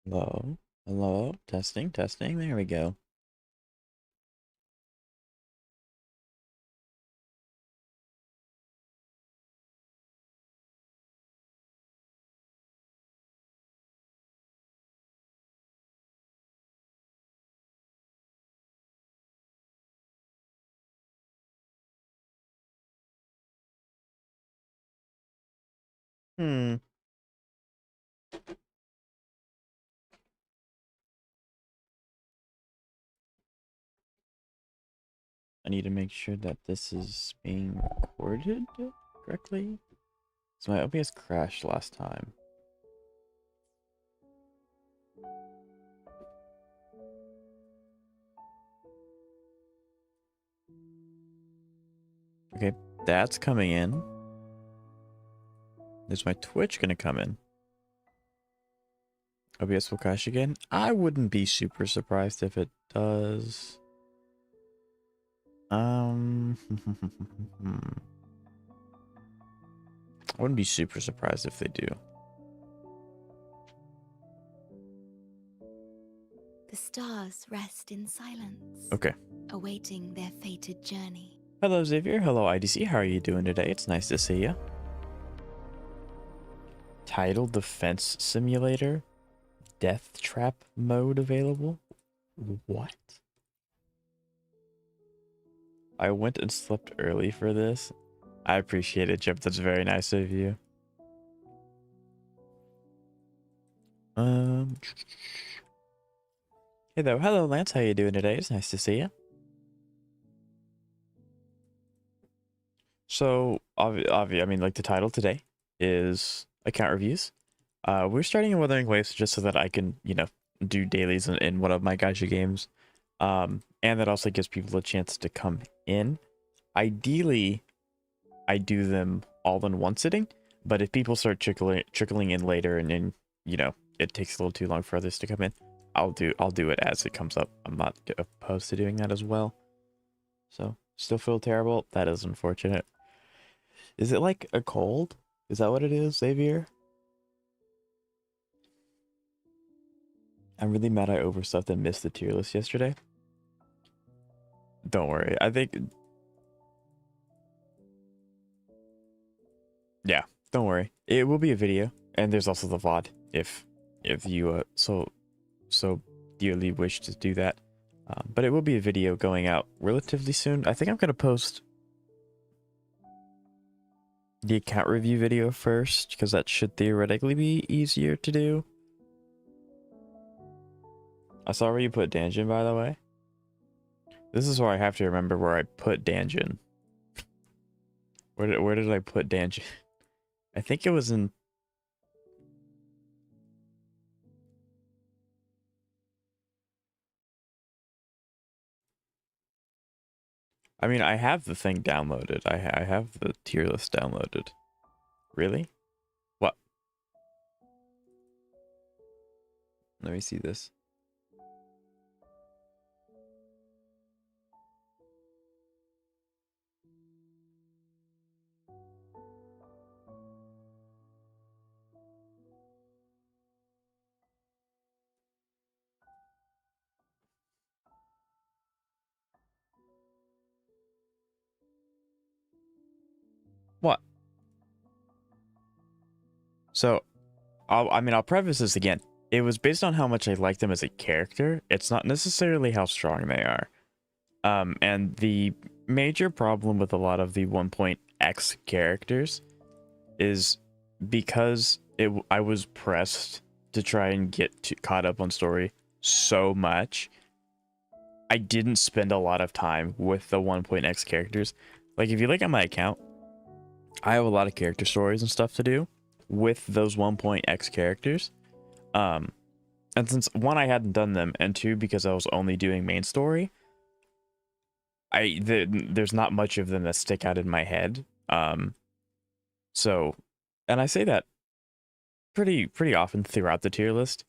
Hello. Hello. Testing, testing. There we go. Hmm. I need to make sure that this is being recorded correctly. So my OBS crashed last time. Okay, that's coming in. Is my Twitch gonna come in? OBS will crash again? I wouldn't be super surprised if it does. I wouldn't be super surprised if they do. The stars rest in silence, Okay. awaiting their fated journey. Hello, Xavier. Hello, IDC. How are you doing today? It's nice to see you. Title Defense Simulator. Death Trap mode available? What? I went and slept early for this. I appreciate it, Chip. That's very nice of you. Hey though. Hello, Lance. How you doing today? It's nice to see you. So, I mean, like the title today is account reviews. We're starting in Wuthering Waves just so that I can, do dailies in one of my gacha games. And that also gives people a chance to come in. Ideally, I do them all in one sitting, but if people start trickling in later and then, it takes a little too long for others to come in, I'll do it as it comes up. I'm not opposed to doing that as well. So, still feel terrible. That is unfortunate. Is it like a cold? Is that what it is, Xavier? I'm really mad I overstuffed and missed the tier list yesterday. Don't worry. I think... Yeah, don't worry. It will be a video. And there's also the VOD if you so dearly wish to do that. But it will be a video going out relatively soon. I think I'm going to post the account review video first, because that should theoretically be easier to do. I saw where you put Danjin, by the way. This is where I have to remember where I put Danjin. Where did I put Danjin? I think it was in... I mean, I have the thing downloaded. I have the tier list downloaded. Really? What? Let me see this. What? So, I'll preface this again. It was based on how much I liked them as a character. It's not necessarily how strong they are. And the major problem with a lot of the 1.x characters is because I was pressed to try and get caught up on story so much. I didn't spend a lot of time with the 1.x characters. Like, if you look at my account, I have a lot of character stories and stuff to do with those 1.x characters. And since one, I hadn't done them, and two, because I was only doing main story, there's not much of them that stick out in my head. So, and I say that pretty often throughout the tier list.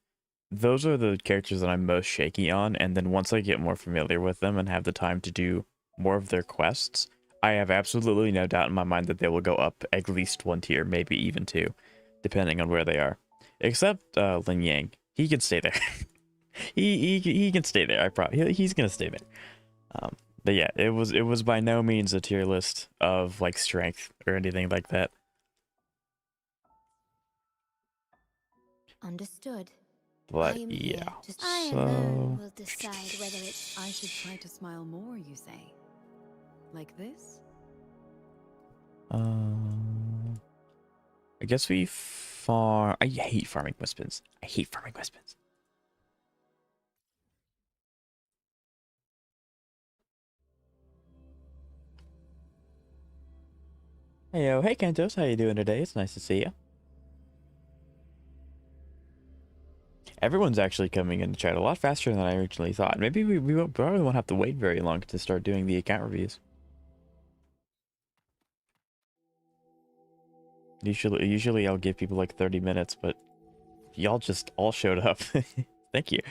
Those are the characters that I'm most shaky on, and then once I get more familiar with them and have the time to do more of their quests, I have absolutely no doubt in my mind that they will go up at least one tier, maybe even two, depending on where they are. Except Lin Yang. he can stay there. he can stay there. I promise. He's gonna stay there. But yeah, it was by no means a tier list of like strength or anything like that. Understood. But I am yeah, here just I so alone will decide whether it's I should try to smile more, you say? Like this? I guess we farm. I hate farming Wispins. I hate farming Wispins. Hey Kentos, how you doing today? It's nice to see you. Everyone's actually coming in the chat a lot faster than I originally thought. Maybe we probably won't have to wait very long to start doing the account reviews. Usually I'll give people like 30 minutes, but y'all just all showed up. Thank you.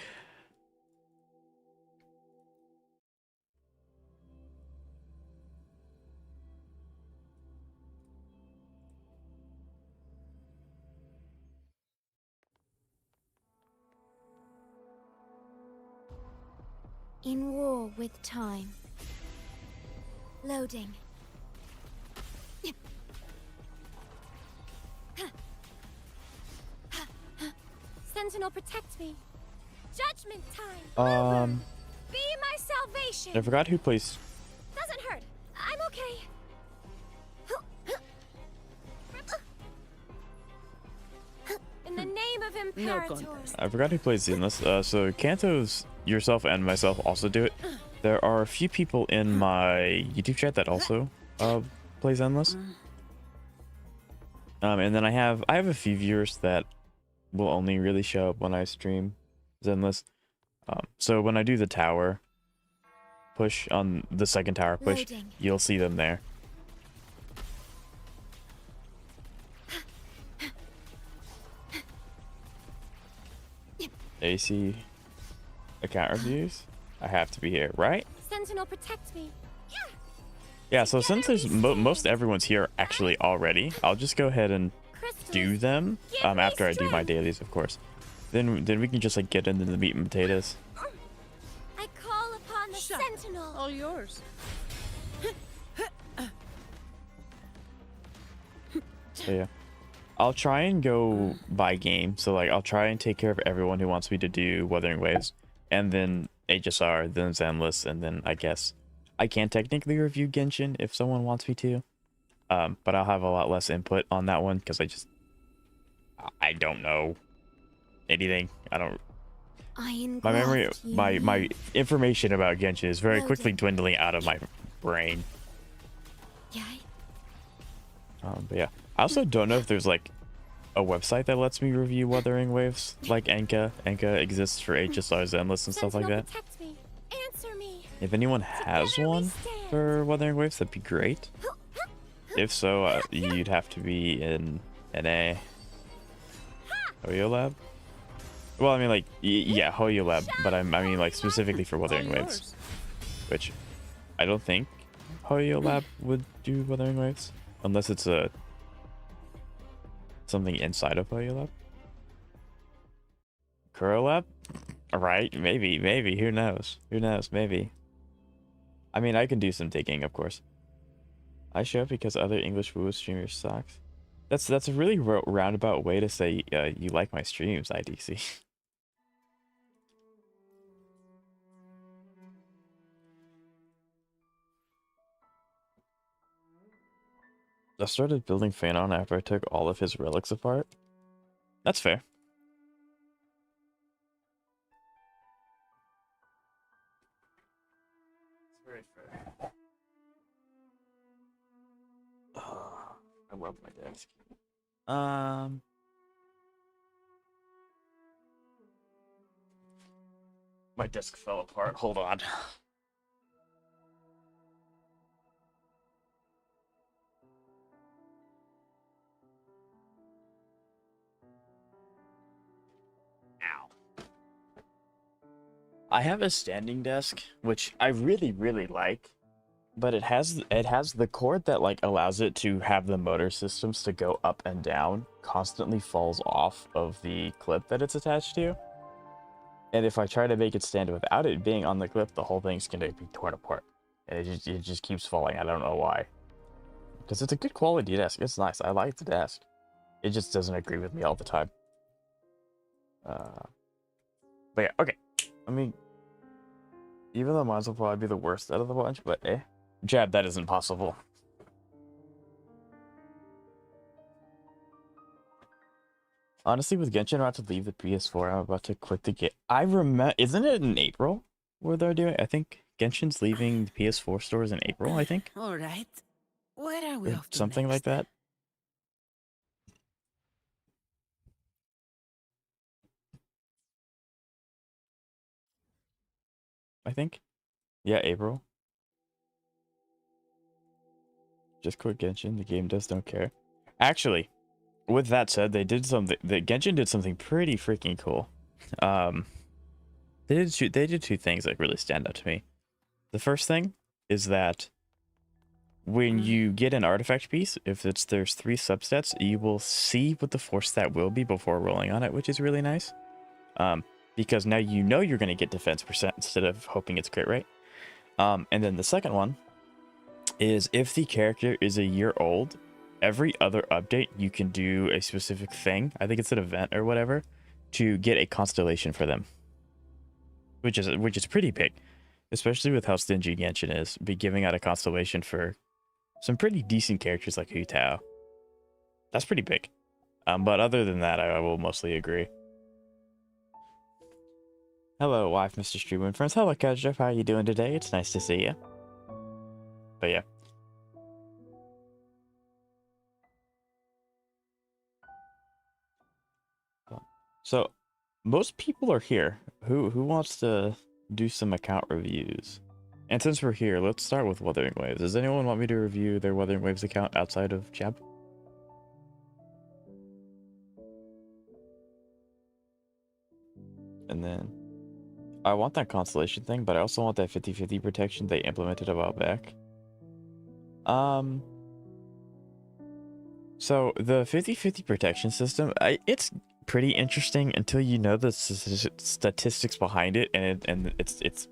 in war with time. Loading. Sentinel, protect me. Judgment time. Be my salvation. I forgot who plays. Doesn't hurt. I'm okay. In the name of Imperator. I forgot who plays Zenless. So Kantos, yourself, and myself also do it. There are a few people in my YouTube chat that also play Zenless. And then I have a few viewers that will only really show up when I stream Zenless. So when I do the tower push on the second tower push, Loading. you'll see them there. AC account reviews. I have to be here, right? Sentinel, protect me. Yeah, so since there's most everyone's here actually already, I'll just go ahead and do them after I do my dailies, of course. Then we can just like get into the meat and potatoes. I call upon the Sentinel. All yours. So yeah, I'll try and go by game. So like I'll try and take care of everyone who wants me to do Wuthering Waves, and then HSR, then Zenless, and then I guess I can technically review Genshin if someone wants me to. But I'll have a lot less input on that one because I don't know anything. My memory, my information about Genshin is very quickly dwindling out of my brain. Yay. But yeah, I also don't know if there's like a website that lets me review Wuthering Waves, like Enka. Enka exists for HSR, Zenless, and stuff like that. Protect me. Answer me. If anyone has Together we one stand. for Wuthering Waves, that'd be great. If so, you'd have to be in NA Hoyo Lab. Well, I mean, like, yeah, Hoyo Lab, but I mean, like, specifically for Wuthering Waves, which I don't think Hoyo Lab would do Wuthering Waves, unless it's something inside of Hoyo Lab. Kuro Lab? Alright, maybe, who knows? Maybe. I mean, I can do some digging, of course. I show up because other English WoW streamers sucks. That's a really roundabout way to say you like my streams, IDC. I started building Phanon after I took all of his relics apart. That's fair. It's very fair. I love my desk. My desk fell apart. Hold on. Ow. I have a standing desk, which I really like. But it has the cord that like allows it to have the motor systems to go up and down constantly falls off of the clip that it's attached to. And if I try to make it stand without it being on the cliff, the whole thing's gonna be torn apart. And it just keeps falling. I don't know why. Because it's a good quality desk. It's nice. I like the desk. It just doesn't agree with me all the time. But yeah, okay. I mean, even though mine will probably be the worst out of the bunch, but eh. Jab, that isn't possible. Honestly, with Genshin, I'm about to leave the PS4. I'm about to quit the game. I remember, isn't it in April where they're doing? I think Genshin's leaving the PS4 stores in April. I think, All right. Where are we or off to something like next? that. I think, yeah, April. Just quit Genshin. The game does don't care. Actually, with that said, they did something. The Genshin did something pretty freaking cool. Um, they did two things that really stand out to me. The first thing is that when you get an artifact piece, if there's 3 subsets, you will see what the 4 stat will be before rolling on it, which is really nice. Because now you know you're going to get defense percent instead of hoping it's crit rate. And then the second one is if the character is a year old, every other update you can do a specific thing. I think it's an event or whatever to get a constellation for them, which is pretty big, especially with how stingy Genshin is. Be giving out a constellation for some pretty decent characters like Hu Tao. That's pretty big. But other than that, I will mostly agree. Hello, wife, Mr. Streamer and friends. Hello, Couch Jeff. How are you doing today? It's nice to see you. But yeah. So, most people are here. Who wants to do some account reviews? And since we're here, let's start with Wuthering Waves. Does anyone want me to review their Wuthering Waves account outside of Jab? And then I want that constellation thing, but I also want that 50/50 protection they implemented a while back. So the 50/50 protection system, it's pretty interesting until you know the statistics behind it, and it's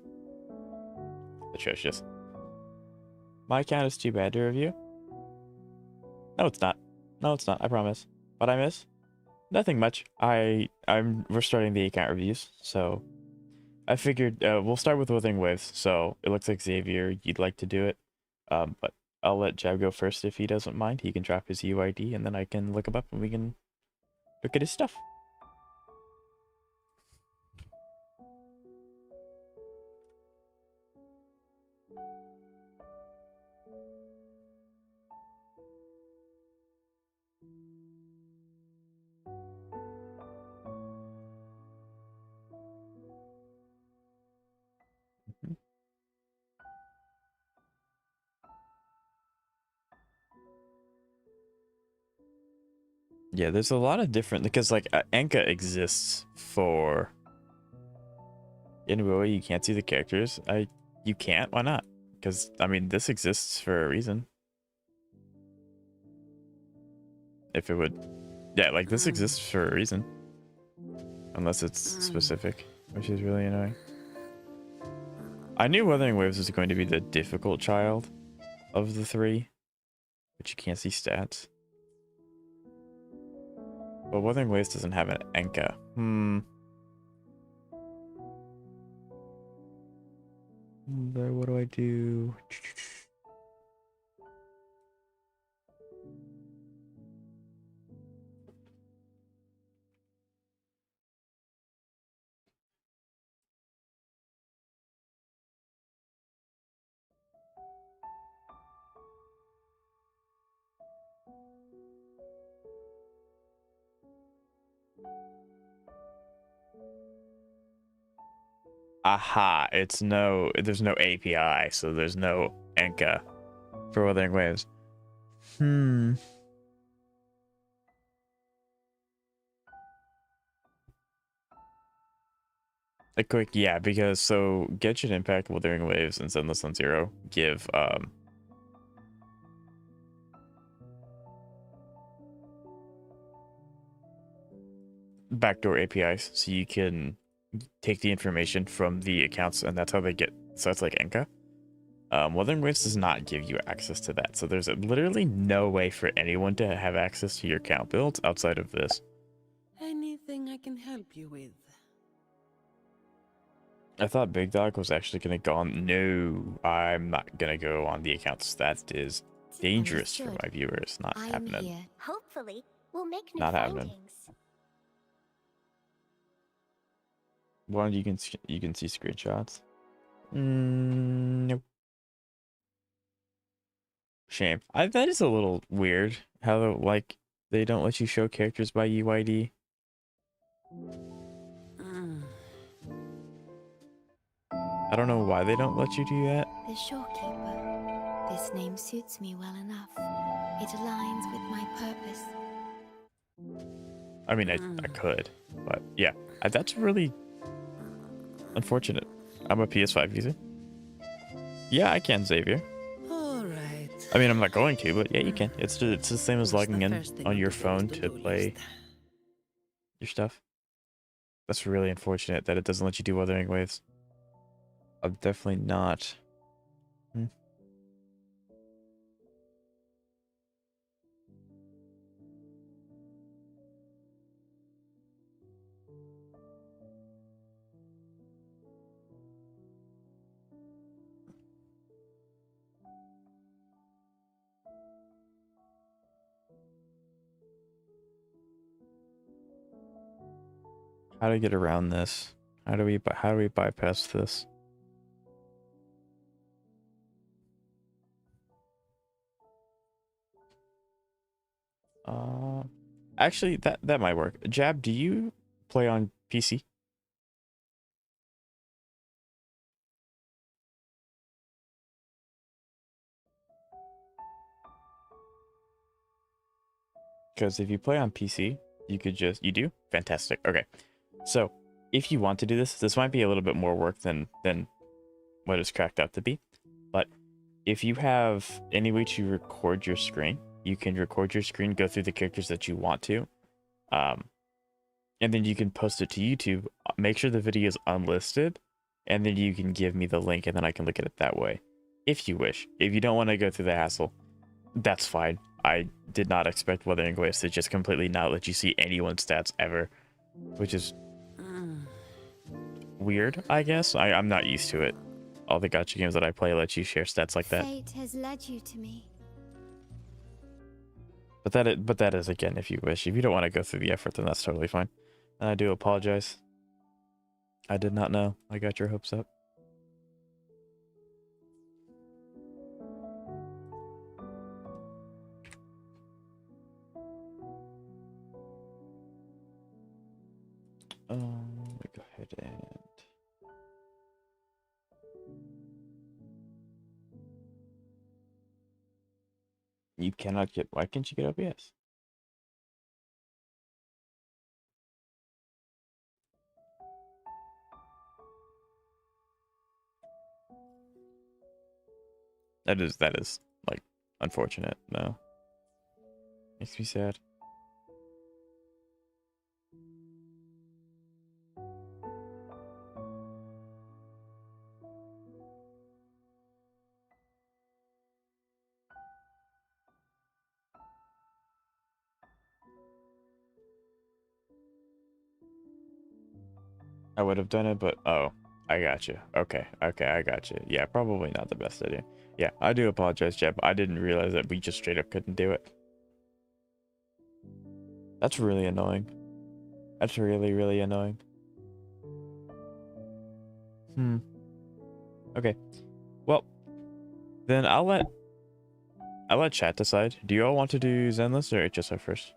atrocious. My account is too bad to review. No, it's not. No, it's not. I promise. What I miss? Nothing much. I'm restarting the account reviews, so I figured we'll start with Withering Waves. So it looks like Xavier, you'd like to do it, but I'll let Jab go first if he doesn't mind. He can drop his UID, and then I can look him up, and we can look at his stuff. Mhm. Yeah, there's a lot of different because like Enka exists for in wuwa. You can't see the characters. You can't. Why not? Because I mean, this exists for a reason. If it would, yeah, like this exists for a reason. Unless it's specific, which is really annoying. I knew Wuthering Waves was going to be the difficult child of the 3, but you can't see stats. But Wuthering Waves doesn't have an Enka. What do I do? Aha, there's no API, so there's no Enka for Wuthering Waves. A quick, yeah, because so Genshin Impact, Wuthering Waves, and Zenless Sun Zero give backdoor APIs, so you can take the information from the accounts, and that's how they get. So it's like Enka. Wuthering Waves does not give you access to that, so there's literally no way for anyone to have access to your account builds outside of this. Anything I can help you with? I thought Big Dog was actually gonna go on. No, I'm not gonna go on the accounts. That is dangerous for Understood. my viewers. Not I'm happening. here. Hopefully, we'll make new Not happening. findings. One, you can see screenshots. Nope. Shame. That is a little weird. How like they don't let you show characters by UID. I don't know why they don't let you do that. The Shorekeeper. This name suits me well enough. It aligns with my purpose. I mean, I could, but yeah, that's really unfortunate. I'm a PS5 user. Yeah, I can save you. All right. I mean, I'm not going to, but yeah, you can. It's the same as What's logging the in first thing on on your today's phone to-do to play list? your stuff. That's really unfortunate that it doesn't let you do Wuthering Waves. I'm definitely not. How to get around this? How do we bypass this? Actually, that might work. Jab, do you play on PC? Because if you play on PC, you could you do? Fantastic. Okay. So if you want to do this might be a little bit more work than what it's cracked out to be. But if you have any way to record your screen, you can record your screen, go through the characters that you want to. And then you can post it to YouTube, make sure the video is unlisted, and then you can give me the link and then I can look at it that way. If you wish. If you don't want to go through the hassle, that's fine. I did not expect Wuthering Waves to just completely not let you see anyone's stats ever, which is weird, I guess. I'm not used to it. All the gacha games that I play let you share stats like that. Fate has led you to me. But that is again if you wish. If you don't want to go through the effort, then that's totally fine. And I do apologize. I did not know. I got your hopes up. Let me go ahead and you cannot get. Why can't you get OBS? That is like unfortunate. No, makes me sad. I would have done it, but oh, I got you. Okay, I got you. Yeah, probably not the best idea. Yeah, I do apologize, Jeb. I didn't realize that we just straight up couldn't do it. That's really annoying. That's really, really annoying. Okay. Well, then I'll let chat decide. Do you all want to do Zenless or HSR first?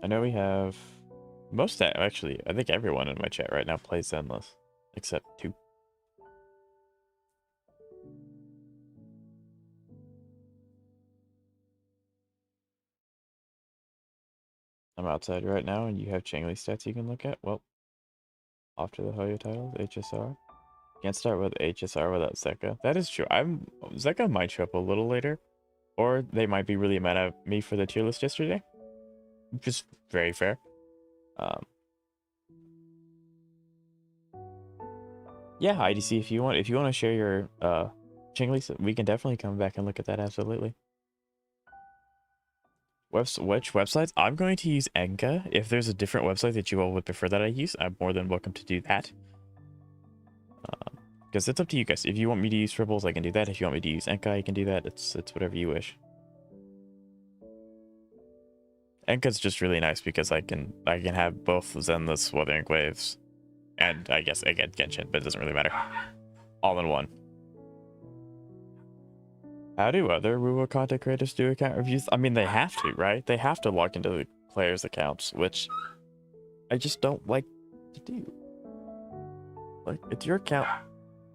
I know we have actually, I think everyone in my chat right now plays Zenless, except 2. I'm outside right now, and you have Changli stats you can look at. Well, off to the Hoyo titles, HSR. Can't start with HSR without Zeka. That is true. Zeka might show up a little later, Or they might be really mad at me for the tier list yesterday. Which is very fair. Yeah, IDC, if you want to share your Chinglies, we can definitely come back and look at that, absolutely. Which websites? I'm going to use Enka. If there's a different website that you all would prefer that I use, I'm more than welcome to do that. Because it's up to you guys. If you want me to use Scribbles, I can do that. If you want me to use Enka, I can do that. It's whatever you wish. Enka's just really nice because I can have both Zenless Wuthering Waves and I guess again Genshin, but it doesn't really matter. All in one. How do other wuwa content creators do account reviews? I mean, they have to, right? They have to log into the players' accounts, which I just don't like to do. Like, it's your account.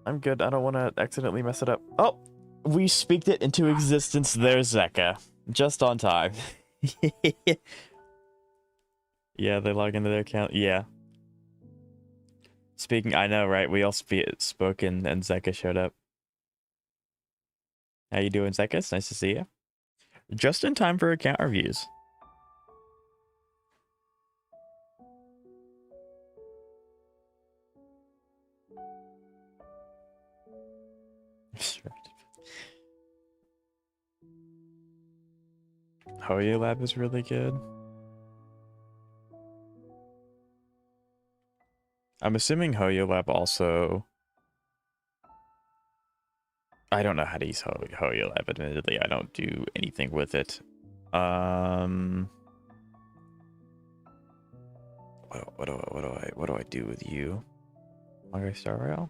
I'm good. I don't want to accidentally mess it up. Oh, we speaked it into existence. There's Zeka. Just on time. Yeah, they log into their account. Yeah. Speaking, I know, right? We all spoke and Zeka showed up. How you doing, Zeka? It's nice to see you. Just in time for account reviews. Hoya Lab is really good. I'm assuming Hoya Lab also... I don't know how to use Hoya Lab, admittedly. I don't do anything with it. What do I do with you? Manga Star Rail?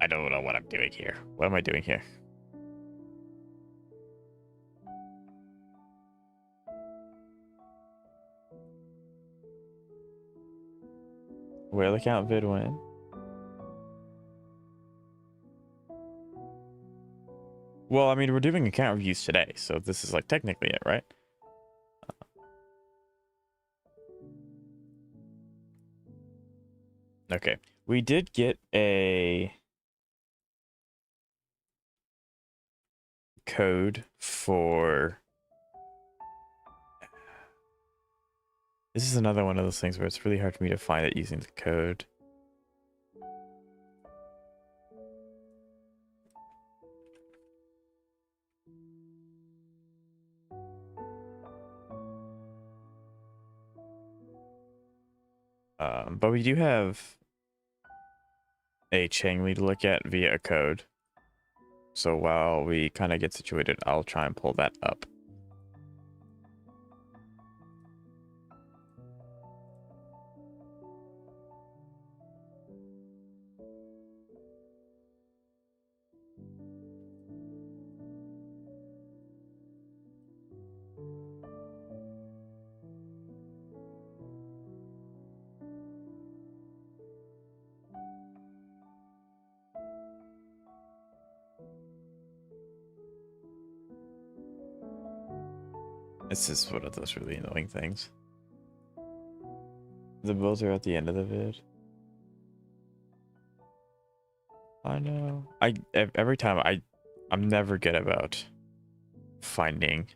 I don't know what I'm doing here. What am I doing here? Whale account vid win. Well, I mean, we're doing account reviews today, so this is like technically it, right? Okay, we did get a code for... This is another one of those things where it's really hard for me to find it using the code. But we do have a Changli to look at via a code. So while we kind of get situated, I'll try and pull that up. This is one of those really annoying things. The bills are at the end of the vid. I know. Every time I'm never good about finding.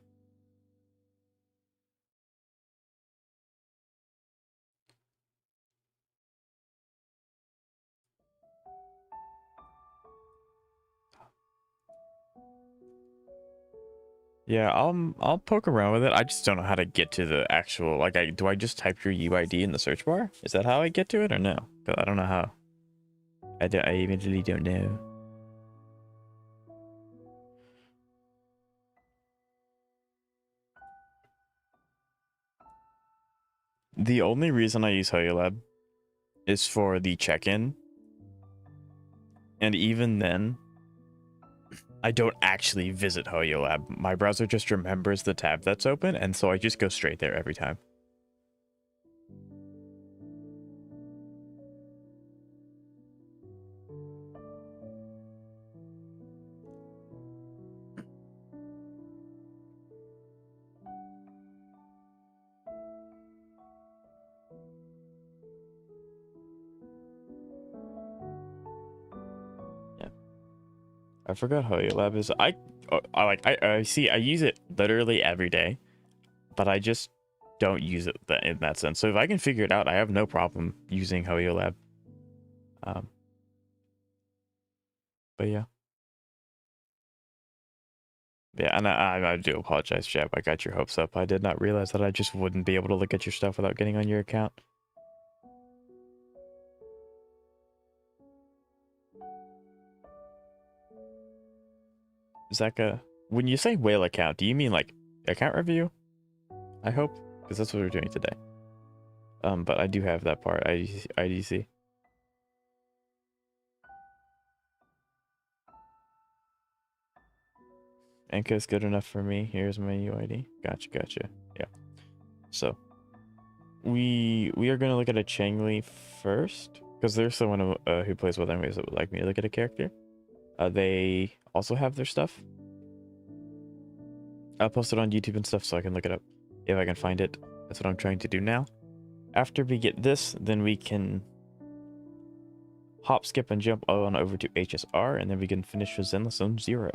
Yeah, I'll poke around with it. I just don't know how to get to the actual, like, do I just type your UID in the search bar? Is that how I get to it or no? 'Cause I don't know how. I immediately don't know. The only reason I use HoYoLab is for the check-in. And even then, I don't actually visit HoYoLab. My browser just remembers the tab that's open, and so I just go straight there every time. I forgot how Lab is. I see. I use it literally every day, but I just don't use it in that sense. So if I can figure it out, I have no problem using Lab. But yeah. Yeah, and I do apologize, Jab. I got your hopes up. I did not realize that I just wouldn't be able to look at your stuff without getting on your account. Zaka, when you say whale account, do you mean like account review? I hope, because that's what we're doing today. But I do have that part, IDC. Anka's good enough for me. Here's my UID. Gotcha. Yeah. So we are gonna look at a Changli first, because there's someone who plays with enemies that would like me to look at a character. They also have their stuff. I'll post it on YouTube and stuff so I can look it up if I can find it. That's what I'm trying to do now. After we get this, then we can hop, skip, and jump on over to HSR, and then we can finish with Zenless Zone 0.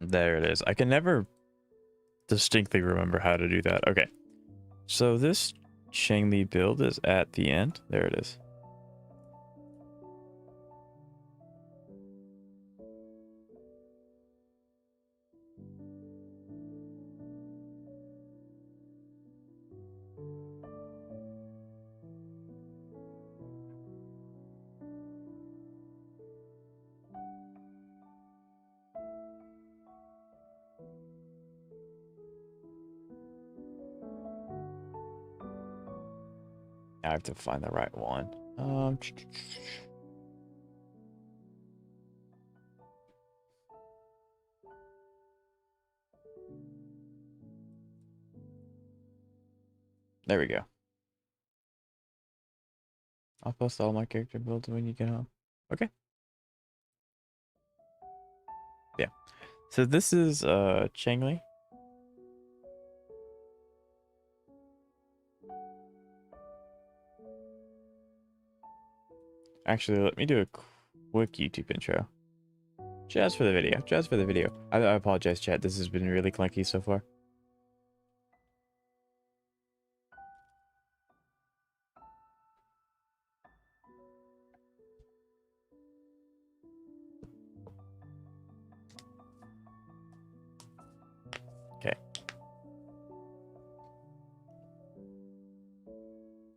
There it is. I can never distinctly remember how to do that. Okay. So this Changli build is at the end. There it is. I have to find the right one. There we go. I'll post all my character builds when you get home. Okay. Yeah. So this is Changli. Actually, let me do a quick YouTube intro. Just for the video. I apologize, chat. This has been really clunky so far. Okay.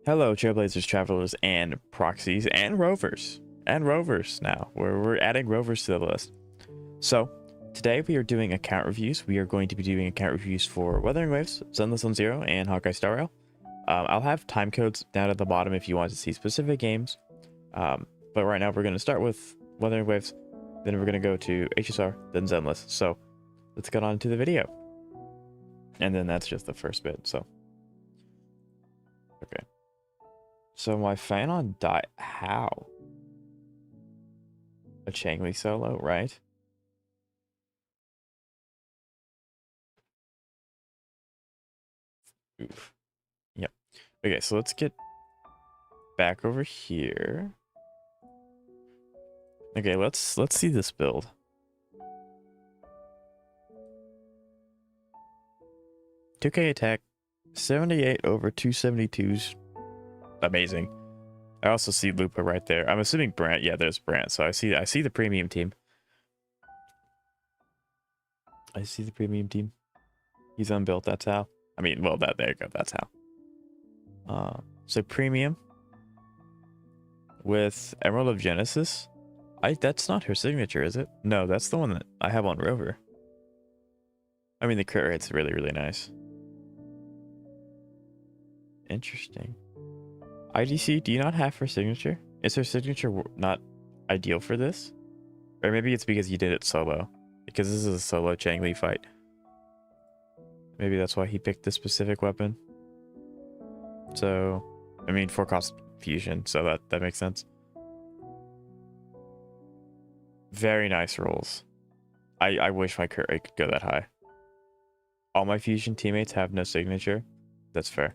Hello, Trailblazers, Travelers, and Proxies, and Rovers. And Rovers now. We're adding Rovers to the list. So, today we are doing account reviews. We are going to be doing account reviews for Wuthering Waves, Zenless Zone 0, and Hawkeye Star Rail. I'll have time codes down at the bottom if you want to see specific games. But right now we're going to start with Wuthering Waves, then we're going to go to HSR, then Zenless. So, let's get on to the video. And then that's just the first bit, so. Okay. So my Phanon died. How? A Changli solo, right? Oof. Yep. Okay, so let's get back over here. Okay, let's see this build. $2K attack, 78 over 272's amazing. I also see Lupa right there. I'm assuming Brant. Yeah, there's Brant. So I see the premium team. He's unbuilt. That's how. I mean, well, there you go. That's how. So premium with Emerald of Genesis. That's not her signature, is it? No, that's the one that I have on Rover. I mean, the crit rate's really, really nice. Interesting. IDC, do you not have her signature? Is her signature not ideal for this? Or maybe it's because you did it solo. Because this is a solo Changli fight. Maybe that's why he picked this specific weapon. So, I mean, 4-cost fusion, so that makes sense. Very nice rolls. I wish my crit rate could go that high. All my fusion teammates have no signature. That's fair.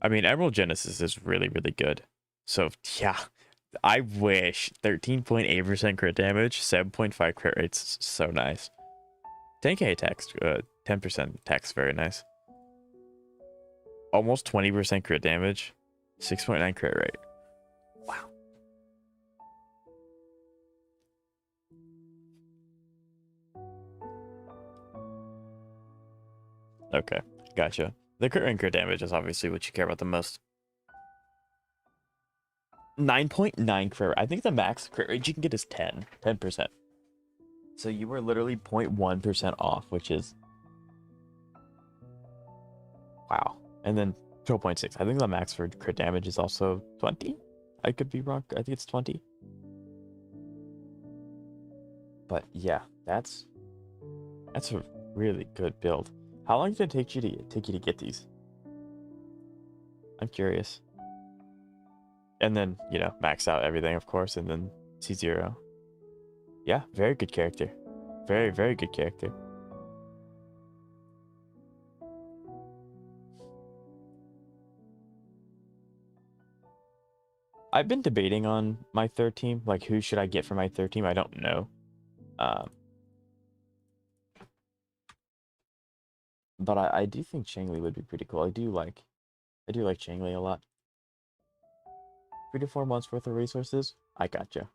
I mean, Emerald Genesis is really, really good. So, yeah. I wish 13.8% crit damage, 7.5 crit rates. So nice. 10k attacks, 10% attacks, very nice. Almost 20% crit damage, 6.9 crit rate. Wow. Okay, gotcha. The crit and crit damage is obviously what you care about the most. 9.9 crit rate. I think the max crit rate you can get is 10%. So you were literally 0.1% off, which is wow. And then 12.6. I think the max for crit damage is also 20. I could be wrong. I think it's 20. But yeah, that's a really good build. How long did it take you to get these? I'm curious. And then, you know, max out everything, of course, and then C0. Yeah, very good character. Very, very good character. I've been debating on my third team. Like, who should I get for my third team? I don't know. But I do think Changli would be pretty cool. I do like Changli a lot. 3 to 4 months worth of resources. I gotcha.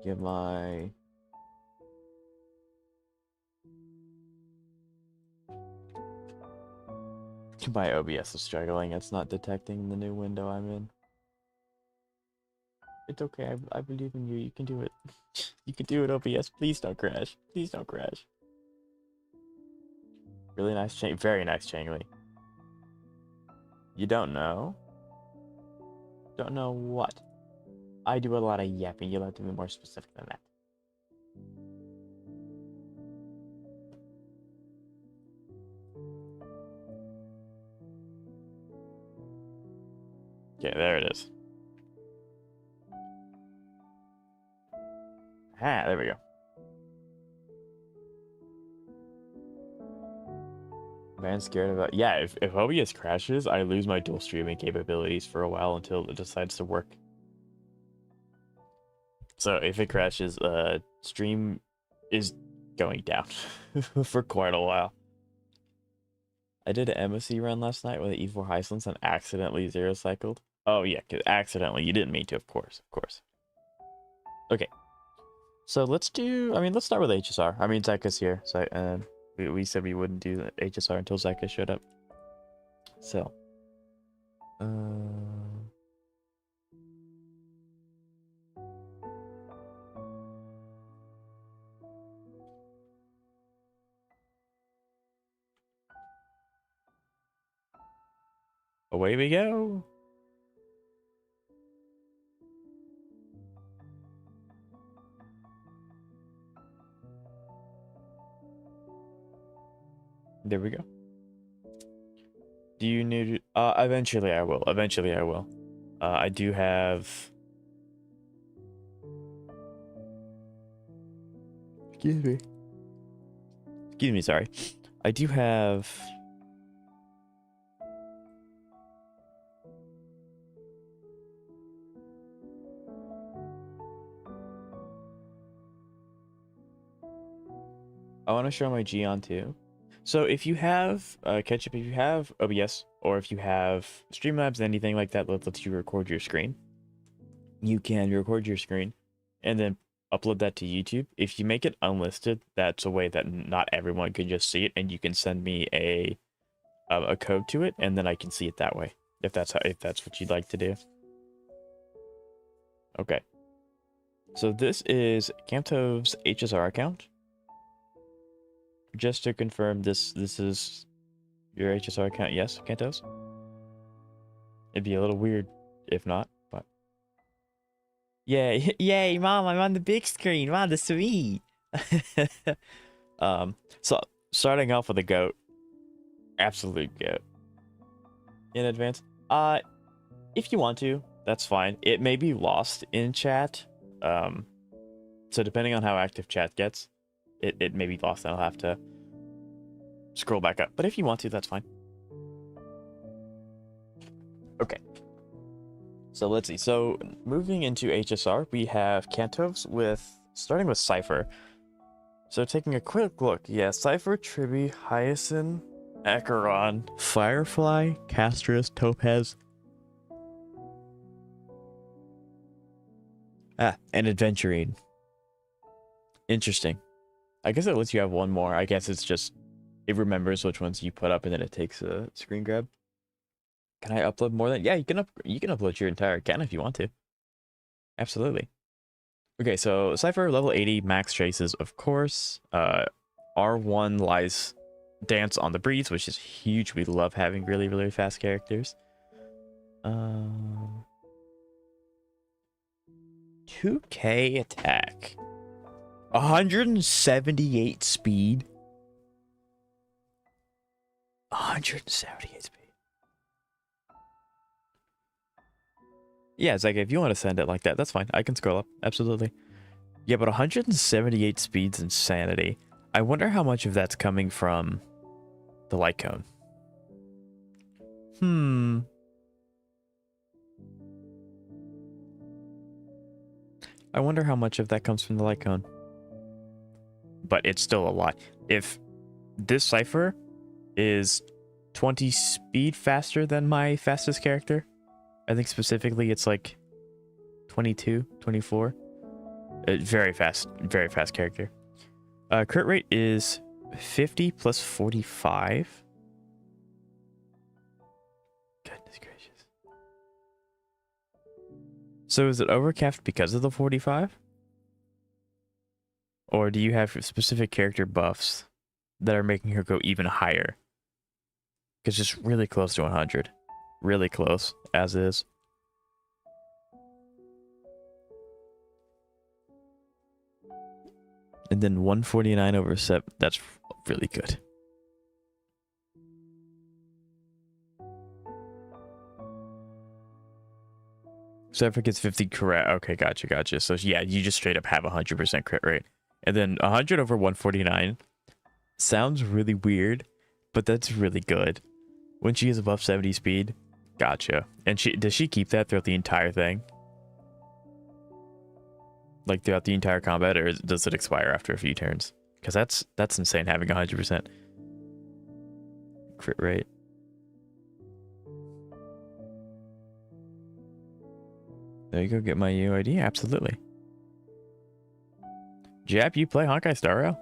Get my OBS is struggling. It's not detecting the new window I'm in. It's okay. I believe in you. You can do it. You can do it, OBS. Please don't crash. Please don't crash. Really nice very nice Changli. You don't know? Don't know what? I do a lot of yapping. You'll have to be more specific than that. Okay, there it is. Ah, there we go. Man, scared about. Yeah, if OBS crashes, I lose my dual streaming capabilities for a while until it decides to work. So if it crashes, stream is going down for quite a while. I did an MSC run last night with an E4 Hyslins and accidentally zero cycled. Oh yeah, cause accidentally. You didn't mean to, of course. Okay. So let's start with HSR. I mean, Zeka's here, so we said we wouldn't do the HSR until Zeka showed up. So, away we go. There we go. Do you need eventually I will. I do have Excuse me, sorry. I do have I want to show my Geon too. So if you have Ketchup, if you have OBS, or if you have Streamlabs, anything like that lets you record your screen, you can record your screen and then upload that to YouTube. If you make it unlisted, that's a way that not everyone can just see it, and you can send me a code to it, and then I can see it that way. If that's what you'd like to do. Okay. So this is Camtov's HSR account. Just to confirm, this is your HSR account. Yes, Camtov's. It'd be a little weird if not, but yay, yay, Mom! I'm on the big screen. Wow, that's sweet. So starting off with a goat, absolute goat. In advance, if you want to, that's fine. It may be lost in chat. So depending on how active chat gets, it may be lost and I'll have to scroll back up. But if you want to, that's fine. Okay. So let's see. So moving into HSR, we have Cantovs starting with Cypher. So taking a quick look, yeah, Cypher, Triby, Hyacinth, Acheron, Firefly, Castris, Topaz. And Adventurine. Interesting. I guess it lets you have one more. I guess it's just, it remembers which ones you put up and then it takes a screen grab. Can I upload more than? Yeah, you can upload your entire account if you want to. Absolutely. Okay, so Cypher, level 80, max traces, of course. R1 lies dance on the breeze, which is huge. We love having really, really fast characters. 2K attack. 178 speed. 178 speed. Yeah, it's like if you want to send it like that, that's fine. I can scroll up. Absolutely. Yeah, but 178 speed's insanity. I wonder how much of that's coming from the light cone. I wonder how much of that comes from the light cone. But it's still a lot. If this Cypher is 20 speed faster than my fastest character, I think specifically it's like 22, 24. Very fast character. Crit rate is 50 plus 45. Goodness gracious. So is it overcapped because of the 45? Or do you have specific character buffs that are making her go even higher? Because it's really close to 100. Really close, as is. And then 149 over 7. That's really good. So if it gets 50 correct. Okay, gotcha. So yeah, you just straight up have 100% crit rate. And then 100 over 149 sounds really weird, but that's really good. When she is above 70 speed, gotcha. And does she keep that throughout the entire thing? Like throughout the entire combat, or does it expire after a few turns? Because that's insane having 100% crit rate. There you go, get my UID. Absolutely. Jap, you play Honkai Star Rail?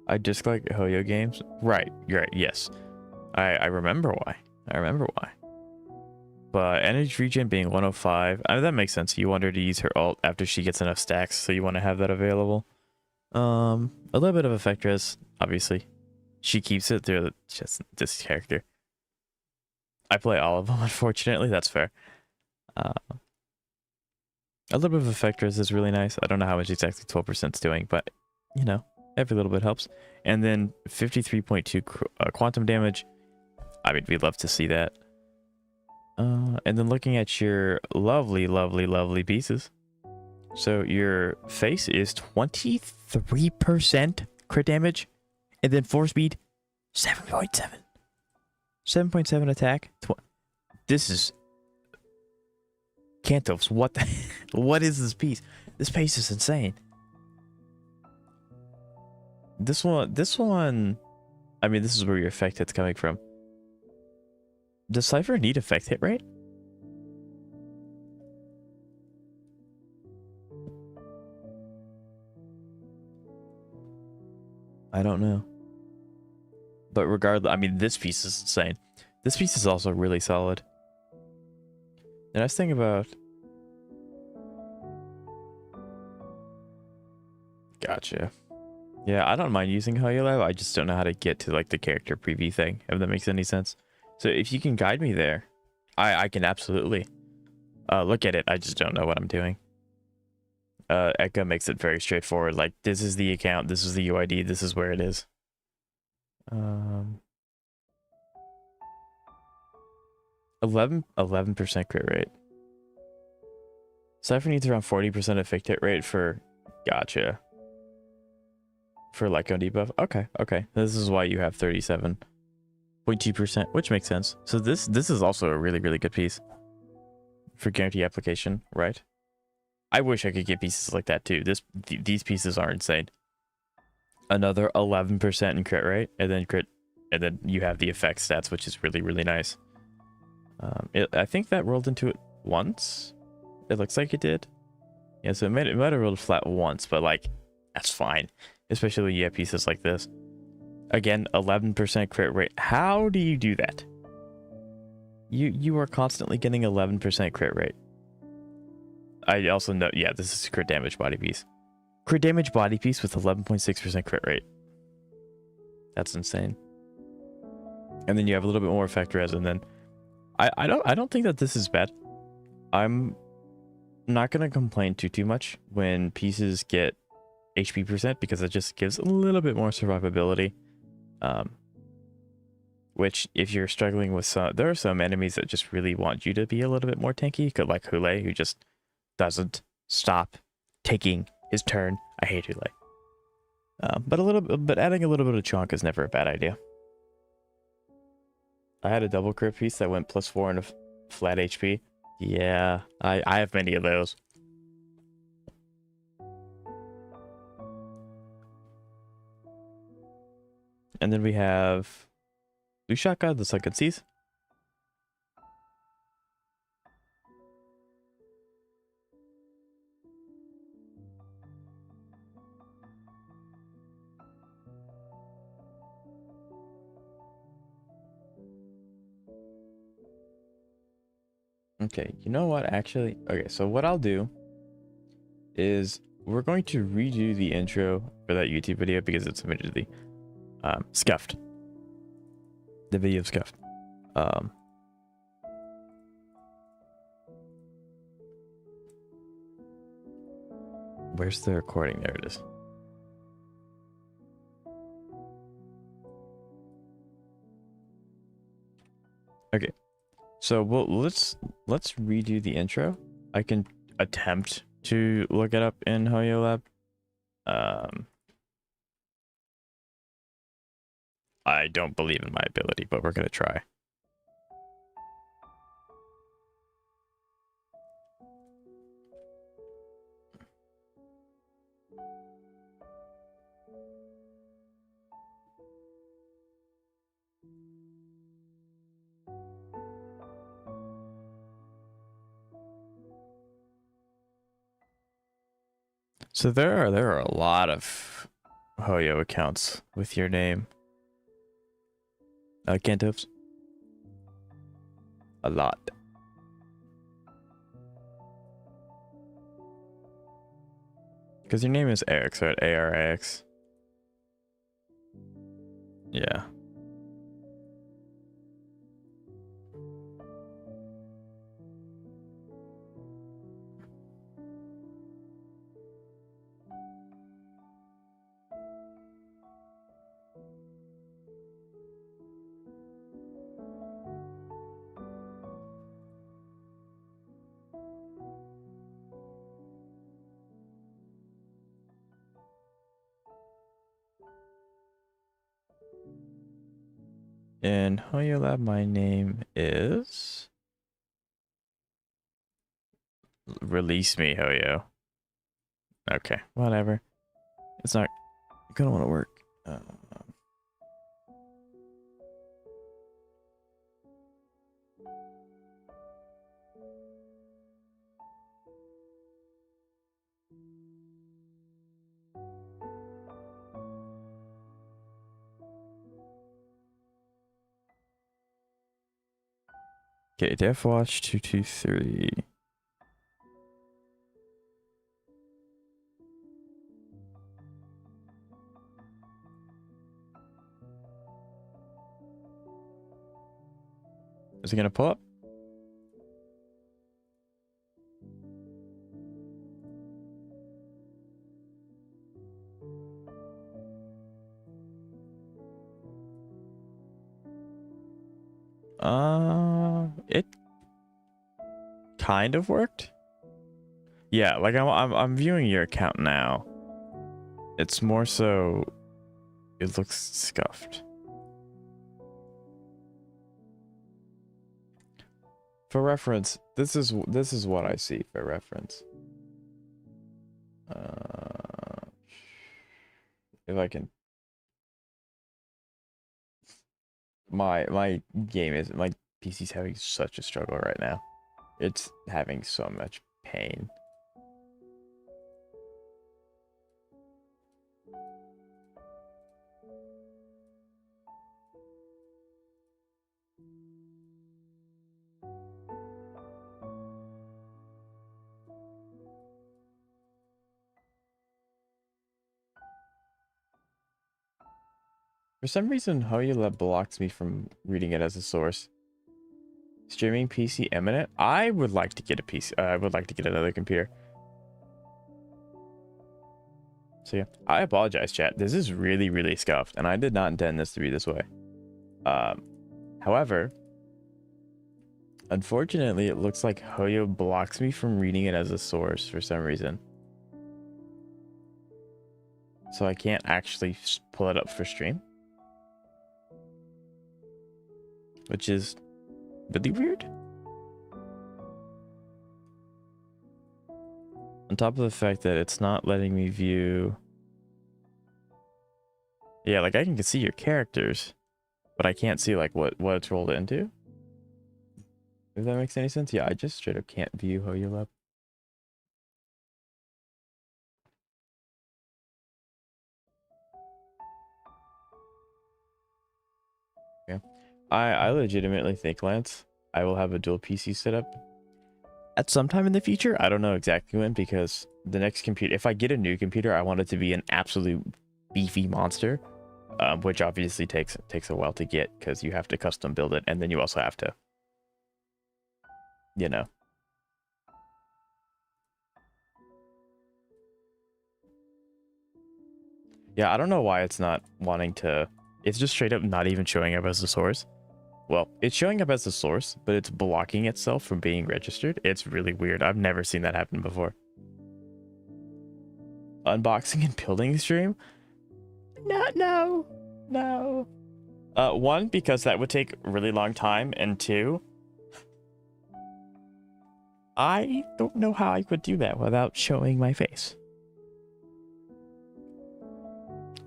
I dislike Hoyo games. Right, yes. I remember why. But energy regen being 105, I mean, that makes sense. You want her to use her ult after she gets enough stacks, so you want to have that available. A little bit of effect res, obviously. She keeps it through just this character. I play all of them, unfortunately. That's fair. A little bit of effect res is really nice. I don't know how much exactly 12% is doing, but, you know, every little bit helps. And then 53.2 quantum damage. I mean, we'd love to see that. And then looking at your lovely pieces. So your face is 23% crit damage. And then 4 speed, 7.7. 7.7 attack. This is... Cantos, what is this piece? This piece is insane. This one, I mean, this is where your effect hit's coming from. Does Cypher need effect hit rate? I don't know. But regardless, I mean, this piece is insane. This piece is also really solid. The nice thing about... Gotcha. Yeah, I don't mind using HoYoLab. I just don't know how to get to like the character preview thing, if that makes any sense. So if you can guide me there, I can absolutely look at it. I just don't know what I'm doing. Echo makes it very straightforward. Like, this is the account, this is the UID, this is where it is. 11% crit rate. Cypher needs around 40% effect hit rate for... Gotcha. For like on debuff. Okay. This is why you have 37.2%, which makes sense. So this is also a really, really good piece for guarantee application, right? I wish I could get pieces like that too. These pieces are insane. Another 11% in crit rate, and then you have the effect stats, which is really, really nice. I think that rolled into it once. It looks like it did. Yeah, so it might have rolled flat once, but like that's fine, especially when you have pieces like this. Again, 11% crit rate. How do you do that? You are constantly getting 11% crit rate. I also know, yeah, this is a crit damage body piece. Crit damage body piece with 11.6% crit rate. That's insane. And then you have a little bit more effect res, and then I don't think that this is bad. I'm not gonna complain too much when pieces get HP percent, because it just gives a little bit more survivability. Which, if you're struggling with there are some enemies that just really want you to be a little bit more tanky, like Hule, who just doesn't stop taking his turn. I hate Hule. But adding a little bit of chunk is never a bad idea. I had a double crit piece that went +4 and a flat HP. Yeah, I have many of those. And then we have Lushaka, the Sunken Seas. Okay, you know what, actually? Okay, so what I'll do is we're going to redo the intro for that YouTube video because it's submitted to the Scuffed. The video of Scuffed. Where's the recording? There it is. Okay. So let's redo the intro. I can attempt to look it up in HoYoLab. I don't believe in my ability, but we're gonna try. So there are a lot of Hoyo accounts with your name. Cantovs. A lot. Because your name is Eric, so at ARX. Yeah. In HoYoLab, my name is... Release me, Hoyo. Okay, whatever. It's not gonna want to work. Okay, Death Watch 223. Is it gonna pull up? It kind of worked. Yeah, like I'm viewing your account now. It's more so it looks scuffed. For reference, this is what I see for reference. If I can, my PC's having such a struggle right now. It's having so much pain. For some reason, Hoyula blocks me from reading it as a source. Streaming PC imminent? I would like to get a PC. I would like to get another computer. So yeah, I apologize, chat. This is really, really scuffed, and I did not intend this to be this way. However, unfortunately, it looks like Hoyo blocks me from reading it as a source for some reason. So I can't actually pull it up for stream. Which is really weird. On top of the fact that it's not letting me view. Yeah, like I can see your characters, but I can't see like what it's rolled into. If that makes any sense. Yeah, I just straight up can't view Hoyulab. Yeah. I legitimately think, Lance, I will have a dual PC set up at some time in the future. I don't know exactly when, because the next computer, if I get a new computer, I want it to be an absolute beefy monster, which obviously takes a while to get because you have to custom build it, and then you also have to, you know. Yeah, I don't know why it's not wanting to. It's just straight up not even showing up as a source. Well, it's showing up as a source, but it's blocking itself from being registered. It's really weird. I've never seen that happen before. Unboxing and building stream? No. One, because that would take a really long time, and two, I don't know how I would do that without showing my face.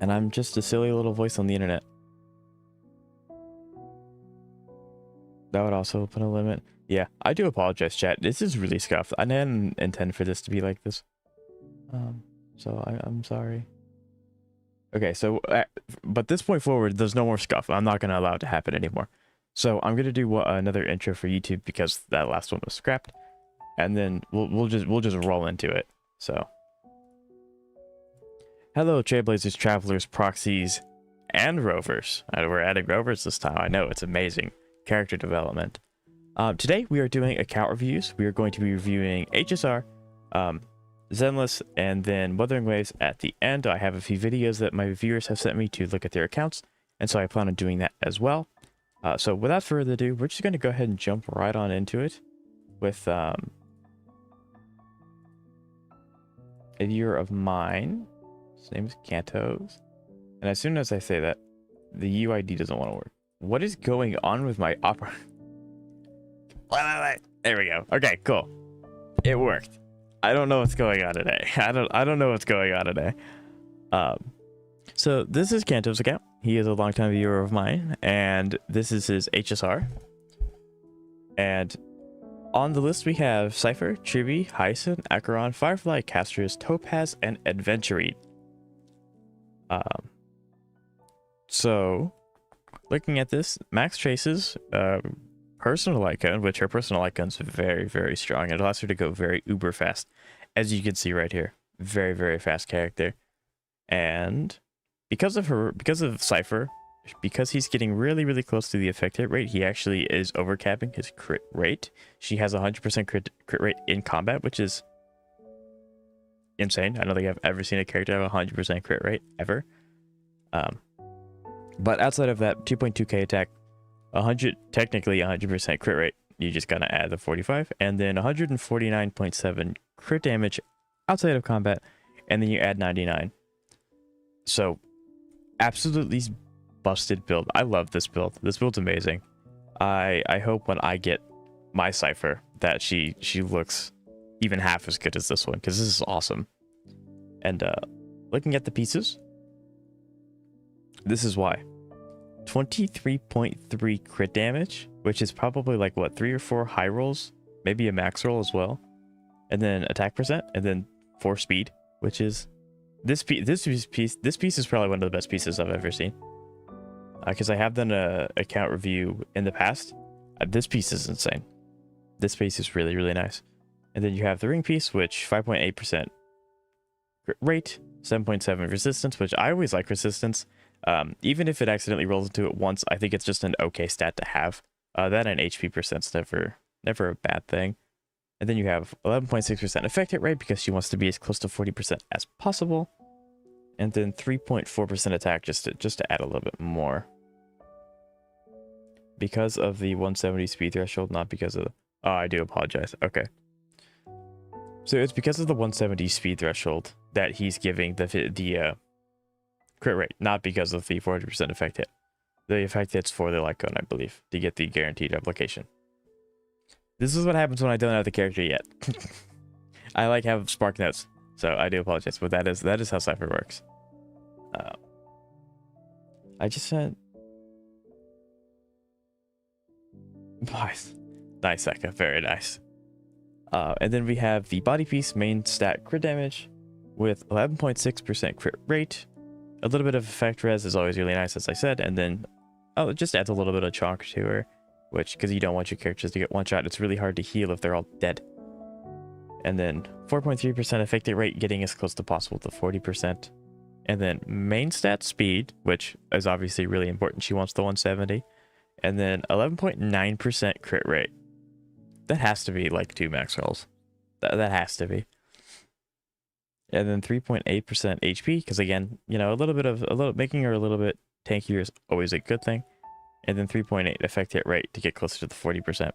And I'm just a silly little voice on the internet. That would also put a limit. Yeah, I do apologize, chat. This is really scuffed. I didn't intend for this to be like this. So I'm sorry. Okay, so but this point forward, there's no more scuff. I'm not gonna allow it to happen anymore. So I'm gonna do another intro for YouTube because that last one was scrapped, and then we'll just roll into it. So, hello, Trailblazers, Travelers, Proxies, and Rovers. We're adding Rovers this time. I know, it's amazing. Character development. Today we are doing account reviews. We are going to be reviewing HSR, Zenless, and then Wuthering Waves at the end. I have a few videos that my viewers have sent me to look at their accounts, and so I plan on doing that as well. So without further ado, we're just going to go ahead and jump right on into it with a viewer of mine. His name is Cantos. And as soon as I say that, the UID doesn't want to work. What is going on with my opera? Wait. There we go. Okay, cool. It worked. I don't know what's going on today. I don't know what's going on today. So this is Canto's account. He is a longtime viewer of mine, and this is his HSR. And on the list we have Cypher, Chibi, Hyson, Acheron, Firefly, Castrus, Topaz, and Adventurine. So looking at this, max traces per personal icon, which her personal icon is very, very strong. It allows her to go very uber fast, as you can see right here. Very, very fast character. And because of Cypher, because he's getting really, really close to the effect hit rate, he actually is overcapping his crit rate. She has 100% crit rate in combat, which is insane. I don't think I've ever seen a character have 100% crit rate ever. But outside of that, 2.2k attack, technically 100% crit rate. You just gotta add the 45, and then 149.7 crit damage outside of combat, and then you add 99. So, absolutely busted build. I love this build. This build's amazing. I hope when I get my Cypher that she looks even half as good as this one, because this is awesome. And looking at the pieces, this is why. 23.3 crit damage, which is probably like what, 3 or 4 high rolls, maybe a max roll as well, and then attack percent, and then 4 speed, which is this piece is probably one of the best pieces I've ever seen. Because I have done a account review in the past. This piece is insane. This piece is really, really nice. And then you have the ring piece, which 5.8% crit rate, 7.7 resistance, which I always like resistance. Even if it accidentally rolls into it once, I think it's just an okay stat to have. That and HP percent's never a bad thing. And then you have 11.6% effect hit rate because she wants to be as close to 40% as possible. And then 3.4% attack just to add a little bit more. Because of the 170 speed threshold, not because of the... Oh, I do apologize. Okay. So it's because of the 170 speed threshold that he's giving the crit rate, not because of the 40% effect hit. The effect hit's for the light cone, I believe, to get the guaranteed replication. This is what happens when I don't have the character yet. I like have spark notes, so I do apologize, but that is how Cypher works. I just said... Nice. Nice, Eka. Very nice. And then we have the body piece, main stat crit damage, with 11.6% crit rate. A little bit of effect res is always really nice, as I said, and then it just adds a little bit of chonk to her, which, because you don't want your characters to get one shot, it's really hard to heal if they're all dead. And then 4.3% effective rate, getting as close to possible to 40%. And then main stat speed, which is obviously really important. She wants the 170. And then 11.9% crit rate. That has to be like 2 max rolls. That has to be. And then 3.8% HP, because again, you know, making her a little bit tankier is always a good thing. And then 3.8 effect hit rate to get closer to the 40%.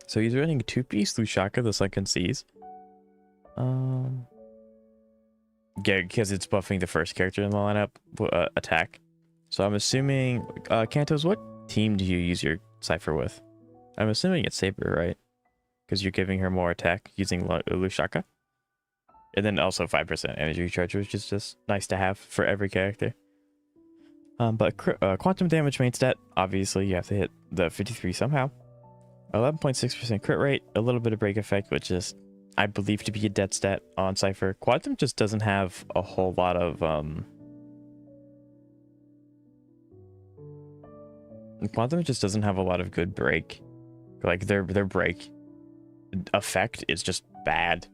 So he's running 2-piece Lushaka, the Sunken Seas. Yeah, because it's buffing the first character in the lineup, attack. So I'm assuming, Kantos, what team do you use your Cypher with? I'm assuming it's Saber, right? Because you're giving her more attack using Lushaka. And then also 5% energy recharge, which is just nice to have for every character. But quantum damage main stat, obviously you have to hit the 53 somehow. 11.6% crit rate, a little bit of break effect, which is, I believe, to be a dead stat on Cypher. Quantum just doesn't have a whole lot of Quantum just doesn't have a lot of good break. Like their break effect is just bad.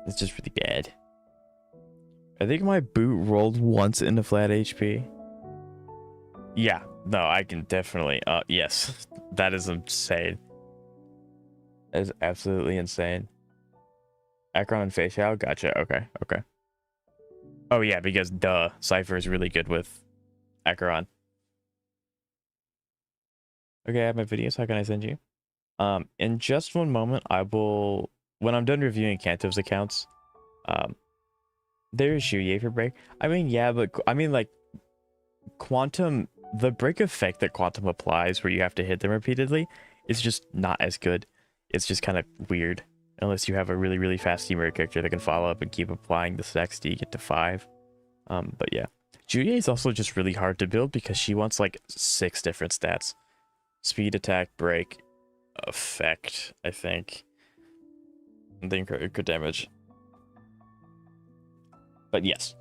It's just really bad. I think my boot rolled once into flat HP. Yeah, no, I can definitely. Yes, that is insane. That is absolutely insane. Akron and Facial, gotcha. Okay. Oh yeah, because duh, Cypher is really good with Akron. Okay, I have my videos. How can I send you? In just one moment, I will. When I'm done reviewing Kanto's accounts, there is Shuye for break. I mean, yeah, but I mean, like, Quantum, the break effect that Quantum applies where you have to hit them repeatedly is just not as good. It's just kind of weird. Unless you have a really, really fast teamer character that can follow up and keep applying the stacks till you get to 5. But yeah. Juye is also just really hard to build because she wants like 6 different stats. Speed, attack, break, effect, I think. And then crit damage. But yes.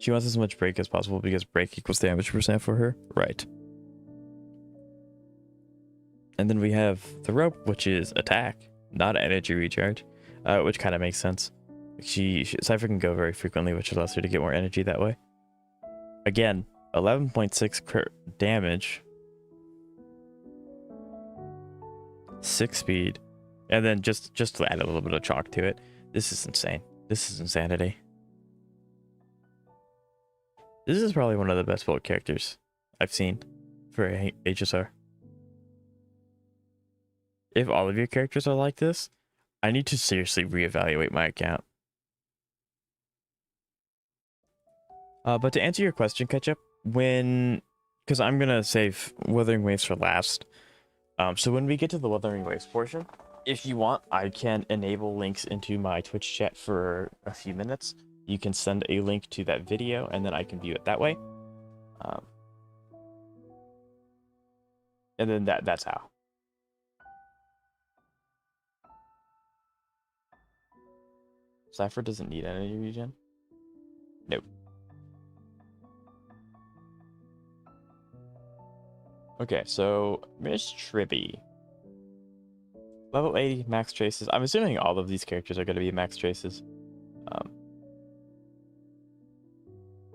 She wants as much break as possible because break equals damage percent for her. Right. And then we have the rope, which is attack, not energy recharge, which kind of makes sense. Cypher can go very frequently, which allows her to get more energy that way. Again, 11.6 crit damage, 6 speed, and then just to add a little bit of chalk to it. This is insane. This is insanity. This is probably one of the best built characters I've seen for HSR. If all of your characters are like this, I need to seriously reevaluate my account. But to answer your question, Ketchup, because I'm gonna save Wuthering Waves for last. So when we get to the Wuthering Waves portion, if you want, I can enable links into my Twitch chat for a few minutes. You can send a link to that video, and then I can view it that way. And then that's how. Cypher doesn't need energy regen? Nope. Okay, so Miss Tribby. Level 80, max traces. I'm assuming all of these characters are going to be max traces.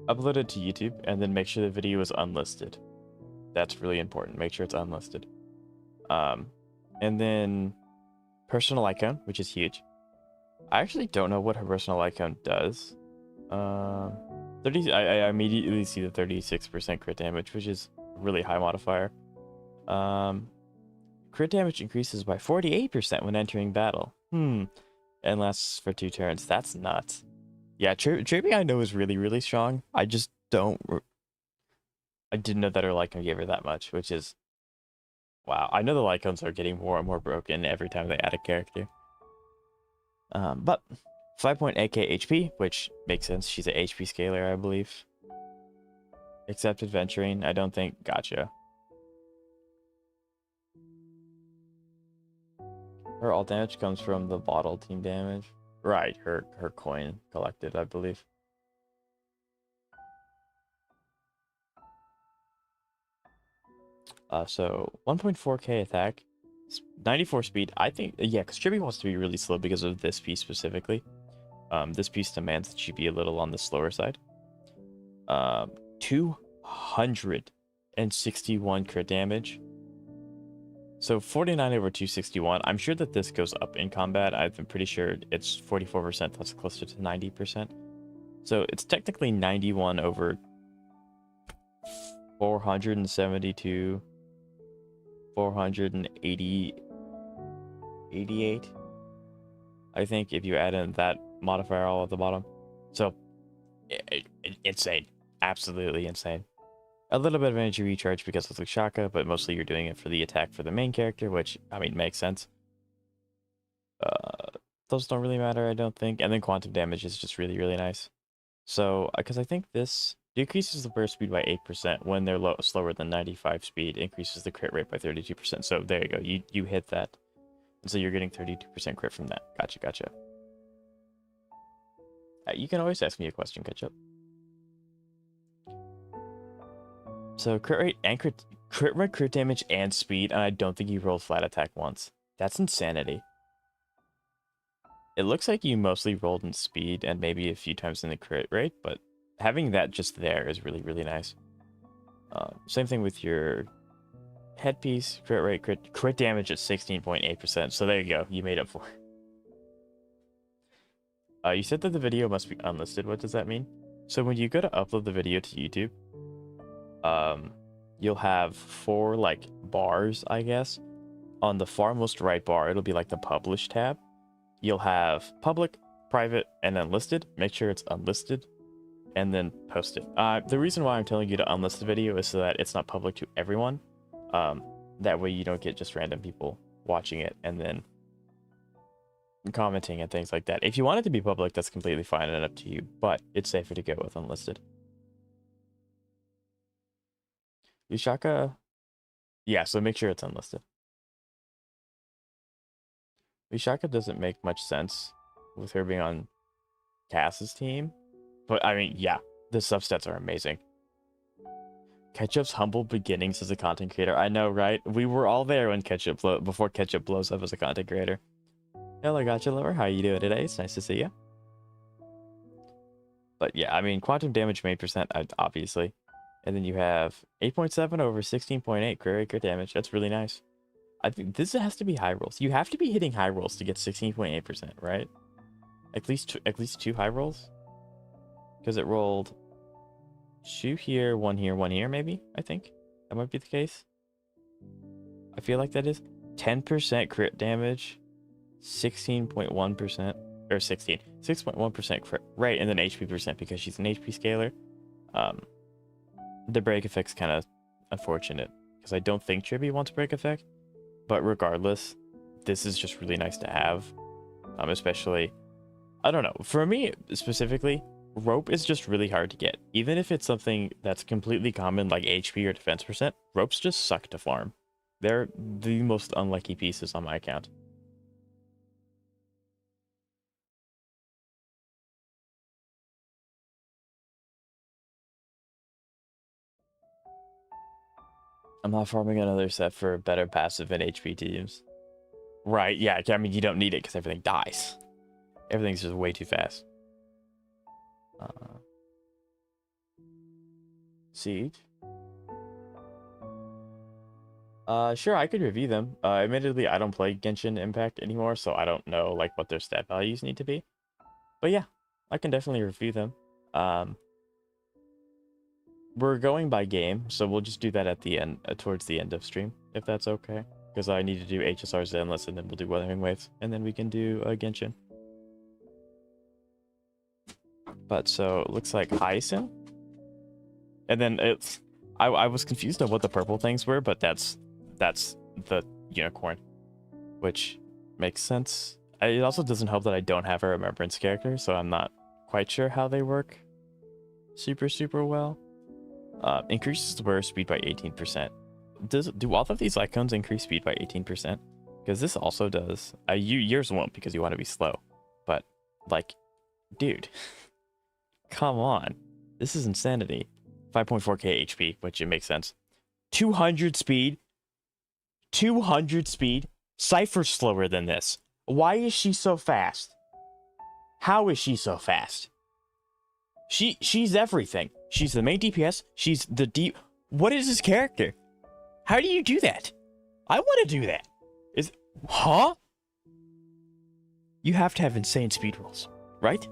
Upload it to YouTube, and then make sure the video is unlisted. That's really important. Make sure it's unlisted. And then personal icon, which is huge. I actually don't know what her personal icon does. I immediately see the 36% crit damage, which is a really high modifier. Crit damage increases by 48% when entering battle. And lasts for 2 turns. That's nuts. Yeah, Tribby I know is really, really strong. I just don't... I didn't know that her Lycon gave her that much, which is... Wow, I know the Lycons are getting more and more broken every time they add a character. But 5.8k HP, which makes sense. She's an HP scaler, I believe. Except adventuring, I don't think. Gotcha. Her all damage comes from the bottle team damage. Right, her coin collected, I believe. So 1.4k attack, 94 speed. I think, yeah, because Tribby wants to be really slow because of this piece specifically. This piece demands that she be a little on the slower side. 261 crit damage. So 49 over 261. I'm sure that this goes up in combat. I'm pretty sure it's 44%. That's closer to 90%. So it's technically 91 over 472, 480, 88. I think if you add in that modifier all at the bottom. So insane. Absolutely insane. A little bit of energy recharge because of Shaka, but mostly you're doing it for the attack for the main character, which, I mean, makes sense. Those don't really matter, I don't think. And then quantum damage is just really, really nice. So, because I think this decreases the burst speed by 8% when they're slower than 95 speed, increases the crit rate by 32%. So there you go, you hit that. And so you're getting 32% crit from that. Gotcha. You can always ask me a question, Ketchup. So crit rate and crit damage and speed, and I don't think you rolled flat attack once. That's insanity. It looks like you mostly rolled in speed and maybe a few times in the crit rate, but having that just there is really, really nice. Same thing with your headpiece, crit rate, crit damage at 16.8%. So there you go, you made up for it. You said that the video must be unlisted. What does that mean? So when you go to upload the video to YouTube, you'll have 4 like bars, I guess. On the far most right bar, it'll be like the publish tab. You'll have public, private, and then listed. Make sure it's unlisted, and then post it. The reason why I'm telling you to unlist the video is so that it's not public to everyone. That way you don't get just random people watching it and then commenting and things like that. If you want it to be public, that's completely fine and up to you, but it's safer to go with unlisted. Ushaka, yeah, so make sure it's unlisted. Ushaka doesn't make much sense with her being on Cass's team, but I mean, yeah, The substats are amazing. Ketchup's humble beginnings as a content creator. I know, right? We were all there when before Ketchup blows up as a content creator. Hello, Gotcha Lover. How you doing today? It's nice to see you. But yeah, I mean, quantum damage made percent, obviously. And then you have 8.7 over 16.8 crit damage. That's really nice. I think this has to be high rolls. You have to be hitting high rolls to get 16.8%, right? At least two high rolls. Because it rolled 2 here, 1 here, 1 here, maybe. I think that might be the case. I feel like that is 10% crit damage, 16.1%, or 6.1% crit, right? And then HP percent because she's an HP scaler. The break effect's kind of unfortunate because I don't think Chibi wants break effect, but regardless, this is just really nice to have. Especially, I don't know, for me specifically, rope is just really hard to get. Even if it's something that's completely common like HP or defense percent, ropes just suck to farm. They're the most unlucky pieces on my account. I'm not farming another set for better passive and HP teams. Right, yeah, I mean, you don't need it because everything dies. Everything's just way too fast. Siege? Sure, I could review them. Admittedly, I don't play Genshin Impact anymore, so I don't know, like, what their stat values need to be. But yeah, I can definitely review them. We're going by game, so we'll just do that at the end, towards the end of stream, if that's okay. Because I need to do HSR's Endless, and then we'll do Wuthering Waves, and then we can do Genshin. But so it looks like Hyacinth, and then it's I was confused on what the purple things were, but that's the unicorn, which makes sense. It also doesn't help that I don't have a remembrance character, so I'm not quite sure how they work super well. Increases wearer speed by 18%. Do all of these icons increase speed by 18%? Because this also does. Yours won't because you want to be slow. But, like, dude, come on. This is insanity. 5.4k HP, which it makes sense. 200 speed. 200 speed. Cypher's slower than this. Why is she so fast? How is she so fast? She's everything. She's the main DPS. She's the deep. What is this character? How do you do that? I want to do that. Huh? You have to have insane speed rolls, right?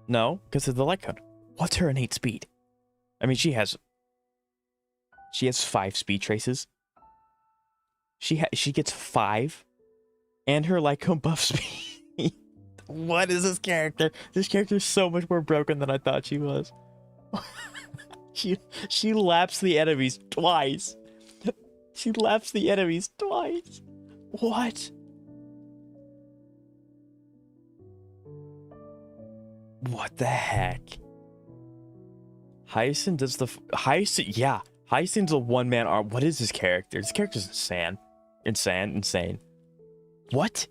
No, because of the light cone. What's her innate speed? I mean, she has 5 speed traces. She gets 5, and her light cone buff speed. What is this character? This character is so much more broken than I thought she was. She laps the enemies twice. She laps the enemies twice. What? What the heck? Hyacinth does the Hyacinth. Yeah, Hyacinth's a one-man arm. What is this character? This character's insane. What?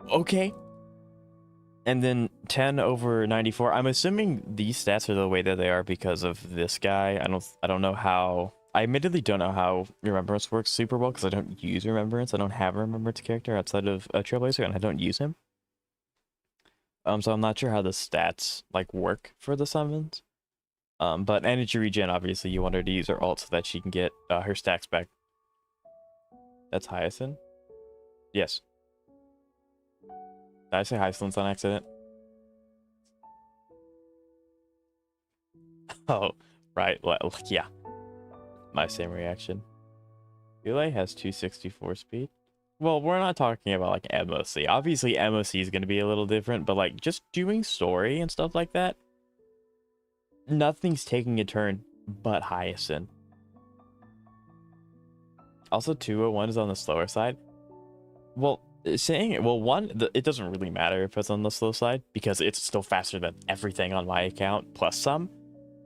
Okay. And then 10 over 94. I'm assuming these stats are the way that they are because of this guy. I don't know how. I admittedly don't know how Remembrance works super well because I don't use Remembrance. I don't have a Remembrance character outside of Trailblazer, and I don't use him. So I'm not sure how the stats like work for the summons. But energy regen, obviously, you want her to use her ult so that she can get her stacks back. That's Hyacinth. Yes. Did I say Hyacinth on accident? Oh, right. Well, yeah. My same reaction. Yulei has 264 speed. Well, we're not talking about like MOC. Obviously, MOC is going to be a little different, but like just doing story and stuff like that, nothing's taking a turn but Hyacinth. Also, 201 is on the slower side. Well, saying it, well, it doesn't really matter if it's on the slow side because it's still faster than everything on my account plus some.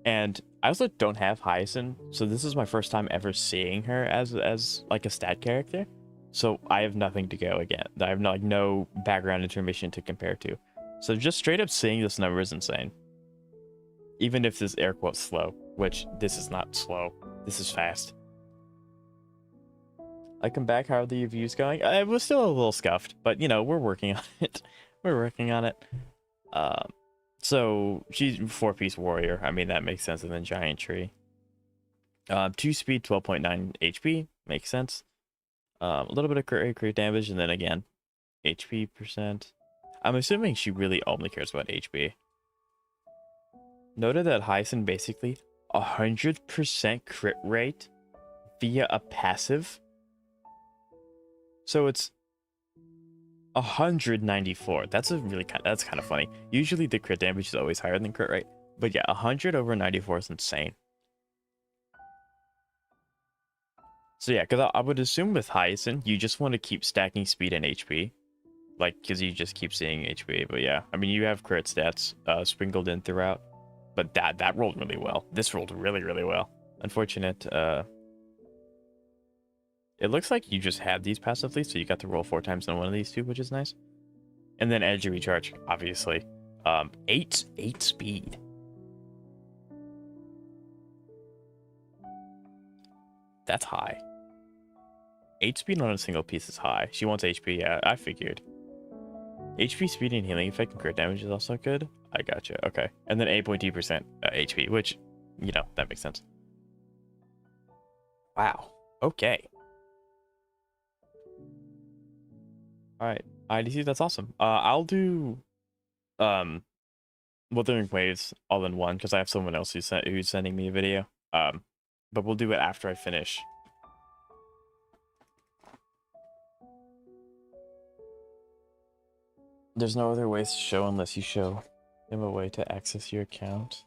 And I also don't have Hyacinth, so this is my first time ever seeing her as like a stat character. So I have nothing to go again. I have no background information to compare to. So just straight up seeing this number is insane. Even if this air quote slow, which this is not slow. This is fast. I come back, how are the reviews going? It was still a little scuffed, but you know, we're working on it. We're working on it. So she's 4-piece warrior. I mean, that makes sense. And then giant tree. 2 speed, 12.9 HP. Makes sense. A little bit of crit damage, and then again, HP percent. I'm assuming she really only cares about HP. Noted that Hyacinth basically 100% crit rate via a passive. So it's 194. That's kind of funny. Usually the crit damage is always higher than crit rate, but yeah, 100 over 94 is insane. So yeah, because I would assume with Hyacinth, you just want to keep stacking speed and HP, like because you just keep seeing HP. But yeah, I mean you have crit stats sprinkled in throughout, but that rolled really well. This rolled really well. Unfortunate. It looks like you just had these passively, so you got to roll 4 times on one of these two, which is nice. And then energy recharge, obviously. 8 speed. That's high. 8 speed on a single piece is high. She wants HP, yeah, I figured. HP, speed, and healing effect and crit damage is also good. I gotcha, okay. And then 8.2% HP, which, you know, that makes sense. Wow, okay. Alright, IDC, that's awesome. I'll do Wuthering Waves all in one because I have someone else who's sending me a video. But we'll do it after I finish. There's no other ways to show unless you show him a way to access your account.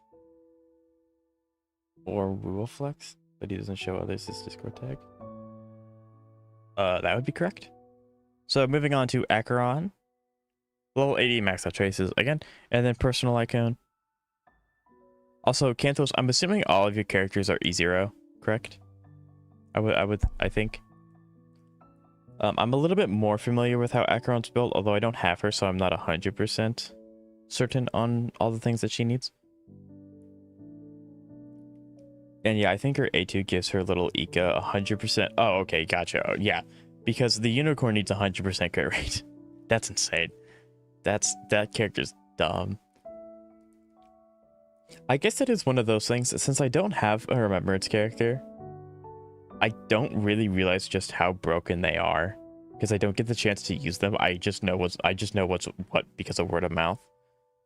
Or wuwa flex, but he doesn't show others his Discord tag. That would be correct. So moving on to Acheron. Level 80 max out traces again, and then personal icon. Also, Kanthos, I'm assuming all of your characters are E0, correct? I think. I'm a little bit more familiar with how Acheron's built, although I don't have her, so I'm not 100% certain on all the things that she needs. And yeah, I think her A2 gives her little Ika 100%. Oh, okay, gotcha. Oh, yeah, because the unicorn needs 100% crit rate. That's insane. That character's dumb. I guess it is one of those things that since I don't have a remembrance character, I don't really realize just how broken they are because I don't get the chance to use them. I just know what's what because of word of mouth.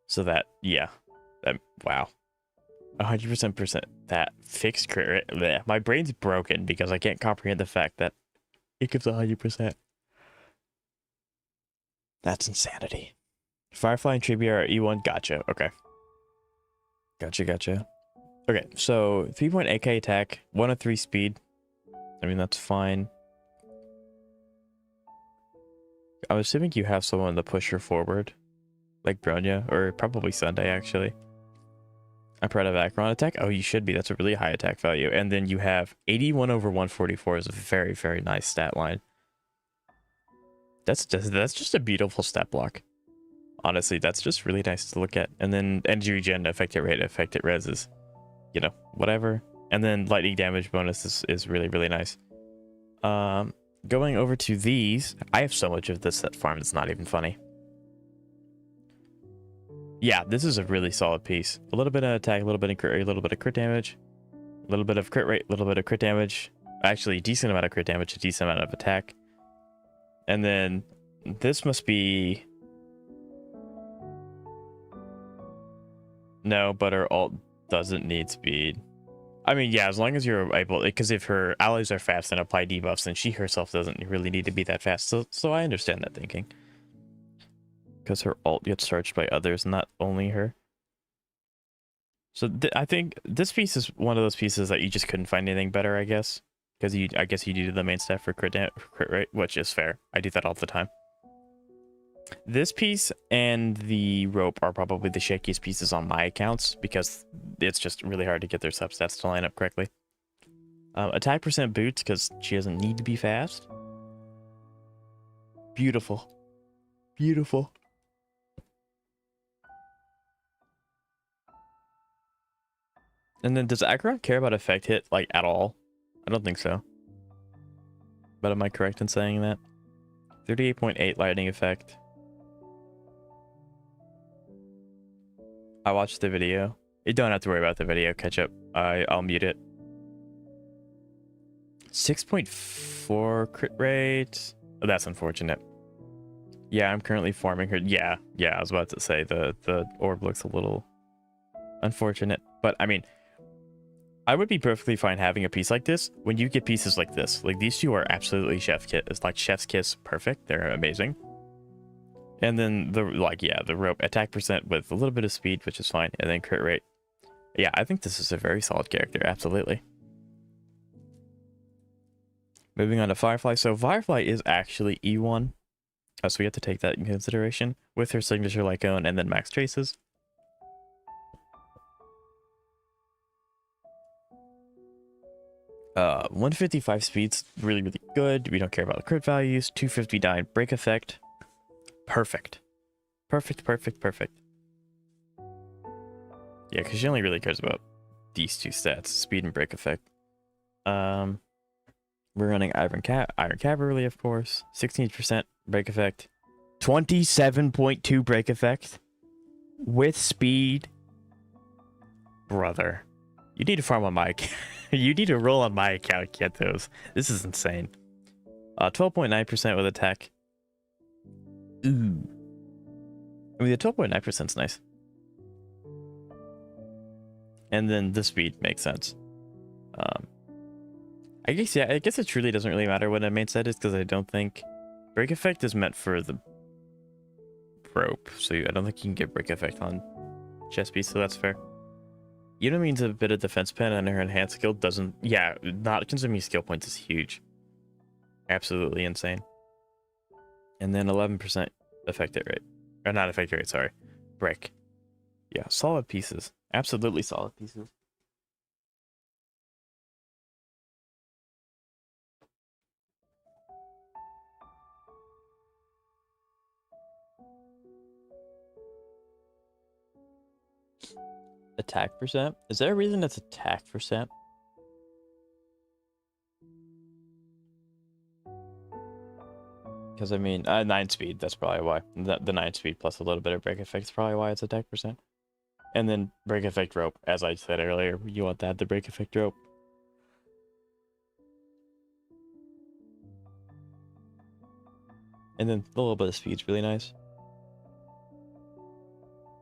So that, yeah, wow, 100% that fixed crit rate. Bleh. My brain's broken because I can't comprehend the fact that it gives 100%. That's insanity. Firefly and Tribute are E1. Gotcha. Okay. Gotcha. Okay, so 3.8 AK attack, 103 speed. I mean, that's fine. I'm assuming you have someone to push her forward, like Bronya, or probably Sunday, actually. I'm proud of Acheron attack. Oh, you should be. That's a really high attack value. And then you have 81 over 144 is a very, very nice stat line. That's just a beautiful stat block. Honestly, that's just really nice to look at. And then energy regen, affected rate, affected res is, you know, whatever. And then lightning damage bonus is really, really nice. Going over to these, I have so much of this set farm, it's not even funny. Yeah, this is a really solid piece. A little bit of attack, a little bit of crit rate, a little bit of crit damage, a little bit of crit rate, a little bit of crit damage. Actually, a decent amount of crit damage, a decent amount of attack. And then this must be... No, but her ult doesn't need speed. I mean, yeah, as long as you're able, because if her allies are fast and apply debuffs, then she herself doesn't really need to be that fast. So I understand that thinking. Because her ult gets charged by others, not only her. So I think this piece is one of those pieces that you just couldn't find anything better, I guess. Because I guess you do the main stat for crit rate, which is fair. I do that all the time. This piece and the rope are probably the shakiest pieces on my accounts because it's just really hard to get their substats to line up correctly. Attack percent boots because she doesn't need to be fast. Beautiful. And then does Aggro care about effect hit, like, at all? I don't think so. But am I correct in saying that? 38.8 lightning effect. I watched the video. You don't have to worry about the video catch up. I'll mute it. 6.4 crit rate. Oh, that's unfortunate. Yeah, I'm currently farming her. Yeah, I was about to say the orb looks a little unfortunate. But I mean, I would be perfectly fine having a piece like this when you get pieces like this. Like these two are absolutely it's like chef's kiss perfect. They're amazing. And then the rope attack percent with a little bit of speed, which is fine, and then crit rate. Yeah, I think this is a very solid character, absolutely. Moving on to Firefly. So Firefly is actually E1. So we have to take that in consideration with her signature Lycone and then max traces. Uh, 155 speed's really, really good. We don't care about the crit values. 259 break effect. Perfect. Perfect. Yeah, because she only really cares about these two stats, speed and break effect. We're running Iron Cavalry, of course. 16% break effect. 27.2 break effect. With speed. Brother. You need to farm on my account. You need to roll on my account, get those. This is insane. 12.9% with attack. Ooh. I mean, the 12.9% is nice. And then the speed makes sense. I guess it truly doesn't really matter what a main set is, because I don't think break effect is meant for the rope. So I don't think you can get break effect on chest piece, so that's fair. You know, means a bit of defense pen and her enhanced skill doesn't. Yeah, not consuming skill points is huge. Absolutely insane. And then 11% effective rate. Or not effective rate, sorry. Break. Yeah, solid pieces. Absolutely solid pieces. Attack percent? Is there a reason it's attack percent? Because I mean, 9 speed, that's probably why. The 9 speed plus a little bit of break effect is probably why it's attack percent. And then break effect rope, as I said earlier, you want to add the break effect rope. And then a little bit of speed's really nice.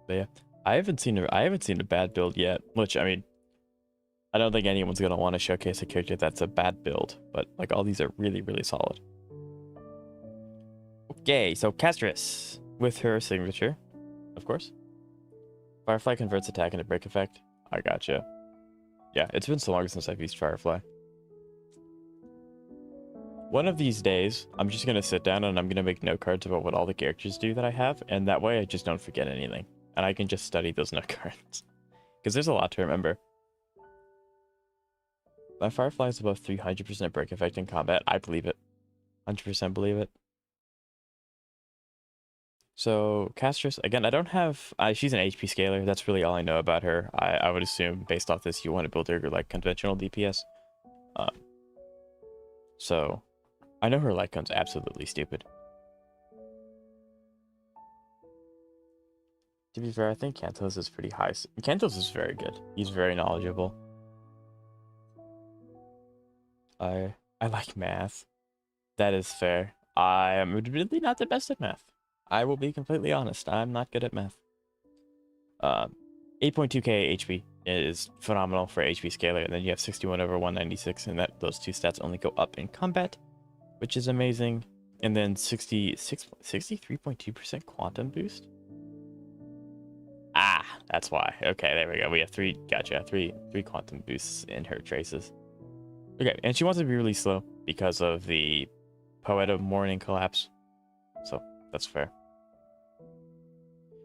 But yeah, I haven't seen a bad build yet, which I mean, I don't think anyone's gonna want to showcase a character that's a bad build, but like all these are really, really solid. Okay, so Castris with her signature, of course. Firefly converts attack into break effect. I gotcha. Yeah, it's been so long since I've used Firefly. One of these days, I'm just gonna sit down and I'm gonna make note cards about what all the characters do that I have, and that way I just don't forget anything. And I can just study those note cards. Because there's a lot to remember. My Firefly is above 300% break effect in combat. I believe it. 100% believe it. So, Castris, again, I don't have... she's an HP scaler. That's really all I know about her. I would assume, based off this, you want to build her like conventional DPS. So, I know her light gun's absolutely stupid. To be fair, I think Kantos is pretty high. Kantos is very good. He's very knowledgeable. I like math. That is fair. I am really not the best at math. I will be completely honest. I'm not good at math. 8.2k HP is phenomenal for HP scaler, and then you have 61 over 196, and those two stats only go up in combat, which is amazing. And then 63.2% quantum boost. Ah, that's why. Okay, there we go. We have three quantum boosts in her traces. Okay, and she wants to be really slow because of the Poet of Morning collapse. So that's fair.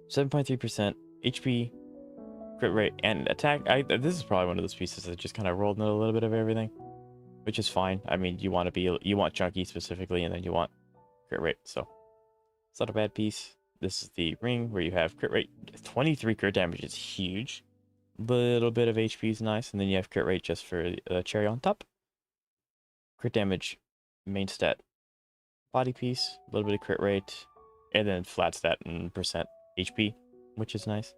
7.3% HP, crit rate, and attack. This is probably one of those pieces that just kind of rolled in a little bit of everything, which is fine. I mean, you want chunky specifically, and then you want crit rate. So it's not a bad piece. This is the ring where you have crit rate. 23 crit damage is huge. Little bit of HP is nice, and then you have crit rate just for the cherry on top. Crit damage, main stat, body piece, a little bit of crit rate, and then flat stat and percent HP, which is nice.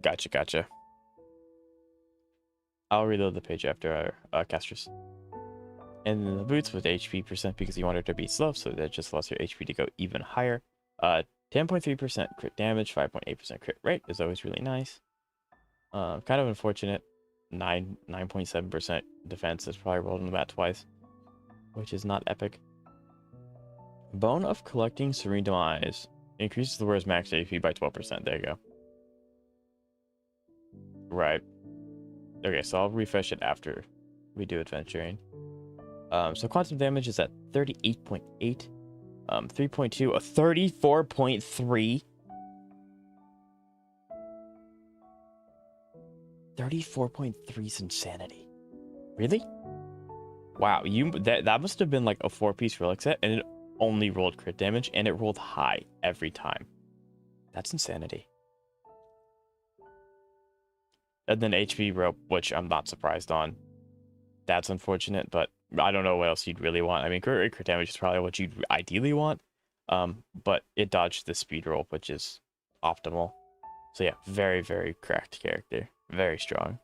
Gotcha. I'll reload the page after our casters. And then the boots with HP percent because you want it to be slow, so that just allows your HP to go even higher. 10.3% crit damage, 5.8% crit rate is always really nice. Kind of unfortunate. 9.7% defense is probably rolled in the mat twice, which is not epic. Bone of Collecting Serene Demise increases the wearer's max AP by 12%. There you go. Right. Okay, so I'll refresh it after we do adventuring. So quantum damage is at 38.8, 3.2, a 34.3. 34.3 is insanity. Really? Wow, that must have been like a 4-piece relic set, and it only rolled crit damage, and it rolled high every time. That's insanity. And then HP rope, which I'm not surprised on. That's unfortunate, but I don't know what else you'd really want. I mean, crit damage is probably what you'd ideally want, but it dodged the speed roll, which is optimal. So yeah, very, very cracked character. Very strong.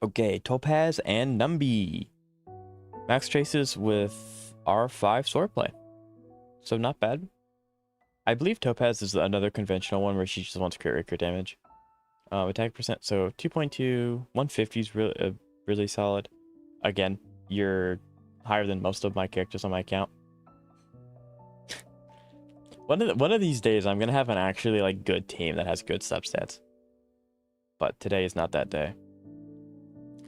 Okay, Topaz and Numby. Max traces with R5 swordplay. So not bad. I believe Topaz is another conventional one where she just wants crit damage. Attack percent, so 2.2, 150 is really, really solid. Again, you're higher than most of my characters on my account. One of these days, I'm gonna have an actually like good team that has good substats. But today is not that day.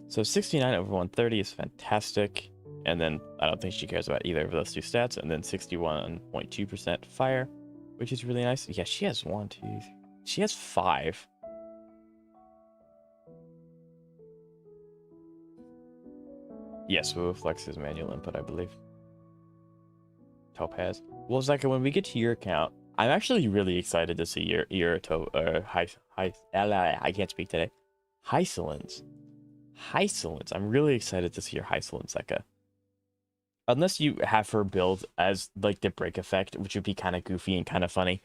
So 69 over 130 is fantastic. And then I don't think she cares about either of those two stats. And then 61.2% fire, which is really nice. Yeah, she has 1, 2, 3. She has 5. Yes, wuwa flex is manual input, I believe. Topaz. Well, Zeka, when we get to your account, I'm actually really excited to see your I can't speak today. Hysolins. I'm really excited to see your Hysolin, Zeka. Unless you have her build as like the break effect, which would be kind of goofy and kind of funny.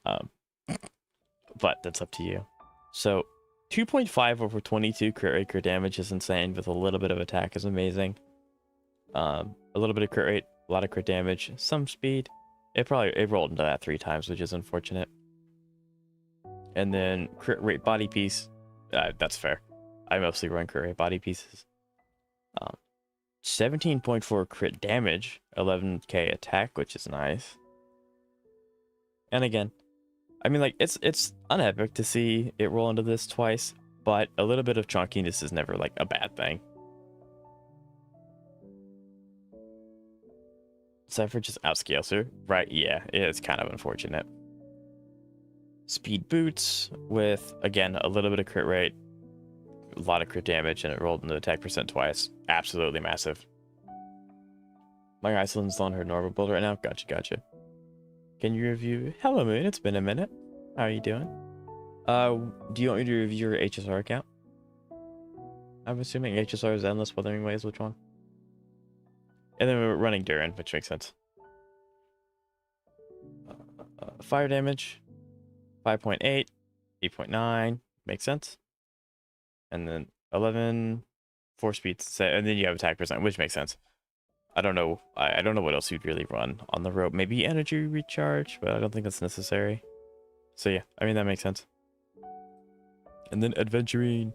But that's up to you. So 2.5 over 22 crit rate damage is insane, with a little bit of attack is amazing. A little bit of crit rate, a lot of crit damage, some speed. It rolled into that 3 times, which is unfortunate. And then crit rate body piece, that's fair. I mostly run crit rate body pieces. 17.4 crit damage, 11k attack, which is nice. And again, I mean, like, it's unepic to see it roll into this twice, but a little bit of chunkiness is never like a bad thing. Cypher just outscales her, right? Yeah, it's kind of unfortunate. Speed boots with, again, a little bit of crit rate, a lot of crit damage, and it rolled into attack percent twice. Absolutely massive. My Iceland's on her normal build right now. Gotcha. Can you review? Hello, Moon. It's been a minute. How are you doing? Do you want me to review your HSR account? I'm assuming HSR is Endless Wuthering Waves. Which one? And then we're running Durin, which makes sense. Fire damage, 5.8, 8.9, makes sense. And then 11, 4 speeds, and then you have attack percent, which makes sense. I don't know. I don't know what else you'd really run on the rope. Maybe energy recharge, but I don't think that's necessary. So yeah, I mean, that makes sense. And then adventuring.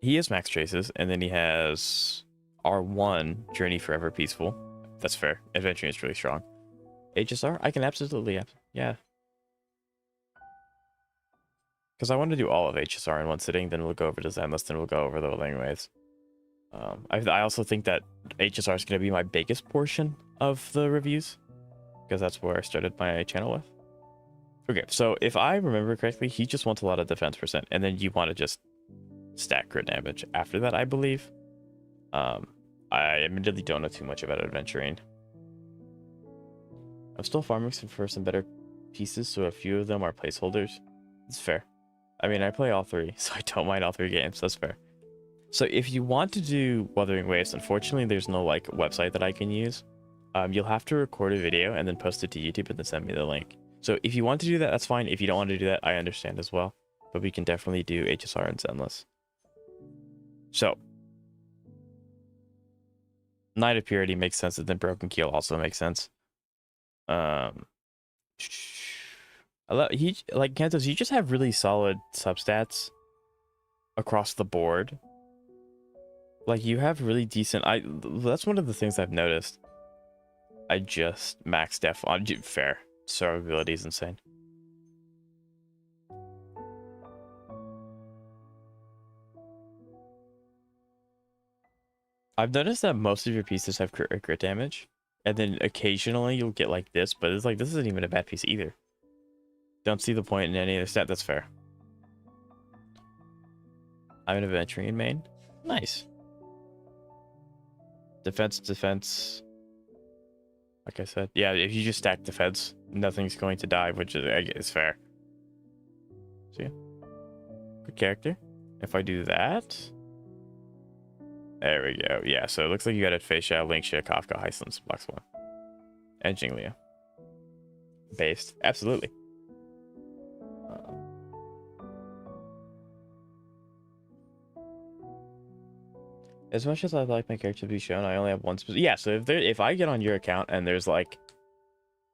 He has max traces, and then he has R1, Journey Forever Peaceful. That's fair. Adventuring is really strong. HSR, I can absolutely, yeah. Because I want to do all of HSR in one sitting, then we'll go over to Zenlist, then we'll go over the Wuthering Waves. I also think that HSR is going to be my biggest portion of the reviews, because that's where I started my channel with. Okay, so if I remember correctly, he just wants a lot of defense percent, and then you want to just stack crit damage after that, I believe. I admittedly don't know too much about adventuring. I'm still farming for some better pieces, so a few of them are placeholders. It's fair. I mean, I play all three, so I don't mind all three games. That's fair. So if you want to do Wuthering Waves, unfortunately, there's no like website that I can use. You'll have to record a video and then post it to YouTube and then send me the link. So if you want to do that, that's fine. If you don't want to do that, I understand as well. But we can definitely do HSR and Zenless. So Night of Purity makes sense, and then Broken Keel also makes sense. Like Kantos, you just have really solid substats across the board. Like you have really decent. That's one of the things I've noticed. I just maxed def on fair. Survivability is insane. I've noticed that most of your pieces have crit damage, and then occasionally you'll get like this, but it's like this isn't even a bad piece either. Don't see the point in any other stat. That's fair. I'm an adventuring main. Nice. Defense. Like I said, yeah, if you just stack defense, nothing's going to die, which is fair. So yeah, good character. If I do that, there we go. Yeah, so it looks like you got a Facia, Linksha, Kafka, Heislands, Black Swan, and Jinglia. Based, absolutely. As much as I'd like my character to be shown, I only have one specific. Yeah, so if I get on your account and there's like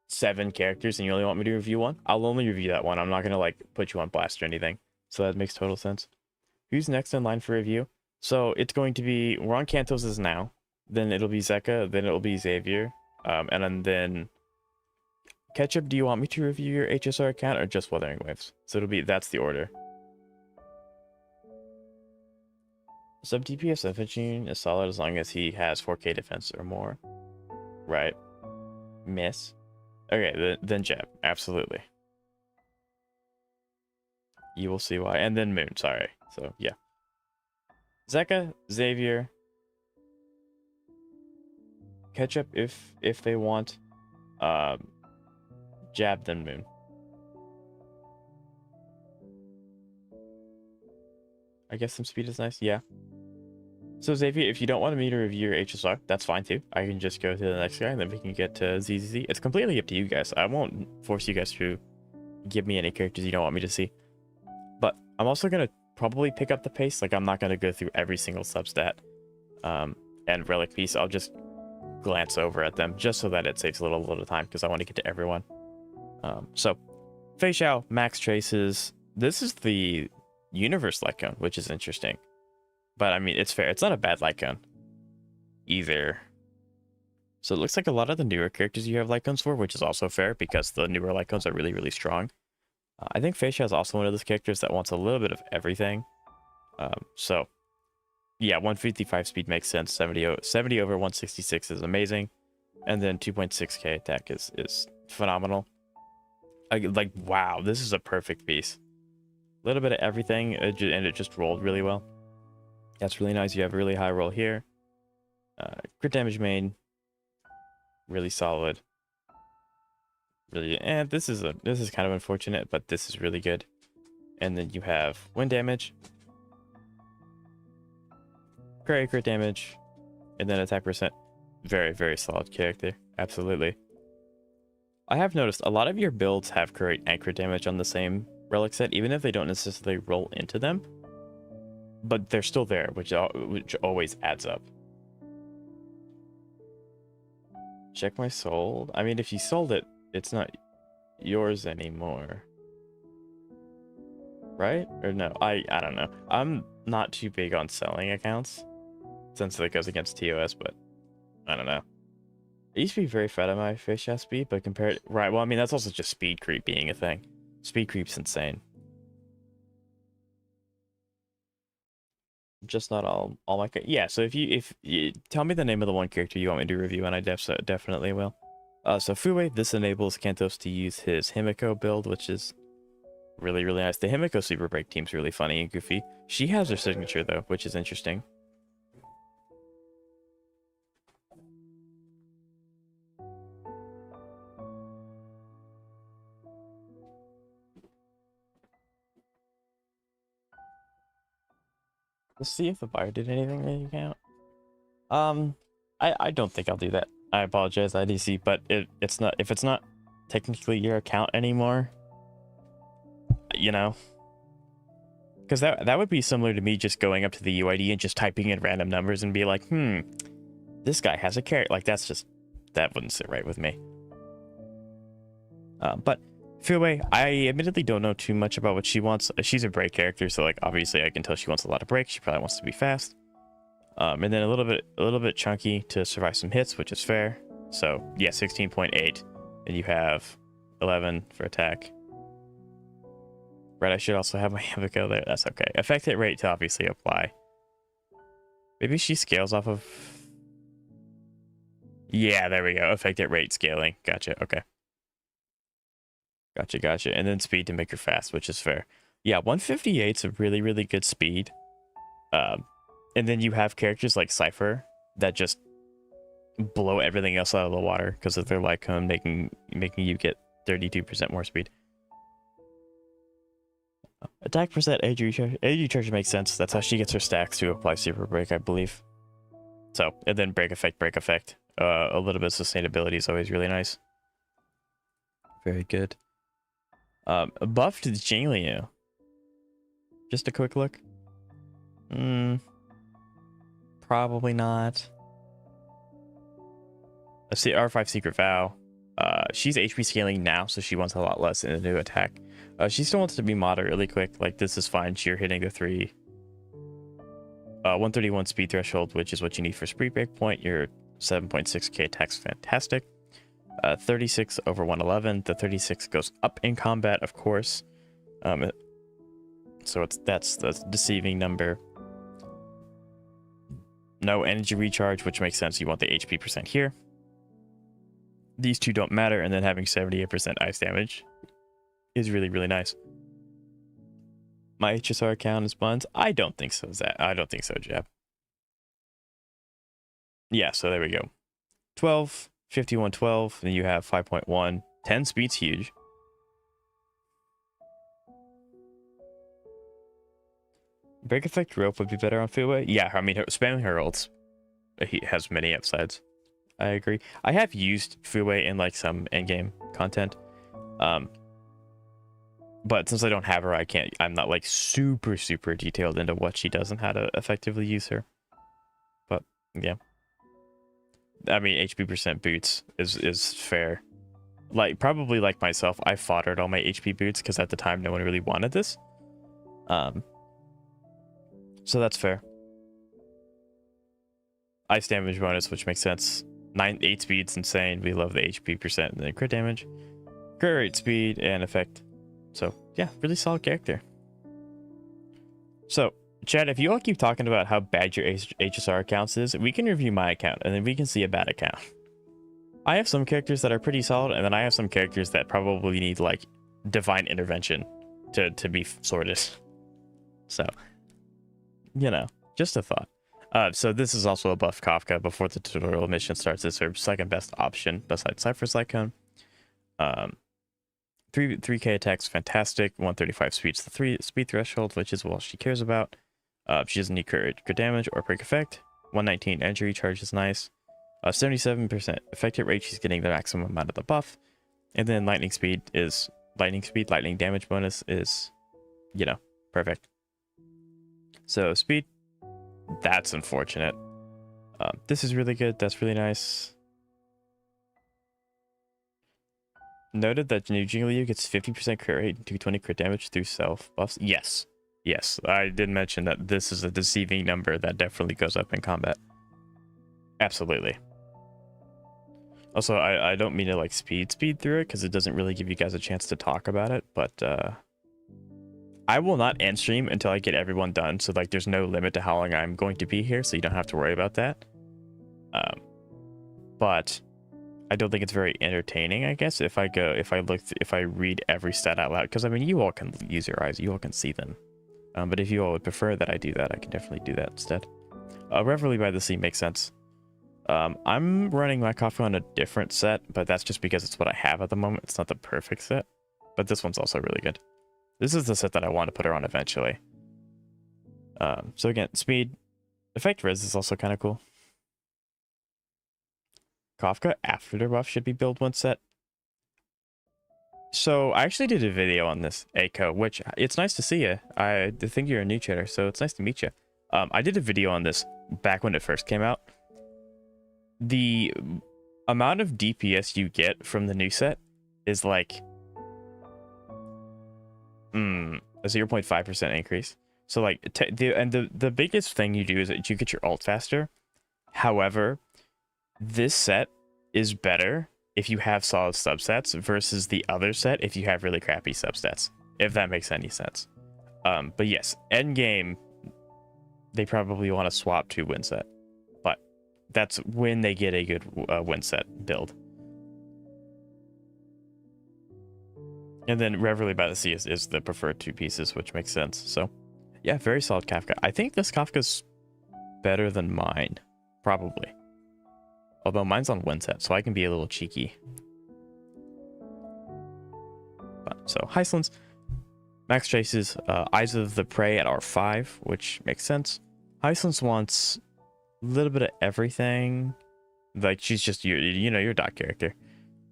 7 characters and you only want me to review one, I'll only review that one. I'm not gonna like put you on blast or anything. So that makes total sense. Who's next in line for review? So it's going to be, we're on Kantos' now. Then it'll be Zeka. Then it'll be Xavier. And then Ketchup. Do you want me to review your HSR account or just Wuthering Waves? So that's the order. Sub DPS Infantry is solid as long as he has 4k defense or more. Right. Miss. Okay, then Jeb. Absolutely. You will see why. And then Moon, sorry. So, yeah. Zeka, Xavier. Ketchup if they want. Jab, then Moon. I guess some speed is nice, yeah. So Xavier, if you don't want me to review your HSR, that's fine too. I can just go to the next guy and then we can get to ZZZ. It's completely up to you guys. I won't force you guys to give me any characters you don't want me to see. But I'm also going to probably pick up the pace. Like I'm not going to go through every single substat and relic piece. I'll just glance over at them just so that it saves a little bit of time because I want to get to everyone. So Fei Xiao, max traces. This is the universe Lycone, which is interesting. But I mean, it's fair. It's not a bad Lycone either. So it looks like a lot of the newer characters you have Lycones for, which is also fair because the newer Lycones are really, really strong. I think Fei Xiao is also one of those characters that wants a little bit of everything. So yeah, 155 speed makes sense. 70 over 166 is amazing. And then 2.6k attack is phenomenal. Like, wow, this is a perfect piece. A little bit of everything, and it just rolled really well. That's really nice. You have a really high roll here. Crit damage main, really solid. Really, and this is kind of unfortunate, but this is really good. And then you have wind damage, crit damage, and then attack percent. Very, very solid character. Absolutely. I have noticed a lot of your builds have crit and crit damage on the same relic set, even if they don't necessarily roll into them. But they're still there, which always adds up. Check my sold. I mean, if you sold it, it's not yours anymore. Right? Or no? I don't know. I'm not too big on selling accounts since it goes against TOS, but I don't know. It used to be very fed on my fish speed, but compared... Right, well, I mean, that's also just speed creep being a thing. Speed creep's insane. Just not all my... Yeah, so if you tell me the name of the one character you want me to review, and I definitely will. So Fue, this enables Kantos to use his Himiko build, which is Really, really nice. The Himiko Super Break team's really funny and goofy. She has her signature, though, which is interesting. Let's see if the buyer did anything in the account. I don't think I'll do that. I apologize, IDC, but it's not, if it's not technically your account anymore, you know, because that would be similar to me just going up to the UID and just typing in random numbers and be like, this guy has a carrot. Like, that wouldn't sit right with me. But Fuwei, I admittedly don't know too much about what she wants. She's a break character, so like obviously I can tell she wants a lot of breaks. She probably wants to be fast. And then a little bit chunky to survive some hits, which is fair. So yeah, 16.8, and you have 11 for attack. Right, I should also have my Himiko there. That's okay. Effect hit rate to obviously apply. Maybe she scales off of... Yeah, there we go. Effect hit rate scaling. Gotcha, okay. Gotcha. And then speed to make her fast, which is fair. Yeah, 158's a really, really good speed. And then you have characters like Cypher that just blow everything else out of the water because of their light cone, making you get 32% more speed. Attack percent, energy recharge makes sense. That's how she gets her stacks to apply super break, I believe. So, and then break effect. A little bit of sustainability is always really nice. Very good. Buff to the Jingliu. Just a quick look. Probably not. Let's see, R5 Secret Vow. She's HP scaling now, so she wants a lot less in the new attack. She still wants to be moderately quick. Like, this is fine. You're hitting the 131 speed threshold, which is what you need for speed break point. Your 7.6k attack's fantastic. 36 over 111. The 36 goes up in combat, of course. So that's the deceiving number. No energy recharge, which makes sense. You want the HP percent here. These two don't matter, and then having 78% ice damage is really, really nice. My HSR account is buns. I don't think so, Zach. I don't think so, Jeb. Yeah, so there we go. 12, 51, 12. Then you have 5.1. 10 speed's huge. Break effect rope would be better on Fuwei. Yeah, I mean, spamming her ults has many upsides. I agree. I have used Fuwei in like some endgame content. But since I don't have her, I'm not like super detailed into what she does and how to effectively use her. But yeah. I mean, HP percent boots is fair. Like, probably like myself, I foddered all my HP boots because at the time no one really wanted this. So that's fair. Ice damage bonus, which makes sense. 8 speed's insane. We love the HP percent and then crit damage. Crit rate, speed, and effect. So yeah, really solid character. So Chad, if you all keep talking about how bad your HSR accounts is, we can review my account and then we can see a bad account. I have some characters that are pretty solid, and then I have some characters that probably need like divine intervention to be sorted. So, you know, just a thought. So this is also a buff Kafka before the tutorial mission starts. It's her second best option besides Cypher's Lycone. 3k attacks, fantastic. 135 speed's the speed threshold, which is what she cares about. She doesn't need crit damage or break effect. 119 energy recharge is nice. 77% effect hit rate. She's getting the maximum amount of the buff. And then lightning damage bonus is, you know, perfect. So speed, that's unfortunate. This is really good. That's really nice. Noted that new Jingliu gets 50% crit rate and 220 crit damage through self buffs. Yes. I did mention that this is a deceiving number that definitely goes up in combat. Absolutely. Also, I don't mean to like speed through it because it doesn't really give you guys a chance to talk about it, but I will not end stream until I get everyone done. So like there's no limit to how long I'm going to be here, so you don't have to worry about that. But I don't think it's very entertaining, I guess, if I read every stat out loud. Because, I mean, you all can use your eyes. You all can see them. But if you all would prefer that I do that, I can definitely do that instead. Reverie by the Sea makes sense. I'm running my Kafka on a different set, but that's just because it's what I have at the moment. It's not the perfect set. But this one's also really good. This is the set that I want to put her on eventually. So again, speed. Effect Res is also kind of cool. Kafka after the buff should be build one set. So I actually did a video on this, Aiko, which it's nice to see you. I think you're a new chatter, so it's nice to meet you. I did a video on this back when it first came out. The amount of DPS you get from the new set is like a 0.5% increase. So like the biggest thing you do is that you get your ult faster. However, this set is better if you have solid substats versus the other set if you have really crappy substats, if that makes any sense. But yes, end game, they probably want to swap to win set, but that's when they get a good win set build. And then Reverie by the Sea is the preferred two pieces, which makes sense. So yeah, very solid Kafka. I think this Kafka's better than mine, probably. Although mine's on win set, so I can be a little cheeky. But, so, Heislands. Max Chases, Eyes of the Prey at R5, which makes sense. Heislands wants a little bit of everything. Like, she's just, your dot character.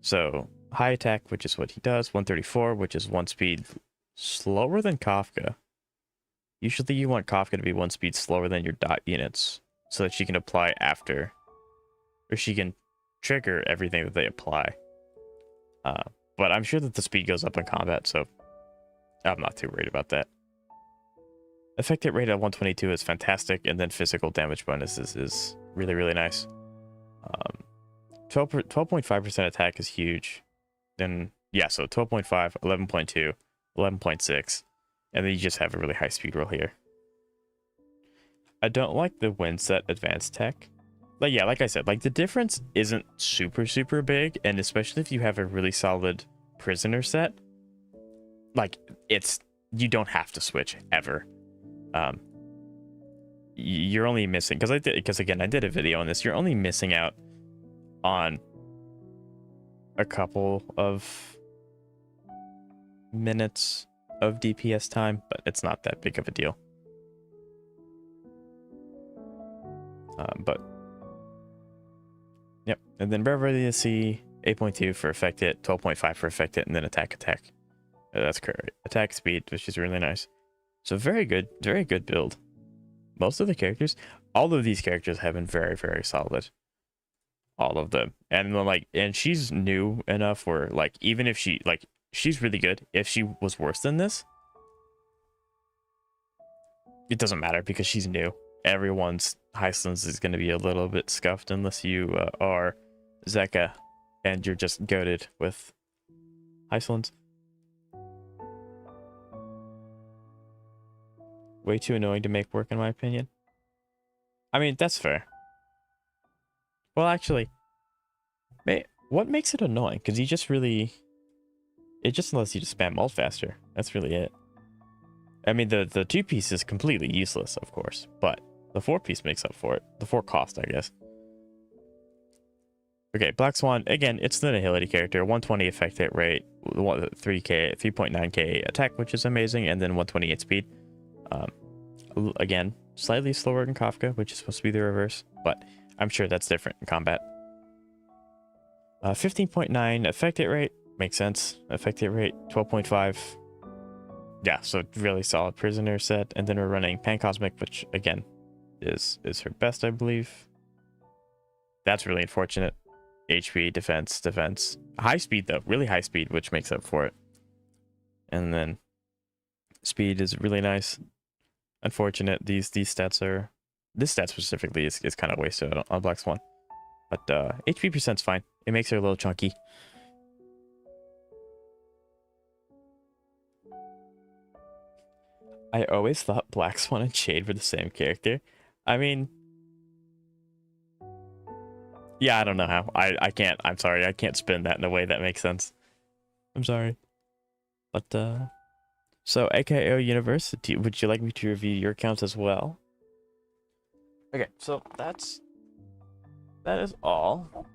So, high attack, which is what he does. 134, which is 1 speed slower than Kafka. Usually you want Kafka to be 1 speed slower than your dot units, so that she can apply after. Or she can trigger everything that they apply. But I'm sure that the speed goes up in combat, so I'm not too worried about that. Effective rate at 122 is fantastic, and then physical damage bonuses is really, really nice. 12.5% attack is huge. Then, yeah, so 12.5, 11.2, 11.6, and then you just have a really high speed roll here. I don't like the win set advanced tech. Like, yeah, like I said, like the difference isn't super, super big, and especially if you have a really solid prisoner set, like you don't have to switch ever. You're only missing, because again, I did a video on this, you're only missing out on a couple of minutes of DPS time, but it's not that big of a deal. But yep, and then Reverie by the Sea, 8.2 for Effect Hit, 12.5 for Effect Hit, and then Attack. That's correct. Attack speed, which is really nice. So very good build. Most of the characters, all of these characters have been very, very solid. All of them. And then and she's new enough where even if she's really good. If she was worse than this, it doesn't matter because she's new. Everyone's Heislands is going to be a little bit scuffed unless you are Zeka and you're just goated with Heislands. Way too annoying to make work, in my opinion. I mean, that's fair. Well, actually, what makes it annoying? Because it just lets you to spam ult faster. That's really it. I mean, the 2-piece is completely useless, of course, but the 4-piece makes up for it. The 4 cost, I guess. Okay, Black Swan, again, it's the Nihility character. 120 effect hit rate, 3.9k attack, which is amazing, and then 128 speed. Again, slightly slower than Kafka, which is supposed to be the reverse, but I'm sure that's different in combat. 15.9 effect hit rate, makes sense. Effect hit rate, 12.5. Yeah, so really solid prisoner set, and then we're running Pancosmic, which again is her best, I believe. That's really unfortunate. HP, defense. High speed though, really high speed, which makes up for it. And then speed is really nice. Unfortunate, these stats are... This stat specifically is kind of wasted on Black Swan. But HP percent's fine. It makes her a little chunky. I always thought Black Swan and Shade were the same character. I mean, Yeah, I don't know how. I can't. I'm sorry. I can't spin that in a way that makes sense. I'm sorry. But, so AKO University, would you like me to review your accounts as well? Okay, so that is all.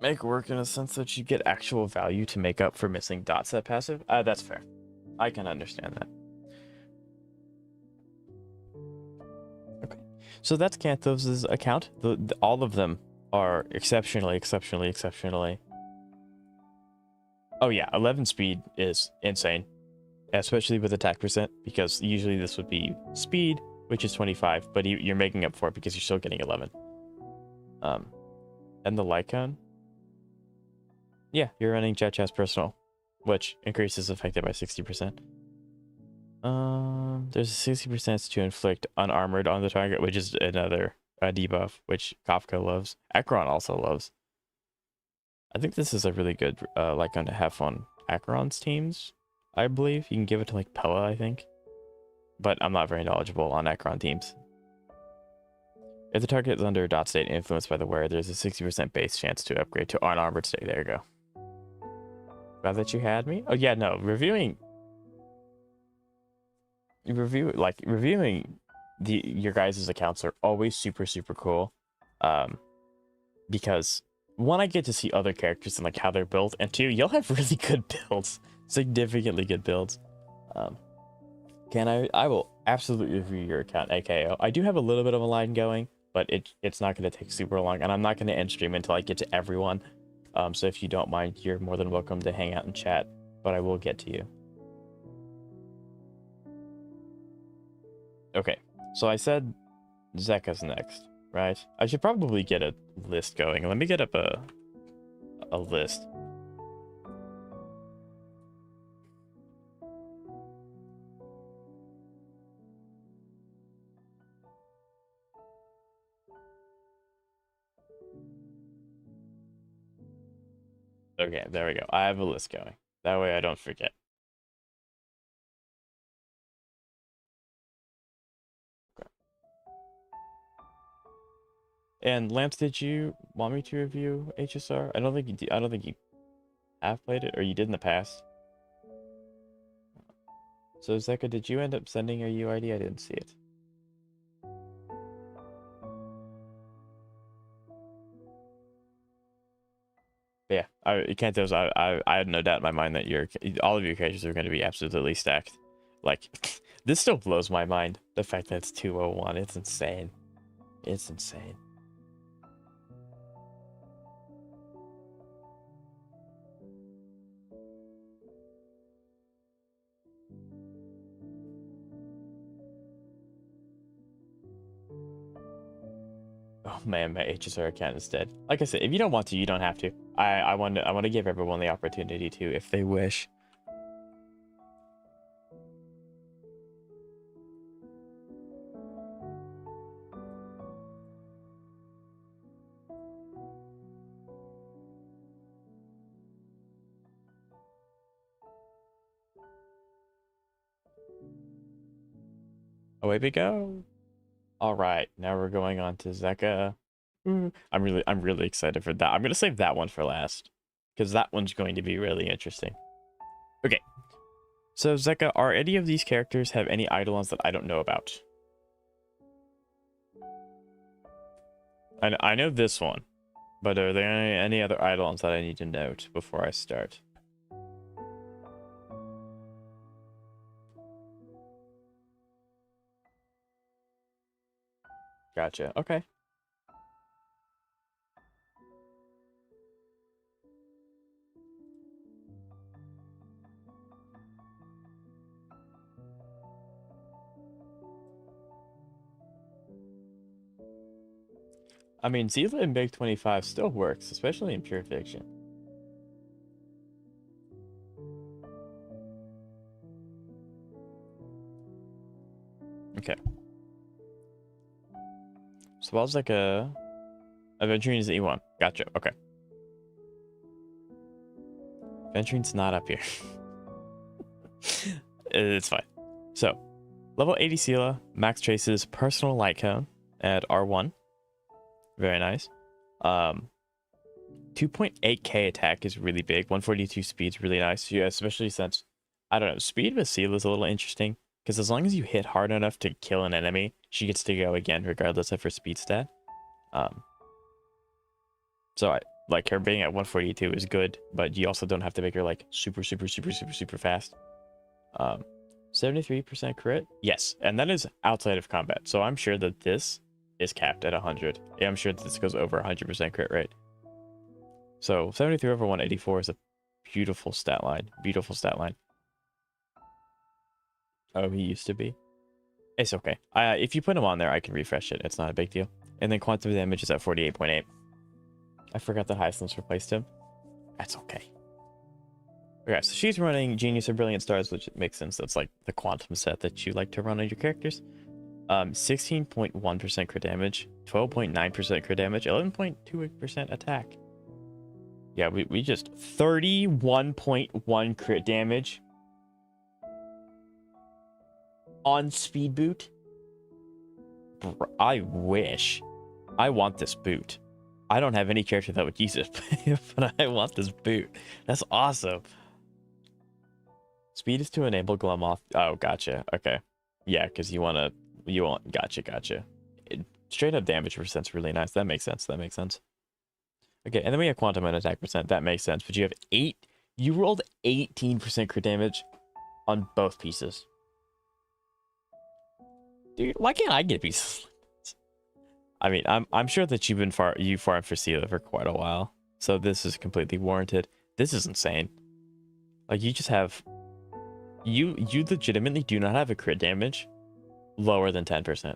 Make work in a sense that you get actual value to make up for missing dot set passive. That's fair. I can understand that. Okay, so that's Canthos' account. All of them are exceptionally. Oh yeah, 11 speed is insane, especially with attack percent, because usually this would be speed, which is 25, but you're making up for it because you're still getting 11. And the Lycon. Yeah, you're running Jet Chat's personal, which increases effective by 60%. There's a 60% to inflict unarmored on the target, which is another debuff, which Kafka loves. Acheron also loves. I think this is a really good Lycon to have on Acheron's teams, I believe. You can give it to like Pella, I think. But I'm not very knowledgeable on Acheron teams. If the target is under dot state influenced by the wearer, there's a 60% base chance to upgrade to unarmored state. There you go. Glad that you had me. Oh yeah, no, reviewing your guys' accounts are always super cool, because one, I get to see other characters and like how they're built, and two, you'll have really good builds, significantly good builds. I will absolutely review your account, AKO. I do have a little bit of a line going, but it's not going to take super long, and I'm not going to end stream until I get to everyone. So if you don't mind, you're more than welcome to hang out and chat, but I will get to you. Okay, so I said Zeka's next, right? I should probably get a list going. Let me get up a list. Okay, there we go. I have a list going. That way I don't forget. Okay. And Lance, did you want me to review HSR? I don't think you I don't think you have played it, or you did in the past. So Zeka, did you end up sending a UID? I didn't see it. But yeah, I had no doubt in my mind that all of your characters are going to be absolutely stacked. Like, this still blows my mind. The fact that it's 201, it's insane. It's insane. Oh man, my HSR account is dead. Like I said, if you don't want to, you don't have to. I want to give everyone the opportunity to, if they wish. Away we go. All right, now we're going on to Zeka. I'm really excited for that. I'm gonna save that one for last, because that one's going to be really interesting. Okay, so Zeka, are any of these characters have any eidolons that I don't know about? I know this one, but are there any other eidolons that I need to note before I start? Gotcha. Okay. I mean, Zila and Big 25 still works, especially in pure fiction. Okay. So I was like Aventurine's E1. Gotcha. Okay. Aventurine's not up here. It's fine. So, Level 80 Sela, max traces, personal light cone at R1. Very nice. 2.8k attack is really big. 142 speed is really nice. Yeah, especially since, I don't know, speed with Sela is a little interesting. Because as long as you hit hard enough to kill an enemy, she gets to go again regardless of her speed stat. So I like her being at 142 is good, but you also don't have to make her like super fast. 73% crit, yes, and that is outside of combat. So I'm sure that this is capped at 100. Yeah, I'm sure that this goes over 100% crit rate. So 73 over 184 is a beautiful stat line. Beautiful stat line. Oh, he used to be. It's okay. If you put him on there, I can refresh it. It's not a big deal. And then quantum damage is at 48.8. I forgot that Hyslins replaced him. That's okay. Okay, so she's running Genius or Brilliant Stars, which makes sense. That's like the quantum set that you like to run on your characters. 16.1% crit damage, 12.9% crit damage, 11.2% attack. Yeah, we just 31.1 crit damage on speed boot. I wish. I want this boot. I don't have any character that would use it, but I want this boot. That's awesome. Speed is to enable Glumoth. Oh, gotcha. Okay. Yeah, because you want, gotcha. Straight up damage percent's really nice. That makes sense. Okay, and then we have quantum and attack percent. That makes sense. But you have you rolled 18% crit damage on both pieces. Dude, why can't I get a piece? I mean, I'm sure that you farmed for Sela for quite a while, so this is completely warranted. This is insane. Like, you just have you legitimately do not have a crit damage lower than 10%.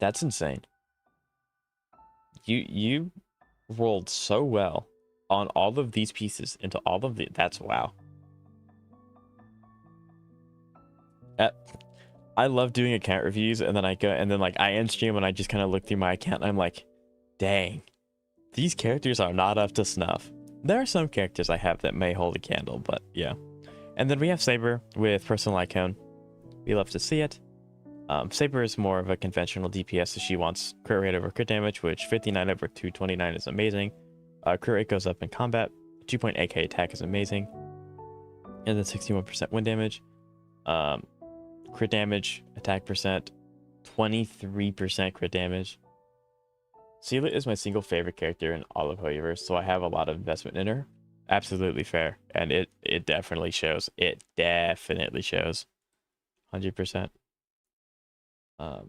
That's insane. You rolled so well on all of these pieces into all of the. That's wow. I love doing account reviews, and then I end stream and I just kind of look through my account and I'm like, dang, these characters are not up to snuff. There are some characters I have that may hold a candle, but yeah. And then we have Saber with personal icon. We love to see it. Saber is more of a conventional DPS, so she wants crit rate over crit damage, which 59 over 229 is amazing. Crit rate goes up in combat. 2.8k attack is amazing. And then 61% wind damage. Crit damage, attack percent, 23% crit damage. Sela is my single favorite character in all of Hoyoverse, so I have a lot of investment in her. Absolutely fair, and it definitely shows. It definitely shows. 100%.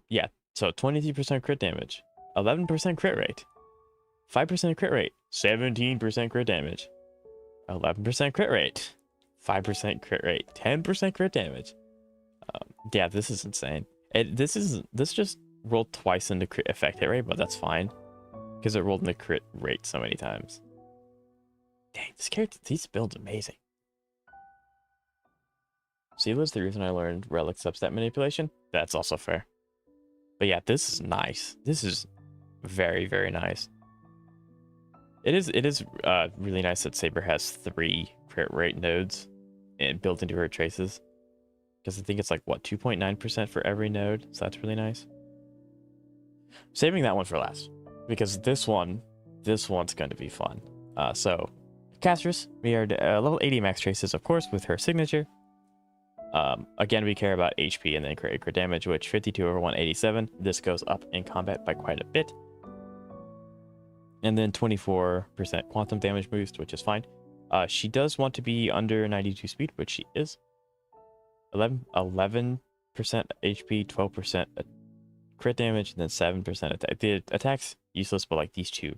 Yeah, so 23% crit damage, 11% crit rate, 5% crit rate, 17% crit damage, 11% crit rate, 5% crit rate, 10% crit damage. Yeah, this is insane. This just rolled twice into crit effect hit rate, but that's fine because it rolled into crit rate so many times. Dang, this build's amazing. Sela's the reason I learned relic substat manipulation. That's also fair. But yeah, this is nice. This is very, very nice. It is really nice that Saber has 3 crit rate nodes and built into her traces. Because I think it's like, what, 2.9% for every node? So that's really nice. Saving that one for last. Because this one's going to be fun. So, Castress, we are level 80 max traces, of course, with her signature. Again, we care about HP and then crit damage, which 52 over 187. This goes up in combat by quite a bit. And then 24% quantum damage boost, which is fine. She does want to be under 92 speed, which she is. 11% HP, 12% crit damage, and then 7% attack. The attack's useless, but like these two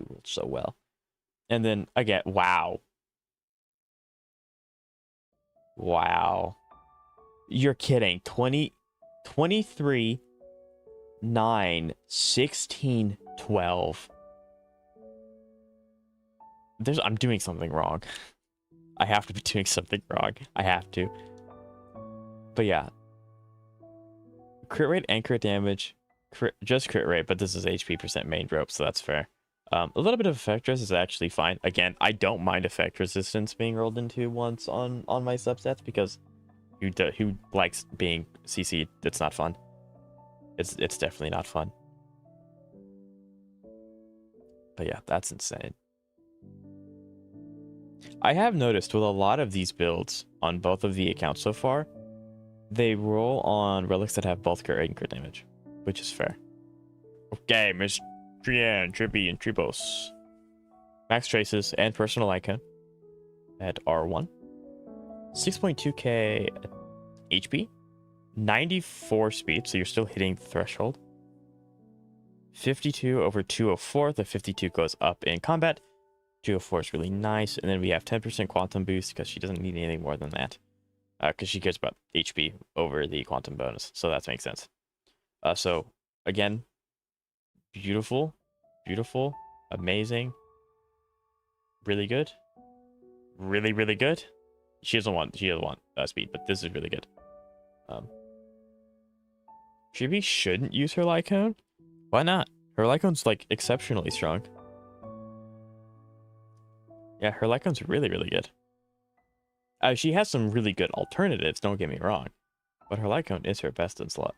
rolled so well. And then again, wow. You're kidding. 23, 9, 16, 12. I'm doing something wrong. I have to be doing something wrong. I have to. But yeah, crit rate and crit damage, just crit rate, but this is HP percent main rope, so that's fair. A little bit of effect resist is actually fine. Again, I don't mind effect resistance being rolled into once on my substats because who likes being CC'd. It's not fun. It's definitely not fun. But yeah, that's insane. I have noticed with a lot of these builds on both of the accounts so far, they roll on relics that have both crit and crit damage, which is fair. Okay, Miss Trian, Trippy, and Tribos. Max traces and personal icon at R1. 6.2k HP. 94 speed, so you're still hitting the threshold. 52 over 204. The 52 goes up in combat. 204 is really nice. And then we have 10% quantum boost because she doesn't need anything more than that. Because she cares about HP over the quantum bonus. So that makes sense. So, again, beautiful, amazing, really good, really good. She doesn't want speed, but this is really good. Chibi shouldn't use her Lycone. Why not? Her Lycone's like exceptionally strong. Yeah, her Lycone's really good. She has some really good alternatives, don't get me wrong, but her Lycone is her best in slot.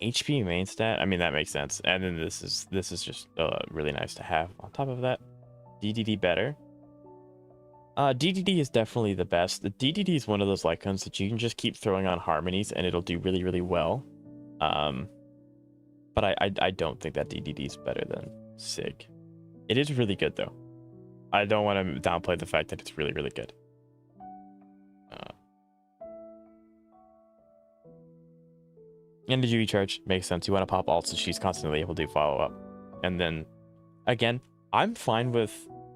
HP main stat, I mean, that makes sense. And then this is just really nice to have. On top of that, DDD better. DDD is definitely the best. The DDD is one of those Lycones that you can just keep throwing on harmonies and it'll do really well. But I don't think that DDD is better than Sig. It is really good though. I don't want to downplay the fact that it's really good. Energy recharge makes sense. You want to pop alt so she's constantly able to do follow up. And then, again, I'm fine with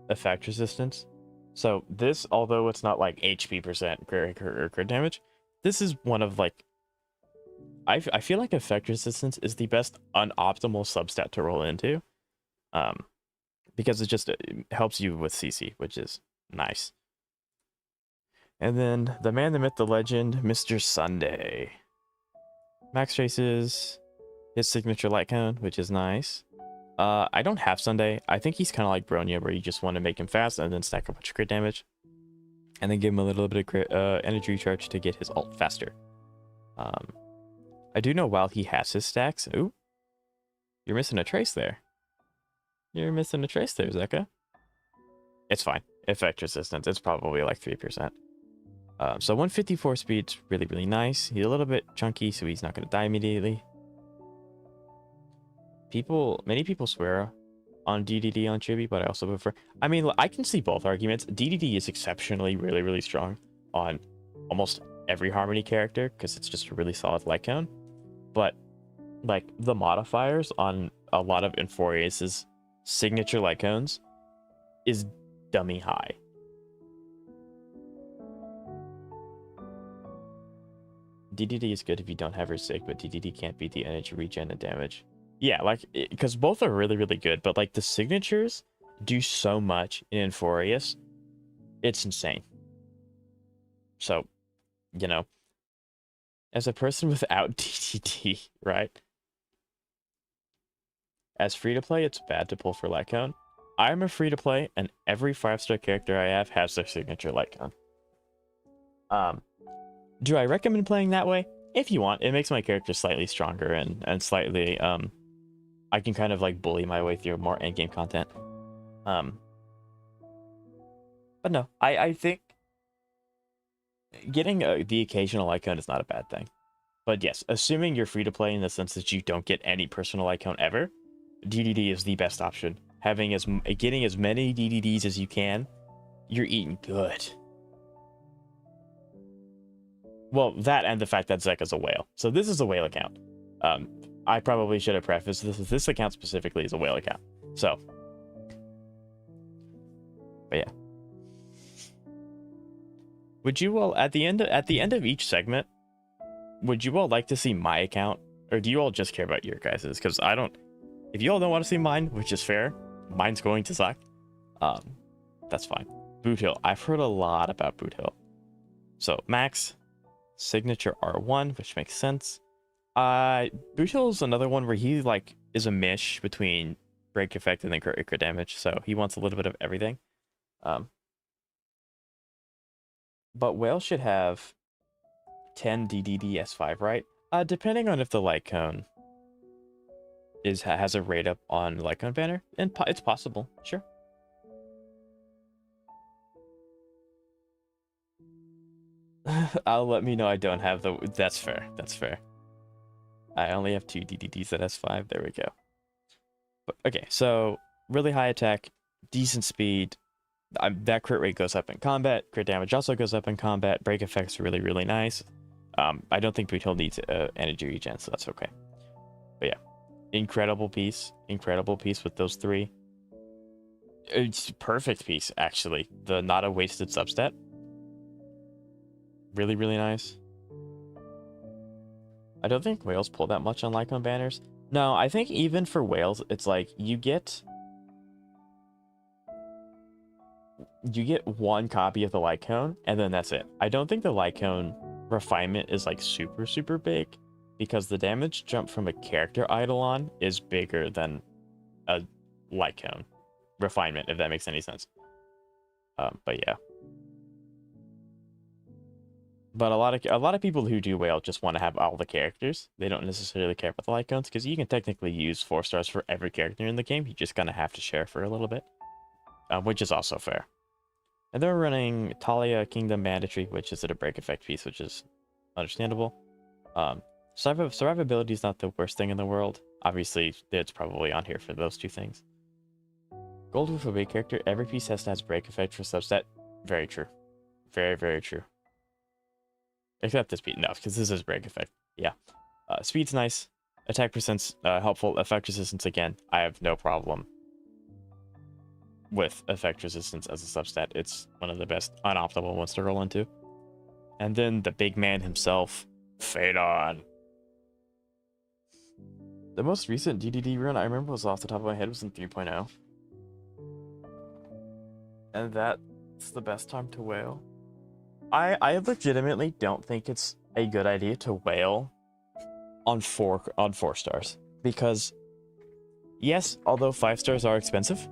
effect resistance. So this, although it's not like HP percent crit damage, this is one of like, I feel like effect resistance is the best unoptimal substat to roll into. Because it helps you with CC, which is nice. And then the man, the myth, the legend, Mr. Sunday. Max traces, his signature light cone, which is nice. I don't have Sunday. I think he's kind of like Bronya, where you just want to make him fast and then stack a bunch of crit damage. And then give him a little bit of crit, energy recharge to get his ult faster. I do know while he has his stacks... Ooh, you're missing a trace there. You're missing a trace there, Zeka. It's fine. Effect resistance, it's probably like 3%. So 154 speed's really nice. He's a little bit chunky, so he's not going to die immediately. Many people swear on DDD on Chibi, but I also prefer... I mean, I can see both arguments. DDD is exceptionally really strong on almost every Harmony character, because it's just a really solid light cone. But, like, the modifiers on a lot of Inforius's signature light cones is dummy high. DDD is good if you don't have her sick, but DDD can't beat the energy regen and damage. Yeah, like, because both are really good, but like the signatures do so much in Inforius, it's insane. So, you know, as a person without DDD, right? As free-to-play, it's bad to pull for light cone. I'm a free-to-play, and every 5-star character I have has their signature light cone. Do I recommend playing that way? If you want, it makes my character slightly stronger and slightly, I can kind of like bully my way through more endgame content. But no, I think getting the occasional icon is not a bad thing. But yes, assuming you're free to play in the sense that you don't get any personal icon ever, DDD is the best option. Getting as many DDDs as you can, you're eating good. Well, that and the fact that Zeka's a whale. So this is a whale account. I probably should have prefaced this account specifically is a whale account. So, but yeah. Would you all at the end of each segment, would you all like to see my account, or do you all just care about your guys's? Because I don't. If you all don't want to see mine, which is fair, mine's going to suck. That's fine. Boot Hill. I've heard a lot about Boot Hill. So Max. Signature R1, which makes sense. Boot Hill is another one where he like is a mish between break effect and then crit damage, so he wants a little bit of everything. but Whale should have 10 DDDS5, right? Depending on if the light cone has a rate up on light cone banner, and it's possible, sure. I'll let me know I don't have the. That's fair. That's fair. I only have 2 DDDs at S5. There we go. But okay, so really high attack, decent speed. That crit rate goes up in combat. Crit damage also goes up in combat. Break effects are really, really nice. I don't think Beetle needs energy regen, so that's okay. But yeah, incredible piece with those 3. It's perfect piece, actually. The not a wasted substat. Really, really nice. I don't think whales pull that much on Lycon banners. No, I think even for whales, it's like you get 1 copy of the light cone, and then that's it. I don't think the light cone refinement is like super, super big, because the damage jump from a character Eidolon is bigger than a light cone refinement, if that makes any sense. But yeah. But a lot of people who do whale just want to have all the characters. They don't necessarily care about the light cones, because you can technically use 4 stars for every character in the game. You just kind of have to share for a little bit, which is also fair. And they're running Talia Kingdom Banditry, which is at a break effect piece, which is understandable. Survivability is not the worst thing in the world. Obviously, it's probably on here for those 2 things. Gold with a big character, every piece has to have break effect for substat. Very true. Very, very true. Except the speed, no, because this is break effect. Yeah. Speed's nice. Attack percent's helpful. Effect resistance, again, I have no problem with effect resistance as a substat. It's one of the best unoptimal ones to roll into. And then the big man himself, Phaedon. The most recent DDD run I remember was off the top of my head was in 3.0. And that's the best time to whale. I legitimately don't think it's a good idea to whale on 4 stars, because yes, although 5 stars are expensive,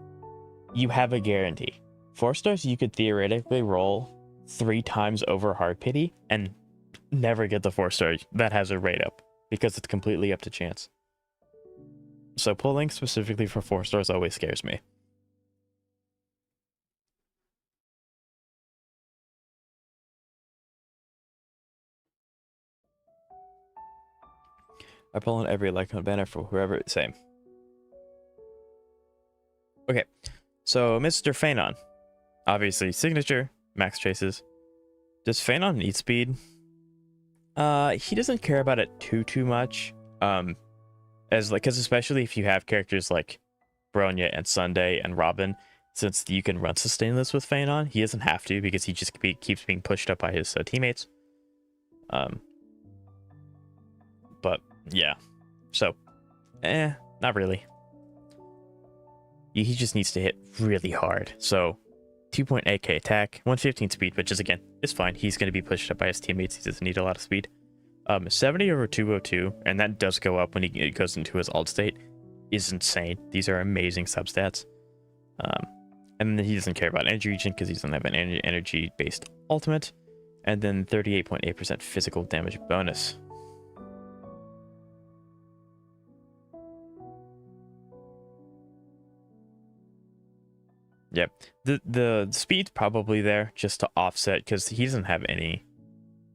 you have a guarantee. 4 stars you could theoretically roll 3 times over hard pity and never get the 4 star that has a rate up, because it's completely up to chance. So pulling specifically for 4 stars always scares me. I pull on every Lycon banner for whoever, same. Okay, so Mr. Phaedon. Obviously, signature, max chases. Does Phaedon need speed? He doesn't care about it too much. Because especially if you have characters like Bronya and Sunday and Robin, since you can run sustainless with Phaedon, he doesn't have to, because he just keeps being pushed up by his teammates. But yeah, so not really. He just needs to hit really hard. So 2.8k attack, 115 speed, which is, again, is fine. He's going to be pushed up by his teammates. He doesn't need a lot of speed. 70 over 202, and that does go up when he goes into his alt state, is insane. These are amazing substats. And then he doesn't care about energy regen because he doesn't have an energy-based ultimate. And then 38.8% physical damage bonus. Yep, the speed's probably there just to offset, because he doesn't have any.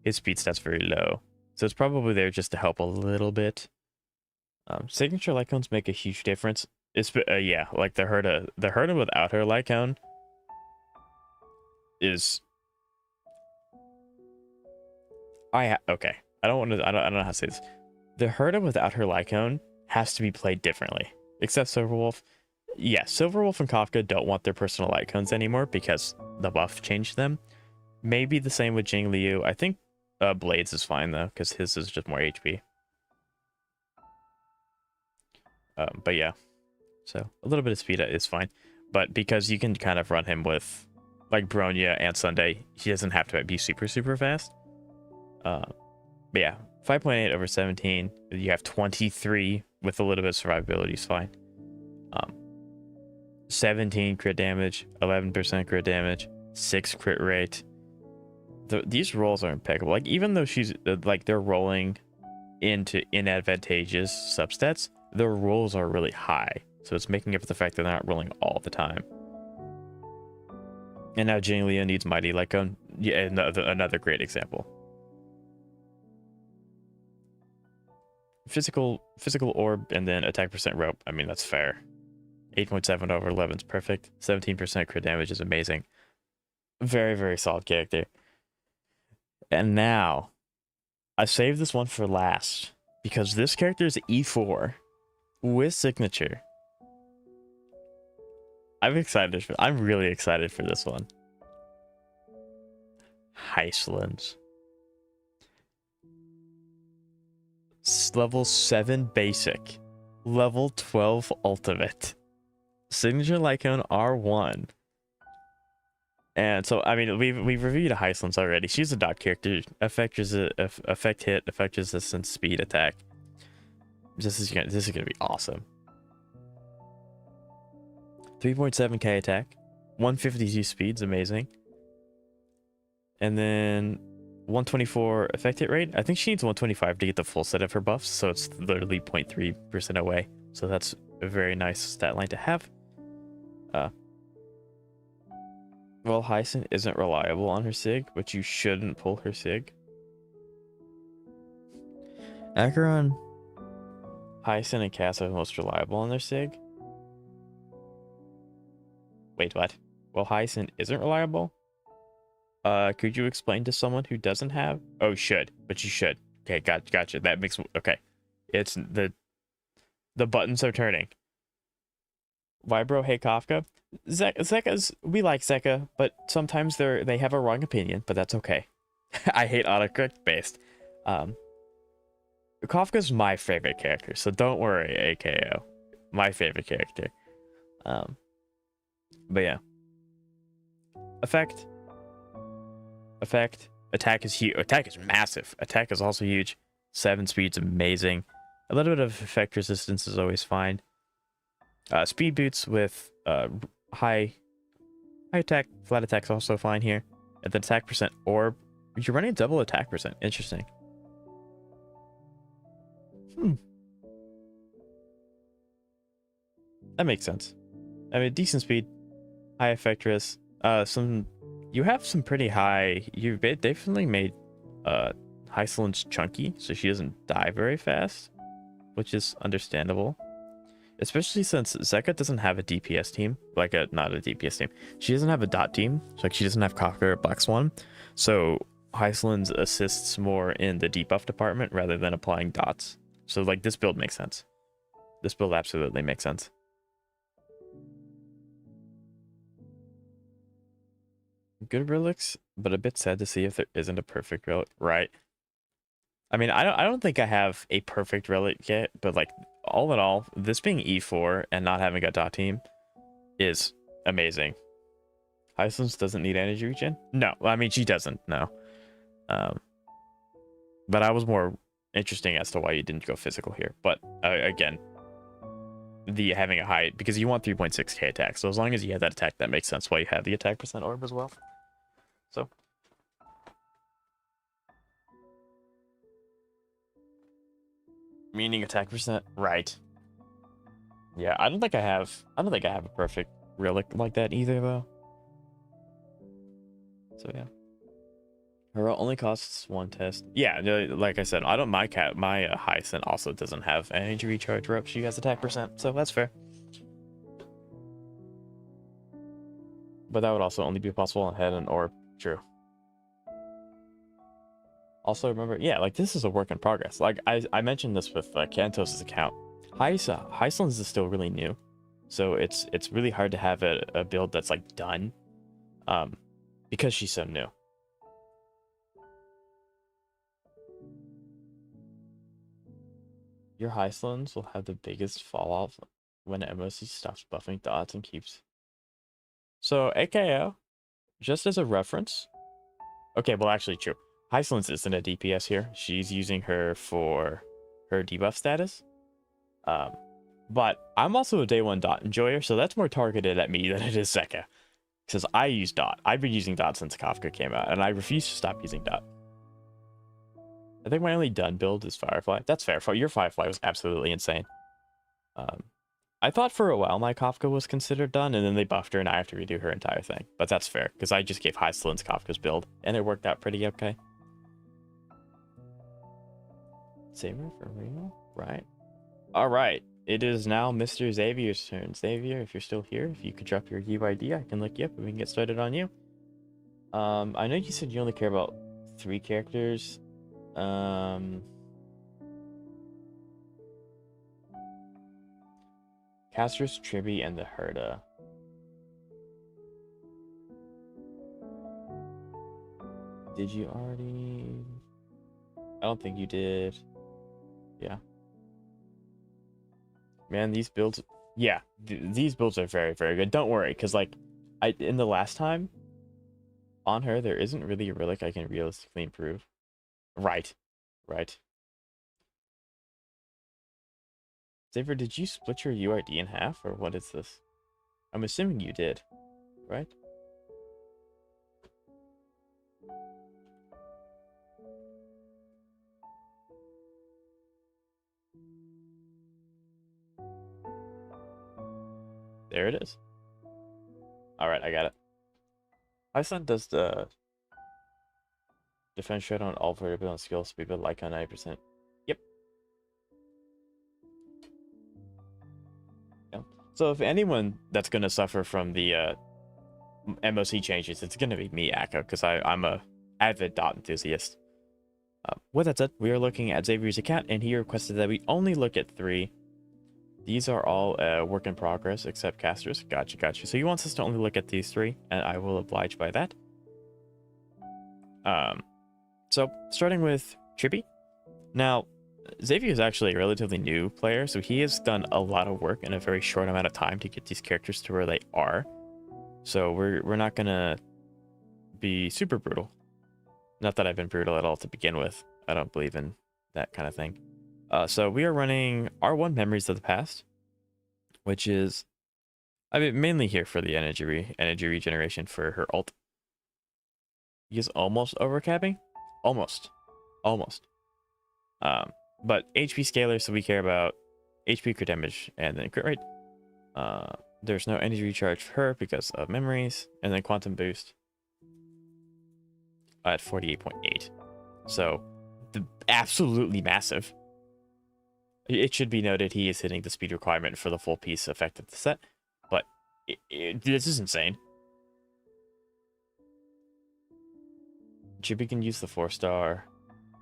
His speed stats very low, so it's probably there just to help a little bit. Signature Lycones make a huge difference. It's yeah, like the Herda without her Lycone is. Okay. I don't know how to say this. The Herda without her Lycone has to be played differently, except Silverwolf. Yeah, Silverwolf and Kafka don't want their personal icons anymore because the buff changed them. Maybe the same with Jing Liu. I think Blades is fine though, because his is just more HP. But yeah, so a little bit of speed is fine. But because you can kind of run him with like Bronya and Sunday, he doesn't have to be super, super fast. But yeah, 5.8 over 17. You have 23 with a little bit of survivability is fine. 17 crit damage, 11% crit damage, 6 crit rate. these rolls are impeccable. Like, even though she's like they're rolling into inadvantageous substats, their rolls are really high. So it's making up for the fact that they're not rolling all the time. And now Jinglia needs Mighty Lycone. Yeah, another great example. Physical orb and then attack percent rope. I mean, that's fair. 8.7 over 11 is perfect. 17% crit damage is amazing. Very, very solid character. And now, I saved this one for last because this character is E4 with signature. I'm really excited for this one. Heislands. Level 7 basic. Level 12 ultimate. Signature Lycone R1. And so, I mean, we've reviewed a Heislands already. She's a dot character. Effect hit, effect resistance, speed, attack. This is gonna be awesome. 3.7k attack, 152 speed's amazing, and then 124 effect hit rate. I think she needs 125 to get the full set of her buffs, so it's literally 0.3% away. So that's a very nice stat line to have. Well, Hyacinth isn't reliable on her sig, but you shouldn't pull her sig. Acheron, Hyacinth, and Cass are the most reliable on their sig. Wait, what? Well, Hyacinth isn't reliable? Could you explain to someone who doesn't have? Oh, should, but you should. Okay, gotcha. That makes, okay. It's the buttons are turning. Vibro, hey Kafka. Zeka's, we like Zeka, but sometimes they have a wrong opinion, but that's okay. I hate autocorrect based. Kafka's my favorite character, so don't worry, AKO. My favorite character. But yeah. Effect. Attack is huge. Attack is massive. Attack is also huge. 7 speed's amazing. A little bit of effect resistance is always fine. Speed boots with high attack, flat attack's also fine here. And then attack percent orb. You're running double attack percent. Interesting. That makes sense. I mean, decent speed, high effect risk. You have some pretty high. You've definitely made Heisland's chunky, so she doesn't die very fast, which is understandable. Especially since Zeka doesn't have a DPS team, not a DPS team. She doesn't have a dot team, so she doesn't have Kafka or Black Swan. So Heisland's assists more in the debuff department rather than applying dots. So this build makes sense. This build absolutely makes sense. Good relics, but a bit sad to see if there isn't a perfect relic, right? I mean, I don't think I have a perfect relic yet, but all in all, this being E4 and not having a dot team is amazing. Heislands doesn't need energy regen? No, I mean, she doesn't, no. But I was more interesting as to why you didn't go physical here. But again, having a high, because you want 3.6k attack, so as long as you have that attack, that makes sense why you have the attack percent orb as well. So meaning attack percent, right? Yeah, I don't think I have a perfect relic like that either, though. So yeah, her only costs 1 test. Yeah, like I said, my Hyacinth also doesn't have energy recharge rope. She has attack percent, so that's fair. But that would also only be possible on head and orb. True. Also remember, yeah, this is a work in progress. I mentioned this with Kantos' account. Heislands is still really new, so it's really hard to have a build that's done, because she's so new. Your Heislands will have the biggest fall off when MOC stops buffing dots and keeps. So AKO, just as a reference. Okay, well actually true. Heislands isn't a DPS here. She's using her for her debuff status. But I'm also a day 1 dot enjoyer, so that's more targeted at me than it is Zeka. Because I use Dot. I've been using Dot since Kafka came out, and I refuse to stop using Dot. I think my only done build is Firefly. That's fair. Your Firefly was absolutely insane. I thought for a while my Kafka was considered done, and then they buffed her, and I have to redo her entire thing. But that's fair, because I just gave Hyslins Kafka's build, and it worked out pretty okay. Saber for real? Right. Alright. It is now Mr. Xavier's turn. Xavier, if you're still here, if you could drop your UID, I can look you up and we can get started on you. I know you said you only care about 3 characters. Castrus, Tribby, and the Herda. Did you already? I don't think you did. Yeah. Man, these builds... Yeah, these builds are very, very good. Don't worry, because, like, in the last time, on her, there isn't really a relic I can realistically improve. Right. Right. Xavier, did you split your UID in half, or what is this? I'm assuming you did, right? There it is. Alright, I got it. Iceland does the defense shred on all vertical and skill speed, but like on 90%. Yep. Yeah. So if anyone that's going to suffer from the MOC changes, it's going to be me, Akko, because I'm a avid Dot enthusiast. With that said, we are looking at Xavier's account, and he requested that we only look at 3. These are all work in progress, except Castrus. Gotcha. So he wants us to only look at these 3, and I will oblige by that. So starting with Chibi. Now, Xavier is actually a relatively new player, so he has done a lot of work in a very short amount of time to get these characters to where they are. So we're not gonna be super brutal. Not that I've been brutal at all to begin with. I don't believe in that kind of thing. So we are running R1 Memories of the Past, which is, I mean, mainly here for the energy regeneration for her ult. He is almost overcapping, almost. But HP scaler, so we care about HP, crit damage, and then crit rate. There's no energy recharge for her because of memories, and then quantum boost at 48.8. So absolutely massive. It should be noted he is hitting the speed requirement for the full piece effect of the set, but this is insane. Chibi can use the 4-star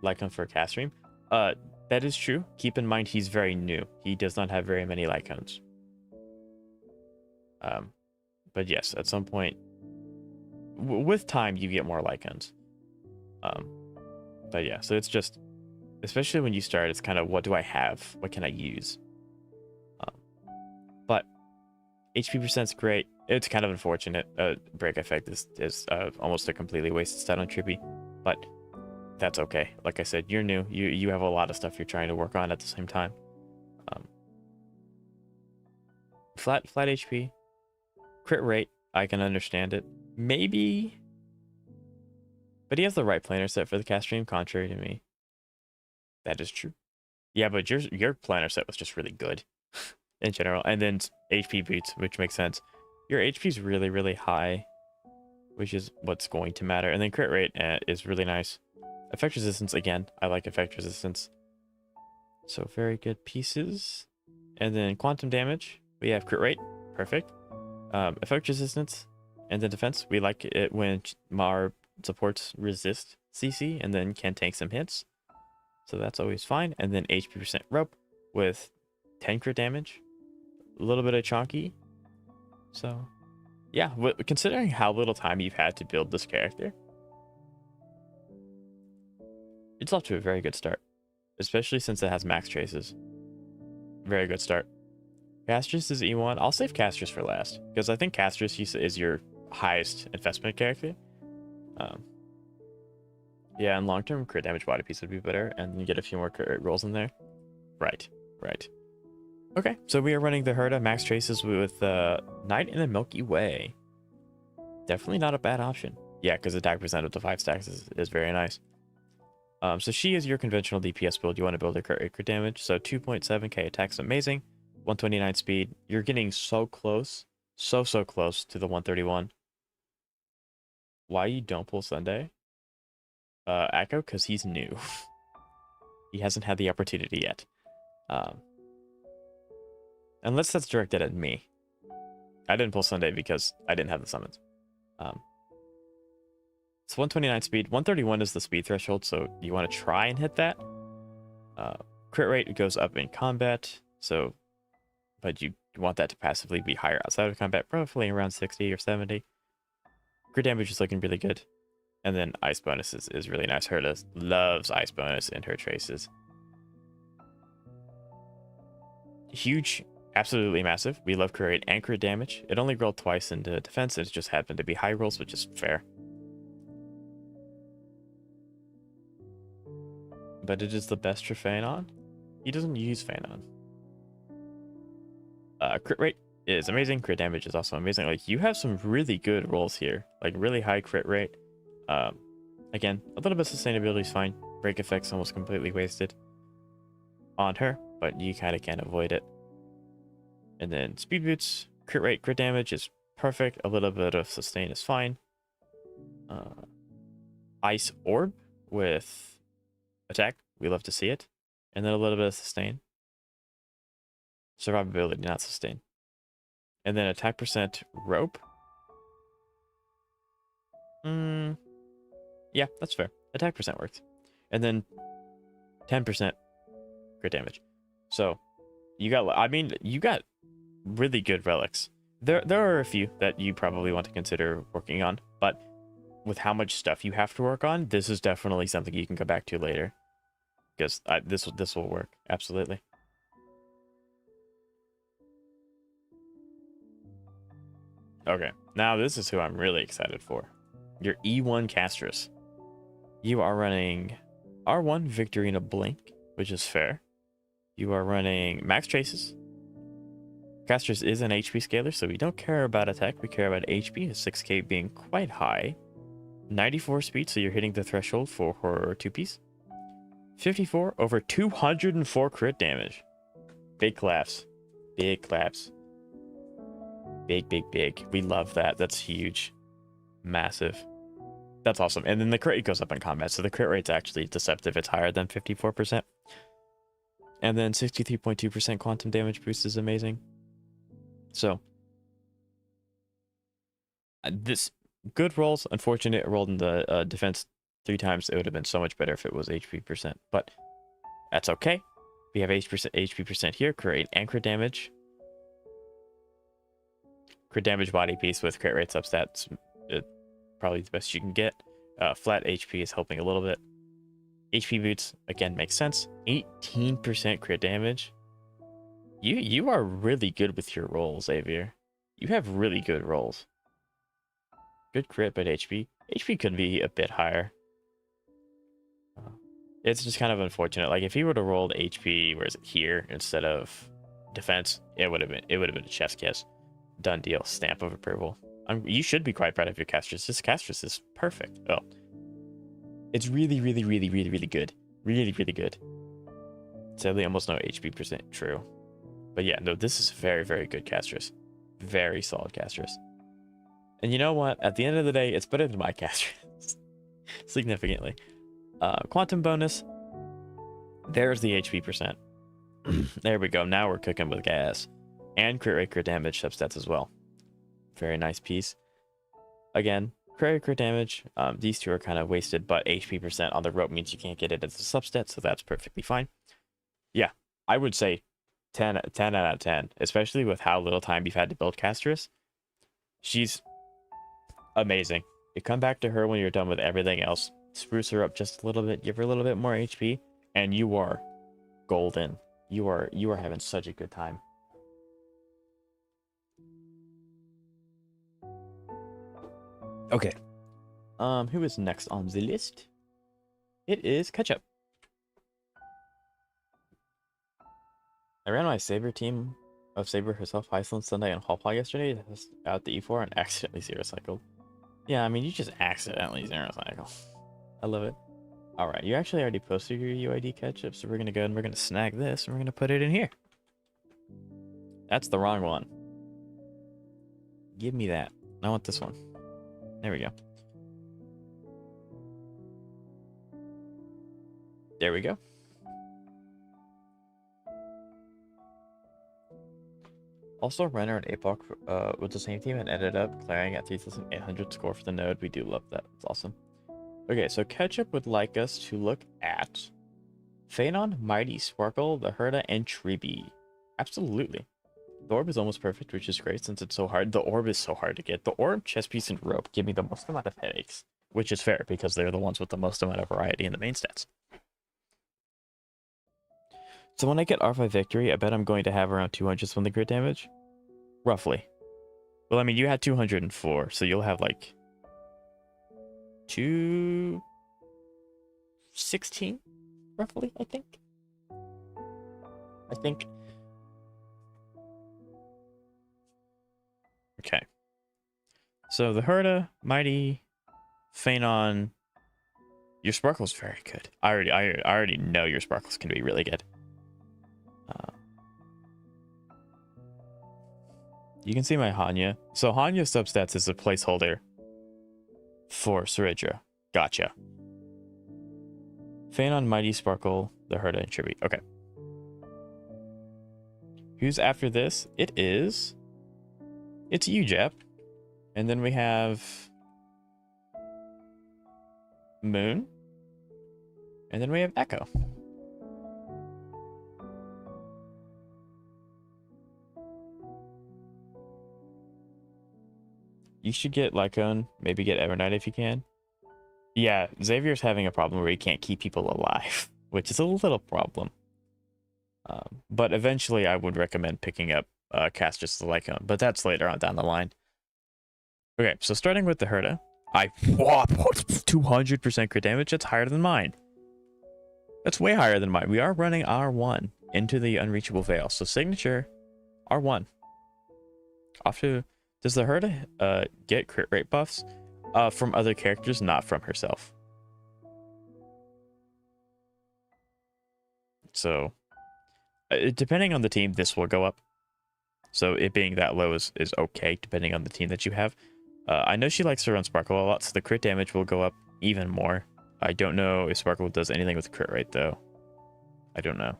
Lycon for cast stream. That is true. Keep in mind he's very new. He does not have very many Lycons. But yes, at some point, with time, you get more Lycons. But yeah, so it's just, especially when you start, it's kind of, what do I have? What can I use? But HP percent's great. It's kind of unfortunate. Break effect is almost a completely wasted stat on Trippy, but that's okay. Like I said, you're new. You have a lot of stuff you're trying to work on at the same time. Flat HP, crit rate. I can understand it. Maybe, but he has the right planner set for the cast stream, contrary to me. That is true. Yeah, but your planner set was just really good in general. And then HP boots, which makes sense. Your HP is really, really high, which is what's going to matter. And then crit rate is really nice. Effect resistance, again, I like effect resistance. So very good pieces. And then quantum damage, we have crit rate, perfect. Effect resistance, and then defense, we like it when Mar supports resist CC and then can tank some hits. So that's always fine. And then HP percent rope with 10 crit damage. A little bit of chonky. So yeah, considering how little time you've had to build this character, it's off to a very good start. Especially since it has max traces. Very good start. Castrus is E1. I'll save Castrus for last, because I think Castrus is your highest investment character. Yeah, and long-term crit damage body piece would be better, and you get a few more crit rolls in there. Right. Okay, so we are running the Herda max traces with Night in the Milky Way. Definitely not a bad option. Yeah, because attack percent up to 5 stacks is very nice. So she is your conventional DPS build. You want to build her crit damage. So 2.7k attack's amazing. 129 speed. You're getting so close. So close to the 131. Why you don't pull Sunday? Echo, because he's new. He hasn't had the opportunity yet. Unless that's directed at me. I didn't pull Sunday because I didn't have the summons. It's 129 speed. 131 is the speed threshold, so you want to try and hit that. Crit rate goes up in combat, but you want that to passively be higher outside of combat, roughly around 60 or 70. Crit damage is looking really good. And then ice bonus is really nice. Herta loves ice bonus in her traces. Huge, absolutely massive. We love crit rate and crit damage. It only rolled twice into defense, and it just happened to be high rolls, which is fair. But it is the best for Phanon. He doesn't use Phanon. Crit rate is amazing. Crit damage is also amazing. Like, you have some really good rolls here. Like, really high crit rate. Again, a little bit of sustainability is fine. Break effect's almost completely wasted on her, but you kind of can't avoid it. And then speed boots, crit rate, crit damage is perfect. A little bit of sustain is fine. Ice orb with attack, we love to see it. And then a little bit of sustain. Survivability, not sustain. And then attack percent rope. Yeah, that's fair. Attack percent works. And then 10% crit damage. So you got really good relics. There are a few that you probably want to consider working on, but with how much stuff you have to work on, this is definitely something you can go back to later. Because this will work, absolutely. Okay, now this is who I'm really excited for. Your E1 Castress. You are running R1 Victorina Blink, which is fair. You are running Max Traces. Castress is an HP scaler, so we don't care about attack, we care about HP, his 6k being quite high. 94 speed, so you're hitting the threshold for her 2-piece. 54 over 204 crit damage. Big claps. Big claps. Big. We love that. That's huge. Massive. That's awesome. And then the crit rate goes up in combat, so the crit rate's actually deceptive. It's higher than 54%. And then 63.2% quantum damage boost is amazing. So, this good rolls. Unfortunate, it rolled in the defense 3 times. It would have been so much better if it was HP percent, but that's okay. We have HP percent here. Crit rate and crit damage. Crit damage body piece with crit rate substats. Probably the best you can get. Flat HP is helping a little bit. HP boots, again, makes sense. 18% crit damage. You are really good with your rolls, Xavier. You have really good rolls. Good crit, but HP. HP could be a bit higher. It's just kind of unfortunate. Like, if he would have rolled HP, where is it, here, instead of defense, it would have been a chef's kiss. Done deal. Stamp of approval. You should be quite proud of your Castress. This Castress is perfect. Oh, it's really good. Really good. Sadly, almost no HP percent. True. But yeah, no, this is very good Castress. Very solid Castress. And you know what? At the end of the day, it's better than my Castress. Significantly. Quantum bonus. There's the HP percent. There we go. Now we're cooking with gas. And crit rate, crit damage substats as well. Very nice piece. Again, crit rate, crit damage. These two are kind of wasted, but HP percent on the rope means you can't get it as a substat, so that's perfectly fine. Yeah, I would say 10 out of 10, especially with how little time you've had to build Castress. She's amazing. You come back to her when you're done with everything else, spruce her up just a little bit, give her a little bit more HP, and you are golden. You are having such a good time. Okay. Who is next on the list? It is Ketchup. I ran my Saber team of Saber herself, Iceland, Sunday, and Hallpie yesterday out the E4 and accidentally zero cycled. Yeah, I mean, you just accidentally zero cycle. I love it. All right, you actually already posted your UID ketchup, so we're gonna go and we're gonna snag this and we're gonna put it in here. That's the wrong one. Give me that. I want this one. There we go. There we go. Also, Renner and Apoc with the same team and ended up clearing at 3,800 score for the node. We do love that. It's awesome. Okay, so Ketchup would like us to look at Phanon, Mighty, Sparkle, the Herda, and Tribi. Absolutely. The orb is almost perfect, which is great since it's so hard. The orb is so hard to get. The orb, chest piece, and rope give me the most amount of headaches, which is fair because they're the ones with the most amount of variety in the main stats. So when I get R5 victory, I bet I'm going to have around 200 something crit damage. Roughly. Well, I mean, you had 204, so you'll have like 216, roughly, I think. Okay. So the Herda, Mighty, Phanon, your Sparkle's very good. I already know your Sparkles can be really good. You can see my Hanya. So Hanya substats is a placeholder for Suridra. Gotcha. Phanon, Mighty, Sparkle, the Herda, and Tribi. Okay. Who's after this? It's you, Jep. And then we have Moon. And then we have Echo. You should get Lycone, maybe get Evernight if you can. Yeah, Xavier's having a problem where he can't keep people alive, which is a little problem. But eventually I would recommend picking up Castrus the Lycone, but that's later on down the line. Okay, so starting with the Herda, 200% crit damage, that's higher than mine. That's way higher than mine. We are running R1 into the Unreachable Veil, so signature R1. Off to... Does the Herda get crit rate buffs from other characters, not from herself? So, depending on the team, this will go up. So it being that low is okay, depending on the team that you have. I know she likes to run Sparkle a lot, so the crit damage will go up even more. I don't know if Sparkle does anything with crit rate, though. I don't know.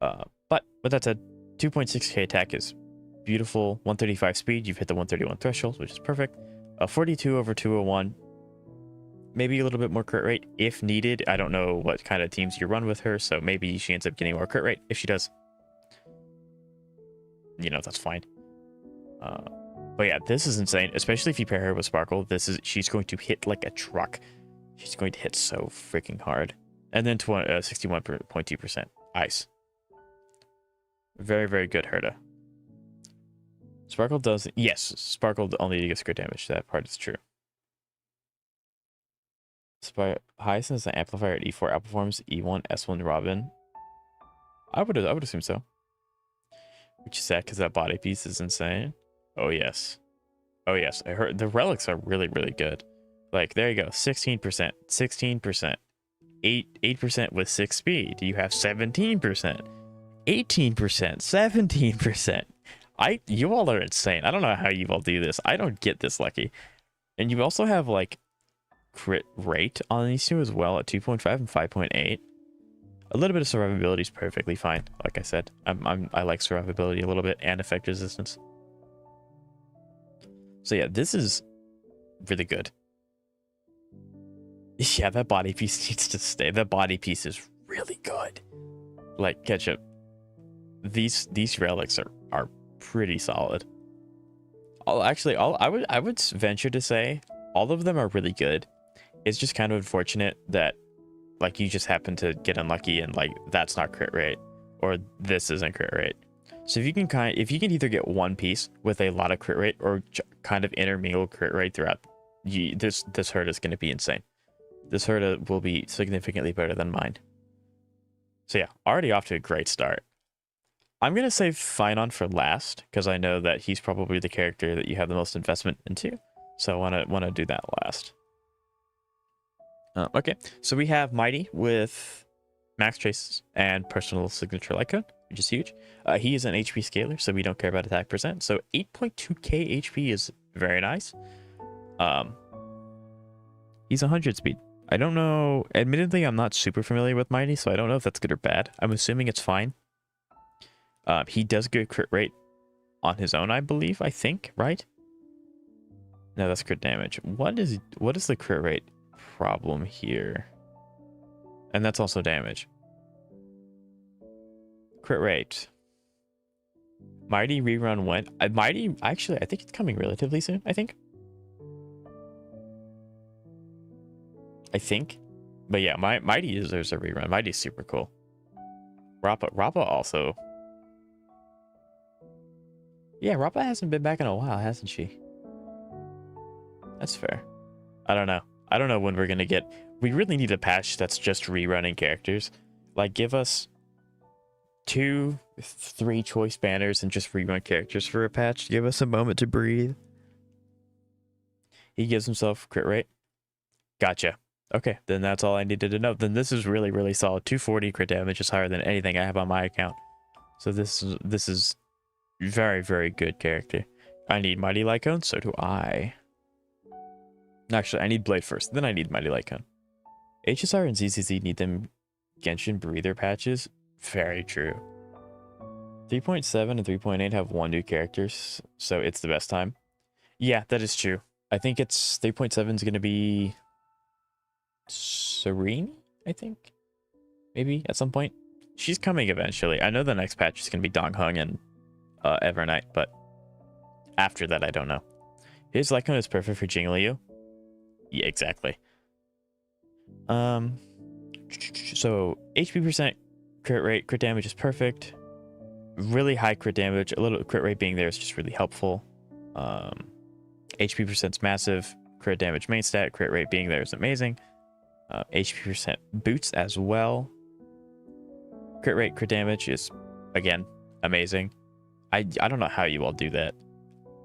But with that said, 2.6k attack is beautiful. 135 speed, you've hit the 131 threshold, which is perfect. 42 over 201. Maybe a little bit more crit rate if needed. I don't know what kind of teams you run with her, so maybe she ends up getting more crit rate. If she does, you know, that's fine. But yeah, this is insane, especially if you pair her with Sparkle. She's going to hit like a truck. She's going to hit so freaking hard. And then 61.2% ice. Very, very good Herda. Sparkle does... Yes, Sparkle only gets crit damage. That part is true. Hyacinth is an amplifier at E4 outperforms E1, S1, Robin. I would assume so. Which is sad because that body piece is insane. Oh, yes. Oh, yes. I heard the relics are really, really good. Like, there you go. 16%. 16%. 8% with 6 speed. You have 17%. 18%, 17%. You all are insane. I don't know how you all do this. I don't get this lucky. And you also have like crit rate on these two as well at 2.5 and 5.8. A little bit of survivability is perfectly fine. Like I said, I like survivability a little bit and effect resistance. So yeah, this is really good. Yeah, that body piece needs to stay. That body piece is really good. Like Ketchup. These relics are pretty solid. I would venture to say all of them are really good. It's just kind of unfortunate that like you just happen to get unlucky and like that's not crit rate or this isn't crit rate. So if you can either get one piece with a lot of crit rate or kind of intermingle crit rate throughout, this Herda is going to be insane. This Herda will be significantly better than mine. So yeah, already off to a great start. I'm going to save Finon for last, because I know that he's probably the character that you have the most investment into. So I want to do that last. Okay, so we have Mighty with max traces and personal signature light cone, which is huge. He is an HP scaler, so we don't care about attack percent. So 8.2k HP is very nice. He's 100 speed. I don't know. Admittedly, I'm not super familiar with Mighty, so I don't know if that's good or bad. I'm assuming it's fine. He does good crit rate on his own, I believe. I think, right? No, that's crit damage. What is the crit rate problem here? And that's also damage. Crit rate. Mighty rerun when? Mighty, actually, I think it's coming relatively soon, I think. But yeah, Mighty deserves a rerun. Mighty's super cool. Rappa also. Yeah, Rappa hasn't been back in a while, hasn't she? That's fair. I don't know. I don't know when we're gonna get... We really need a patch that's just rerunning characters. Like, give us 2, 3 choice banners and just rerun characters for a patch. Give us a moment to breathe. He gives himself crit rate. Gotcha. Okay, then that's all I needed to know. Then this is really, really solid. 240 crit damage is higher than anything I have on my account. So this is very, very good character. I need Mighty Lycone, so do I. Actually, I need Blade first, then I need Mighty Lycone. HSR and ZZZ need them Genshin breather patches. Very true. 3.7 and 3.8 have 1 new characters, so it's the best time. Yeah, that is true. I think it's 3.7 is going to be Serene, I think. Maybe at some point. She's coming eventually. I know the next patch is going to be Donghung and Evernight, but after that, I don't know. His Lycone is perfect for Jingliu. Yeah, exactly. So HP percent, crit rate, crit damage is perfect. Really high crit damage. A little crit rate being there is just really helpful. HP percent's massive. Crit damage main stat. Crit rate being there is amazing. HP percent boots as well. Crit rate, crit damage is again amazing. I don't know how you all do that.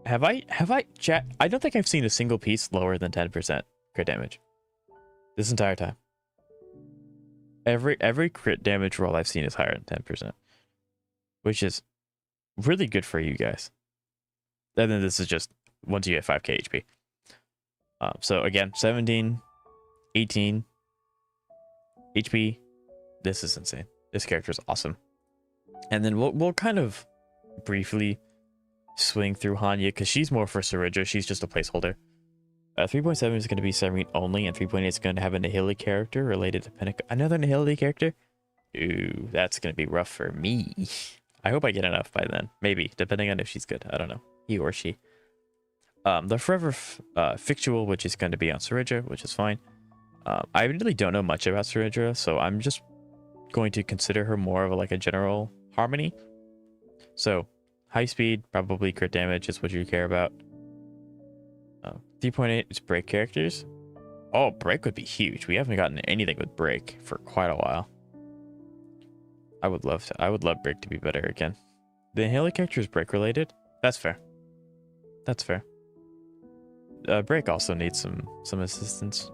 Have I chat? I don't think I've seen a single piece lower than 10% crit damage this entire time. Every crit damage roll I've seen is higher than 10%, which is really good for you guys. And then this is just once you get 5k HP. So again, 17, 18 HP. This is insane. This character is awesome. And then we'll kind of briefly swing through Hanya because she's more for Saridra. She's just a placeholder. 3.7 is going to be Serene only, and 3.8 is going to have a Nihili character related to Pinnacle. Another Nihili character? Ooh, that's going to be rough for me. I hope I get enough by then. Maybe, depending on if she's good. I don't know. He or she. The Forever Fictual, which is going to be on Saridra, which is fine. I really don't know much about Saridra, so I'm just going to consider her more of a general harmony. So, high speed, probably crit damage is what you care about. 3.8 is break characters. Oh, break would be huge. We haven't gotten anything with break for quite a while. I would love break to be better again. The Nihili character is break related. That's fair. That's fair. Break also needs some assistance.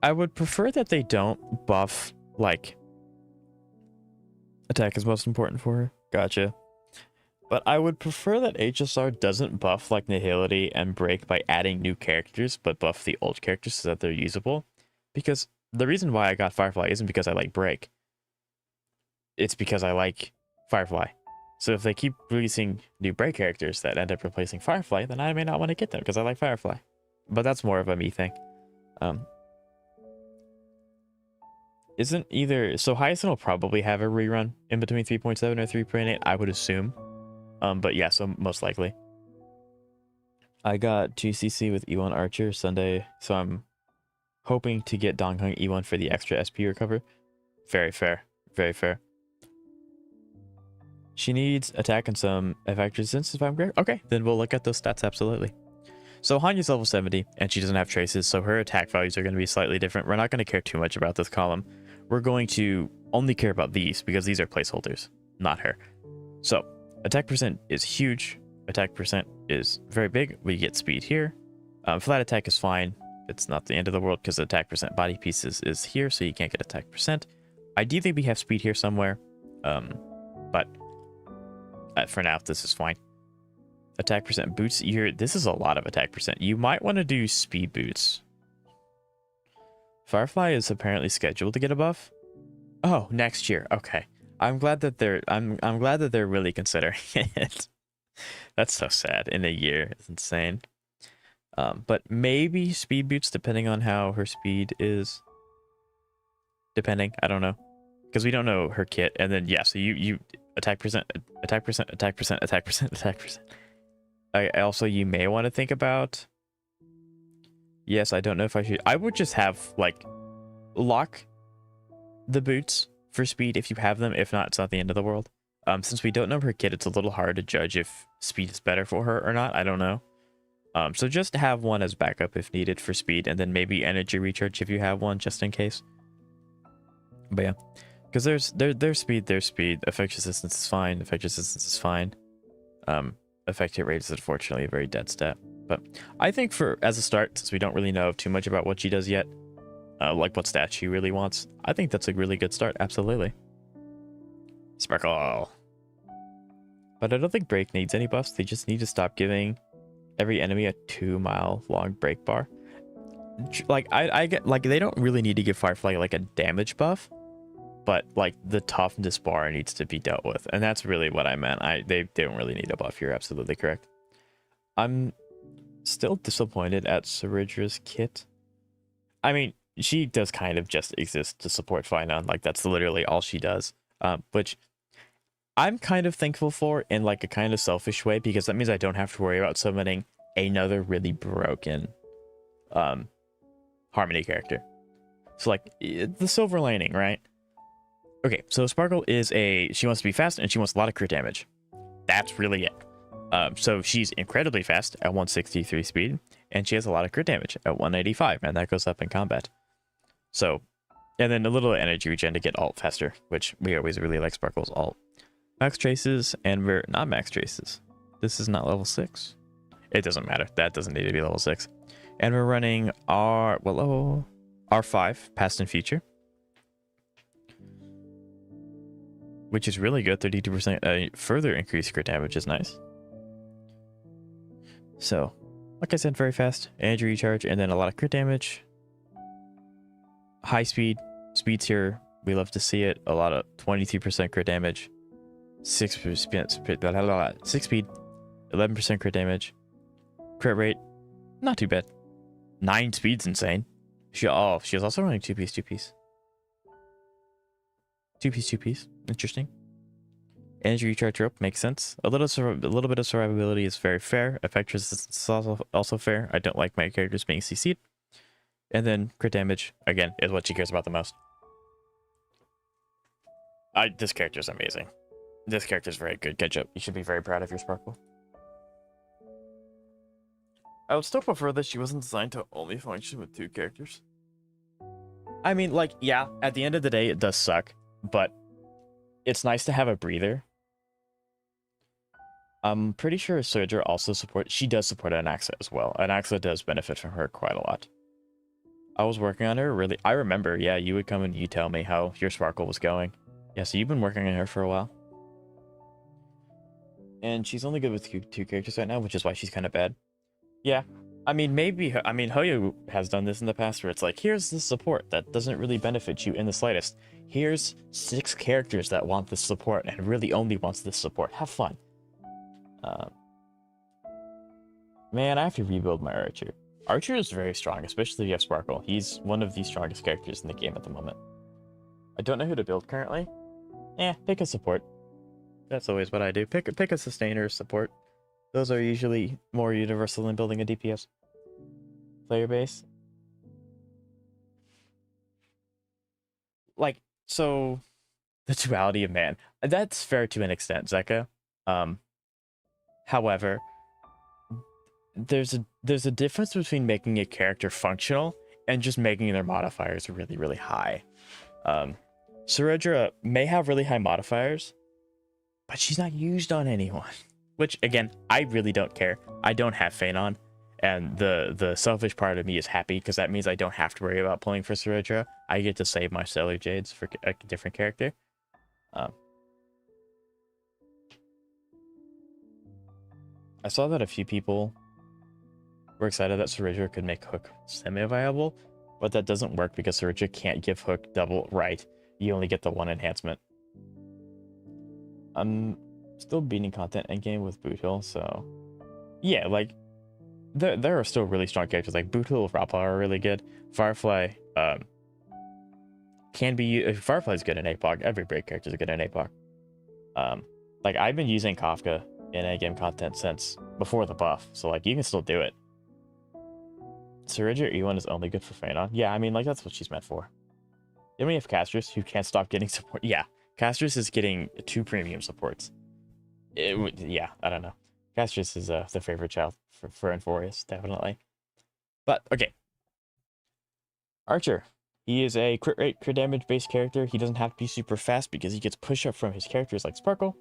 I would prefer that they don't buff attack is most important for her. Gotcha. But I would prefer that HSR doesn't buff Nihility and break by adding new characters, but buff the old characters so that they're usable. Because the reason why I got Firefly isn't because I like break. It's because I like Firefly. So if they keep releasing new break characters that end up replacing Firefly, then I may not want to get them because I like Firefly. But that's more of a me thing. Isn't either... So Hyacinth will probably have a rerun in between 3.7 or 3.8, I would assume. But yeah, so most likely. I got GCC with E1 Archer Sunday, so I'm hoping to get Donghung E1 for the extra SP recover. Very fair. Very fair. She needs attack and some effect resistance, if I'm correct. Okay, then we'll look at those stats, absolutely. So Hanya's level 70, and she doesn't have traces, so her attack values are going to be slightly different. We're not going to care too much about this column. We're going to only care about these, because these are placeholders, not her. So attack percent is huge. Attack percent is very big. We get speed here. Flat attack is fine. It's not the end of the world because attack percent body pieces is here, so you can't get attack percent. Ideally, we have speed here somewhere, but for now, this is fine. Attack percent boots here. This is a lot of attack percent. You might want to do speed boots. Firefly is apparently scheduled to get a buff. Oh, next year. Okay. I'm glad that they're really considering it. That's so sad. In a year, it's insane. But maybe speed boots, depending on how her speed is. Depending, I don't know, because we don't know her kit. And then yeah, so you attack percent, attack percent, attack percent, attack percent, attack percent. Also, you may want to think about. Yes, I don't know if I should. I would just have like lock the boots for speed if you have them. If not, it's not the end of the world. Since we don't know her kit, it's a little hard to judge if speed is better for her or not. I don't know. So just have one as backup if needed for speed, and then maybe energy recharge if you have one, just in case. But yeah, because there's speed, effect resistance is fine, effect resistance is fine. Effect hit rate is unfortunately a very dead stat. But I think for as a start, since we don't really know too much about what she does yet, like what stat she really wants, I think that's a really good start. Absolutely. Sparkle. But I don't think break needs any buffs. They just need to stop giving every enemy a 2-mile long break bar. Like I get, like, they don't really need to give Firefly like a damage buff, but like the toughness bar needs to be dealt with, and that's really what I meant. They don't really need a buff. You're absolutely correct. I'm still disappointed at Suridra's kit. I mean, she does kind of just exist to support Finon. Like that's literally all she does. Which I'm kind of thankful for in like a kind of selfish way, because that means I don't have to worry about summoning another really broken Harmony character. So like the silver lining, right? Okay, so Sparkle is she wants to be fast and she wants a lot of crit damage. That's really it. So she's incredibly fast at 163 speed, and she has a lot of crit damage at 185, and that goes up in combat. So, and then a little energy regen to get ult faster, which we always really like Sparkle's ult. Max traces, and we're not max traces. This is not level 6. It doesn't matter. That doesn't need to be level 6. And we're running R5, past and future, which is really good. 32% further increased crit damage is nice. So, like I said, very fast energy recharge, and then a lot of crit damage. High speed. Speed's here. We love to see it. A lot of 23% crit damage. 6 speed, 11% crit damage. Crit rate, not too bad. 9 speed's insane. She was also running 2-piece. 2-piece. Interesting. Energy recharge rope makes sense. A little bit of survivability is very fair. Effect resistance is also fair. I don't like my characters being CC'd. And then crit damage, again, is what she cares about the most. This character is amazing. This character is very good. Good job. You should be very proud of your Sparkle. I would still prefer that she wasn't designed to only function with 2 characters. I mean, like, yeah, at the end of the day, it does suck, but it's nice to have a breather. I'm pretty sure Surger also she does support Anaxa as well. Anaxa does benefit from her quite a lot. I was working on her, really. I remember, yeah, you would come and you tell me how your Sparkle was going. Yeah, so you've been working on her for a while. And she's only good with 2 characters right now, which is why she's kind of bad. Yeah, I mean, Hoyo has done this in the past where it's like, here's the support that doesn't really benefit you in the slightest. Here's 6 characters that want this support and really only wants this support. Have fun. Man, I have to rebuild my Archer. Archer is very strong, especially if you have Sparkle. He's one of the strongest characters in the game at the moment. I don't know who to build currently. Pick a support. That's always what I do. Pick a sustainer support. Those are usually more universal than building a DPS. Player base. Like, so the duality of man. That's fair to an extent, Zeka. However, there's a difference between making a character functional and just making their modifiers really, really high. Surudra may have really high modifiers, but she's not used on anyone. Which, again, I really don't care. I don't have Fane on, and the selfish part of me is happy because that means I don't have to worry about pulling for Ceridra. I get to save my Stellar Jades for a different character. I saw that a few people were excited that Ceridra could make Hook semi-viable, but that doesn't work because Ceridra can't give Hook double right. You only get the one enhancement. I'm still beating content endgame with Boothill, so yeah, like there are still really strong characters like Boothill, Rappa are really good. Firefly can be Firefly's good in APOC. Every break character is good in APOC. Like I've been using Kafka in endgame content since before the buff, so like you can still do it. Ceridra E1 is only good for Phanon. Yeah, I mean like that's what she's meant for. Then we have Castrus, who can't stop getting support. Yeah, Castrus is getting 2 premium supports. Yeah, I don't know. Castrus is the favorite child for Enforius, definitely. But, okay. Archer. He is a crit rate, crit damage based character. He doesn't have to be super fast because he gets push up from his characters like Sparkle,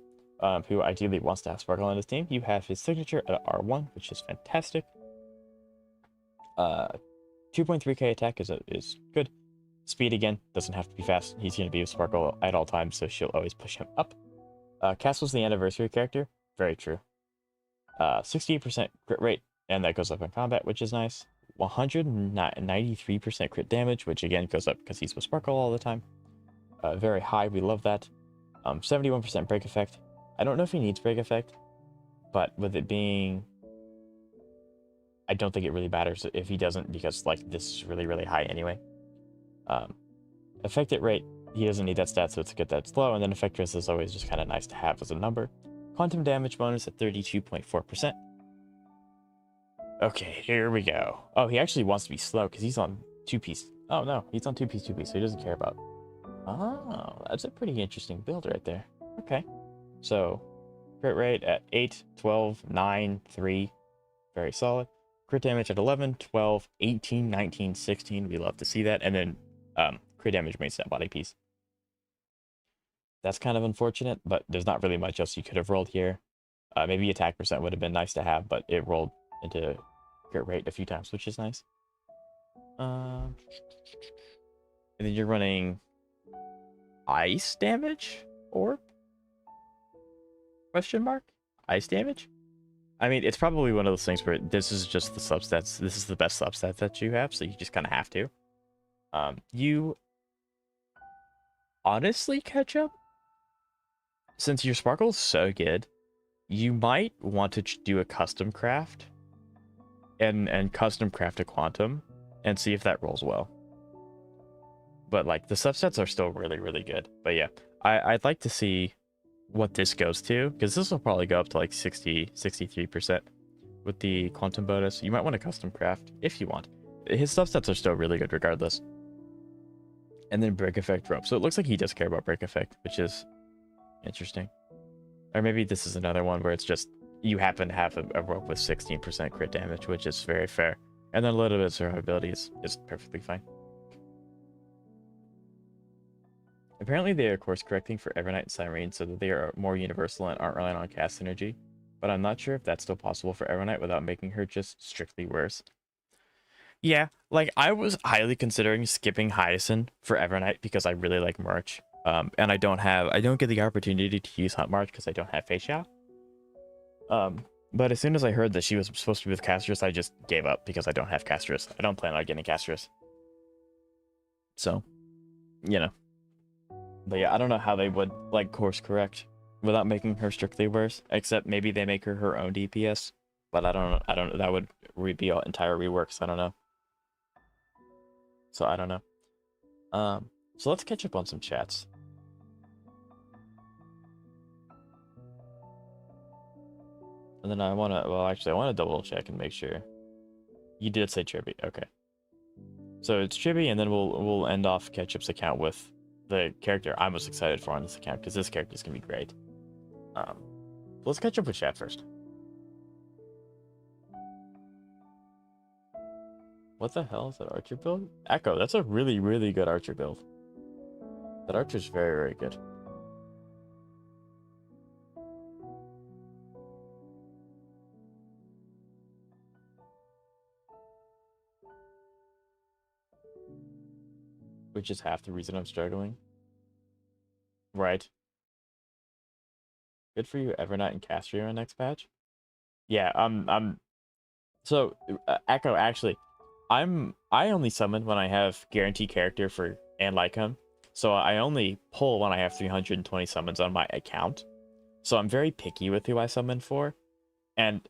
who ideally wants to have Sparkle on his team. You have his signature at R1, which is fantastic. 2.3k attack is good. Speed, again, doesn't have to be fast. He's going to be with Sparkle at all times, so she'll always push him up. Castle's the anniversary character. Very true. 68% crit rate, and that goes up in combat, which is nice. 193% crit damage, which again goes up because he's with Sparkle all the time. Very high, we love that. 71% break effect. I don't know if he needs break effect, but with it being... I don't think it really matters if he doesn't, because like this is really, really high anyway. Effective rate, he doesn't need that stat, so it's good that it's low, and then Effectress is always just kind of nice to have as a number. Quantum damage bonus at 32.4%. Okay, here we go. Oh, he actually wants to be slow because he's on 2-piece. Oh no, he's on 2-piece, so he doesn't care about... Oh, that's a pretty interesting build right there. Okay, so crit rate at 8, 12, 9, 3. Very solid. Crit damage at 11, 12, 18, 19, 16. We love to see that. And then crit damage makes that body piece. That's kind of unfortunate, but there's not really much else you could have rolled here. Maybe attack percent would have been nice to have, but it rolled into crit rate a few times, which is nice. And then you're running ice damage orb? Question mark? Ice damage? I mean, it's probably one of those things where this is just the substats. This is the best substat that you have, so you just kind of have to. You honestly catch up. Since your Sparkle is so good, you might want to do a custom craft and custom craft a Quantum and see if that rolls well. But like the substats are still really, really good. But yeah, I'd like to see what this goes to, because this will probably go up to like 63% with the Quantum bonus. You might want to custom craft if you want. His substats are still really good regardless. And then break effect rope. So it looks like he does care about break effect, which is interesting. Or maybe this is another one where it's just you happen to have a rope with 16% crit damage, which is very fair. And then a little bit of survivability is perfectly fine. Apparently they are course correcting for Evernight and Cyrene so that they are more universal and aren't relying on cast synergy. But I'm not sure if that's still possible for Evernight without making her just strictly worse. Yeah, like I was highly considering skipping Hyacinth for Evernight because I really like March. And I don't get the opportunity to use Hunt March because I don't have Facial. But as soon as I heard that she was supposed to be with Castrus, I just gave up because I don't have Castrus. I don't plan on getting Castrus. So, you know. But yeah, I don't know how they would like course correct without making her strictly worse, except maybe they make her own DPS. But I don't know, that would be an entire rework, so I don't know. So I don't know. So let's catch up on some chats. And then I want to double check and make sure. You did say Chibi, okay. So it's Chibi, and then we'll end off Ketchup's account with the character I'm most excited for on this account, because this character is gonna be great. Let's catch up with chat first. What the hell is that Archer build? Echo, that's a really, really good Archer build. That Archer's very, very good. which is half the reason I'm struggling. Right. Good for you, Evernight and Castro on next patch. Yeah, so Echo, actually, I only summon when I have guaranteed character for and Lycum. So I only pull when I have 320 summons on my account. So I'm very picky with who I summon for, and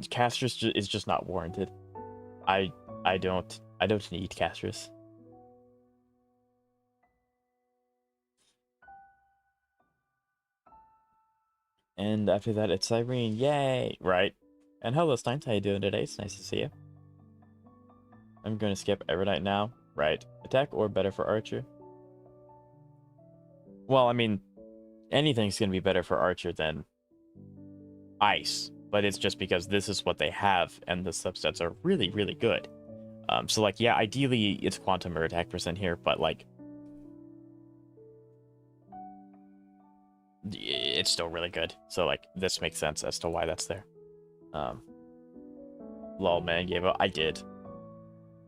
Castrus is just not warranted. I don't need Castrus. And after that, it's Cyrene. Yay! Right. And hello, Steins. How you doing today? It's nice to see you. I'm going to skip Evernight now. Right. Attack or better for Archer? Well, I mean, anything's going to be better for Archer than Ice. But it's just because this is what they have, and the subsets are really, really good. So, like, yeah, ideally it's Quantum or attack percent here, but, like, it's still really good. So, like, this makes sense as to why that's there. Lol, man, gave up. I did.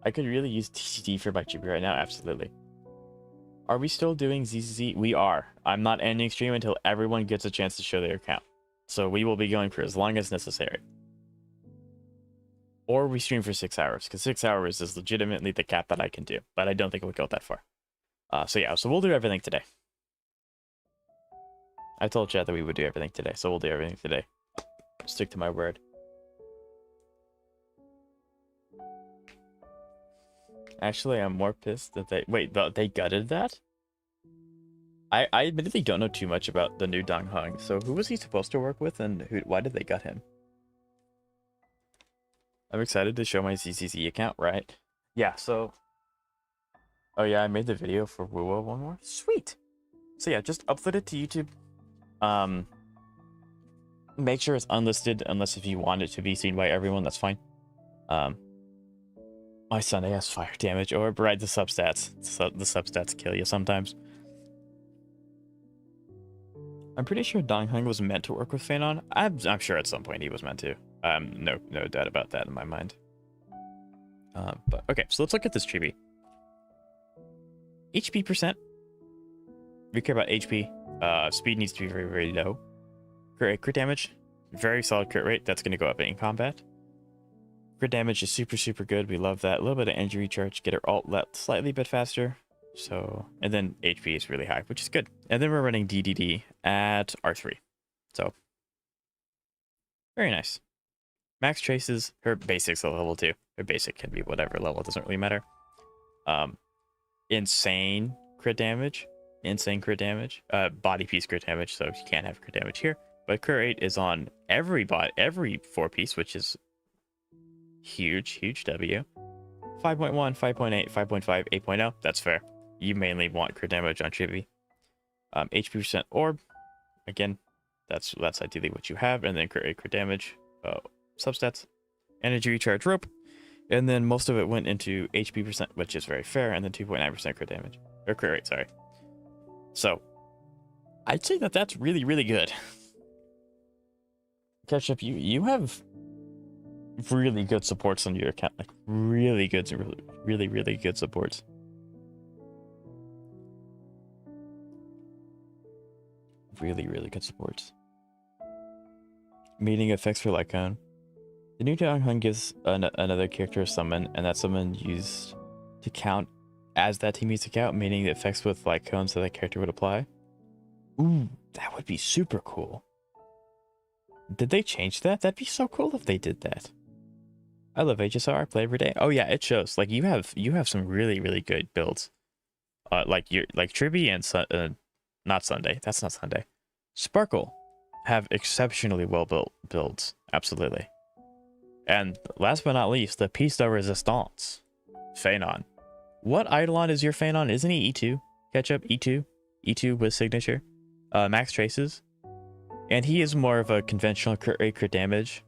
I could really use TCD for my GP right now, absolutely. Are we still doing ZZZ? We are. I'm not ending stream until everyone gets a chance to show their account. So we will be going for as long as necessary. Or we stream for 6 hours, because 6 hours is legitimately the cap that I can do. But I don't think we'll go that far. So yeah, so we'll do everything today. I told Chad that we would do everything today, so we'll do everything today. Stick to my word. Actually, I'm more pissed that they... Wait, they gutted that? I admittedly don't know too much about the new Dong Hung, so who was he supposed to work with, and why did they gut him? I'm excited to show my CCC account, right? Yeah, so... Oh yeah, I made the video for wuwa one more. Sweet! So yeah, just upload it to YouTube. Make sure it's unlisted, unless if you want it to be seen by everyone, that's fine. My Sunday has fire damage, or right, the substats. The substats kill you sometimes. I'm pretty sure Dong Hung was meant to work with Phanon. I'm sure at some point he was meant to. No doubt about that in my mind. But okay, so let's look at this chibi. HP percent. We care about HP. Speed needs to be very, very low. Crit damage, very solid crit rate. That's going to go up in combat. Crit damage is super, super good. We love that. A little bit of injury charge. Get her ult let slightly bit faster. So, and then HP is really high, which is good. And then we're running DDD at R3. So, very nice. Max traces. Her basic's a level 2. Her basic can be whatever level. It doesn't really matter. Insane crit damage. Insane crit damage. Body piece crit damage. So you can't have crit damage here. But crit rate is on every 4 piece, which is huge W. 5.1, 5.8, 5.5, 8.0. That's fair. You mainly want crit damage on Chibi. HP percent orb. Again, that's ideally what you have. And then crit rate, crit damage, substats, energy recharge rope. And then most of it went into HP percent, which is very fair. And then 2.9% crit damage. Or crit rate, sorry. So, I'd say that that's really, really good. Ketchup, you have really good supports on your account. Like, really good, really, really good supports. Really, really good supports. Meeting effects for Lycon. The new Dong Hung gives another character a summon, and that summon used to count as that teammate's account, meaning the effects with Lycon so that character would apply. Ooh, that would be super cool. Did they change that? That'd be so cool if they did that. I love HSR, play every day. Oh yeah, it shows. Like you have some really, really good builds. Like Tribby and not Sunday. That's not Sunday. Sparkle have exceptionally well built builds. Absolutely. And last but not least, the piece de resistance. Phanon. What Eidolon is your Phanon? Isn't he E2? Ketchup, E2? E2 with signature. Max traces. And he is more of a conventional crit rate, crit damage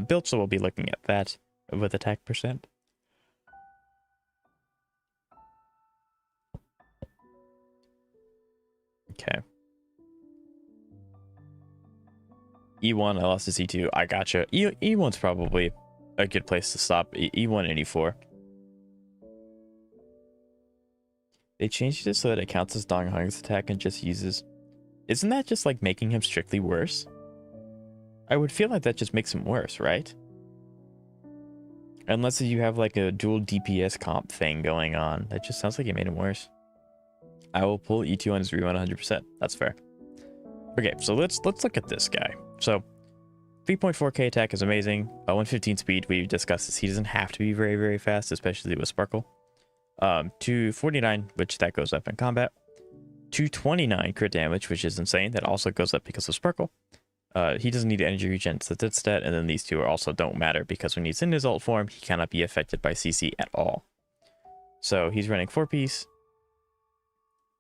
build, so we'll be looking at that with attack percent. Okay. E1, I lost to E2. I gotcha. E1's probably a good place to stop. E1 and E4. They changed it so that it counts as Dong Hung's attack and just uses... Isn't that just like making him strictly worse? I would feel like that just makes him worse, right? Unless you have like a dual DPS comp thing going on. That just sounds like it made him worse. I will pull E2 on his rerun 100%. That's fair. Okay, so let's look at this guy. So 3.4k attack is amazing. 115 speed, we discussed this. He doesn't have to be very, very fast, especially with Sparkle. 249, which that goes up in combat. 229 crit damage, which is insane. That also goes up because of Sparkle. He doesn't need energy regen, so that's stat. And then these two are also don't matter because when he's in his ult form, he cannot be affected by CC at all. So he's running 4-piece,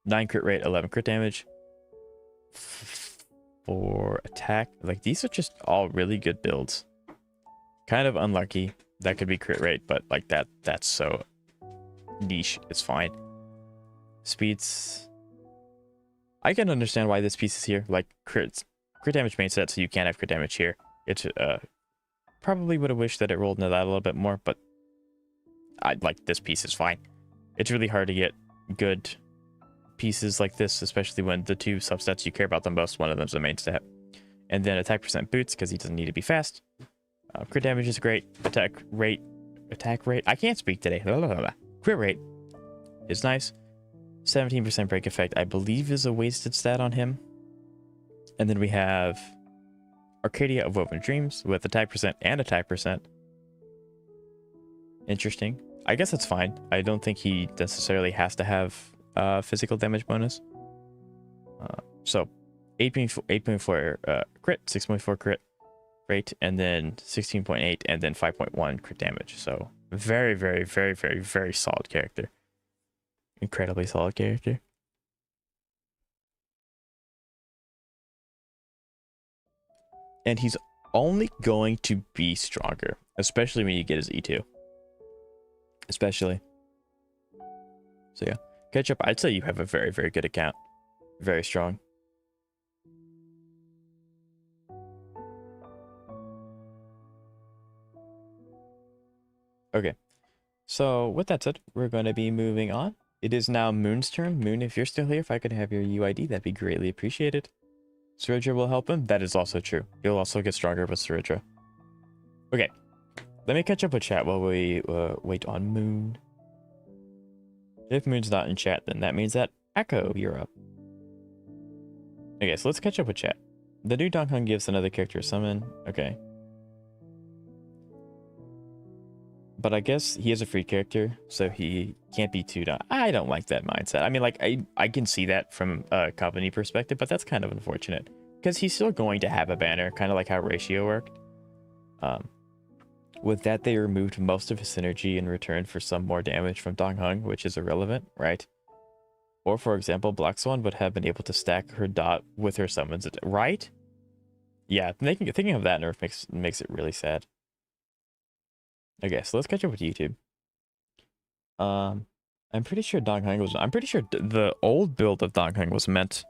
9 crit rate, 11 crit damage, 4 attack. Like, these are just all really good builds. Kind of unlucky. That could be crit rate, but like that's so niche. It's fine. Speeds. I can understand why this piece is here. Like, crit damage main set, so you can't have crit damage here. It probably would have wished that it rolled into that a little bit more, but I like this piece is fine. It's really hard to get good pieces like this, especially when the two substats you care about the most, one of them is the main stat. And then attack percent boots because he doesn't need to be fast. Crit damage is great. Attack rate. I can't speak today. Crit rate is nice. 17% break effect, I believe, is a wasted stat on him. And then we have Arcadia of Woven Dreams with attack percent and attack percent. Interesting. I guess that's fine. I don't think he necessarily has to have physical damage bonus. So 8.4 crit, 6.4 crit rate, and then 16.8, and then 5.1 crit damage. So very, very, very, very, very solid character. Incredibly solid character. And he's only going to be stronger, especially when you get his E2. Especially. So yeah. Ketchup, I'd say you have a very, very good account. Very strong. Okay. So with that said, we're going to be moving on. It is now Moon's turn. Moon, if you're still here, if I could have your UID, that'd be greatly appreciated. Saridra will help him. That is also true. He'll also get stronger with Saridra. Okay. Let me catch up with chat while we wait on Moon. If Moon's not in chat, then that means that Echo, you're up. Okay, so let's catch up with chat. The new Dong Hung gives another character a summon. Okay. But I guess he is a free character, so he can't be too down. I don't like that mindset. I mean, like, I can see that from a company perspective, but that's kind of unfortunate. Because he's still going to have a banner, kind of like how Ratio worked. With that, they removed most of his synergy in return for some more damage from Dong Hung, which is irrelevant, right? Or, for example, Black Swan would have been able to stack her dot with her summons, right? Yeah, thinking of that nerf makes it really sad. Okay, so let's catch up with YouTube. I'm pretty sure Dong Hung was... I'm pretty sure the old build of Dong Hung was meant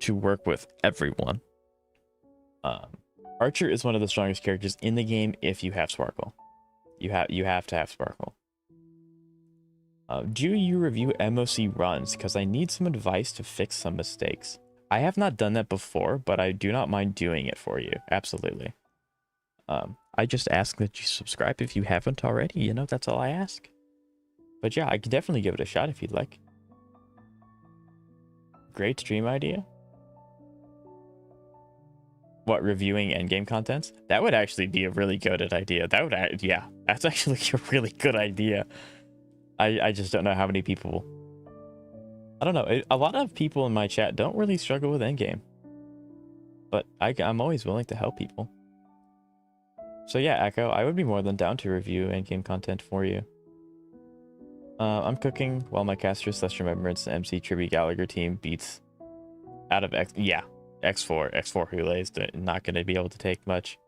to work with everyone. Archer is one of the strongest characters in the game if you have Sparkle. You have to have Sparkle. Do you review MOC runs? Because I need some advice to fix some mistakes. I have not done that before, but I do not mind doing it for you. Absolutely. I just ask that you subscribe if you haven't already. You know, that's all I ask. But yeah, I could definitely give it a shot if you'd like. Great stream idea. What, reviewing endgame contents? That would actually be a really good idea. That would, yeah, that's actually a really good idea. I just don't know how many people... I don't know. A lot of people in my chat don't really struggle with endgame. But I'm always willing to help people. So yeah, Echo, I would be more than down to review endgame content for you. I'm cooking while my caster / remembrance MC Tribute Gallagher team beats out of X. Yeah, X4 Hula's not going to be able to take much.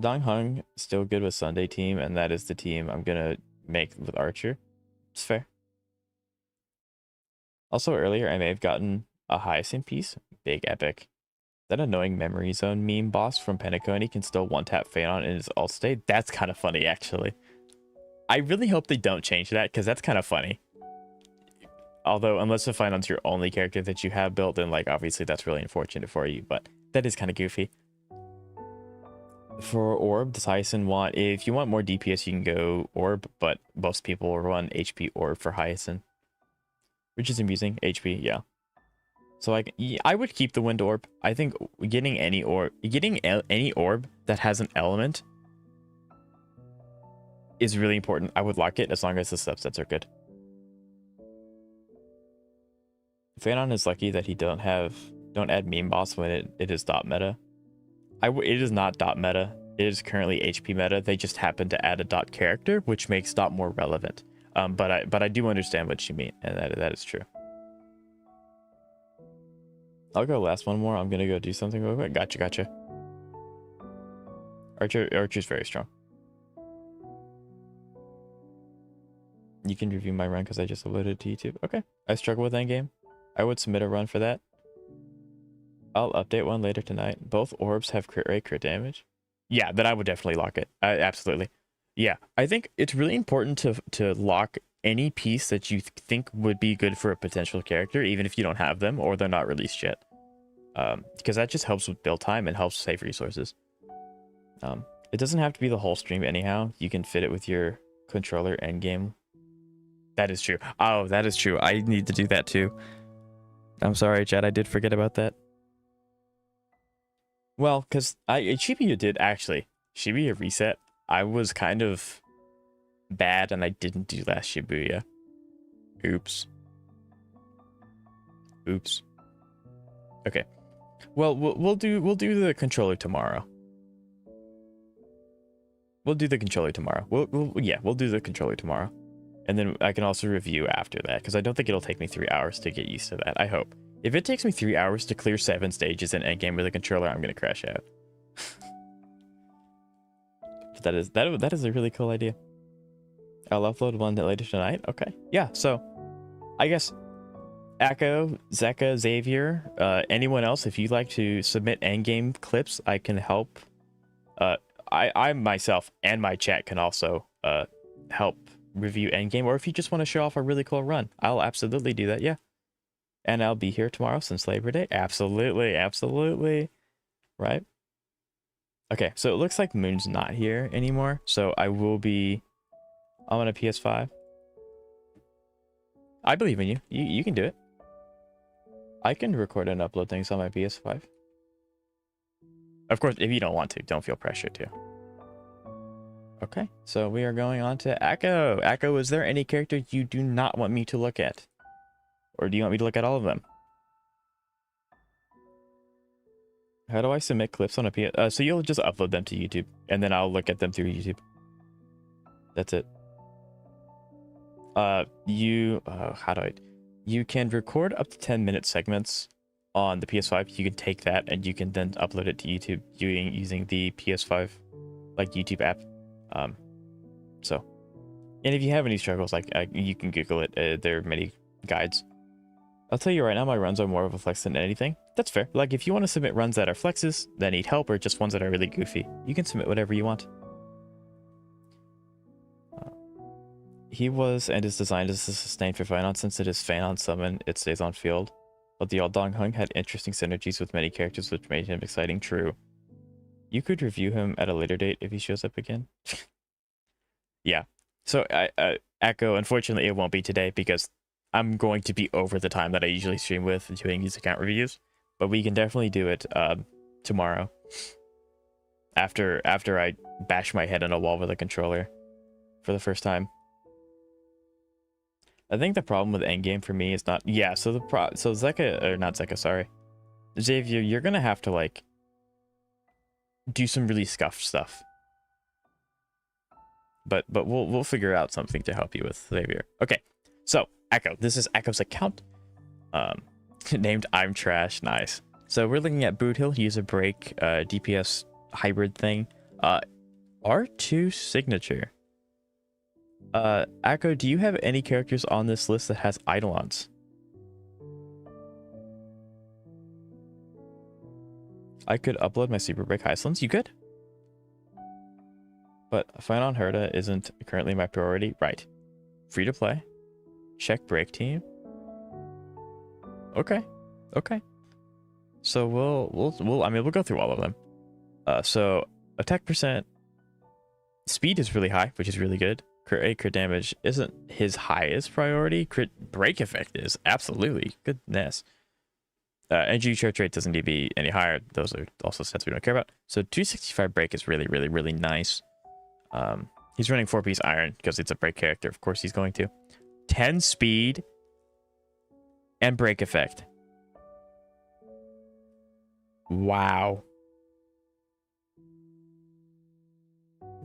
Dong Hung still good with Sunday team, and that is the team I'm going to make with Archer. It's fair. Also earlier, I may have gotten a Hyacinth piece. Big epic. That annoying memory zone meme boss from Penacony can still one-tap Phanon in his ult state. That's kind of funny, actually. I really hope they don't change that, because that's kind of funny. Although, unless the Finon's your only character that you have built, then, like, obviously that's really unfortunate for you, but that is kind of goofy. For Orb, does Hyacinth want... If you want more DPS, you can go Orb, but most people will run HP Orb for Hyacinth. Which is amusing. HP, yeah. So, like, I would keep the Wind Orb. I think getting any orb that has an element is really important. I would lock it as long as the subsets are good. Phanon is lucky that he don't add meme boss when it is dot meta. It is not dot meta. It is currently HP meta. They just happen to add a dot character, which makes dot more relevant. But I do understand what you mean, and that is true. I'll go last one more. I'm gonna go do something real quick. Gotcha. Archer's very strong. You can review my run because I just uploaded it to YouTube. Okay. I struggle with endgame. I would submit a run for that. I'll update one later tonight. Both orbs have crit rate, crit damage. Yeah, then I would definitely lock it. Absolutely. Yeah, I think it's really important to lock any piece that you think would be good for a potential character, even if you don't have them or they're not released yet. Because that just helps with build time and helps save resources. It doesn't have to be the whole stream anyhow. You can fit it with your controller endgame. That is true. Oh, that is true. I need to do that too. I'm sorry, Chad. I did forget about that. Well, because Shibuya did actually. Shibuya reset. I was kind of bad and I didn't do last Shibuya. Oops. Okay. Well, we'll do the controller tomorrow. We'll do the controller tomorrow. We'll do the controller tomorrow. And then I can also review after that, because I don't think it'll take me 3 hours to get used to that. I hope. If it takes me 3 hours to clear 7 stages in endgame with a controller, I'm gonna crash out. But that is a really cool idea. I'll upload one later tonight. Okay. Yeah. So, I guess Echo, Zeka, Xavier, anyone else, if you'd like to submit endgame clips, I can help. I myself and my chat can also help review endgame, or if you just want to show off a really cool run, I'll absolutely do that. Yeah. And I'll be here tomorrow since Labor Day. Absolutely. Right? Okay, so it looks like Moon's not here anymore, so I will be on a PS5. I believe in you. You can do it. I can record and upload things on my PS5. Of course, if you don't want to, don't feel pressured to. Okay, so we are going on to Echo. Echo, is there any character you do not want me to look at? Or do you want me to look at all of them? How do I submit clips on a PS? So you'll just upload them to YouTube, and then I'll look at them through YouTube. That's it. How do I... You can record up to 10-minute segments on the PS5. You can take that, and you can then upload it to YouTube using the PS5, like, YouTube app. So... And if you have any struggles, like, you can Google it. There are many guides. I'll tell you right now, my runs are more of a flex than anything. That's fair. Like, if you want to submit runs that are flexes, that need help, or just ones that are really goofy, you can submit whatever you want. He was and is designed as a sustain for Phanon. Since it is Phanon summon, it stays on field. But the old Dong Hung had interesting synergies with many characters, which made him exciting. True. You could review him at a later date if he shows up again. Yeah. So, Echo, unfortunately, it won't be today because I'm going to be over the time that I usually stream with doing these account reviews, but we can definitely do it tomorrow after I bash my head on a wall with a controller for the first time. I think the problem with endgame for me is not... Yeah, so so Zeka, or not Zeka, sorry. Xavier, you're gonna have to, like, do some really scuffed stuff. But we'll figure out something to help you with, Xavier. Okay, so Echo. This is Echo's account. Named I'm Trash. Nice. So we're looking at Boot Hill. Use a break, DPS hybrid thing. R2 signature. Echo, do you have any characters on this list that has Eidolons? I could upload my Super Break Highlands. You could? But Phanon Herda isn't currently my priority. Right. Free to play. Check break team. Okay. Okay. So we'll go through all of them. So attack percent, speed is really high, which is really good. Crit rate, crit damage isn't his highest priority. Crit break effect is absolutely goodness. Energy charge rate doesn't need to be any higher. Those are also stats we don't care about. So 265 break is really, really, really nice. He's running 4-piece iron because it's a break character. Of course he's going to. 10 speed and break effect. Wow.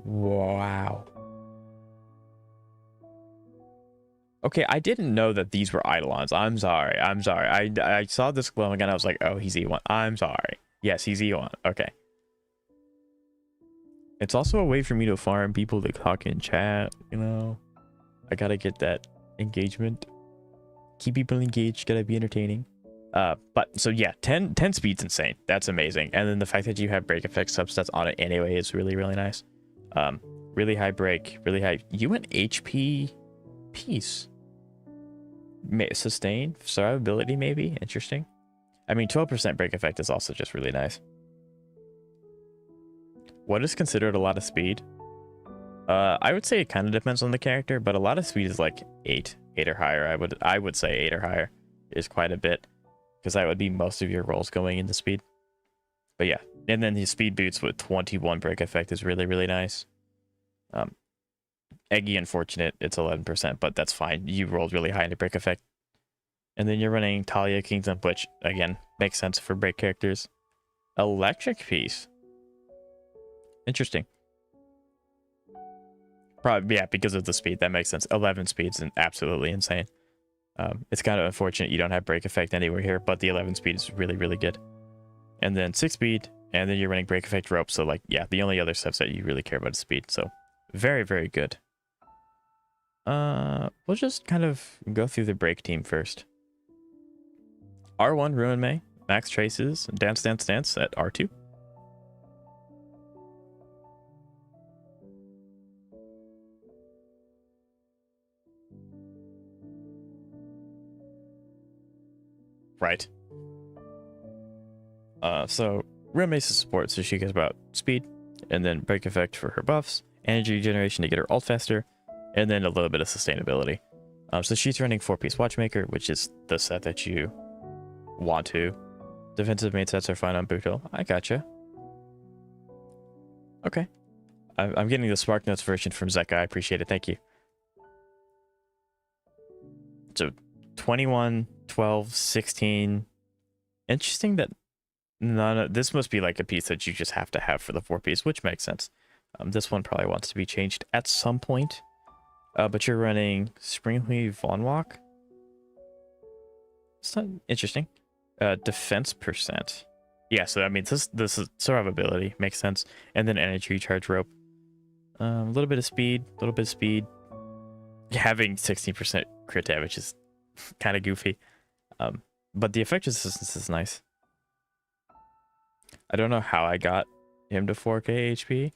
Wow. Okay, I didn't know that these were Eidolons. I'm sorry. I saw this glowing and I was like, oh, he's E1. I'm sorry. Yes, he's E1. Okay. It's also a way for me to farm people to talk in chat, you know? I gotta get that engagement. Keep people engaged, gotta be entertaining. But so yeah, 10 speed's insane. That's amazing. And then the fact that you have break effect substats on it anyway is really, really nice. Really high break, really high. You went HP piece. Sustain, survivability maybe. Interesting. I mean, 12% break effect is also just really nice. What is considered a lot of speed? I would say it kind of depends on the character, but a lot of speed is like 8 or higher. I would say 8 or higher is quite a bit, because that would be most of your rolls going into speed. But yeah, and then his speed boots with 21 break effect is really, really nice. Eggy, unfortunate, it's 11%, but that's fine. You rolled really high into break effect. And then you're running Talia Kingdom, which, again, makes sense for break characters. Electric piece. Interesting. Probably, yeah, because of the speed. That makes sense. 11 speed's absolutely insane. It's kind of unfortunate you don't have break effect anywhere here, but the 11 speed is really, really good. And then 6 speed, and then you're running break effect rope. So, like, yeah, the only other stuff that you really care about is speed. So, very, very good. We'll just kind of go through the break team first. R1, Ruin May. Max Traces, Dance, Dance, Dance at R2. Right. So Ruin May's a support, so she cares about speed, and then break effect for her buffs, energy generation to get her ult faster, and then a little bit of sustainability. So she's running 4-piece Watchmaker, which is the set that you want to. Defensive main sets are fine on Buto. I gotcha. Okay. I'm getting the Spark Notes version from Zeka. I appreciate it. Thank you. So 21, 12, 16. Interesting that none of this must be like a piece that you just have to have for the 4-piece, which makes sense. This one probably wants to be changed at some point. But you're running Springly Von Walk. It's not interesting. Defense percent. Yeah, so I mean this is survivability, makes sense. And then energy charge rope. A little bit of speed, Having 16% crit damage is kind of goofy. But the effect resistance is nice. I don't know how I got him to 4k HP.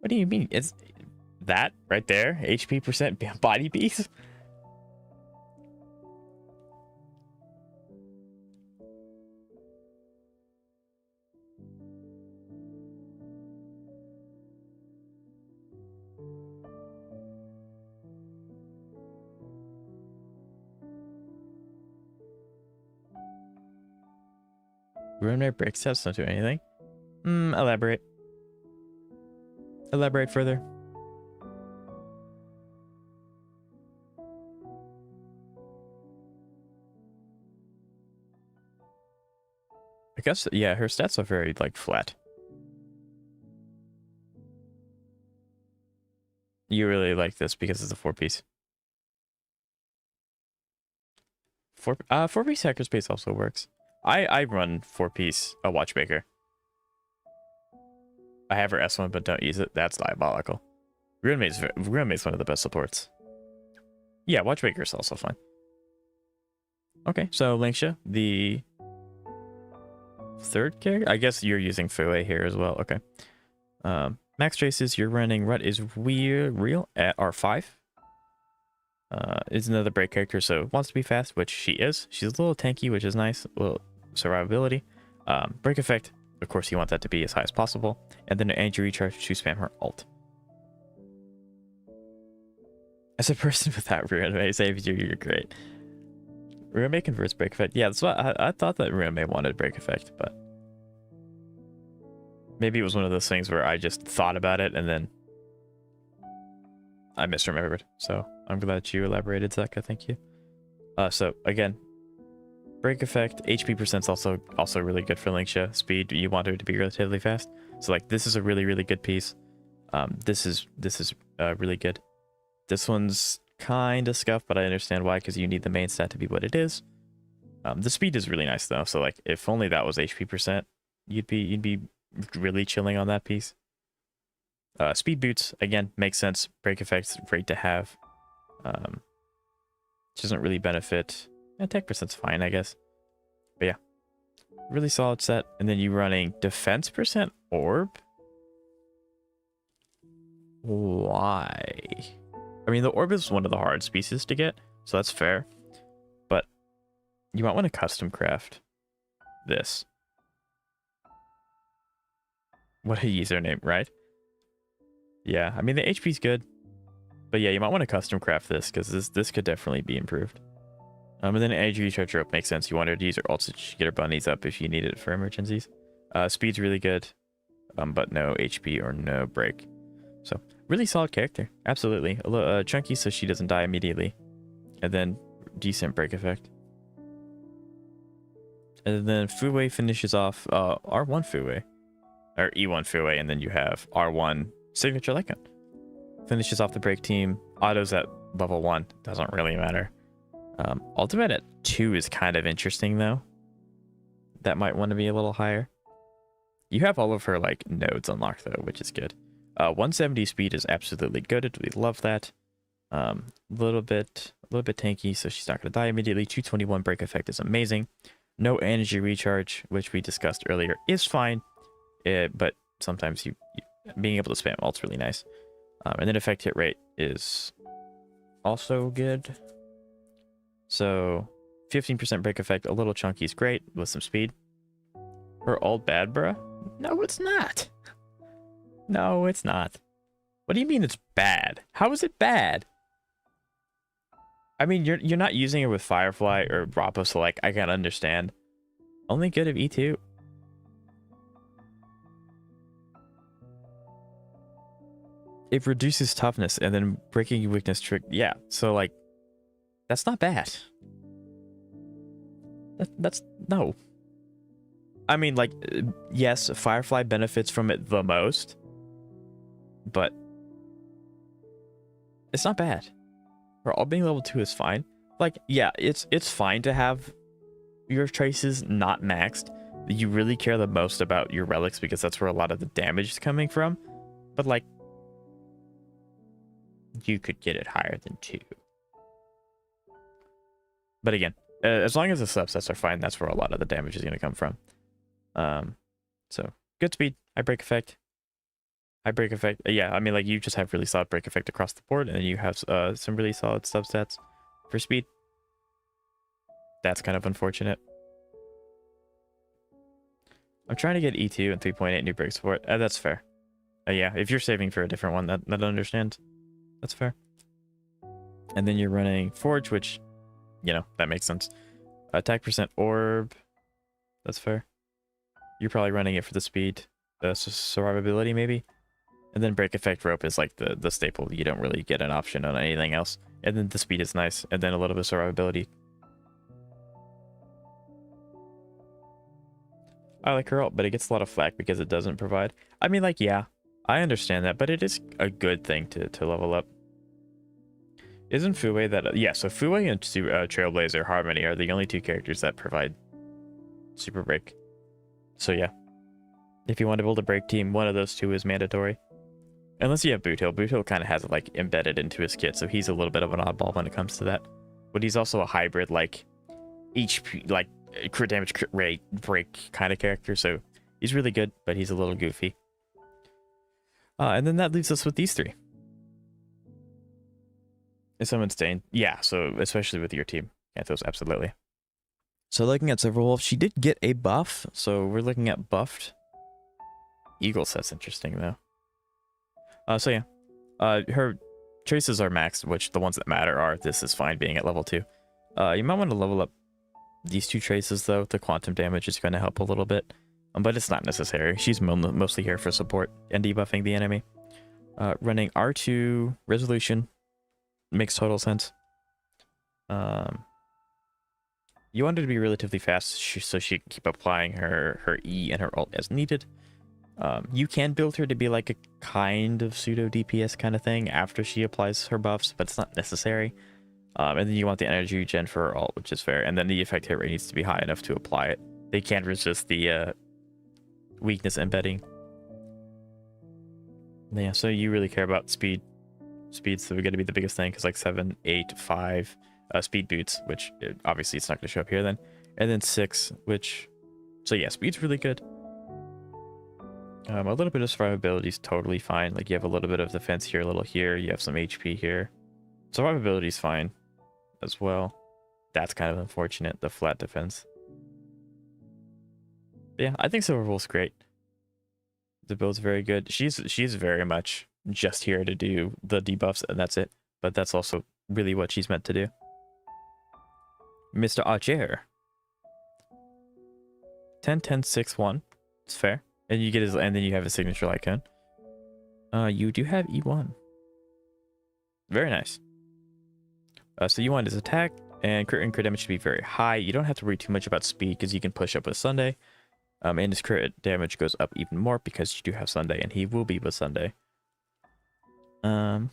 What do you mean? It's that right there? HP percent body piece? Rune rate break sets don't do anything. Elaborate. Elaborate further. I guess, yeah, her stats are very, like, flat. You really like this because it's a 4-piece. 4-piece Hackerspace also works. I run 4-piece a Watchmaker. I have her S1 but don't use it. That's diabolical. Ruinmate's one of the best supports. Yeah, Watchmaker is also fine. Okay, so Linksha, the third character? I guess you're using Fue here as well. Okay. Max Traces, you're running Rut is real at R5. Is another break character, so wants to be fast, which she is. She's a little tanky, which is nice. A little survivability. Break effect, of course, you want that to be as high as possible. And then an energy recharge to spam her ult. As a person without Ruinmei saves you, you're great. Ruinmei converts break effect. Yeah, that's what I thought that Ruinmei wanted break effect, but maybe it was one of those things where I just thought about it and then I misremembered. So I'm glad you elaborated, Zaka. Thank you. So again, break effect, HP percent's also really good for Linksha. Speed, you want her to be relatively fast. So like this is a really good piece. This is really good. This one's kind of scuffed, but I understand why, because you need the main stat to be what it is. The speed is really nice though. So like if only that was HP percent, you'd be really chilling on that piece. Speed boots, again, makes sense. Break effects, great to have. Doesn't really benefit. Attack percent's fine, I guess. But yeah, really solid set. And then you running defense percent orb. Why? I mean, the orb is one of the hardest pieces to get, so that's fair. But you might want to custom craft this. What a username, right? Yeah, I mean, the HP's good. But yeah, you might want to custom craft this, because this could definitely be improved. And then energy recharge rope makes sense. You want her to use her ult to get her bunnies up if you need it for emergencies. Speed's really good, but no HP or no break. So, really solid character. Absolutely. A little chunky so she doesn't die immediately. And then decent break effect. And then Fuwei finishes off R1 Fuwei. Or E1 Fuwei, and then you have R1 Signature Lycan. Finishes off the break team. Autos at level 1. Doesn't really matter. Ultimate at 2 is kind of interesting though. That might want to be a little higher. You have all of her like nodes unlocked though, which is good. 170 speed is absolutely good. We love that. A little bit tanky, so she's not going to die immediately. 221 break effect is amazing. No energy recharge, which we discussed earlier, is fine. But sometimes you being able to spam ult's really nice. And then effect hit rate is also good. So 15% break effect, a little chunky is great with some speed. Her ult bad, bruh? No, it's not. No, it's not. What do you mean it's bad? How is it bad? I mean, you're not using it with Firefly or Rappa, so like I can understand. Only good of E2. It reduces toughness and then breaking weakness trick. Yeah, so like that's not bad. That's no. I mean, like, yes, Firefly benefits from it the most, but it's not bad. Or all being level 2 is fine. Like, yeah, it's fine to have your traces not maxed. You really care the most about your relics because that's where a lot of the damage is coming from. But like, you could get it higher than 2. But again, as long as the subsets are fine, that's where a lot of the damage is going to come from. So good speed, high break effect. Yeah, I mean, like, you just have really solid break effect across the board, and then you have some really solid substats for speed. That's kind of unfortunate. I'm trying to get E2 and 3.8 new break support. That's fair. Yeah, if you're saving for a different one, that understands. That's fair. And then you're running Forge, which, you know, that makes sense. Attack percent orb. That's fair. You're probably running it for the speed. Survivability, maybe. And then break effect rope is like the staple. You don't really get an option on anything else. And then the speed is nice. And then a little bit of survivability. I like her ult, but it gets a lot of flack because it doesn't provide. I mean, like, yeah, I understand that, but it is a good thing to level up. Isn't Fuwei that... yeah, so Fuwei and Trailblazer Harmony are the only 2 characters that provide super break. So yeah, if you want to build a break team, one of those 2 is mandatory. Unless you have Boot Hill. Boot Hill kind of has it like embedded into his kit, so he's a little bit of an oddball when it comes to that. But he's also a hybrid, like HP, like crit damage, crit rate, break kind of character. So he's really good, but he's a little goofy. And then that leaves us with these 3. Is someone staying? Yeah, so especially with your team. Cantos, absolutely. So looking at Silver Wolf, she did get a buff. So we're looking at buffed Eagles. That's interesting though. So yeah, her traces are maxed, which the ones that matter are this is fine being at level 2. You might want to level up these 2 traces though. The quantum damage is going to help a little bit, but it's not necessary. She's mostly here for support and debuffing the enemy. Running R2 resolution makes total sense. You want her to be relatively fast so she can keep applying her E and her ult as needed. You can build her to be like a kind of pseudo DPS kind of thing after she applies her buffs, but it's not necessary. And then you want the energy regen for her ult, which is fair. And then the effect hit rate needs to be high enough to apply it. They can't resist the weakness embedding. Yeah, so you really care about speed. Speed's going to be the biggest thing, because like 7, 8, 5 speed boots, which obviously it's not going to show up here then. And then 6, which... So yeah, speed's really good. A little bit of survivability is totally fine. Like you have a little bit of defense here, a little here. You have some HP here. Survivability is fine as well. That's kind of unfortunate, the flat defense. But yeah, I think Silver Wolf's great. The build's very good. She's very much just here to do the debuffs and that's it. But that's also really what she's meant to do. Mr. Archer. 10, 10, 6, 1. It's fair. And you get his, and then you have a signature icon. You do have E1. Very nice. So E1 is attack, and crit damage should be very high. You don't have to worry too much about speed because you can push up with Sunday. And his crit damage goes up even more because you do have Sunday, and he will be with Sunday. Okay.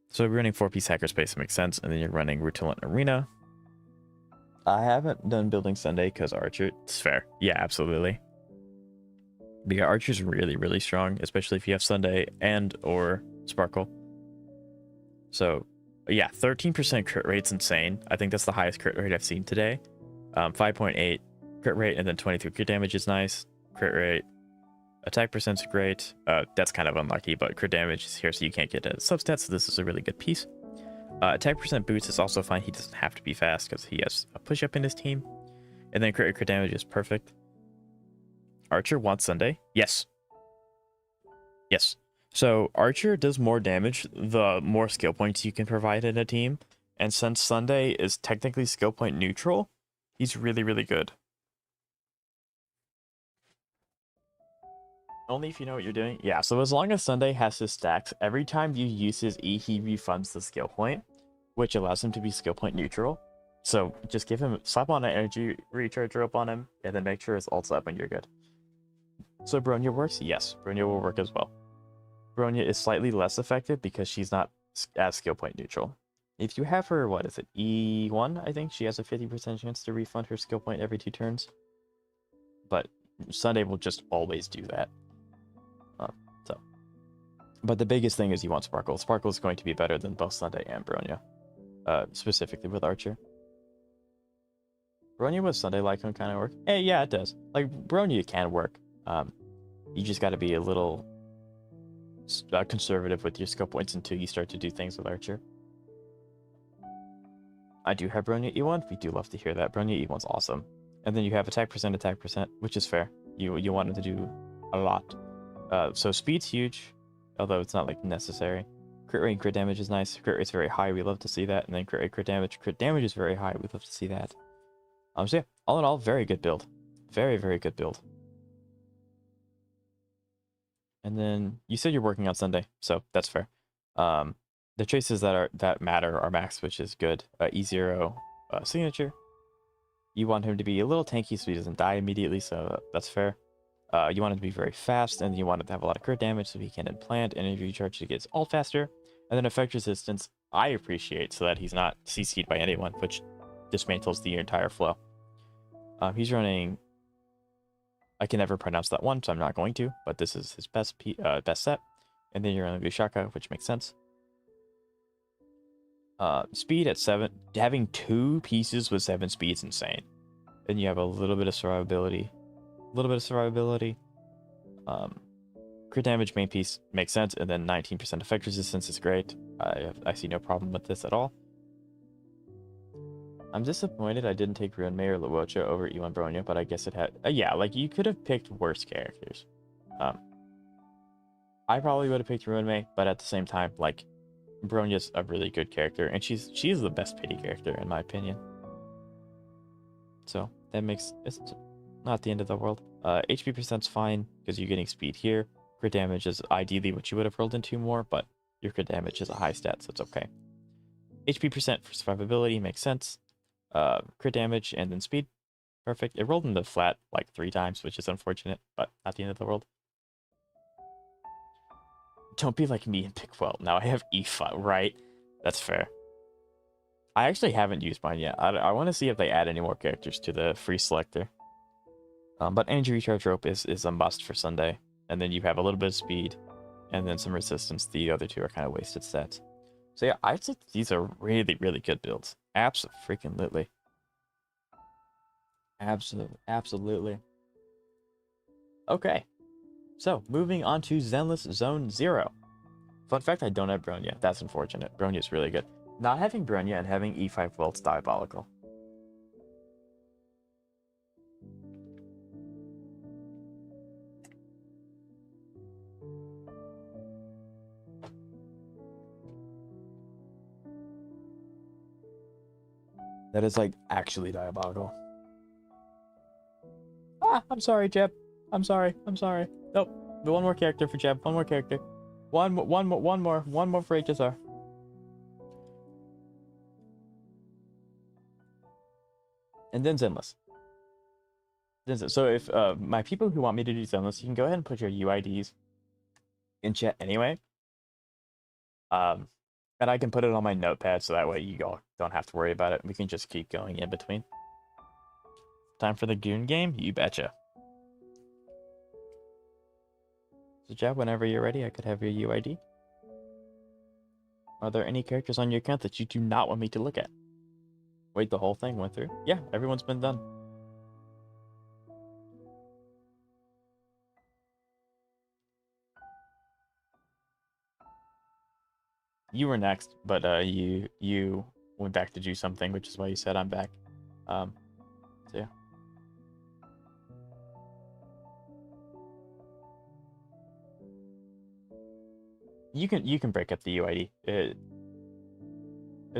So we're running 4-piece Hackerspace, makes sense, and then you're running Rutilant Arena. I haven't done building Sunday because Archer. It's fair. Yeah, absolutely. But yeah, Archer's really, really strong, especially if you have Sunday and or Sparkle. So yeah, 13% crit rate's insane. I think that's the highest crit rate I've seen today. 5.8 crit rate, and then 23 crit damage is nice. Crit rate. Attack percent's great. That's kind of unlucky, but crit damage is here, so you can't get a substat, so this is a really good piece. Attack percent boots is also fine. He doesn't have to be fast because he has a push-up in his team. And then crit damage is perfect. Archer wants Sunday. Yes. Yes. So Archer does more damage the more skill points you can provide in a team. And since Sunday is technically skill point neutral, he's really, really good. Only if you know what you're doing. Yeah, so as long as Sunday has his stacks, every time you use his E, he refunds the skill point, which allows him to be skill point neutral. So just give him, slap on an energy recharge rope on him, and then make sure his ult's up and you're good. So Bronya works? Yes, Bronya will work as well. Bronya is slightly less effective because she's not as skill point neutral. If you have her, what is it, E1, I think, she has a 50% chance to refund her skill point every 2 turns. But Sunday will just always do that. But the biggest thing is you want Sparkle. Sparkle is going to be better than both Sunday and Bronya. Specifically with Archer. Bronya with Sunday Lycon kind of work? Hey, yeah, it does. Like, Bronya can work. You just got to be a little conservative with your skill points until you start to do things with Archer. I do have Bronya E1. We do love to hear that. Bronya E1's awesome. And then you have attack percent, which is fair. You want him to do a lot. So speed's huge, although it's not like necessary. Crit rate and crit damage is nice. Crit rate's very high. We love to see that. And then crit rate, crit damage. Crit damage is very high. We love to see that. So yeah, all in all, very good build. Very, very good build. And then you said you're working on Sunday, so that's fair. The traces that matter are max, which is good. E0 signature. You want him to be a little tanky so he doesn't die immediately, so that's fair. You want him to be very fast, and you want him to have a lot of crit damage so he can implant energy recharge to get his ult faster. And then effect resistance, I appreciate, so that he's not CC'd by anyone, which dismantles the entire flow. He's running... I can never pronounce that one, so I'm not going to, but this is his best set. And then you're running Vishaka, which makes sense. Speed at 7. Having 2 pieces with 7 speed is insane. Then you have a little bit of survivability. Crit crit damage main piece makes sense, and then 19% effect resistance is great. I see no problem with this at all. I'm disappointed I didn't take Ruin May or Luocha over Ewan Bronya, but I guess it had... yeah, like, you could have picked worse characters. I probably would have picked Ruin May, but at the same time, like, Bronya's a really good character, and she's the best pity character, in my opinion. So, that makes... it's not the end of the world. HP percent's fine, because you're getting speed here. Crit damage is ideally what you would have rolled into more, but your crit damage is a high stat, so it's okay. HP percent for survivability makes sense. Crit damage and then speed. Perfect. It rolled into flat like 3 times, which is unfortunate, but not the end of the world. Don't be like me and pick well. Now I have E5, right? That's fair. I actually haven't used mine yet. I want to see if they add any more characters to the free selector. But energy recharge rope is a must for Sunday. And then you have a little bit of speed and then some resistance. The other 2 are kind of wasted stats. So yeah, I'd say these are really, really good builds. Absolutely. Absolutely. Okay. So, moving on to Zenless Zone 0. Fun fact, I don't have Bronya. That's unfortunate. Bronya's really good. Not having Bronya and having E5 Welt's diabolical. That is, like, actually diabolical. Ah, I'm sorry, Jeb. I'm sorry. Nope. One more character for Jeb. One more character. One more for HSR. And then Zenless. So if my people who want me to do Zenless, you can go ahead and put your UIDs in chat anyway. And I can put it on my notepad so that way you all don't have to worry about it. We can just keep going in between. Time for the Goon game? You betcha. So Jeb, whenever you're ready, I could have your UID. Are there any characters on your account that you do not want me to look at? Wait, the whole thing went through? Yeah, everyone's been done. You were next, but you went back to do something, which is why you said I'm back. So yeah. You can break up the UID. It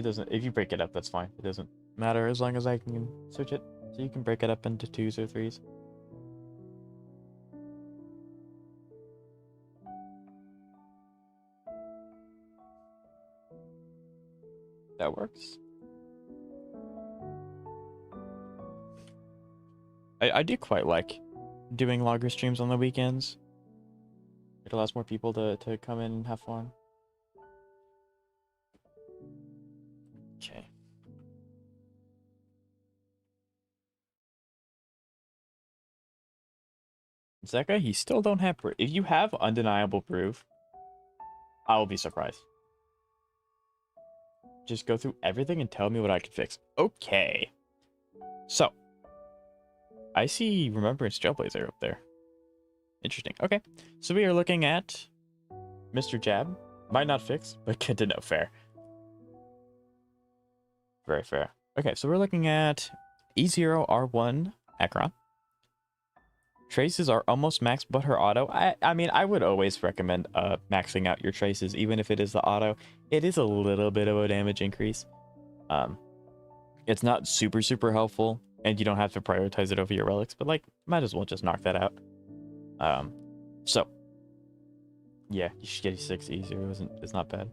doesn't, if you break it up, that's fine. It doesn't matter as long as I can switch it. So you can break it up into 2s or 3s. That works. I do quite like doing longer streams on the weekends. It allows more people to come in and have fun. Okay. Zeka, you still don't have proof. If you have undeniable proof, I will be surprised. Just go through everything and tell me what I can fix. Okay. So, I see Remembrance Trailblazer up there. Interesting. Okay. So we are looking at Mr. Jab. Might not fix, but good to know. Fair. Very fair. Okay, so we're looking at E0 R1 Acheron. Traces are almost maxed, but her auto. I mean, I would always recommend maxing out your traces, even if it is the auto. It is a little bit of a damage increase. It's not super helpful, and you don't have to prioritize it over your relics, but like, might as well just knock that out. So yeah, you should get E6 E0. It's not bad.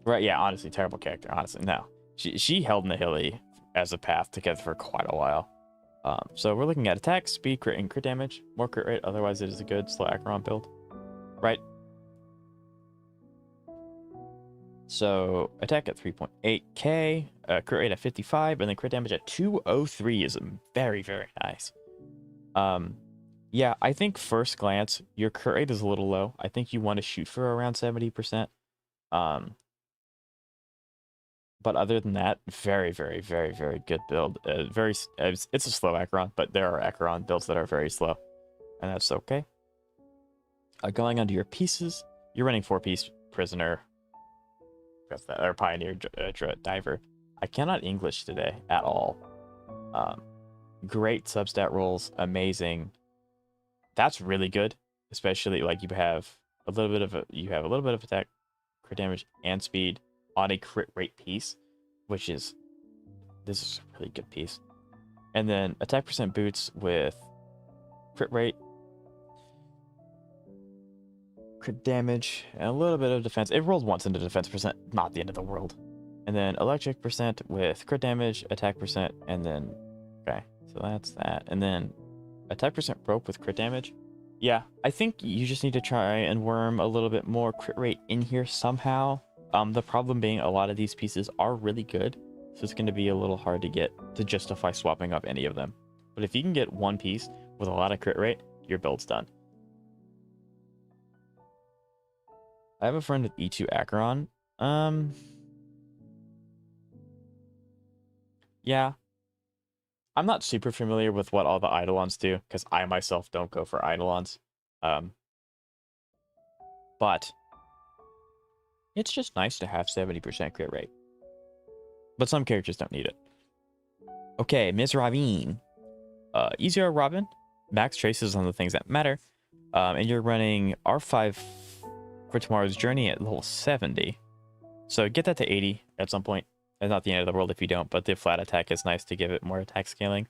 Right, yeah, honestly, terrible character. Honestly, no. She held Nihili as a path together for quite a while. So we're looking at attack, speed, crit, and crit damage. More crit rate, otherwise it is a good slow Acheron build. Right? So attack at 3.8k, crit rate at 55, and then crit damage at 203 is very nice. Yeah, I think first glance, your crit rate is a little low. I think you want to shoot for around 70%. But other than that, very good build. It's a slow Acheron, but there are Acheron builds that are very slow. and that's okay. Going on to your pieces, you're running 4-piece prisoner, or pioneer diver. I cannot English today at all. Great substat rolls, amazing. That's really good, especially like you have a little bit of attack, crit damage, and speed on a crit rate piece, this is a really good piece. And then attack percent boots with crit rate, crit damage, and a little bit of defense. It rolls once into defense percent, not the end of the world. And then electric percent with crit damage, attack percent, and then okay, so that's that. And then attack percent rope with crit damage. Yeah, I think you just need to try and worm a little bit more crit rate in here somehow. The problem being a lot of these pieces are really good, so it's going to be a little hard to justify swapping up any of them. But if you can get one piece with a lot of crit rate, your build's done. I have a friend with E2 Acheron. Yeah. I'm not super familiar with what all the Eidolons do, because I myself don't go for Eidolons. But it's just nice to have 70% crit rate. But some characters don't need it. Okay, Ms. Ravine. Easier Robin. Max traces on the things that matter. And you're running R5 for Tomorrow's Journey at level 70. So get that to 80 at some point. It's not the end of the world if you don't, but the flat attack is nice to give it more attack scaling.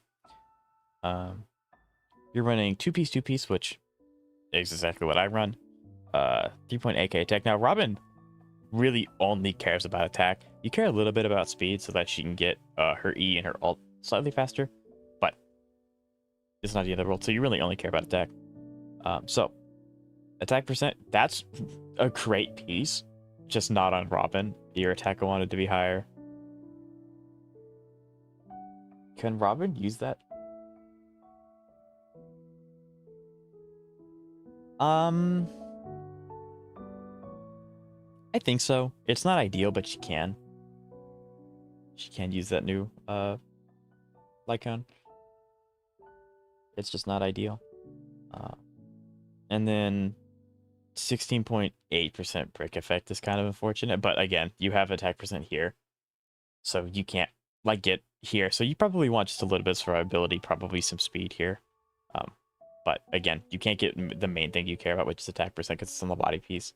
You're running 2-piece, which is exactly what I run. 3.8k attack. Now, Robin really only cares about attack. You care a little bit about speed so that she can get her E and her ult slightly faster, but it's not the end of the world, so you really only care about attack. So, attack percent, that's a great piece, just not on Robin. Your attack wanted to be higher. Can Robin use that? I think so. It's not ideal, but she can. She can use that new Lycon. It's just not ideal. And then 16.8% brick effect is kind of unfortunate, but again, you have attack percent here, so you can't like get here. So you probably want just a little bit of survivability, probably some speed here. But again, you can't get the main thing you care about, which is attack percent, because it's on the body piece.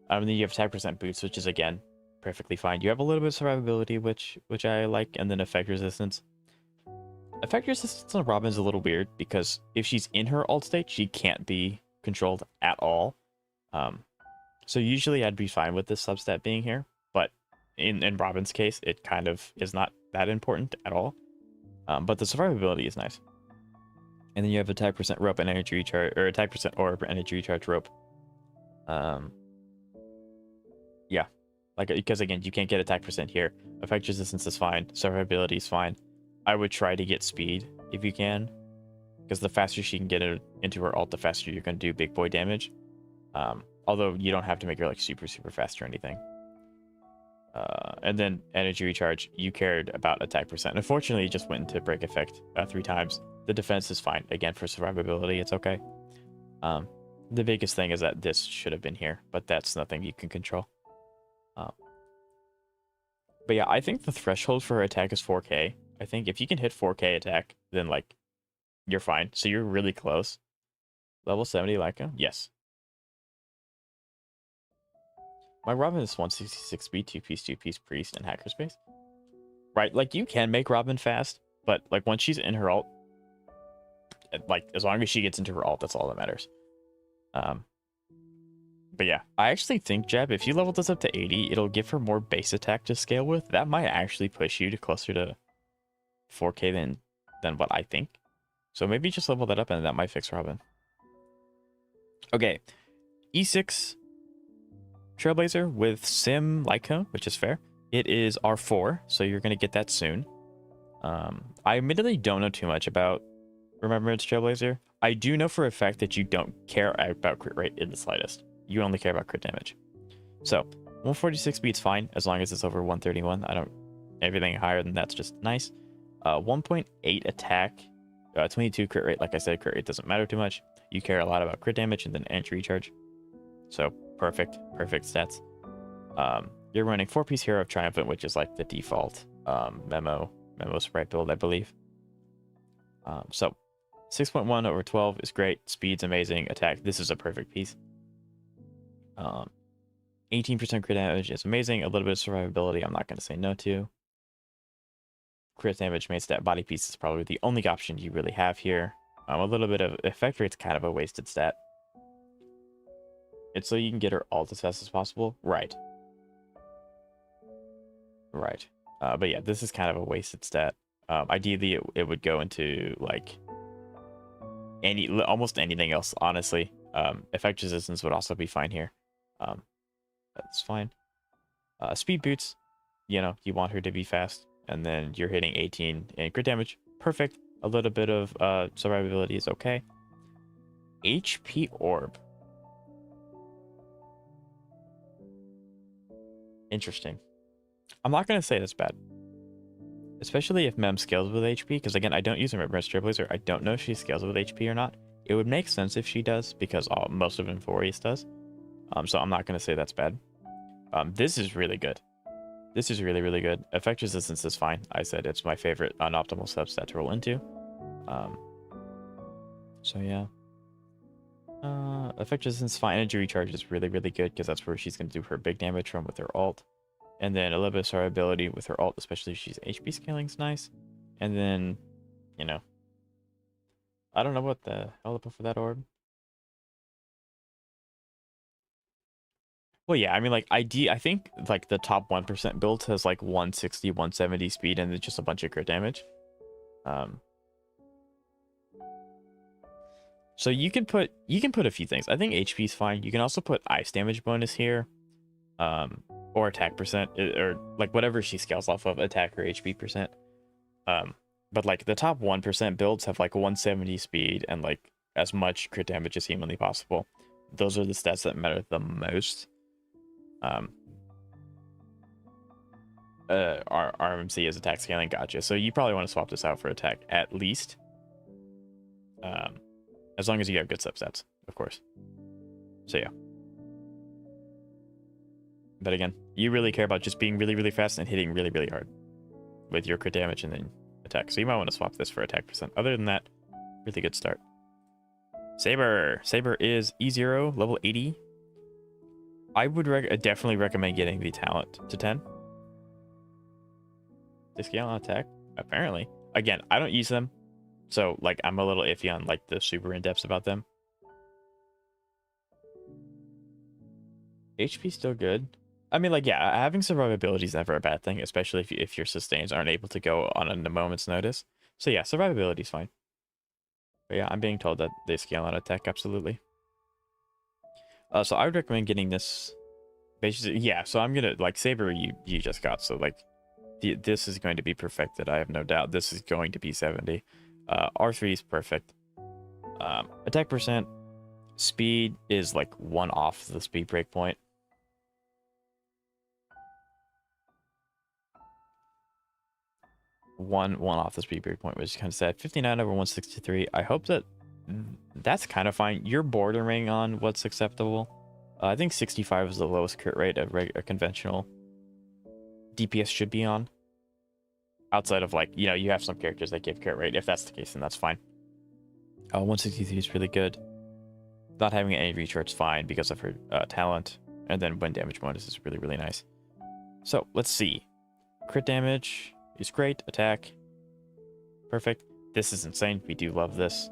And then you have attack percent boots, which is again perfectly fine. You have a little bit of survivability, which I like, and then effect resistance. Effect resistance on Robin is a little weird because if she's in her ult state, she can't be controlled at all. So usually I'd be fine with this substat being here, but in Robin's case, it kind of is not that important at all. But the survivability is nice. And then you have attack percent rope and energy recharge, or attack percent orb energy recharge rope. Yeah, like because again, you can't get attack percent here. Effect resistance is fine. Survivability is fine. I would try to get speed if you can, because the faster she can get into her ult, the faster you're going to do big boy damage. Although you don't have to make her like super fast or anything. And then energy recharge, you cared about attack percent. Unfortunately, it just went into break effect 3 times. The defense is fine. Again, for survivability, it's okay. The biggest thing is that this should have been here, but that's nothing you can control. But yeah, I think the threshold for her attack is 4k. I think if you can hit 4k attack, then like you're fine. So you're really close. Level 70 Leica? Yes. My Robin is 166 speed, 2-piece priest, and hackerspace. Right, like you can make Robin fast, but like once she's in her ult, like as long as she gets into her ult, that's all that matters. But yeah, I actually think, Jeb, if you level this up to 80, it'll give her more base attack to scale with. That might actually push you to closer to 4k than what I think. So maybe just level that up and that might fix Robin. Okay, E6 Trailblazer with Sim Lycone, which is fair. It is R4, so you're going to get that soon. I admittedly don't know too much about Remembrance Trailblazer. I do know for a fact that you don't care about crit rate in the slightest. You only care about crit damage. So 146 speed's fine as long as it's over 131. Everything higher than that's just nice. 1.8 attack 22 crit rate. Like I said, crit rate doesn't matter too much. You care a lot about crit damage and then entry recharge. So perfect stats. You're running 4-piece Hero of Triumphant, which is like the default memo sprite build, I believe. So 6.1 over 12 is great. Speed's amazing. Attack, this is a perfect piece. 18% crit damage is amazing. A little bit of survivability, I'm not going to say no to. Crit damage main stat body piece is probably the only option you really have here. A little bit of effect rate's kind of a wasted stat. It's so you can get her ult as fast as possible. Right. But yeah, this is kind of a wasted stat. Ideally, it would go into like almost anything else, honestly. Effect resistance would also be fine here. That's fine. Speed boots, you know, you want her to be fast, and then you're hitting 18 in crit damage. Perfect. A little bit of survivability is okay. HP orb. Interesting. I'm not going to say that's bad. Especially if Mem scales with HP, because again, I don't use her as Trailblazer. I don't know if she scales with HP or not. It would make sense if she does, because most of Inforius does. So I'm not going to say that's bad. This is really good. This is really, really good. Effect resistance is fine. I said it's my favorite unoptimal substat to roll into. So yeah. Effect resistance is fine. Energy recharge is really, really good, because that's where she's going to do her big damage from with her ult. And then a little bit of survivability with her ult, especially if she's HP scaling, is nice. And then, you know, I don't know what the hell to put for that orb. Well, yeah, I mean, like, I think, like, the top 1% build has, like, 160, 170 speed, and then just a bunch of crit damage. So you can put a few things. I think HP is fine. You can also put ice damage bonus here. Or attack percent, or like whatever she scales off of, attack or HP percent. But like the top 1% builds have like 170 speed and like as much crit damage as humanly possible. Those are the stats that matter the most. Our RMC is attack scaling, gotcha. So you probably want to swap this out for attack at least. As long as you have good substats, of course. So yeah. But again, you really care about just being really, really fast and hitting really, really hard with your crit damage and then attack. So you might want to swap this for attack percent. Other than that, really good start. Saber. Saber is E0, level 80. I would definitely recommend getting the talent to 10. They scale on attack, apparently. Again, I don't use them. So, like, I'm a little iffy on, like, the super in-depths about them. HP still good. I mean, like, yeah, having survivability is never a bad thing, especially if your sustains aren't able to go on a moment's notice. So yeah, survivability is fine. But yeah, I'm being told that they scale on attack, absolutely. So I would recommend getting this. Basically, yeah, so I'm gonna, like, Saber you just got, so, like, this is going to be perfected, I have no doubt. This is going to be 70. R3 is perfect. Attack percent, speed is, like, 1 off the speed break point. One off the speed break point, which is kind of sad. 59 over 163. I hope that's kind of fine. You're bordering on what's acceptable. I think 65 is the lowest crit rate a conventional DPS should be on. Outside of, like, you know, you have some characters that give crit rate. If that's the case, then that's fine. 163 is really good. Not having any recharge is fine because of her talent. And then wind damage bonus is really, really nice. So let's see. Crit damage is great. Attack, perfect. This is insane. We do love this.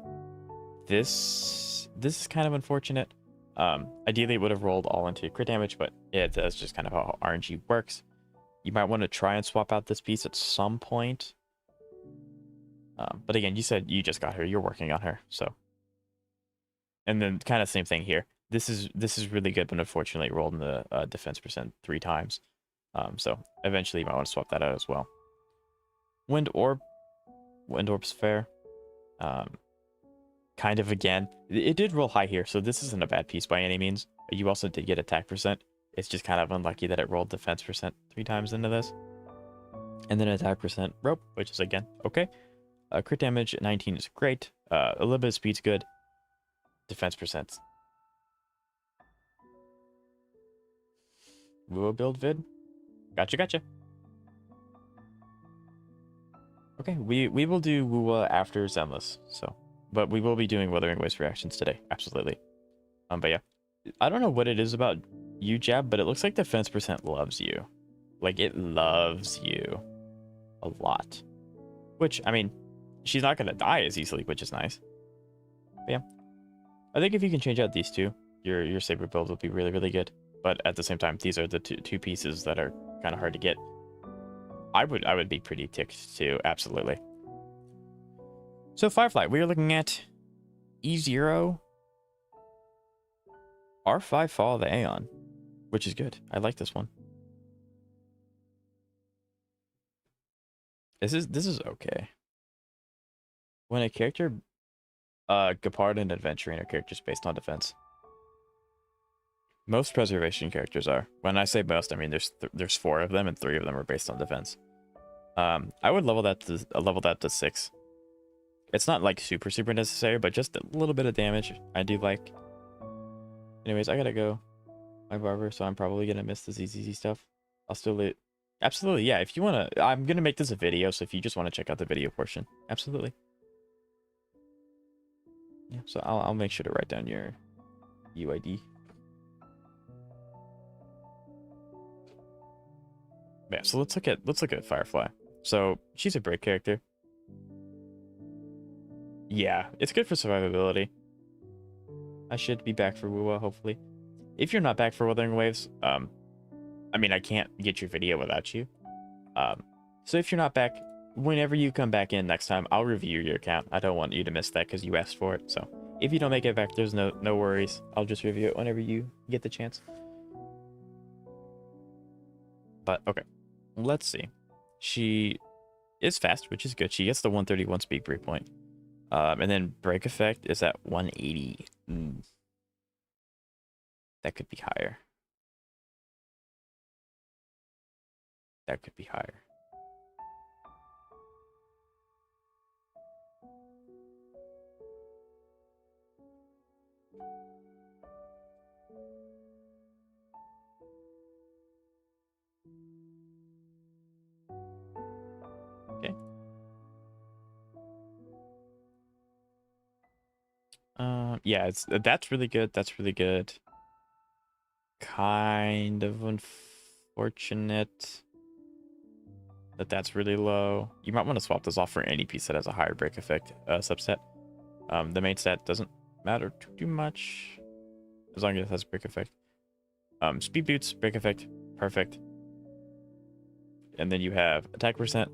This is kind of unfortunate. Ideally, it would have rolled all into crit damage, but that's just kind of how RNG works. You might want to try and swap out this piece at some point. But again, you said you just got her. You're working on her, so. And then kind of same thing here. This is really good, but unfortunately, it rolled in the defense percent 3 times. So eventually, you might want to swap that out as well. Wind orb's fair. Kind of, again, it did roll high here, so this isn't a bad piece by any means. You also did get attack percent. It's just kind of unlucky that it rolled defense percent 3 times into this. And then attack percent rope, which is, again, okay. Crit damage at 19 is great. A little bit of speed's good. Defense percent. Wuwa build vid. Gotcha. Okay, we will do Wuwa after Zenless, so. But we will be doing Wuthering Waste reactions today, absolutely. But yeah. I don't know what it is about you, Jab, but it looks like defense percent loves you. Like, it loves you a lot. Which, I mean, she's not going to die as easily, which is nice. But yeah. I think if you can change out these two, your Saber build will be really, really good. But at the same time, these are the two pieces that are kind of hard to get. I would be pretty ticked too, absolutely. So Firefly, we are looking at E0, R5 Fall of the Aeon, which is good. I like this one. This is okay. When a character, Gepard and Adventuring are characters based on defense. Most preservation characters are. When I say most, I mean there's 4 of them and 3 of them are based on defense. I would level that to 6. It's not like super necessary, but just a little bit of damage I do like. Anyways, I gotta go, my barber, so I'm probably gonna miss the ZZZ stuff. I'll still absolutely, yeah. If you wanna, I'm gonna make this a video, so if you just want to check out the video portion, absolutely. Yeah, so I'll make sure to write down your UID. Yeah, so let's look at Firefly. So she's a break character. Yeah, it's good for survivability. I should be back for Wuwa, hopefully. If you're not back for Wuthering Waves, I mean, I can't get your video without you. So if you're not back, whenever you come back in next time, I'll review your account. I don't want you to miss that because you asked for it. So if you don't make it back, there's no worries. I'll just review it whenever you get the chance. But okay, let's see. She is fast, which is good. She gets the 131 speed breakpoint. And then break effect is at 180. That could be higher. That could be higher. Okay. Yeah, that's really good. That's really good. Kind of unfortunate that that's really low. You might want to swap this off for any piece that has a higher break effect subset. The main stat doesn't matter too much as long as it has break effect. Speed boots, break effect, perfect. And then you have attack percent,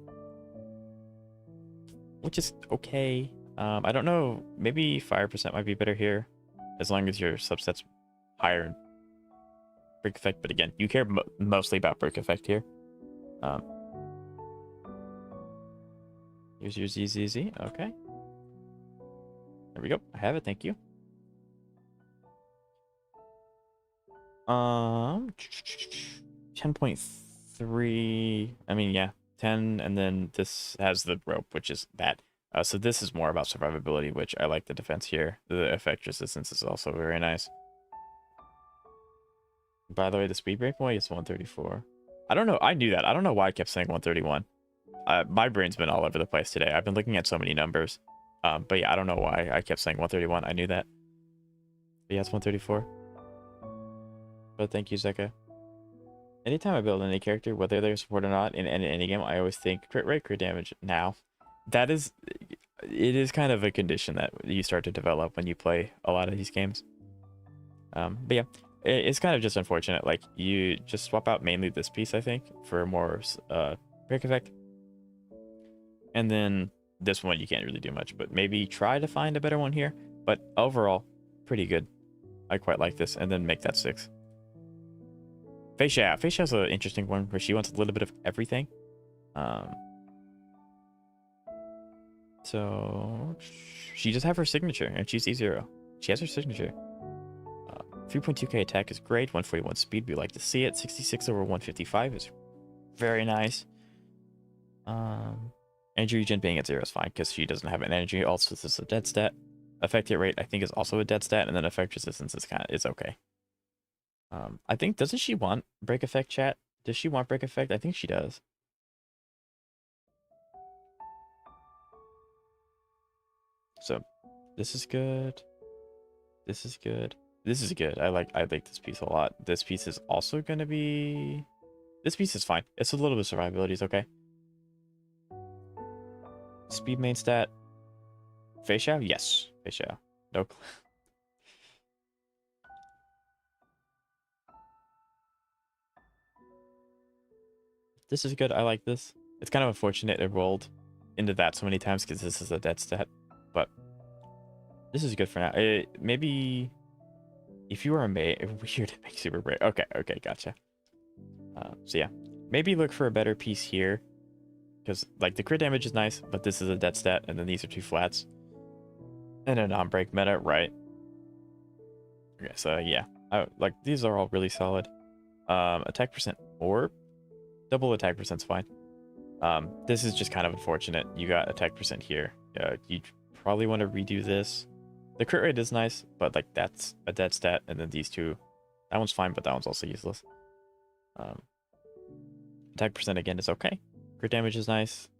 which is okay. I don't know, maybe fire percent might be better here, as long as your subset's higher break effect. But again, you care mostly about break effect here. Here's your ZZZ. Okay. There we go. I have it. Thank you. 10.3. I mean, yeah, 10, and then this has the rope, which is that. So this is more about survivability, which I like the defense here. The effect resistance is also very nice. By the way, the speed break point is 134. I don't know. I knew that. I don't know why I kept saying 131. My brain's been all over the place today. I've been looking at so many numbers. But yeah, I don't know why I kept saying 131. I knew that. But yeah, it's 134. But thank you, Zeka. Anytime I build any character, whether they're support or not, in any game, I always think crit rate, crit damage now. It is kind of a condition that you start to develop when you play a lot of these games. But yeah, it's kind of just unfortunate. Like, you just swap out mainly this piece, I think, for more break effect. And then this one, you can't really do much, but maybe try to find a better one here. But overall, pretty good. I quite like this. And then make that 6. Feisha. Feisha's an interesting one where she wants a little bit of everything. So she just have her signature, and she's E0. She has her signature. 3.2k attack is great. 141 speed, we like to see it. 66 over 155 is very nice. Energy regen being at 0 is fine because she doesn't have an energy. Also, this is a dead stat. Effect hit rate, I think, is also a dead stat, and then effect resistance is okay. I think, doesn't she want break effect, chat? Does she want break effect? I think she does. So, this is good. This is good. This is good. I like this piece a lot. This piece is also gonna be. This piece is fine. It's a little bit of survivability. It's okay. Speed main stat. Facial? Yes. Facial. No. This is good. I like this. It's kind of unfortunate it rolled into that so many times because this is a dead stat. But this is good for now. Maybe if you are a mate, weird it makes super brave. Okay, gotcha. So yeah, maybe look for a better piece here. Because, like, the crit damage is nice, but this is a dead stat, and then these are 2 flats. And a non-break meta, right? Okay, so yeah. Like, these are all really solid. Attack percent or double attack percent's fine. This is just kind of unfortunate. You got attack percent here. You probably want to redo this. The crit rate is nice, but, like, that's a dead stat, and then these 2. That one's fine, but that one's also useless. Attack percent, again, is okay. Crit damage is nice,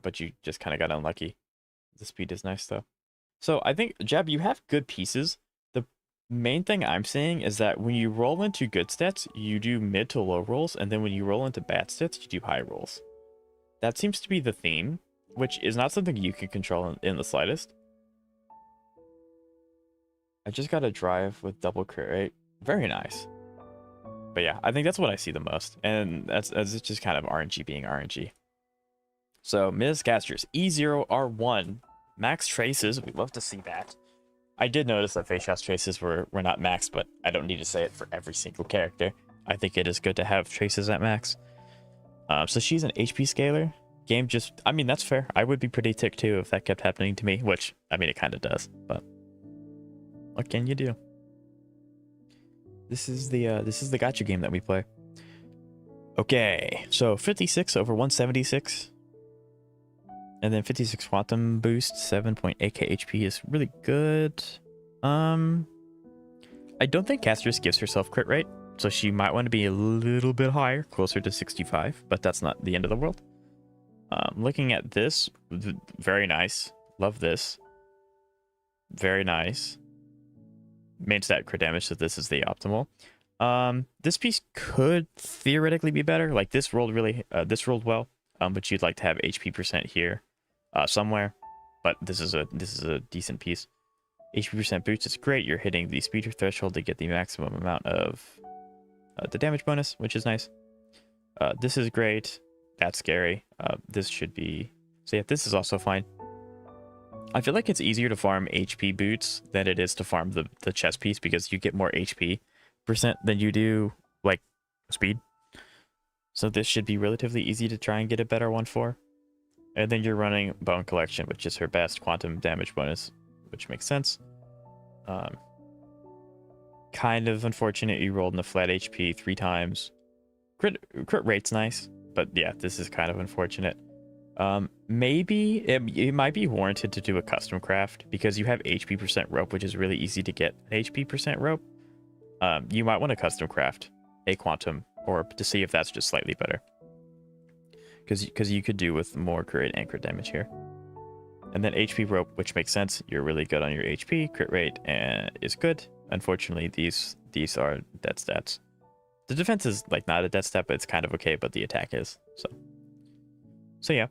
but you just kind of got unlucky. The speed is nice, though. So I think, Jab, you have good pieces. The main thing I'm saying is that when you roll into good stats, you do mid to low rolls, and then when you roll into bad stats, you do high rolls. That seems to be the theme, which is not something you can control in the slightest. I just got a drive with double crit rate. Very nice. But yeah, I think that's what I see the most. And that's just kind of RNG being RNG. So, Ms. Casters, E0R1, max traces. We'd love to see that. I did notice that Facial's traces were not maxed, but I don't need to say it for every single character. I think it is good to have traces at max. So she's an HP scaler. Game just, I mean, that's fair. I would be pretty ticked too if that kept happening to me, which, I mean, it kind of does, but what can you do? This is the gacha game that we play. Okay, so 56 over 176. And then 56 quantum boost, 7.8k HP is really good. I don't think Castress gives herself crit rate, so she might want to be a little bit higher, closer to 65, but that's not the end of the world. Looking at this, very nice. Love this. Very nice. Main stat crit damage, so this is the optimal. This piece could theoretically be better. Like this rolled well, but you'd like to have HP percent here, somewhere. But this is a decent piece. HP percent boost is great. You're hitting the speed threshold to get the maximum amount of the damage bonus, which is nice. This is great. That's scary. This should be, so yeah, this is also fine. I feel like it's easier to farm HP boots than it is to farm the chest piece because you get more HP percent than you do like speed. So this should be relatively easy to try and get a better one for. And then you're running Bone Collection, which is her best quantum damage bonus, which makes sense. Kind of unfortunate you rolled in the flat HP 3 times. Crit rate's nice, but yeah, this is kind of unfortunate. Maybe it might be warranted to do a custom craft because you have HP percent rope, which is really easy to get an HP percent rope. You might want to custom craft a quantum orb to see if that's just slightly better. Because you could do with more crit and crit damage here. And then HP rope, which makes sense. You're really good on your HP, crit rate, and is good. Unfortunately, these are dead stats. The defense is like not a dead stat, but it's kind of okay, but the attack is. So yeah.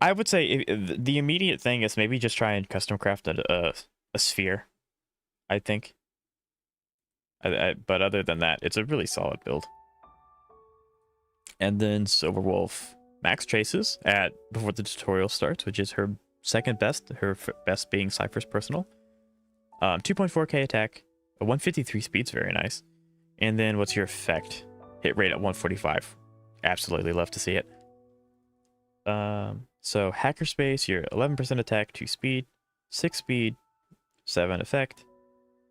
I would say the immediate thing is maybe just try and custom craft a sphere, I think. But other than that, it's a really solid build. And then Silverwolf max traces at before the tutorial starts, which is her second best, her best being Cypher's personal. 2.4k attack, a 153 speed's very nice. And then what's your effect? Hit rate at 145. Absolutely love to see it. So hacker space, you're 11% attack, 2 speed, 6 speed, 7 effect.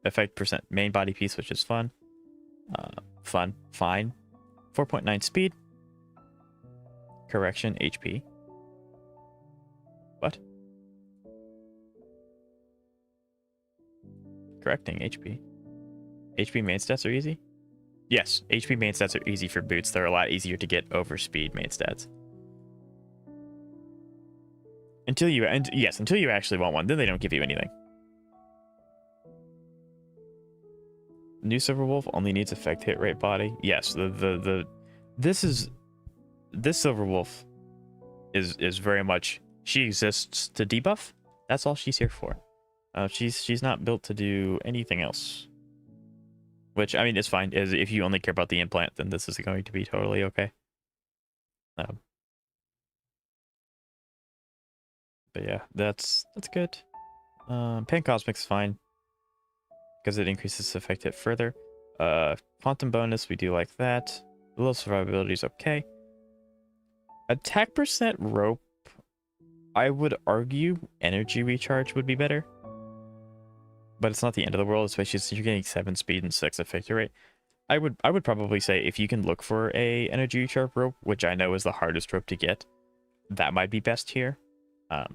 Effect percent main body piece, which is fun. Fine. 4.9 speed. Correction, HP. correcting HP. HP main stats are easy? Yes, HP main stats are easy for boots. They're a lot easier to get over speed main stats. Until you actually want one, then they don't give you anything. New Silver Wolf only needs effect hit rate body. Yes, this Silver Wolf is very much, she exists to debuff. That's all she's here for. She's not built to do anything else. Which, I mean, is fine. If you only care about the implant, then this is going to be totally okay. But yeah, that's good. Pan Cosmic's fine because it increases effect hit further. Quantum bonus, we do like that. A little survivability is okay. Attack percent rope, I would argue energy recharge would be better. But it's not the end of the world, especially since you're getting 7 speed and 6 effect rate. I would probably say if you can look for a energy recharge rope, which I know is the hardest rope to get, that might be best here. But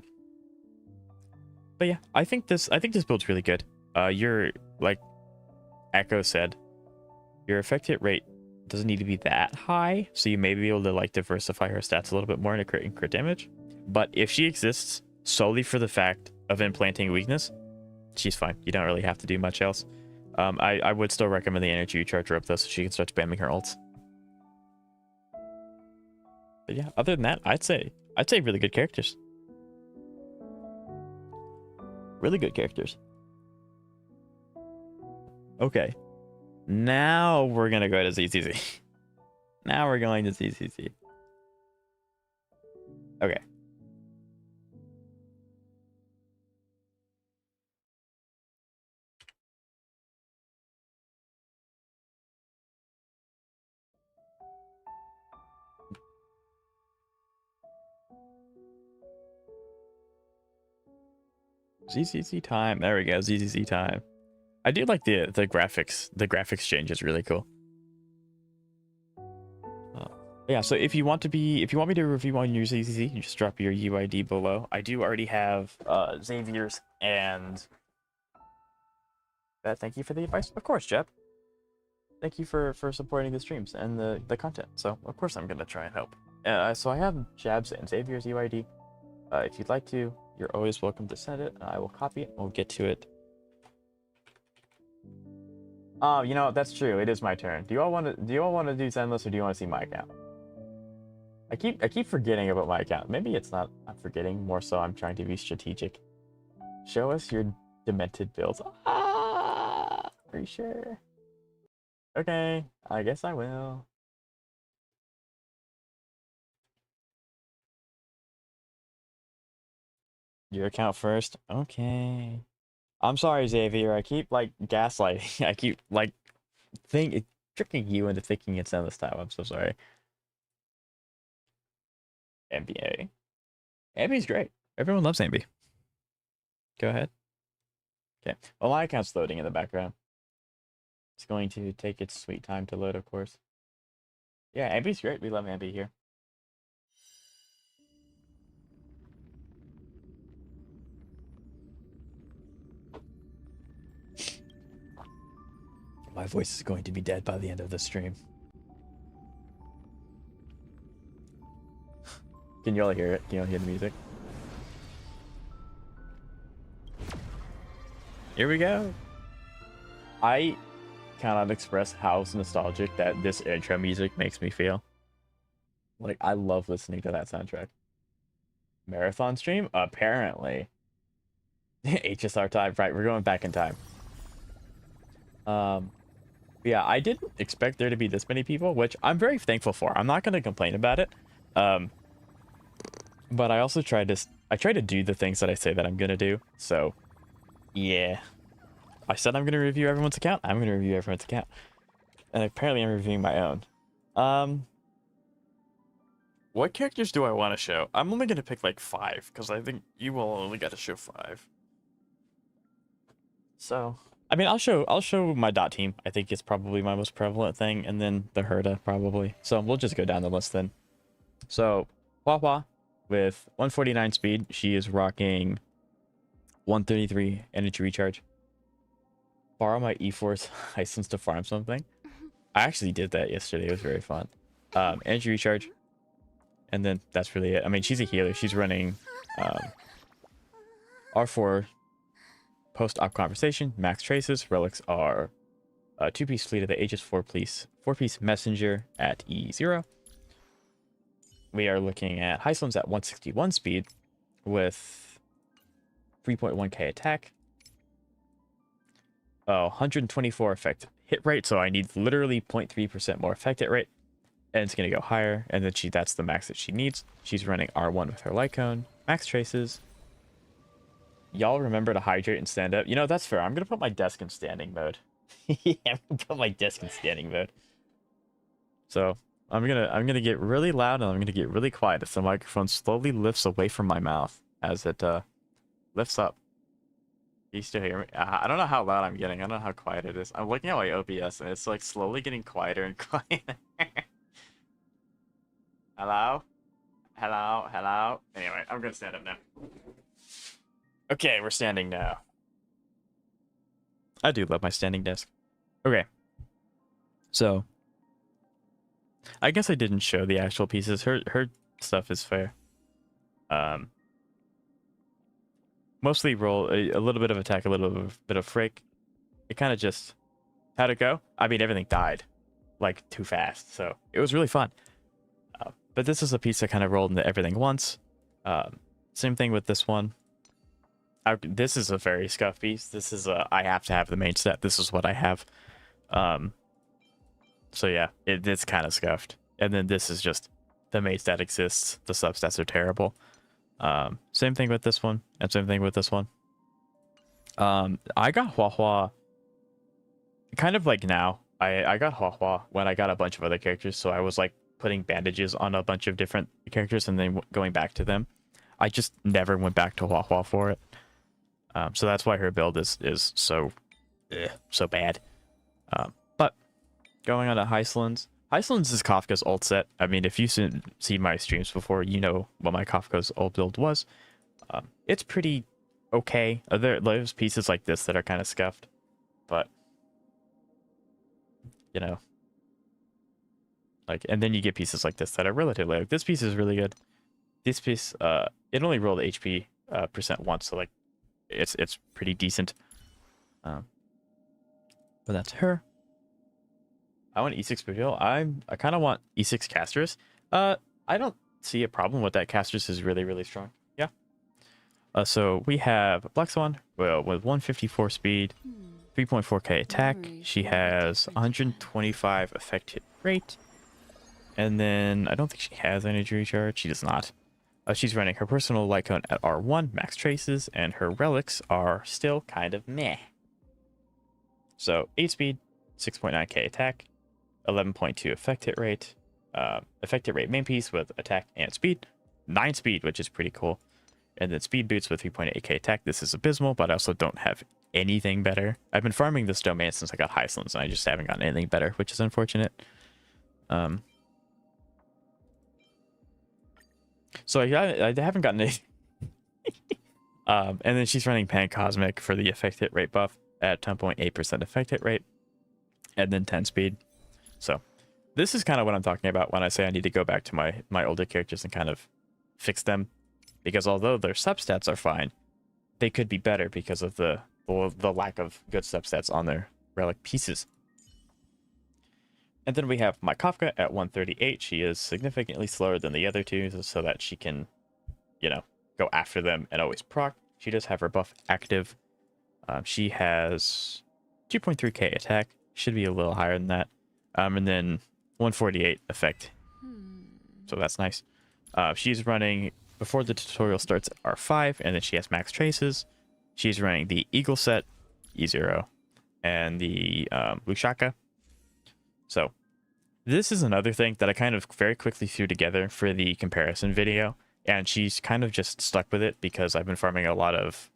yeah, I think this build's really good. Your, like Echo said, your effect hit rate doesn't need to be that high, so you may be able to like diversify her stats a little bit more in a crit damage. But if she exists solely for the fact of implanting weakness, she's fine. You don't really have to do much else. I would still recommend the energy recharge rope though, so she can start spamming her ults. But yeah, other than that, I'd say really good characters. Really good characters. Okay. Now we're gonna go to ZZZ. Now we're going to ZZZ. Okay. ZZZ time. There we go. ZZZ time. I do like the graphics. The graphics change is really cool. Yeah. So if you want me to review on your ZZZ, you just drop your UID below. I do already have Xavier's and. Thank you for the advice, of course, Jeb. Thank you for supporting the streams and the content. So of course I'm gonna try and help. So I have Jab's and Xavier's UID. If you'd like to, you're always welcome to send it. I will copy it. We'll get to it. Oh, you know, that's true. It is my turn. Do you all want to do Zenless, or do you want to see my account? I keep forgetting about my account. Maybe it's not I'm forgetting, more so I'm trying to be strategic. Show us your demented builds. Ah, are you sure? Okay, I guess I will. Your account first? Okay. I'm sorry, Xavier. I keep like gaslighting. I keep like tricking you into thinking it's endless time. I'm so sorry. NBA. AMB's great. Everyone loves AMB. Go ahead. Okay. Well, my account's loading in the background. It's going to take its sweet time to load, of course. Yeah, AMB's great. We love AMB here. My voice is going to be dead by the end of the stream. Can you all hear it? Can you all hear the music? Here we go. I cannot express how nostalgic that this intro music makes me feel. Like, I love listening to that soundtrack. Marathon stream? Apparently. HSR time. Right, we're going back in time. Yeah, I didn't expect there to be this many people, which I'm very thankful for. I'm not going to complain about it. But I also try to do the things that I say that I'm going to do. So, yeah. I said I'm going to review everyone's account. I'm going to review everyone's account. And apparently I'm reviewing my own. What characters do I want to show? I'm only going to pick like 5, because I think you will only got to show 5. So, I mean, I'll show my dot team. I think it's probably my most prevalent thing, and then the Herda probably. So we'll just go down the list then. So, Hua with 149 speed, she is rocking 133 energy recharge. borrow my E4's license to farm something? I actually did that yesterday. It was very fun. Energy recharge. And then that's really it. I mean, she's a healer. She's running R4 post-op conversation, max traces. Relics are a 2-piece fleet of the Aegis 4-piece messenger at E0. We are looking at Hyslins at 161 speed with 3.1k attack. 124 effect hit rate, so I need literally 0.3% more effect hit rate. And it's going to go higher, and then that's the max that she needs. She's running R1 with her light cone. Max traces. Y'all remember to hydrate and stand up. You know, that's fair. I'm going to put my desk in standing mode. Yeah, I'm going to put my desk in standing mode. So, I'm gonna get really loud, and I'm going to get really quiet as the microphone slowly lifts away from my mouth as it lifts up. You still hear me? I don't know how loud I'm getting. I don't know how quiet it is. I'm looking at my OBS, and it's like slowly getting quieter and quieter. Hello? Hello? Hello? Anyway, I'm gonna stand up now. Okay, we're standing now. I do love my standing desk. Okay. So, I guess I didn't show the actual pieces. Her stuff is fair. Mostly roll a little bit of attack, a little bit of frick. It kind of just... How'd it go? I mean, everything died. Like, too fast. So, it was really fun. But this is a piece that kind of rolled into everything once. Same thing with this one. This is a very scuffed piece. This is I have to have the main set. This is what I have. So yeah, it's kind of scuffed. And then this is just the main stat exists. The substats are terrible. Same thing with this one, and same thing with this one. I got Huahua kind of like now. I got Huahua when I got a bunch of other characters, so I was like putting bandages on a bunch of different characters and then going back to them. I just never went back to Huahua for it. So that's why her build is so bad. But going on to Hyslins. Hyslins is Kafka's old set. I mean, if you've seen my streams before, you know what my Kafka's old build was. It's pretty okay. There's pieces like this that are kind of scuffed. But, you know. Like, and then you get pieces like this that are relatively... Like, this piece is really good. This piece, it only rolled HP percent once, so like, it's pretty decent. But that's her. I want E6 Burial. I kind of want E6 Castress. I don't see a problem with that. Castress is really, really strong. Yeah. So we have Black Swan, well, with 154 speed, 3.4k attack. She has 125 effect hit rate. And then I don't think she has energy recharge. She does not. She's running her personal light cone at R1, max traces, and her relics are still kind of meh. So 8 speed, 6.9k attack, 11.2 effect hit rate, effect hit rate main piece with attack and speed, 9 speed, which is pretty cool, and then speed boots with 3.8k attack. This is abysmal, but I also don't have anything better. I've been farming this domain since I got Hyslins, and I just haven't gotten anything better, which is unfortunate. So I haven't gotten any. And then she's running Pan Cosmic for the effect hit rate buff at 10.8% effect hit rate, and then 10 speed. So this is kind of what I'm talking about when I say I need to go back to my older characters and kind of fix them, because although their substats are fine, they could be better because of the lack of good substats on their relic pieces. And then we have my Kafka at 138. She is significantly slower than the other two, so that she can, you know, go after them and always proc. She does have her buff active. She has 2.3k attack. Should be a little higher than that. And then 148 effect. So that's nice. She's running, before the tutorial starts, R5, and then she has max traces. She's running the Eagle set, E0, and the Lushaka. So this is another thing that I kind of very quickly threw together for the comparison video, and she's kind of just stuck with it because I've been farming a lot of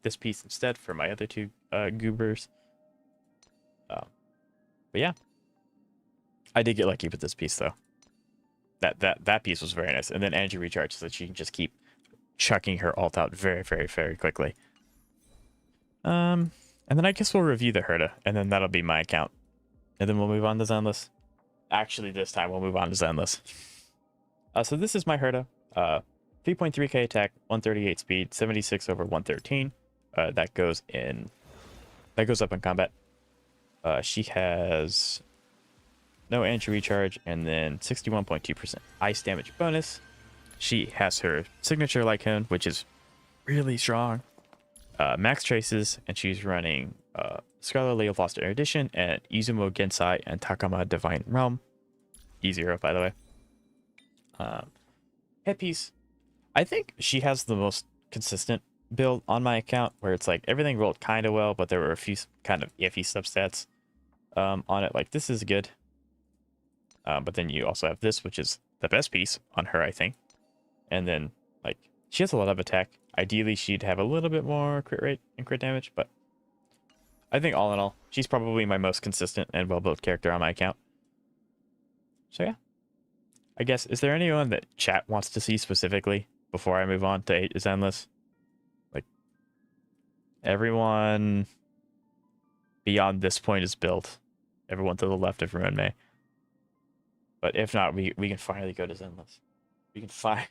this piece instead for my other two goobers. But yeah, I did get lucky with this piece though. That piece was very nice, and then energy recharge so that she can just keep chucking her ult out very, very, very quickly. And then I guess we'll review the Herta, and then that'll be my account. And then we'll move on to Zenless. Actually, this time we'll move on to Zenless. So this is my Herta. 3.3k attack, 138 speed, 76 over 113. That goes up in combat. She has no energy recharge, and then 61.2% ice damage bonus. She has her signature Lycone, which is really strong. Max traces, and she's running Scarlet Lady of Lost Erudition and Izumo Gensai and Takama Divine Realm. E0, by the way. Headpiece. I think she has the most consistent build on my account, where it's like everything rolled kind of well, but there were a few kind of iffy substats on it. Like this is good. But then you also have this, which is the best piece on her, I think. And then, like, she has a lot of attack. Ideally, she'd have a little bit more crit rate and crit damage, but I think all in all, she's probably my most consistent and well-built character on my account. So yeah. I guess, is there anyone that chat wants to see specifically before I move on to Zenless? Like, everyone beyond this point is built. Everyone to the left of Ruin May. But if not, we can finally go to Zenless. We can find...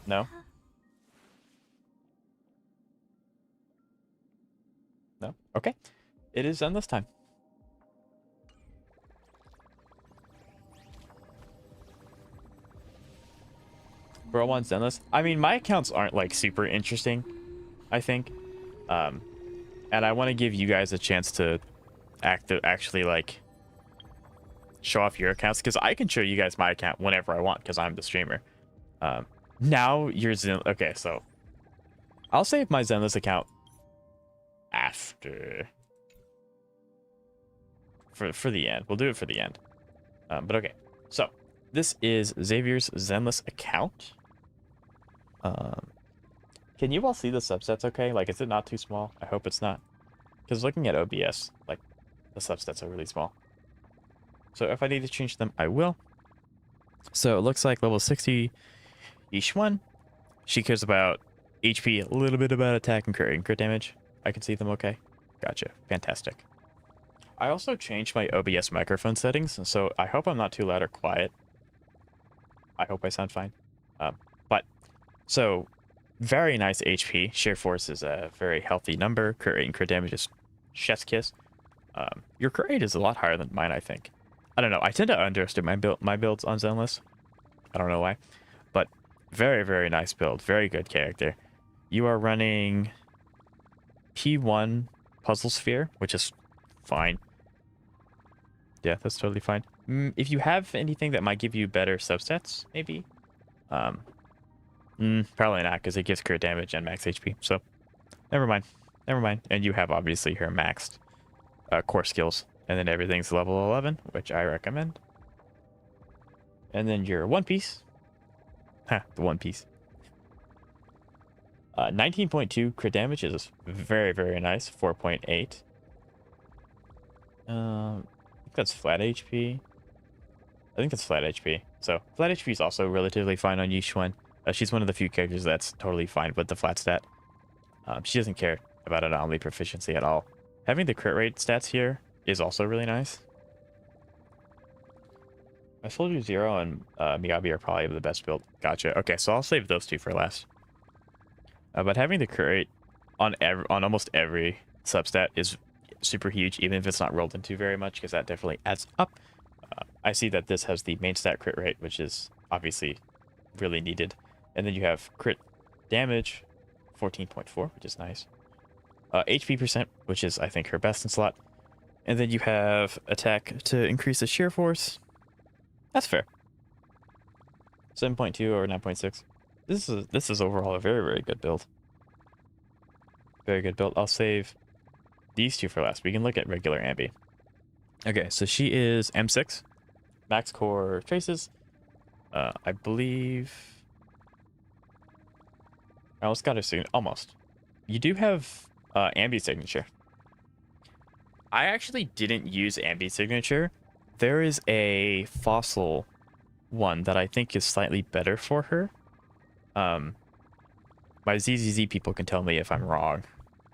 No? No? Okay. It is Zenless time. Bro wants Zenless. I mean, my accounts aren't like super interesting, I think. And I want to give you guys a chance to actually like show off your accounts, because I can show you guys my account whenever I want because I'm the streamer. Now your okay, so I'll save my Zenless account after for the end. We'll do it for the end. But okay, so this is Xavier's Zenless account. Can you all see the subsets okay? Like, is it not too small? I hope it's not. Because looking at OBS, like, the subsets are really small. So if I need to change them, I will. So it looks like level 60 each one. She cares about HP, a little bit about attack and crit damage. I can see them okay. Gotcha. Fantastic. I also changed my OBS microphone settings, so I hope I'm not too loud or quiet. I hope I sound fine. So very nice HP. Sheer force is a very healthy number. Crit rate and crit damage is chef's kiss. Your crit rate is a lot higher than mine, I think. I don't know. I tend to underestimate my builds on Zenless. I don't know why. But very, very nice build. Very good character. You are running P1 Puzzle Sphere, which is fine. Yeah, that's totally fine. If you have anything that might give you better subsets, maybe. Probably not, because it gives crit damage and max HP. So, never mind. Never mind. And you have, obviously, her maxed core skills. And then everything's level 11, which I recommend. And then your One Piece. The One Piece. 19.2 crit damage is very, very nice. 4.8. I think that's flat HP. I think that's flat HP. So, flat HP is also relatively fine on Yixuan. She's one of the few characters that's totally fine with the flat stat. She doesn't care about anomaly proficiency at all. Having the crit rate stats here is also really nice. I told you Zero and Miyabi are probably the best build. Gotcha. Okay, so I'll save those two for last. But having the crit rate on almost every substat is super huge, even if it's not rolled into very much, because that definitely adds up. I see that this has the main stat crit rate, which is obviously really needed. And then you have crit damage, 14.4, which is nice. HP percent, which is, I think, her best in slot. And then you have attack to increase the sheer force. That's fair. 7.2 or 9.6. This is overall a very, very good build. Very good build. I'll save these two for last. We can look at regular Ambi. Okay, so she is M6. Max core traces. I believe... I almost got her signature. Almost. You do have Ambi signature. I actually didn't use Ambi signature. There is a fossil one that I think is slightly better for her. My ZZZ people can tell me if I'm wrong.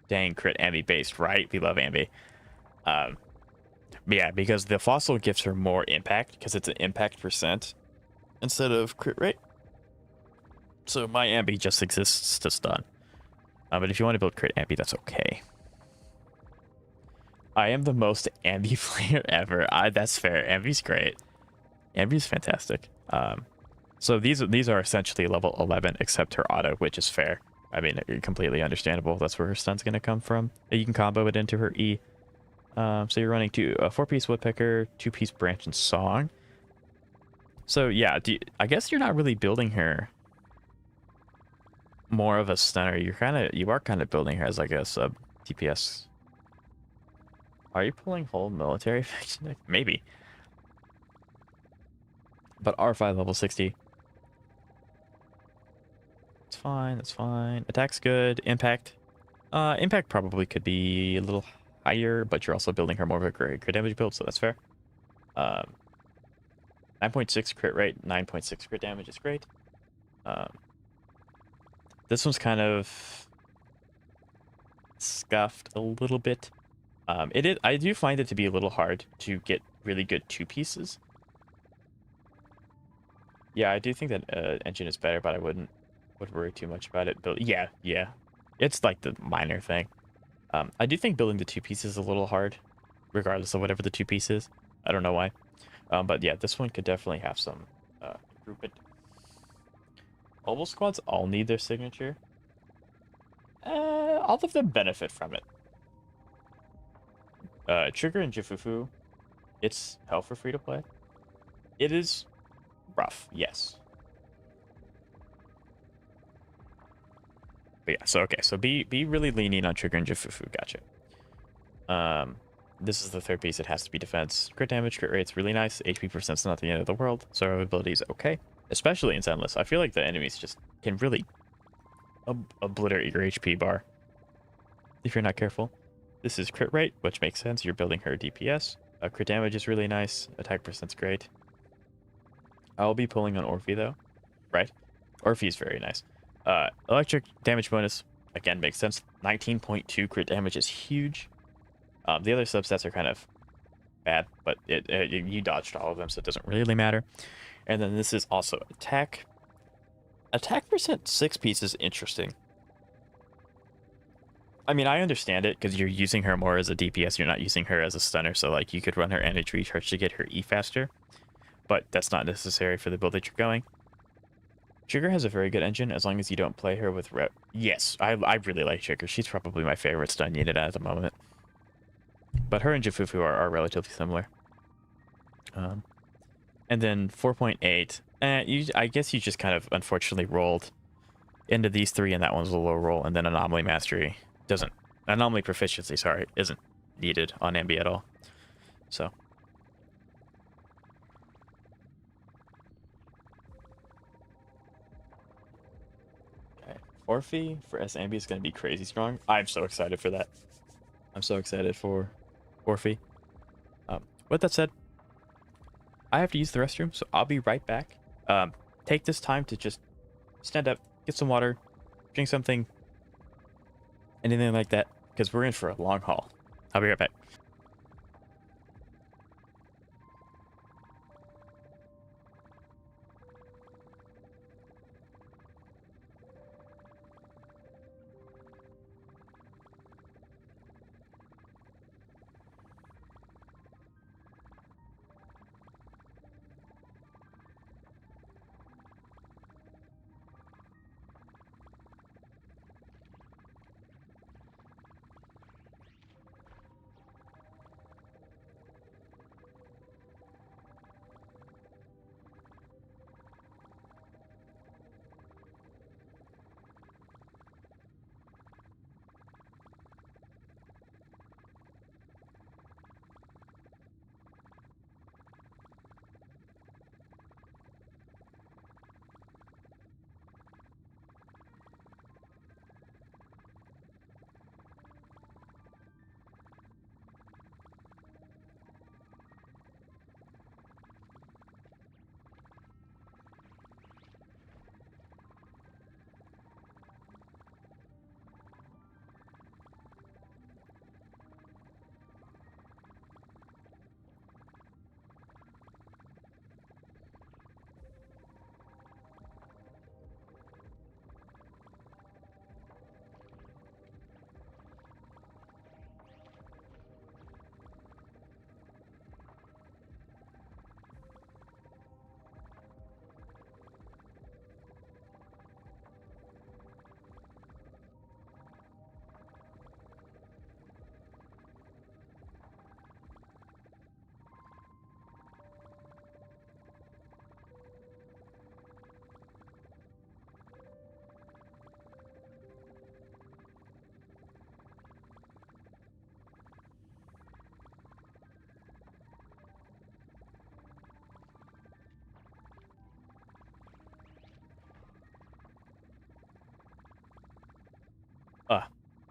Dang, crit ambi based, right? We love ambi. But yeah, because the fossil gives her more impact because it's an impact percent instead of crit rate. So my ambi just exists to stun. But if you want to build crit ambi, that's okay. I am the most ambi player ever. That's fair. Ambi's great. Ambi's fantastic. So these are essentially level 11, except her auto, which is fair. I mean, completely understandable. That's where her stun's going to come from. You can combo it into her E. So you're running a 4-piece woodpecker, 2-piece branch and song. So yeah, I guess you're not really building her more of a stunner. You are kind of building her as like a sub DPS. Are you pulling whole military faction? Maybe. But R5 level 60. It's fine, that's fine. Attack's good. Impact. Impact probably could be a little higher, but you're also building her more of a crit damage build, so that's fair. 9.6 crit rate, 9.6 crit damage is great. This one's kind of scuffed a little bit. I do find it to be a little hard to get really good 2-pieces. Yeah, I do think that engine is better, but I would worry too much about it. But yeah, it's like the minor thing. I do think building the 2-pieces is a little hard, regardless of whatever the 2-piece is. I don't know why. But yeah, this one could definitely have some improvement. Mobile squads all need their signature. All of them benefit from it. Trigger and Jifufu, it's hell for free to play. It is rough, yes. But yeah, so okay, so be really leaning on Trigger and Jifufu, gotcha. This is the 3rd piece, it has to be defense. Crit damage, crit rate's really nice. HP percent's not the end of the world. Survivability is okay, especially in Zenless. I feel like the enemies just can really obliterate your HP bar if you're not careful. This is crit rate, which makes sense. You're building her DPS. Crit damage is really nice. Attack percent's great. I'll be pulling on Orphe though, right? Orphe is very nice. Electric damage bonus, again, makes sense. 19.2 crit damage is huge. The other substats are kind of bad, but you dodged all of them, so it doesn't really matter. And then this is also attack. Attack percent 6-piece is interesting. I mean, I understand it because you're using her more as a DPS. You're not using her as a stunner, so like you could run her energy recharge to get her E faster, but that's not necessary for the build that you're going. Trigger has a very good engine as long as you don't play her with rep. Yes, I really like Trigger. She's probably my favorite stun unit at the moment. But her and Jifufu are relatively similar. And then 4.8. I guess you just kind of unfortunately rolled into these 3, and that one's a low roll. And then Anomaly Mastery Anomaly Proficiency, sorry, isn't needed on Ambi at all. So. Okay. Orphe for S-Ambi is going to be crazy strong. I'm so excited for that. I'm so excited for Orphe. With that said, I have to use the restroom, so I'll be right back. Take this time to just stand up, get some water, drink something, anything like that, because we're in for a long haul. I'll be right back.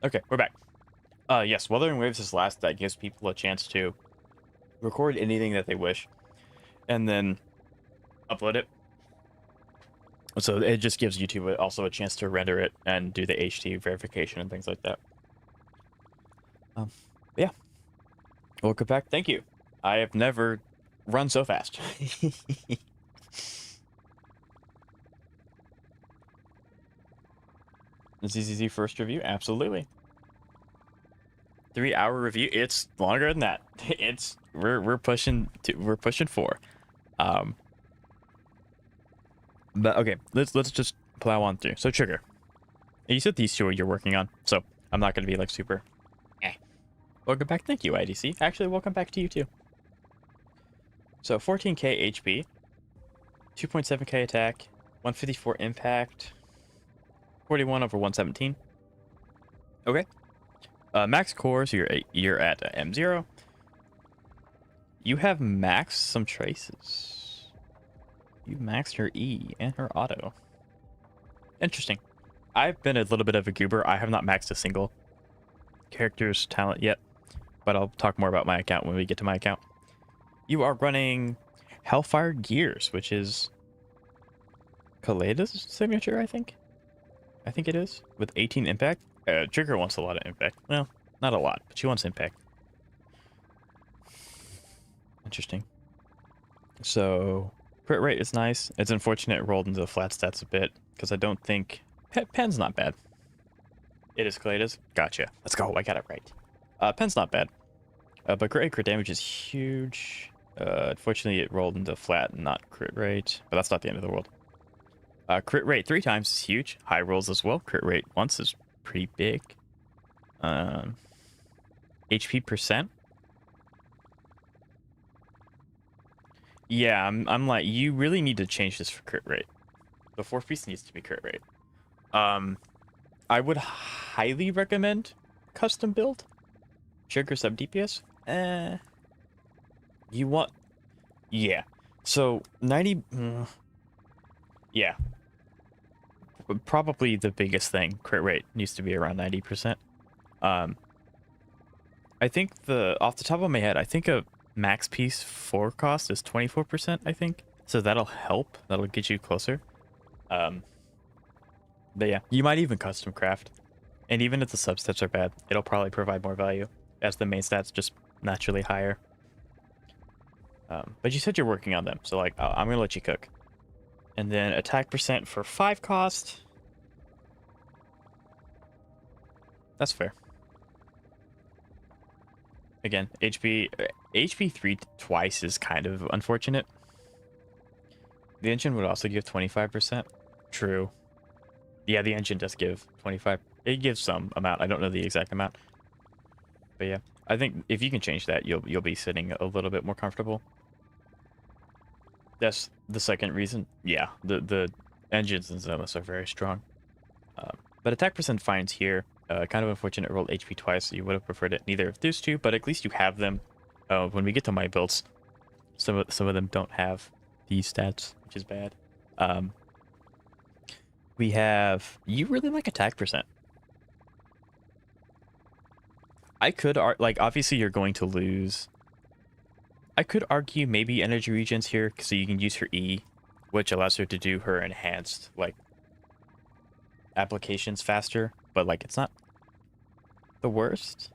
Okay, we're back. Yes, Wuthering Waves is last. That gives people a chance to record anything that they wish and then upload it. So it just gives YouTube also a chance to render it and do the HT verification and things like that. Yeah. Welcome back. Thank you. I have never run so fast. ZZZ first review? Absolutely. 3-hour review? It's longer than that. It's we're pushing 4. But okay, let's just plow on through. So Trigger, you said these two are you're working on, so I'm not gonna be like super. Welcome back. Thank you, IDC. Actually, welcome back to you too. So 14k HP, 2.7k attack, 154 impact, 41 over 117. Okay. Max core, so you're at M0. You have maxed some traces. You maxed her E and her auto. Interesting. I've been a little bit of a goober. I have not maxed a single character's talent yet, but I'll talk more about my account when we get to my account. You are running Hellfire Gears, which is Kaleda's signature, I think. I think it is, with 18 impact. Trigger wants a lot of impact. Well, not a lot, but she wants impact. Interesting. So, crit rate is nice. It's unfortunate it rolled into the flat stats a bit, because I don't think... Pen's not bad. It is Kaleda's? Gotcha. Let's go. I got it right. Pen's not bad. But crit damage is huge. Unfortunately, it rolled into flat and not crit rate, but that's not the end of the world. Crit rate 3 times is huge. High rolls as well. Crit rate once is pretty big. HP percent. Yeah, I'm like, you really need to change this for crit rate. The 4-piece needs to be crit rate. I would highly recommend custom build. Trigger sub DPS. You want... Yeah. So, 90... yeah. Probably the biggest thing. Crit rate needs to be around 90%. I think off the top of my head, I think a max piece 4 cost is 24%, I think. So that'll help. That'll get you closer. But yeah, you might even custom craft. And even if the substats are bad, it'll probably provide more value as the main stats just naturally higher. But you said you're working on them, so like, I'm gonna let you cook. And then attack percent for 5 cost. That's fair. Again, HP 3 twice is kind of unfortunate. The engine would also give 25%. True. Yeah, the engine does give 25. It gives some amount. I don't know the exact amount. But yeah, I think if you can change that, you'll be sitting a little bit more comfortable. That's the second reason. Yeah, the engines and Zealous are very strong. But attack percent finds here. Kind of unfortunate, rolled HP twice, so you would have preferred it neither of those two, but at least you have them. When we get to my builds, some of them don't have these stats, which is bad. We have... You really like attack percent. I could... Like, obviously you're going to lose... I could argue maybe energy regens here, so you can use her E, which allows her to do her enhanced, like, applications faster, but, like, it's not the worst.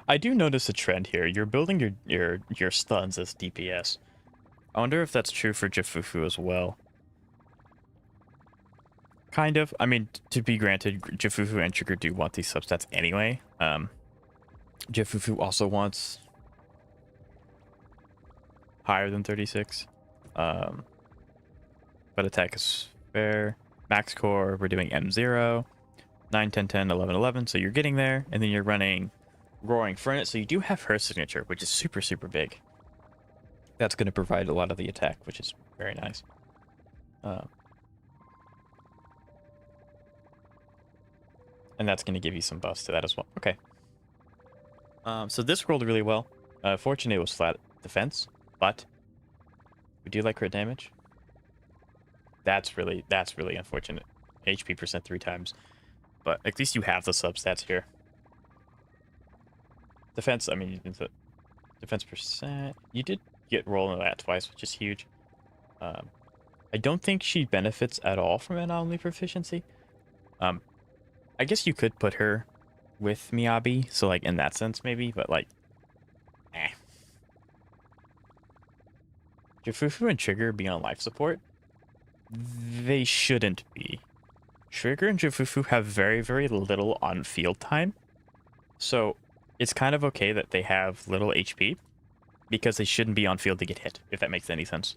I do notice a trend here. You're building your stuns as DPS. I wonder if that's true for Jifufu as well. Kind of. I mean, to be granted, Jifufu and Trigger do want these substats anyway. Jifufu also wants higher than 36. But attack is fair. Max core, we're doing M0. 9, 10, 10, 11, 11. So you're getting there. And then you're running Roaring Furnace. So you do have her signature, which is super, super big. That's going to provide a lot of the attack, which is very nice. And that's going to give you some buffs to that as well. Okay. So this rolled really well. Fortunately, it was flat defense, but we do like crit damage. That's really unfortunate. HP percent 3 times. but at least you have the substats here. Defense, I mean, defense percent. You did get roll into that twice, which is huge. I don't think she benefits at all from anomaly proficiency. I guess you could put her with Miyabi, so like in that sense maybe, but like, eh. Jufufu and Trigger being on life support, they shouldn't be. Trigger and Jufufu have very, very little on-field time, so it's kind of okay that they have little HP, because they shouldn't be on field to get hit, if that makes any sense.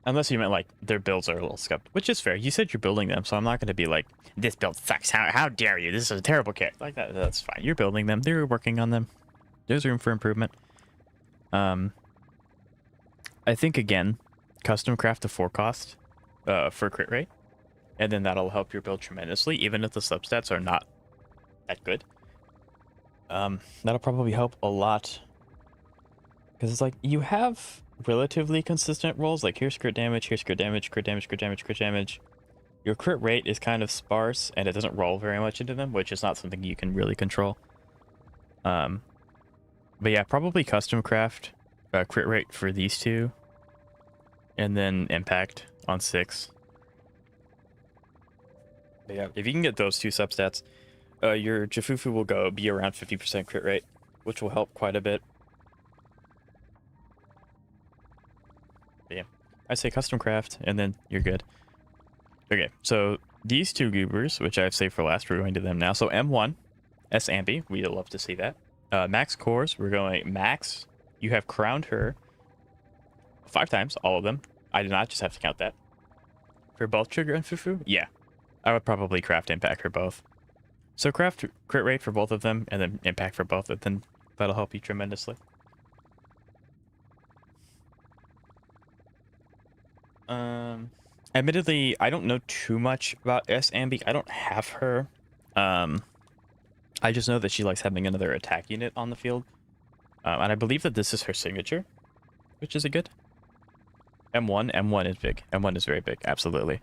Unless you meant like their builds are a little scuffed, which is fair. You said you're building them, so I'm not going to be like, this build sucks. How dare you? This is a terrible character. Like that. That's fine. You're building them. They're working on them. There's room for improvement. I think again, custom craft to 4 cost for crit rate, and then that'll help your build tremendously, even if the substats are not that good. That'll probably help a lot, because it's like you have relatively consistent rolls, like here's crit damage, here's crit damage, crit damage, crit damage, crit damage. Your crit rate is kind of sparse, and it doesn't roll very much into them, which is not something you can really control. But yeah, probably custom craft crit rate for these two, and then impact on 6. But yeah, if you can get those 2 substats, your Jufufu will be around 50% crit rate, which will help quite a bit. But yeah, I say custom craft, and then you're good. Okay, so these 2 goobers, which I've saved for last, we're going to them now. So M1, S Ambi, we'd love to see that. Max cores, we're going max. You have crowned her 5 times, all of them. I did not just have to count that. For both Trigger and Fufu? Yeah. I would probably craft impact for both. So craft crit rate for both of them, and then impact for both, and then that'll help you tremendously. Admittedly, I don't know too much about S Ambi. I don't have her. I just know that she likes having another attack unit on the field. And I believe that this is her signature, which is a good. M1 is big. M1 is very big, absolutely.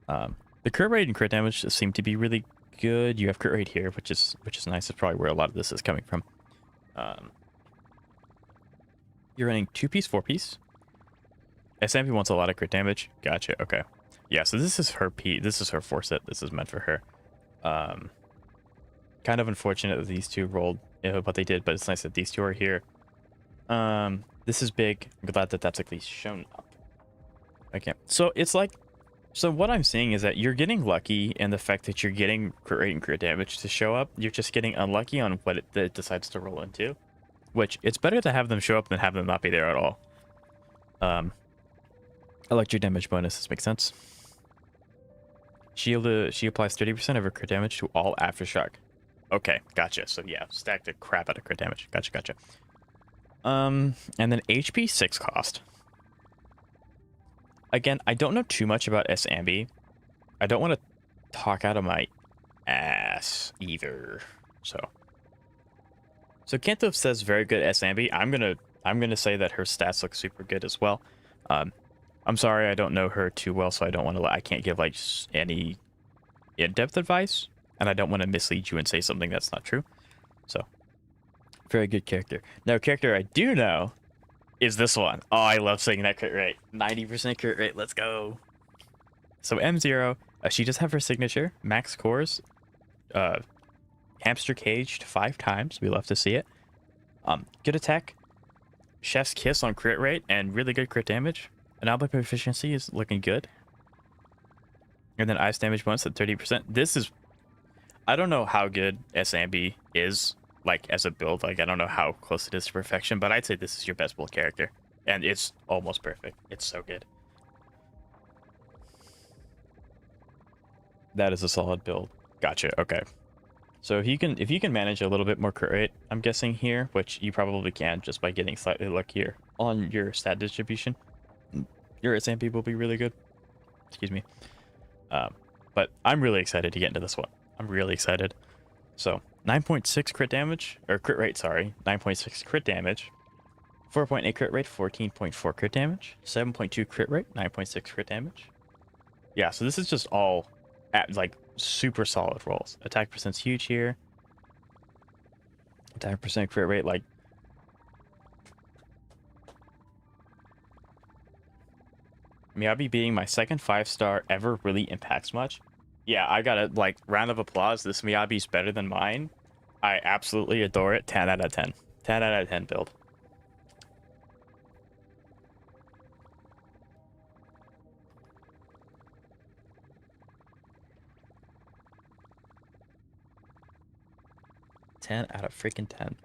The crit rate and crit damage seem to be really good. You have crit rate here, which is nice. It's probably where a lot of this is coming from. You're running 2-piece, 4-piece. SMP wants a lot of crit damage. Gotcha. Okay. Yeah. So this is her This is her 4 set. This is meant for her. Kind of unfortunate that these 2 rolled what they did, but it's nice that these 2 are here. This is big. I'm glad that that's at least shown up. Okay. So it's like, so what I'm seeing is that you're getting lucky in the fact that you're getting crit rate and crit damage to show up. You're just getting unlucky on what it decides to roll into, which it's better to have them show up than have them not be there at all. Electric damage bonuses make sense. She applies 30% of her crit damage to all aftershock. Okay, gotcha. So yeah, stack the crap out of crit damage. Gotcha. And then HP 6 cost. Again, I don't know too much about S Ambi. I don't want to talk out of my ass either. So Kento says very good S Ambi. I'm gonna say that her stats look super good as well. I'm sorry, I don't know her too well, so I can't give like any in-depth advice, and I don't want to mislead you and say something that's not true. So, very good character. Now, character I do know is this one. Oh, I love saying that crit rate. 90% crit rate. Let's go. So M0, she does have her signature, max cores, hamster caged 5 times. We love to see it. Good attack, chef's kiss on crit rate, and really good crit damage. Anomaly proficiency is looking good. And then ice damage bonus at 30%. This is, I don't know how good Sambi is, like, as a build. Like, I don't know how close it is to perfection, but I'd say this is your best build character. And it's almost perfect. It's so good. That is a solid build. Gotcha. Okay. So if you can manage a little bit more crit rate, I'm guessing here, which you probably can just by getting slightly luckier on your stat distribution, your SMP will be really good. Excuse me. But I'm really excited to get into this one. I'm really excited. So 9.6 crit damage, or crit rate, sorry. 9.6 crit damage. 4.8 crit rate, 14.4 crit damage, 7.2 crit rate, 9.6 crit damage. Yeah, so this is just all like super solid rolls. Attack percent's huge here. Attack percent crit rate, like Miyabi being my second 5-star ever really impacts much. Yeah, I got a like round of applause. This Miyabi's better than mine. I absolutely adore it. 10 out of 10. 10 out of 10 build. Ten out of freaking 10.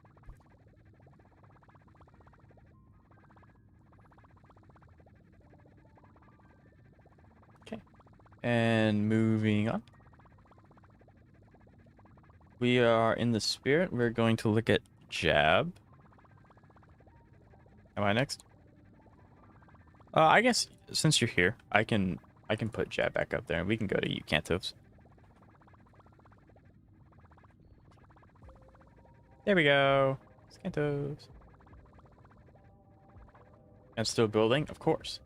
Okay. And moving on. We are in the spirit. We're going to look at Jab. Am I next? I guess since you're here, I can put Jab back up there and we can go to you, Cantos. There we go. Cantos. And still building, of course.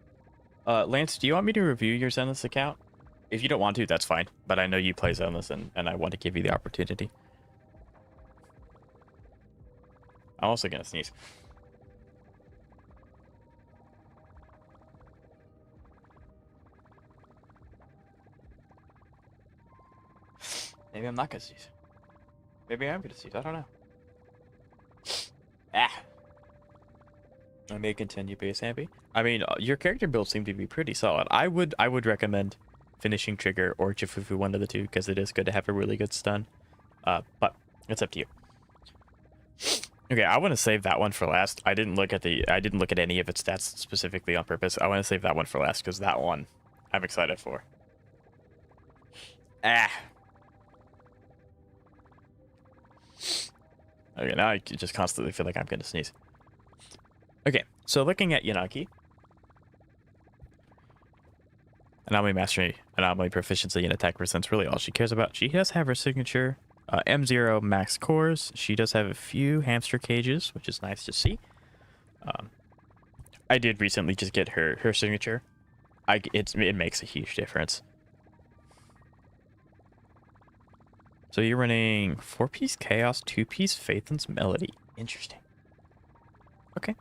Lance, do you want me to review your Zenless account? If you don't want to, that's fine. But I know you play Zenless and I want to give you the opportunity. I'm also gonna sneeze. Maybe I'm not gonna sneeze. Maybe I am gonna sneeze. I don't know. Ah. I may continue base happy. I mean, your character builds seem to be pretty solid. I would recommend finishing Trigger or Chifufu, one of the two, because it is good to have a really good stun. But it's up to you. Okay, I want to save that one for last. I didn't look at any of its stats specifically on purpose. I want to save that one for last because that one I'm excited for. Ah. Okay, now I just constantly feel like I'm going to sneeze. Okay, so looking at Yanagi. Anomaly Mastery, Anomaly Proficiency, and Attack Percent's really all she cares about. She does have her signature M0 max cores. She does have a few hamster cages, which is nice to see. I did recently just get her signature. It makes a huge difference. So you're running 4-piece Chaos, 2-piece Faith and Melody. Interesting. Okay.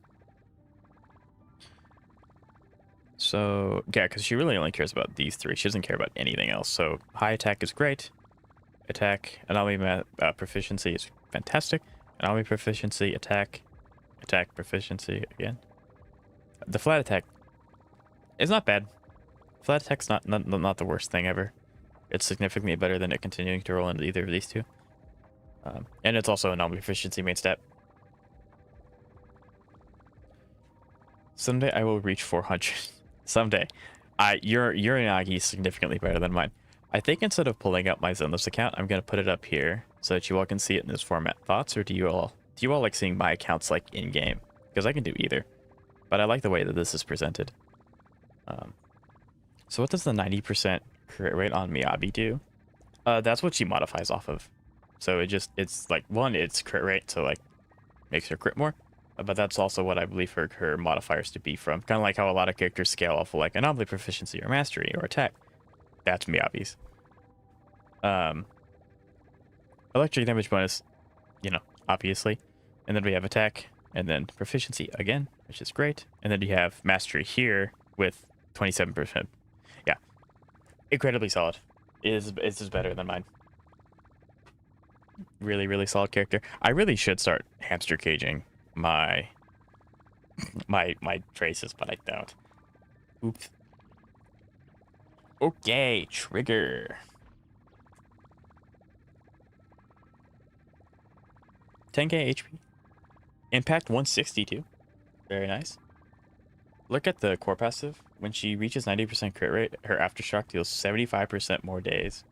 So, yeah, because she really only cares about these three. She doesn't care about anything else. So, high attack is great. Attack, anomaly proficiency is fantastic. Anomaly proficiency, attack proficiency again. The flat attack is not bad. Flat attack's not the worst thing ever. It's significantly better than it continuing to roll into either of these two. And it's also anomaly proficiency main stat. Someday I will reach 400. Someday. Your Inagi is significantly better than mine. I think instead of pulling up my Zenless account, I'm gonna put it up here so that you all can see it in this format. Thoughts, or do you all like seeing my accounts like in game? Because I can do either, but I like the way that this is presented. So what does the 90% crit rate on Miyabi do? That's what she modifies off of. So it's like one, it's crit rate, so like makes her crit more. But that's also what I believe her modifiers to be from. Kind of like how a lot of characters scale off of like anomaly proficiency or mastery or attack. That's Miyabi's. Electric damage bonus, obviously. And then we have attack and then proficiency again, which is great. And then you have mastery here with 27%. Yeah. Incredibly solid. It's just better than mine. Really, really solid character. I really should start hamster caging my traces, but I don't. Oops. Okay, trigger. 10k HP. Impact 162. Very nice. Look at the core passive. When she reaches 90% crit rate, her aftershock deals 75% more days.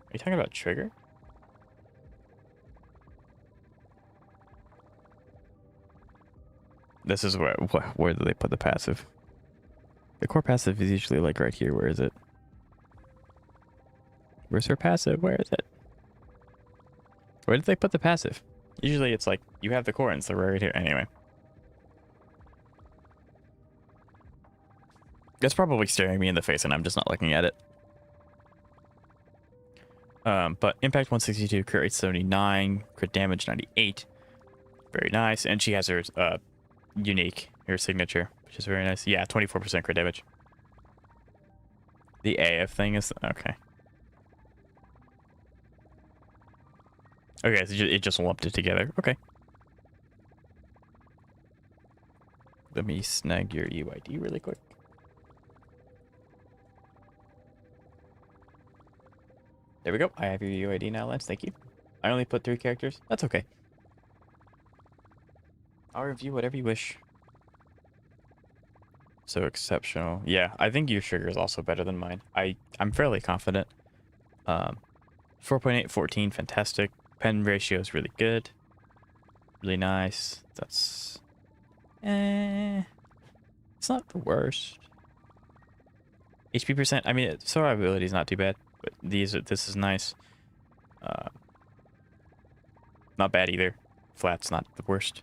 Are you talking about trigger? This is where do they put the passive? The core passive is usually like right here. Where is it? Where's her passive? Where is it? Where did they put the passive? Usually it's like you have the core and it's right here. Anyway. It's probably staring me in the face and I'm just not looking at it. But impact 162, crit rate 79, crit damage 98. Very nice. And she has her unique, her signature, which is very nice. Yeah, 24% crit damage. The AF thing is okay. Okay, so it just lumped it together. Okay. Let me snag your UID really quick. There we go. I have your UID now, Lance. Thank you. I only put 3 characters. That's okay. I'll review whatever you wish. So exceptional. Yeah, I think your sugar is also better than mine. I'm fairly confident. 4.8, 14, fantastic. Pen ratio is really good. Really nice. That's... it's not the worst. HP percent, I mean, survivability is not too bad. But this is nice. Not bad either. Flat's not the worst.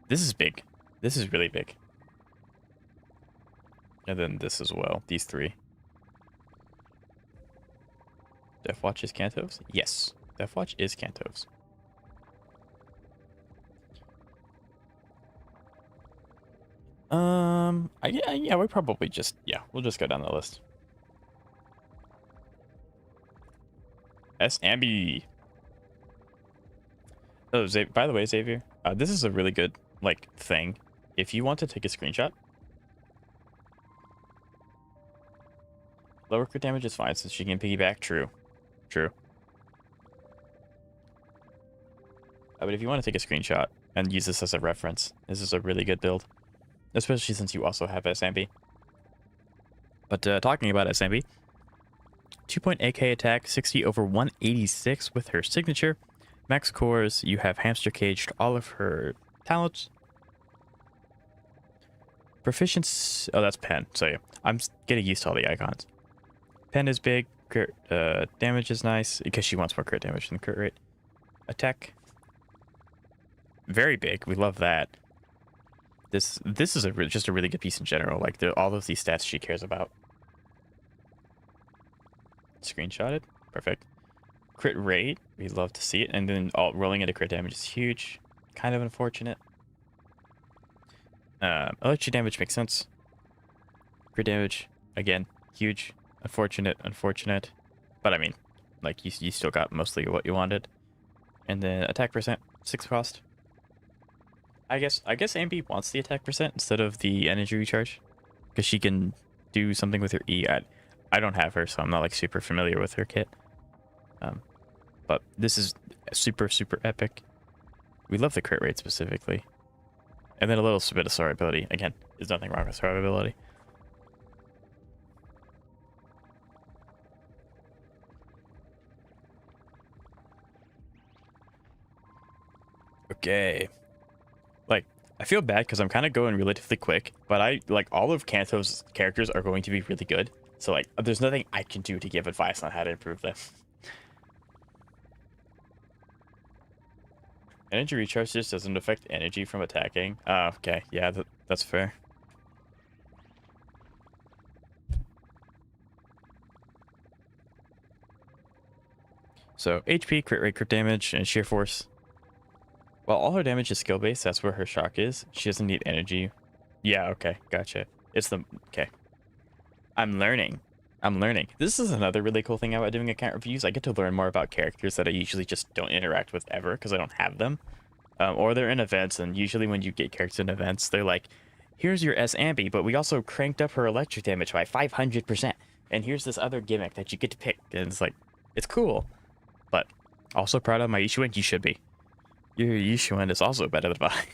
This is big. This is really big. And then this as well. These 3. Deathwatch is Cantos? Yes. Deathwatch is Cantos. Yeah, we probably just, we'll just go down the list. S. Ambi. Oh, by the way, Xavier, this is a really good, like, thing. If you want to take a screenshot, lower crit damage is fine since she can piggyback. True. But if you want to take a screenshot and use this as a reference, this is a really good build. Especially since you also have SMB. But talking about SMB, 2.8k attack, 60 over 186 with her signature. Max cores, you have hamster caged all of her talents. Proficiency, oh, that's pen. So yeah, I'm getting used to all the icons. Pen is big, crit damage is nice because she wants more crit damage than crit rate. Attack, very big. We love that. This is just a really good piece in general. Like all of these stats she cares about. Screenshotted, perfect. Crit rate, we love to see it, and then rolling into crit damage is huge. Kind of unfortunate. Electric damage makes sense. Crit damage, again, huge. Unfortunate. But I mean, like you still got mostly what you wanted. And then attack percent, 6 cost. I guess Ambi wants the attack percent instead of the energy recharge, because she can do something with her E. I don't have her, so I'm not like super familiar with her kit. But this is super epic. We love the crit rate specifically, and then a little bit of survivability. Again, there's nothing wrong with survivability. Okay. Like, I feel bad because I'm kind of going relatively quick, but all of Kanto's characters are going to be really good. So, like, there's nothing I can do to give advice on how to improve them. Energy recharge just doesn't affect energy from attacking. Oh, okay. Yeah, that's fair. So, HP, crit rate, crit damage, and sheer force. While all her damage is skill-based, that's where her shock is. She doesn't need energy. Yeah, okay. Gotcha. Okay. I'm learning. This is another really cool thing about doing account reviews. I get to learn more about characters that I usually just don't interact with ever because I don't have them. Or they're in events, and usually when you get characters in events, they're like, here's your S Ambi, but we also cranked up her electric damage by 500%. And here's this other gimmick that you get to pick. And it's like, it's cool. But also proud of my Yishuan. You should be. Your Yishuan is also better than mine.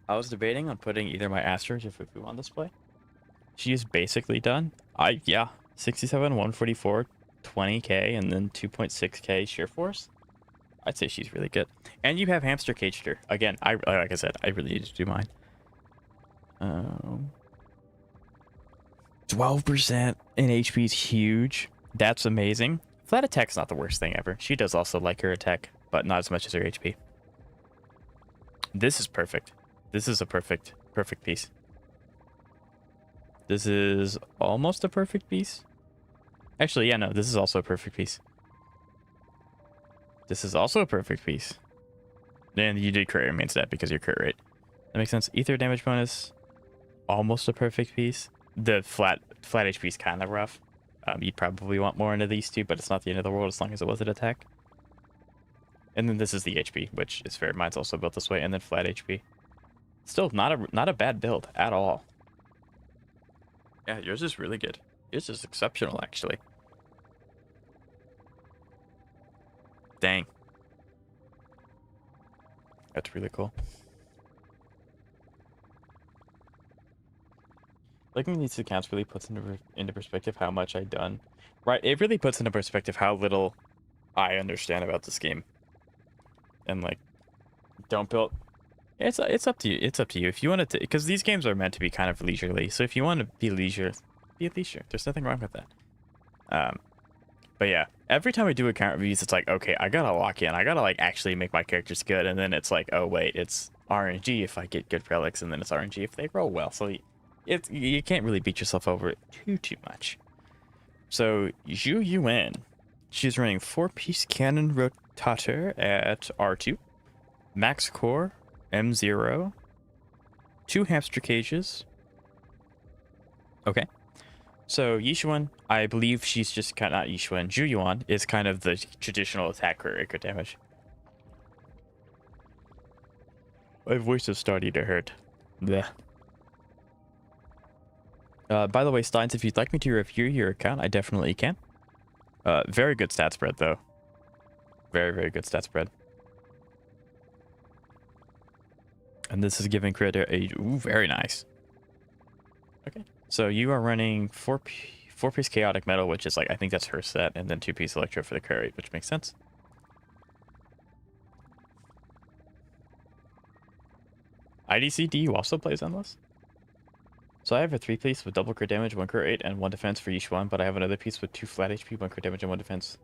I was debating on putting either my Astro or Fufu on display. She is basically done. 67, 144, 20k, and then 2.6k sheer force. I'd say she's really good. And you have hamster caged her. Again, like I said, I really need to do mine. 12% in HP is huge. That's amazing. Flat attack's not the worst thing ever. She does also like her attack, but not as much as her HP. This is perfect. This is a perfect piece. This is almost a perfect piece. Actually, yeah, no, this is also a perfect piece. This is also a perfect piece. And you did crit your main stat because you're crit rate. That makes sense. Ether damage bonus, almost a perfect piece. The flat HP is kind of rough. You'd probably want more into these two, but it's not the end of the world as long as it was an attack. And then this is the HP, which is fair. Mine's also built this way, and then flat HP. Still not a bad build at all. Yeah, yours is really good. Yours is exceptional, actually. Dang. That's really cool. Looking at these accounts really puts into perspective how much I've done. Right, it really puts into perspective how little I understand about this game. And like, don't build. It's up to you. It's up to you if you want to, because these games are meant to be kind of leisurely. So if you want to be leisure, be at leisure. There's nothing wrong with that. But yeah, every time I do account reviews, it's like, okay, I gotta lock in. I gotta like actually make my characters good, and then it's like, oh wait, it's RNG if I get good relics, and then it's RNG if they roll well. So you can't really beat yourself over it too much. So Zhu Yuan, she's running 4-piece cannon rotator at R2, max core M0, 2 hamster cages. Okay. So Yishuan, I believe she's just kind of not Yishuan. Zhu Yuan is kind of the traditional attacker at crit damage. My voice is starting to hurt. Blech. By the way, Steins, if you'd like me to review your account, I definitely can. Very good stat spread, though. Very good stat spread. And this is giving crit a... Ooh, very nice. Okay. So you are running 4-piece chaotic metal, which is like, I think that's her set, and then 2-piece electro for the crit rate, which makes sense. IDCD you also plays Endless? So I have a 3-piece with double crit damage, 1 crit rate, and 1 defense for each one, but I have another piece with 2 flat HP, 1 crit damage, and 1 defense.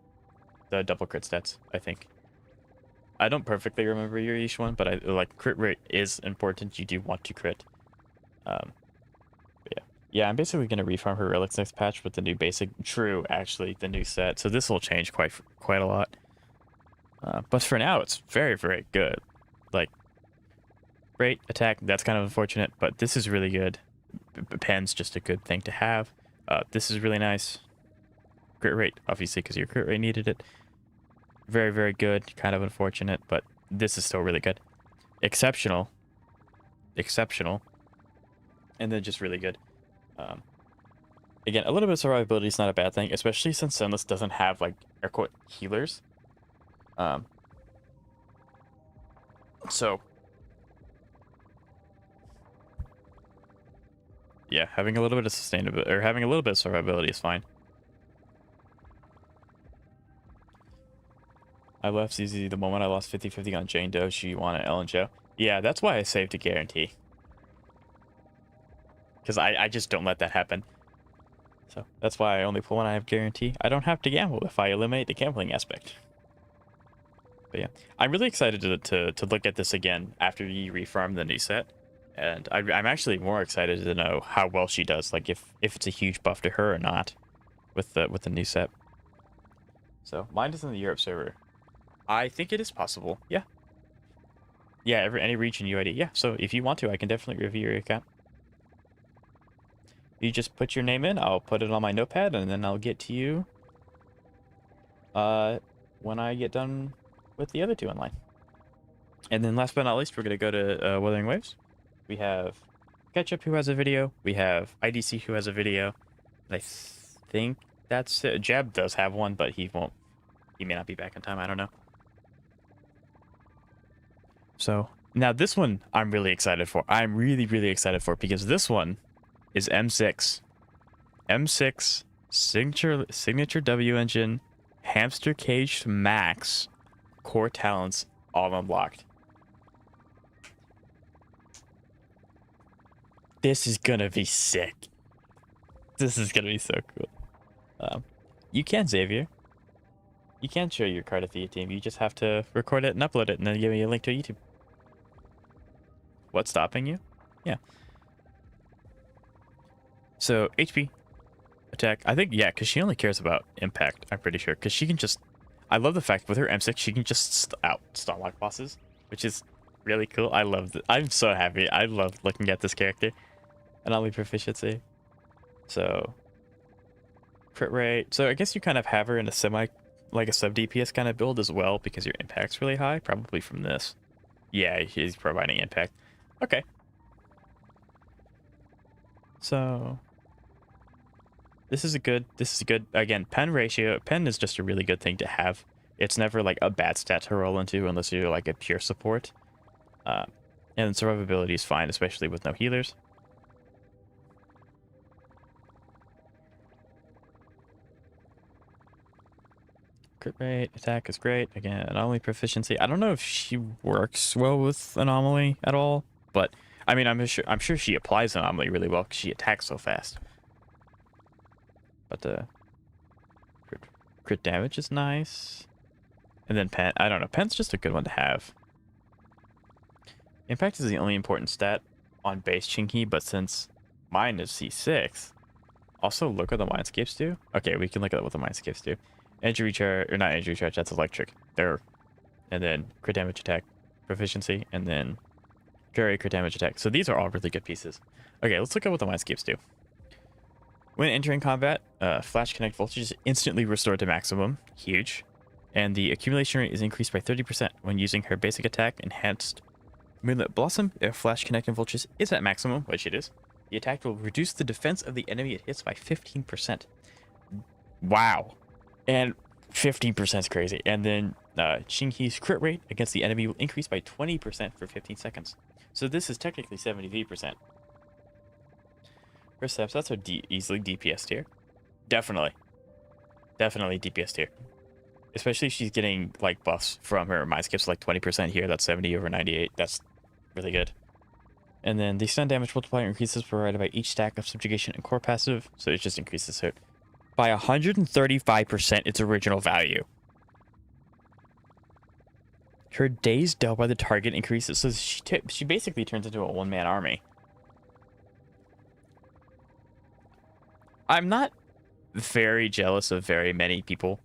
The double crit stats, I think. I don't perfectly remember your each one, but I like crit rate is important. You do want to crit. Yeah, I'm basically going to refarm her relics next patch with the new basic. True, actually, the new set. So this will change quite a lot. But for now, it's very good. Like, great attack. That's kind of unfortunate, but this is really good. Pen's just a good thing to have. This is really nice. Crit rate, obviously, because your crit rate needed it. Very good. Kind of unfortunate, but this is still really good. Exceptional. And then just really good. Again, a little bit of survivability is not a bad thing, especially since Endless doesn't have, like, air quote, healers. So, yeah, having a little bit of sustainability, or having a little bit of survivability is fine. I left ZZ the moment I lost 50-50 on Jane Doe. She wanted Ellen Joe. Yeah, that's why I saved a guarantee. Because I just don't let that happen. So that's why I only pull when I have guarantee. I don't have to gamble if I eliminate the gambling aspect. But yeah, I'm really excited to look at this again after you refarm the new set. And I'm actually more excited to know how well she does. Like if it's a huge buff to her or not with the new set. So mine is in the Europe server. I think it is possible. Yeah. Yeah, any region UID. Yeah, so if you want to, I can definitely review your account. You just put your name in, I'll put it on my notepad, and then I'll get to you when I get done with the other two online. And then last but not least, we're going to go to Wuthering Waves. We have Ketchup, who has a video. We have IDC, who has a video. And I think that's it. Jab does have one, but he may not be back in time. I don't know. So, now this one I'm really excited for. I'm really excited for because this one is M6. M6 signature W engine, hamster caged max, core talents all unlocked. This is gonna be sick. This is gonna be so cool. You can Xavier. You can share your card at the team. You just have to record it and upload it, and then give me a link to YouTube. What's stopping you? Yeah. So HP, attack. I think yeah, because she only cares about impact. I'm pretty sure because she can just. I love the fact with her M6 she can just stun lock bosses, which is really cool. I love it. I'm so happy. I love looking at this character, and only proficiency. So crit rate. So I guess you kind of have her in a like a sub DPS kind of build as well because your impact's really high, probably from this. Yeah, he's providing impact. Okay. So this is good. Again, pen ratio. Pen is just a really good thing to have. It's never like a bad stat to roll into unless you're like a pure support. And survivability is fine, especially with no healers. Crit rate, attack is great. Again, anomaly proficiency. I don't know if she works well with anomaly at all, but I mean, I'm sure she applies anomaly really well because she attacks so fast. But crit damage is nice. And then pen, I don't know. Pen's just a good one to have. Impact is the only important stat on base Chinky, but since mine is C6, also look what the mindscapes do. Okay, we can look at what the mindscapes do. Injury charge, or not injury charge, that's electric. There. And then crit damage attack, proficiency, and then crit damage attack. So these are all really good pieces. Okay, let's look at what the mindscapes do. When entering combat, flash connect voltage is instantly restored to maximum. Huge. And the accumulation rate is increased by 30% when using her basic attack, enhanced Moonlit Blossom. If flash connect and voltage is at maximum, which it is, the attack will reduce the defense of the enemy it hits by 15%. Wow. And 15% is crazy. And then Xingqi's crit rate against the enemy will increase by 20% for 15 seconds. So this is technically 73%. Perceps, that's a easily DPS tier. Definitely DPS tier. Especially if she's getting like buffs from her mind skips like 20% here. That's 70 over 98. That's really good. And then the stun damage multiplier increases provided by each stack of subjugation and core passive. So it just increases it by 135% its original value. Her days dealt by the target increases. So she basically turns into a one-man army. I'm not very jealous of very many people,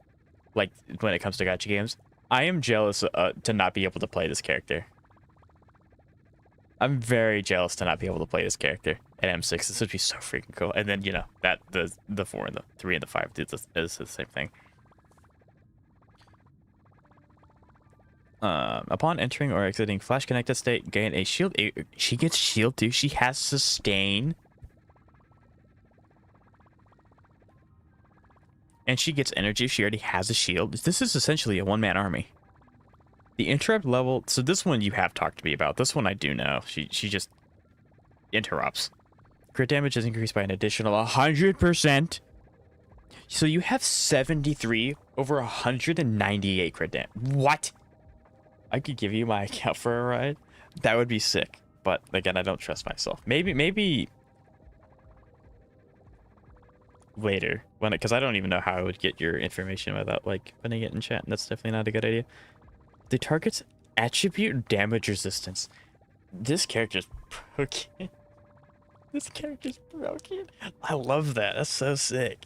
like when it comes to gacha games. I am jealous to not be able to play this character. I'm very jealous to not be able to play this character at M6. This would be so freaking cool. And then, you know, that the 4 and the 3 and the 5 is the same thing. Upon entering or exiting flash connected state, gain a shield. She gets shield too. She has sustain. And she gets energy if she already has a shield. This is essentially a one-man army. The interrupt level, so this one you have talked to me about. This one I do know. She just interrupts. Crit damage is increased by an additional 100%. So you have 73 over 198 crit damage. What? I could give you my account for a ride. That would be sick. But again, I don't trust myself. Maybe later, because I don't even know how I would get your information without like putting it in chat, and that's definitely not a good idea. The target's attribute damage resistance. This character's broken. This character's broken. I love that. That's so sick.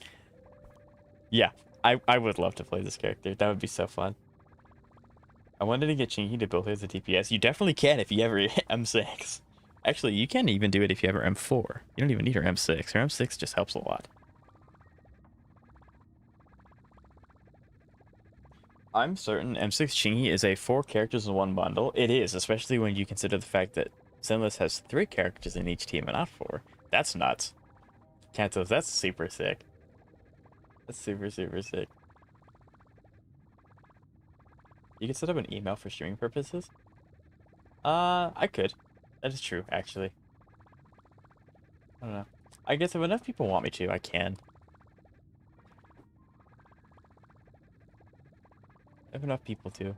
Yeah, I would love to play this character. That would be so fun. I wanted to get Chinky to build her as a DPS. You definitely can if you ever M6. Actually, you can even do it if you ever M4. You don't even need her M6. Her M6 just helps a lot. I'm certain M6 Chingy is a 4 characters in one bundle. It is, especially when you consider the fact that Zenless has 3 characters in each team and not 4. That's nuts. Cantos, that's super sick. That's super, super sick. You can set up an email for streaming purposes? I could. That is true, actually. I don't know. I guess if enough people want me to, I can. If enough people to.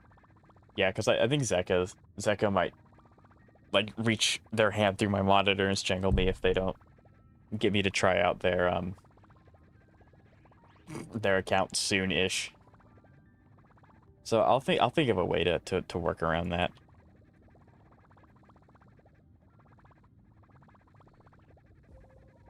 Yeah, because I think Zeka might like reach their hand through my monitor and strangle me if they don't get me to try out their account soon-ish. So I'll think of a way to work around that.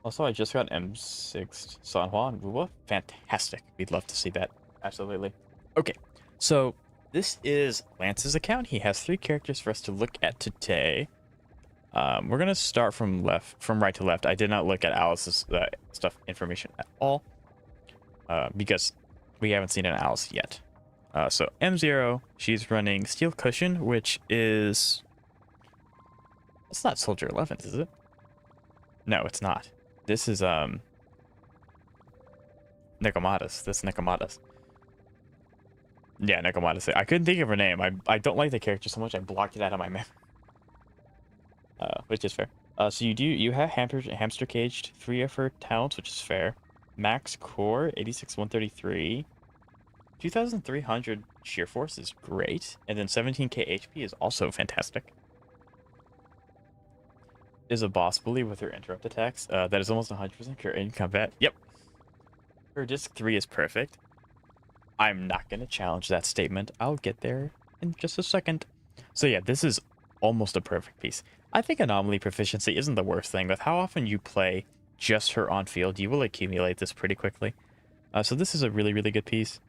Also, I just got M6 Sanhua and wuwa. Fantastic. We'd love to see that. Absolutely. Okay, so this is Lance's account. He has 3 characters for us to look at today. We're gonna start from right to left. I did not look at Alice's stuff information at all because we haven't seen an Alice yet. So M0, she's running Steel Cushion, which is... It's not Soldier 11, is it? No, it's not. This is Nicomatus. This is Nicomatus. Yeah, Nicomatus. I couldn't think of her name. I don't like the character so much I blocked it out of my memory. Which is fair. So you have hamster caged 3 of her talents, which is fair. Max core 86,133. 2,300 sheer force is great, and then 17k HP is also fantastic. Is a boss bully with her interrupt attacks. That is almost 100% cure in combat. Yep. Her disc 3 is perfect. I'm not going to challenge that statement. I'll get there in just a second. So yeah, this is almost a perfect piece. I think anomaly proficiency isn't the worst thing. With how often you play just her on field, you will accumulate this pretty quickly. So this is a really, really good piece.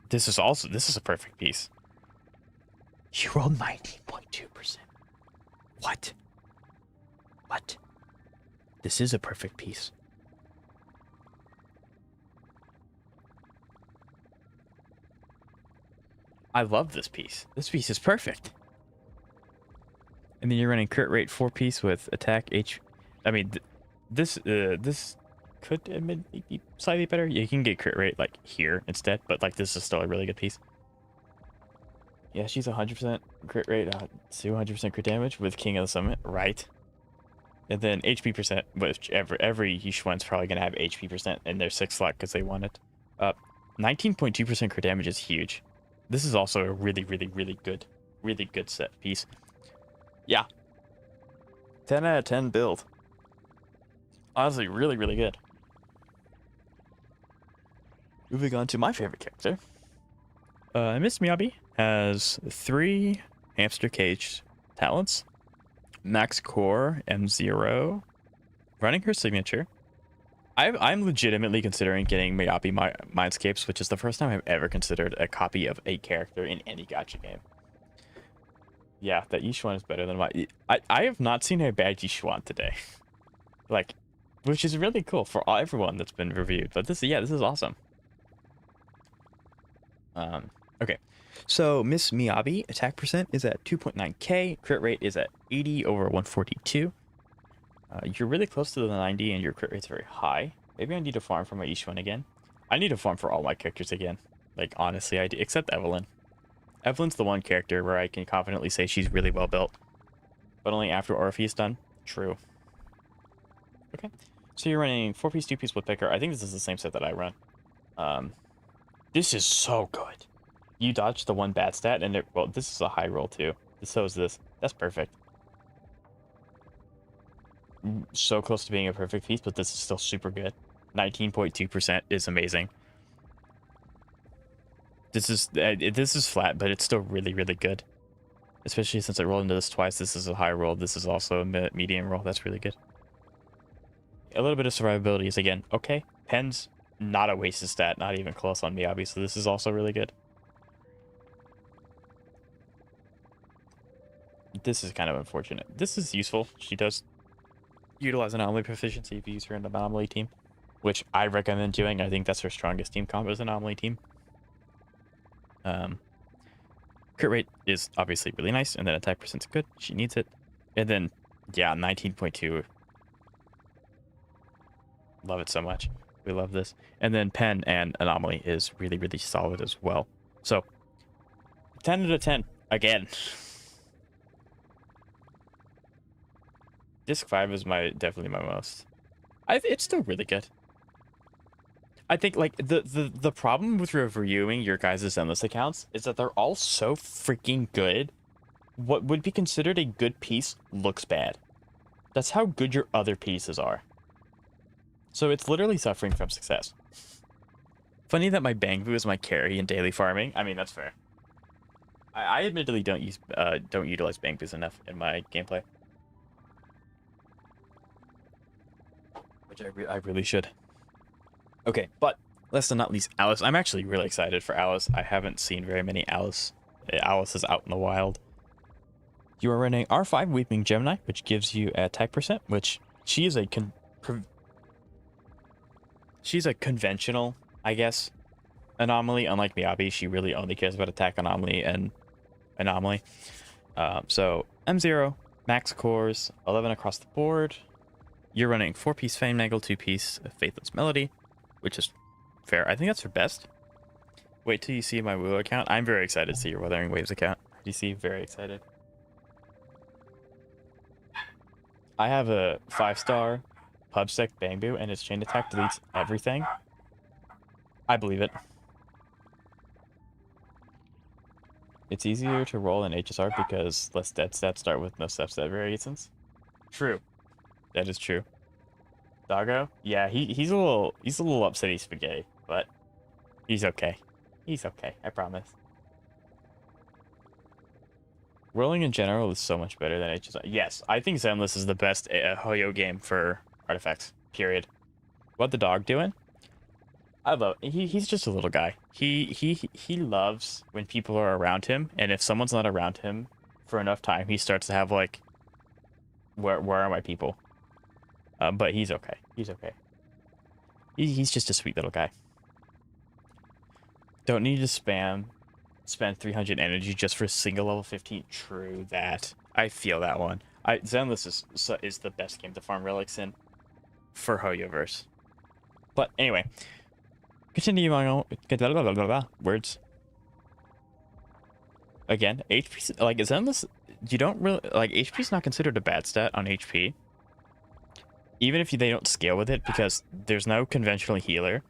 This is a perfect piece. You rolled 19.2%. What? What? This is a perfect piece. I love this piece. This piece is perfect. And then you're running crit rate 4-piece with attack H. I mean, this could admittedly be slightly better. You can get crit rate like here instead, but like this is still a really good piece. Yeah, she's 100% crit rate, 200% crit damage with King of the Summit, right? And then HP percent, which every Yishuan's probably gonna have HP percent in their 6th slot because they want it. 19.2% crit damage is huge. This is also a really good set piece. Yeah. 10 out of 10 build. Honestly, really good. Moving on to my favorite character. Miss Miyabi has 3 hamster cage talents. Max core M0. Running her signature. I'm legitimately considering getting Miyabi Mindscapes, which is the first time I've ever considered a copy of a character in any gacha game. Yeah, that Yishuan is better than my... I have not seen a bad Yishuan today. Like, which is really cool for everyone that's been reviewed. But this is awesome. Okay. So, Miss Miyabi, attack percent is at 2.9k. Crit rate is at 80 over 142. You're really close to the 90 and your crit rate's very high. Maybe I need to farm for my Yishuan again. I need to farm for all my characters again. Like, honestly, I do. Except Evelyn. Evelyn's the one character where I can confidently say she's really well built. But only after Orpheus done. True. Okay. So you're running 4-piece, 2-piece woodpecker. I think this is the same set that I run. This is so good. You dodged the one bad stat, and well, this is a high roll too. So is this. That's perfect. So close to being a perfect piece, but this is still super good. 19.2% is amazing. This is flat, but it's still really good. Especially since I rolled into this twice. This is a high roll. This is also a medium roll. That's really good. A little bit of survivability is, again, okay. Pen's not a wasted stat. Not even close on Miyabi, so this is also really good. This is kind of unfortunate. This is useful. She does utilize anomaly proficiency if you use her in an anomaly team, which I recommend doing. I think that's her strongest team combo is anomaly team. Crit rate is obviously really nice, and then attack percent's good. She needs it. And then, yeah, 19.2. Love it so much. We love this. And then Pen and Anomaly is really solid as well. So, 10 out of 10. Again. Disc 5 is definitely my most. It's still really good. I think, like, the problem with reviewing your guys' endless accounts is that they're all so freaking good. What would be considered a good piece looks bad. That's how good your other pieces are. So it's literally suffering from success. Funny that my Bangbu is my carry in daily farming. I mean, that's fair. I admittedly don't utilize Bangbus enough in my gameplay, which I really should. Okay, but last but not least, Alice. I'm actually really excited for Alice. I haven't seen very many Alice's out in the wild. You are running R5 Weeping Gemini, which gives you attack percent, which she's a conventional, I guess, anomaly. Unlike Miyabi, she really only cares about attack anomaly and anomaly. So M0, max cores, 11 across the board. You're running 4-piece Fame Nagle, 2-piece Faithless Melody, which is fair. I think that's her best. Wait till you see my wuwa account. I'm very excited to see your Wuthering Waves account. You see, very excited. I have a 5-star Pubsec Bangbu, and its chain attack deletes everything. I believe it. It's easier to roll in HSR because less dead stats start with no subset variations. True. That is true. Doggo? Yeah, he's a little upsetty spaghetti, but he's okay. He's okay, I promise. Rolling in general is so much better than HSR. Yes, I think Zenless is the best Hoyo game for artifacts. Period. What the dog doing? I love he's just a little guy. He loves when people are around him, and if someone's not around him for enough time, he starts to have like, where are my people? But he's okay. He's okay. He's just a sweet little guy. Don't need to spend 300 energy just for a single level 15. True that. I feel that one. Zenless is the best game to farm relics in for Hoyoverse. But anyway, continue on. Words. Again, HP, like Zenless, you don't really, like, HP is not considered a bad stat on HP. Even if they don't scale with it, because there's no conventional healer.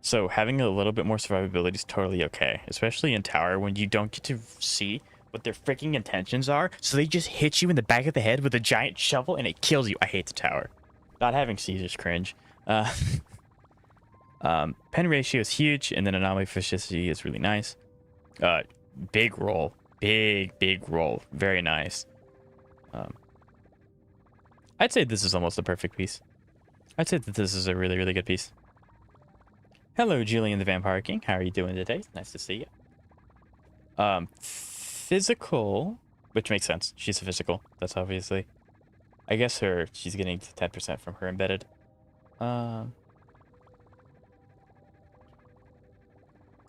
So having a little bit more survivability is totally okay, especially in tower when you don't get to see what their freaking intentions are. So they just hit you in the back of the head with a giant shovel and it kills you. I hate the tower. Not having Caesar's cringe. Pen ratio is huge, and then anomaly efficiency is really nice. Big roll, big roll, very nice. I'd say this is almost a perfect piece. I'd say that this is a really good piece. Hello, Julian the Vampire King. How are you doing today? Nice to see you. Physical, which makes sense. She's a physical. That's obviously. I guess she's getting 10% from her embedded. Kind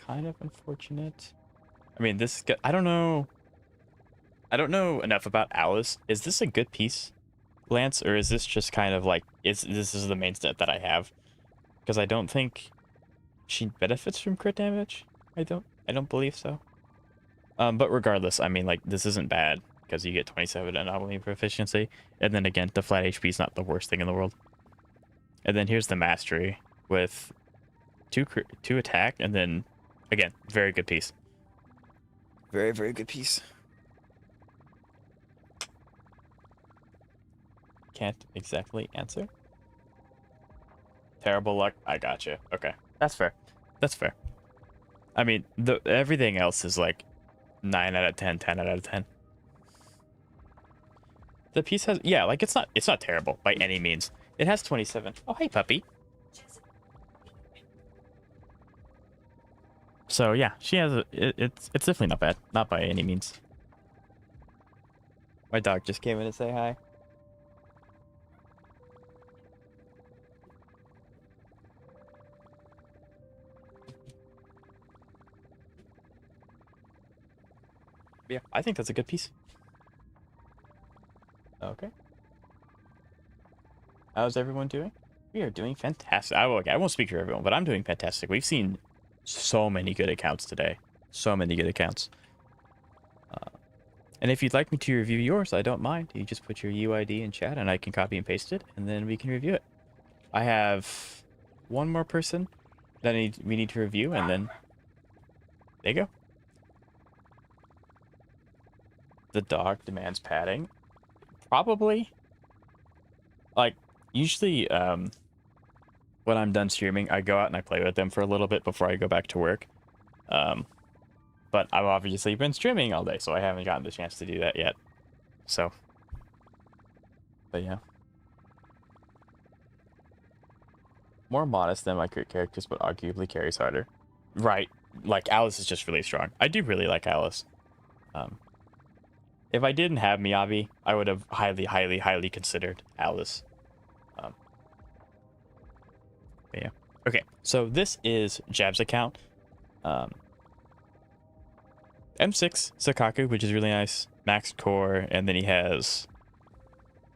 of unfortunate. I mean, I don't know. I don't know enough about Alice. Is this a good piece, Lance, or is this just kind of like this is the main stat that I have? Because I don't think she benefits from crit damage. I don't believe so. But regardless, I mean, like, this isn't bad because you get 27 anomaly proficiency, and then again, the flat HP is not the worst thing in the world. And then here's the mastery with two attack, and then again, very good piece. Very good piece. Can't exactly answer. Terrible luck. I gotcha. Okay, that's fair. That's fair. I mean, everything else is like 9 out of 10, 10 out of 10. The piece has, yeah, like it's not terrible by any means. It has 27. Oh, hey, puppy. So yeah, she has it's definitely not bad. Not by any means. My dog just came in to say hi. Yeah, I think that's a good piece. Okay. How's everyone doing? We are doing fantastic. I won't speak for everyone, but I'm doing fantastic. We've seen so many good accounts today. So many good accounts. And if you'd like me to review yours, I don't mind. You just put your UID in chat and I can copy and paste it, and then we can review it. I have one more person that we need to review, and then there you go. The dog demands padding. Probably. Like, usually, when I'm done streaming, I go out and I play with them for a little bit before I go back to work. But I've obviously been streaming all day, so I haven't gotten the chance to do that yet. So, but yeah. More modest than my crit characters, but arguably carries harder. Right, like Alice is just really strong. I do really like Alice. If I didn't have Miyabi, I would have highly considered Alice. But yeah. Okay, so this is Jab's account. M6 Sakaku, which is really nice. Max core, and then he has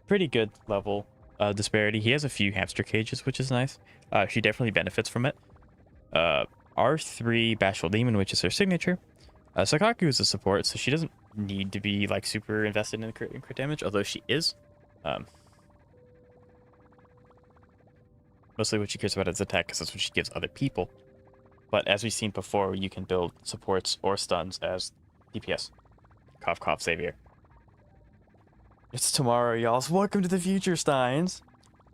pretty good level disparity. He has a few hamster cages, which is nice. She definitely benefits from it. R3 Bashful Demon, which is her signature. Sakaku is a support, so she doesn't need to be like super invested in crit damage, although she is. Mostly what she cares about is attack, because that's what she gives other people. But as we've seen before, you can build supports or stuns as DPS. Cough, cough, savior. It's tomorrow, y'all. So welcome to the future, Steins.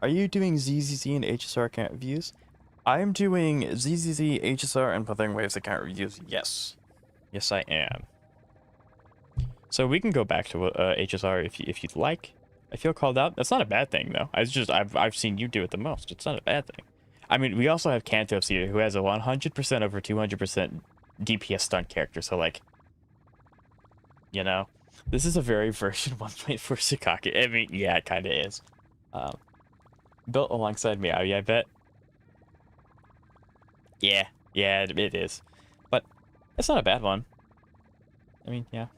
Are you doing ZZZ and HSR account reviews? I'm doing ZZZ, HSR, and Puthering Waves account reviews. Yes. Yes, I am. So we can go back to HSR if you'd like. I feel called out. That's not a bad thing, though. I've seen you do it the most. It's not a bad thing. I mean, we also have Kantos here, who has a 100% over 200% DPS stun character. So, like, you know, this is a very version 1.4 Sukake. I mean, yeah, it kind of is. Built alongside Miyabi, I bet. Yeah, it is. But it's not a bad one. I mean, yeah.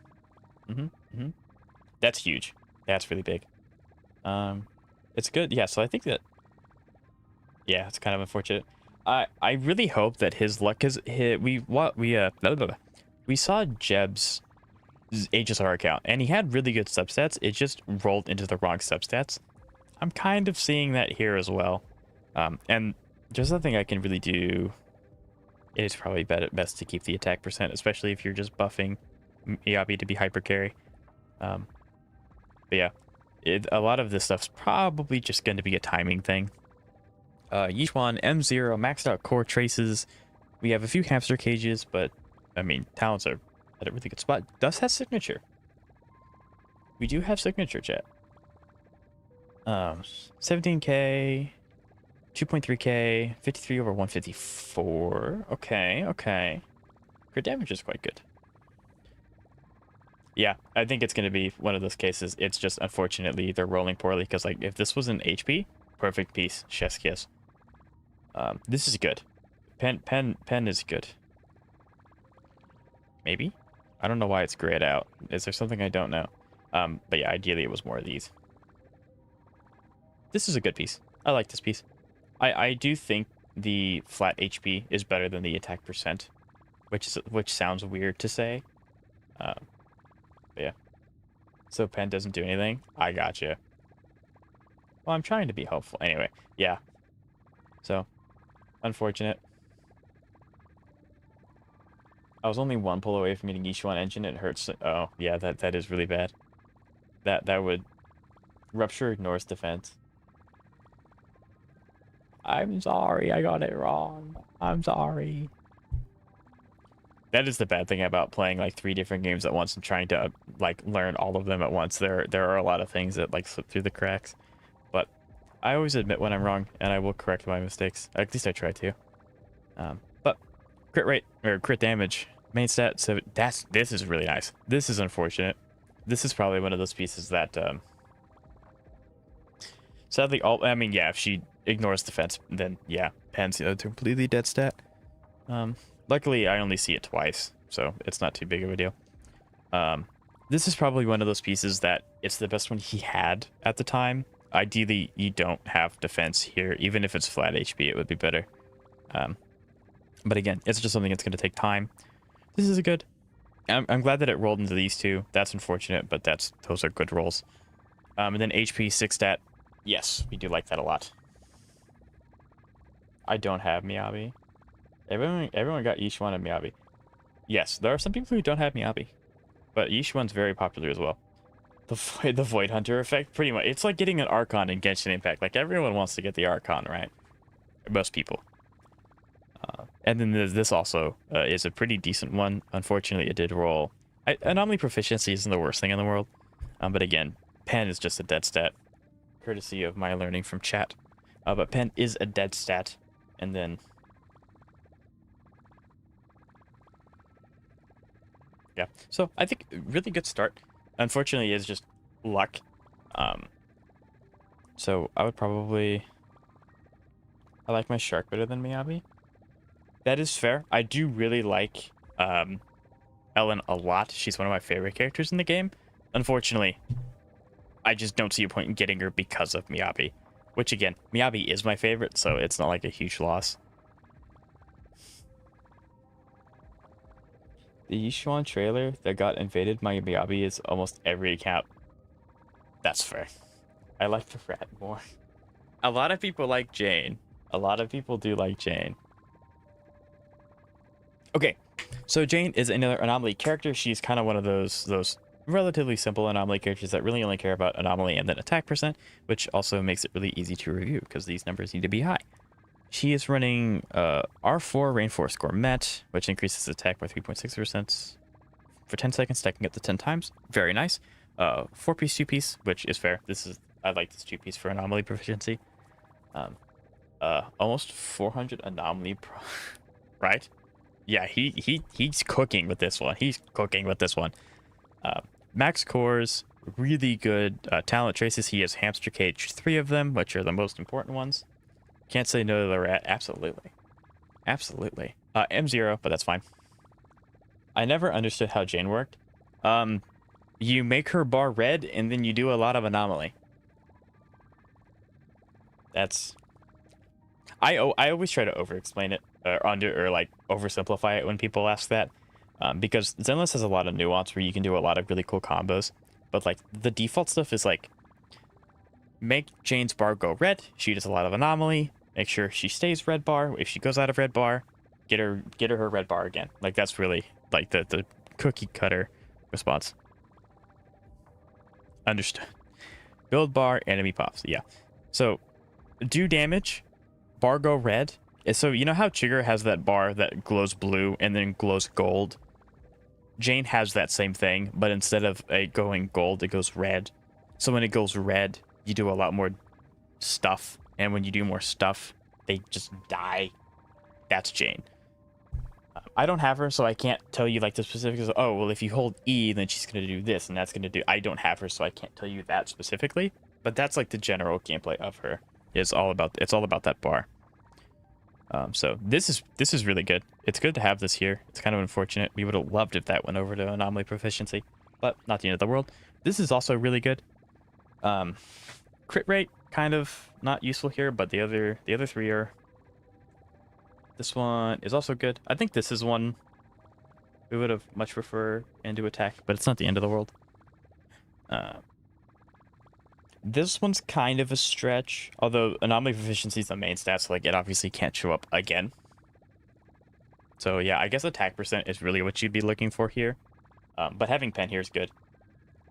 That's huge. That's really big. It's good. Yeah, so I think that... Yeah, it's kind of unfortunate. I really hope that his luck... Because we saw Jeb's HSR account, and he had really good substats. It just rolled into the wrong substats. I'm kind of seeing that here as well. And there's nothing I can really do. It is probably best to keep the attack percent, especially if you're just buffing Miyabi to be hyper carry. But yeah, a lot of this stuff's probably just going to be a timing thing. Yixuan, M0, maxed out core traces. We have a few hamster cages, but I mean, talents are at a really good spot. Does have signature. We do have signature, chat. 17k, 2.3k, 53 over 154. Okay. Crit damage is quite good. Yeah, I think it's going to be one of those cases. It's just, unfortunately, they're rolling poorly, because, like, if this was an HP, perfect piece, chef's kiss. This is good. Pen is good. Maybe? I don't know why it's grayed out. Is there something I don't know? But yeah, ideally it was more of these. This is a good piece. I like this piece. I do think the flat HP is better than the attack percent, which sounds weird to say. But yeah. So pen doesn't do anything? I gotcha. Well, I'm trying to be helpful. Anyway, yeah. So, unfortunate. I was only one pull away from getting Yixuan engine. It hurts. Oh, yeah, that is really bad. That would rupture Norse defense. I'm sorry, I got it wrong. I'm sorry. That is the bad thing about playing like 3 different games at once and trying to like learn all of them at once. There are a lot of things that like slip through the cracks. But I always admit when I'm wrong, and I will correct my mistakes. At least I try to. But crit rate or crit damage, main stat. So this is really nice. This is unfortunate. This is probably one of those pieces that sadly I mean, yeah, if she ignores defense, then yeah, pen's a completely dead stat. Luckily I only see it twice, so it's not too big of a deal. This is probably one of those pieces that it's the best one he had at the time. Ideally, you don't have defense here. Even if it's flat HP, it would be better. But again, it's just something that's going to take time. This is a good... I'm glad that it rolled into these two. That's unfortunate, but those are good rolls. And then HP 6 stat. Yes, we do like that a lot. I don't have Miyabi. Everyone got Yixuan and Miyabi. Yes, there are some people who don't have Miyabi. But Yixuan's very popular as well. The Void Hunter effect, pretty much. It's like getting an Archon in Genshin Impact. Like, everyone wants to get the Archon, right? most people. And then this also is a pretty decent one. Unfortunately, it did roll. Anomaly proficiency isn't the worst thing in the world. But again, pen is just a dead stat, courtesy of my learning from chat. But pen is a dead stat. And then... yeah, so I think really good start. Unfortunately, it's just luck. So I would probably... I like my shark better than Miyabi. That is fair. I do really like Ellen a lot. She's one of my favorite characters in the game. Unfortunately, I just don't see a point in getting her because of Miyabi. Which again, Miyabi is my favorite, so it's not like a huge loss. The Yishuan trailer that got invaded by Miyabi is almost every account. That's fair. I like the rat more. A lot of people like Jane. A lot of people do like Jane. Okay, so Jane is another anomaly character. She's kind of one of those relatively simple anomaly characters that really only care about anomaly and then attack percent, which also makes it really easy to review because these numbers need to be high. She is running R4 Rainforest Gourmet, which increases attack by 3.6% for 10 seconds, stacking up to 10 times. Very nice. 4-piece, 2-piece, which is fair. I like this 2-piece for anomaly proficiency. Almost 400 anomaly right? Yeah, he's cooking with this one. He's cooking with this one. Max cores, really good talent traces. He has hamster cage, 3 of them, which are the most important ones. Can't say no to the rat. Absolutely. Absolutely. M0, but that's fine. I never understood how Jane worked. You make her bar red, and then you do a lot of anomaly. That's... I always try to over-explain it, or like oversimplify it when people ask that, because Zenless has a lot of nuance where you can do a lot of really cool combos, but like the default stuff is like make Jane's bar go red. She does a lot of anomaly. Make sure she stays red bar. If she goes out of red bar, get her her red bar again. Like that's really like the cookie cutter response. Understood. Build bar, enemy pops. Yeah. So do damage. Bar go red. So you know how Chigger has that bar that glows blue and then glows gold? Jane has that same thing, but instead of it going gold, it goes red. So when it goes red, you do a lot more stuff. And when you do more stuff, they just die. That's Jane. I don't have her, so I can't tell you like the specifics. Oh, well, if you hold E, then she's going to do this, and that's going to do... I don't have her, so I can't tell you that specifically. But that's like the general gameplay of her. It's all about that bar. So this is really good. It's good to have this here. It's kind of unfortunate. We would have loved if that went over to anomaly proficiency, but not the end of the world. This is also really good. Crit rate kind of not useful here, but the other 3 are. This one is also good. I think this is one we would have much preferred into attack, but it's not the end of the world. This one's kind of a stretch, although anomaly proficiency is the main stat, so like it obviously can't show up again. So yeah, I guess attack percent is really what you'd be looking for here. But having pen here is good.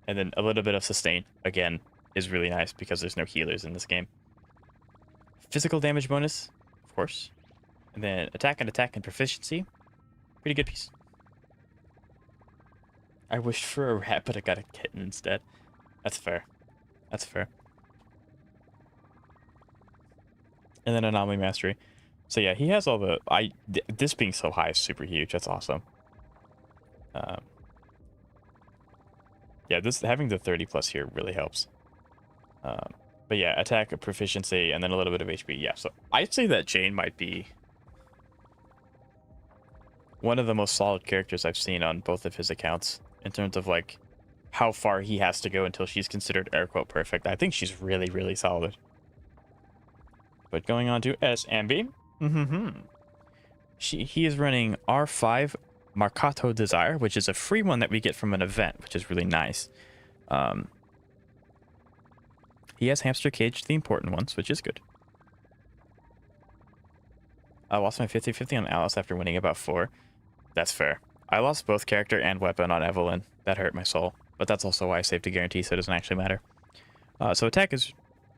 And then a little bit of sustain, again, is really nice because there's no healers in this game. Physical damage bonus, of course. And then attack and proficiency. Pretty good piece. I wished for a rat, but I got a kitten instead. That's fair. That's fair. And then anomaly mastery. So yeah, he has all the... this being so high is super huge. That's awesome. Yeah, this having the 30 plus here really helps. But yeah, attack, proficiency, and then a little bit of HP. Yeah, so I'd say that Jane might be one of the most solid characters I've seen on both of his accounts in terms of like how far he has to go until she's considered air quote perfect. I think she's really, really solid. But going on to SMB. He is running R5 Marcato Desire, which is a free one that we get from an event, which is really nice. He has hamster cage, the important ones, which is good. I lost my 50-50 on Alice after winning about 4. That's fair. I lost both character and weapon on Evelyn. That hurt my soul. But that's also why I saved a guarantee, so it doesn't actually matter. So attack is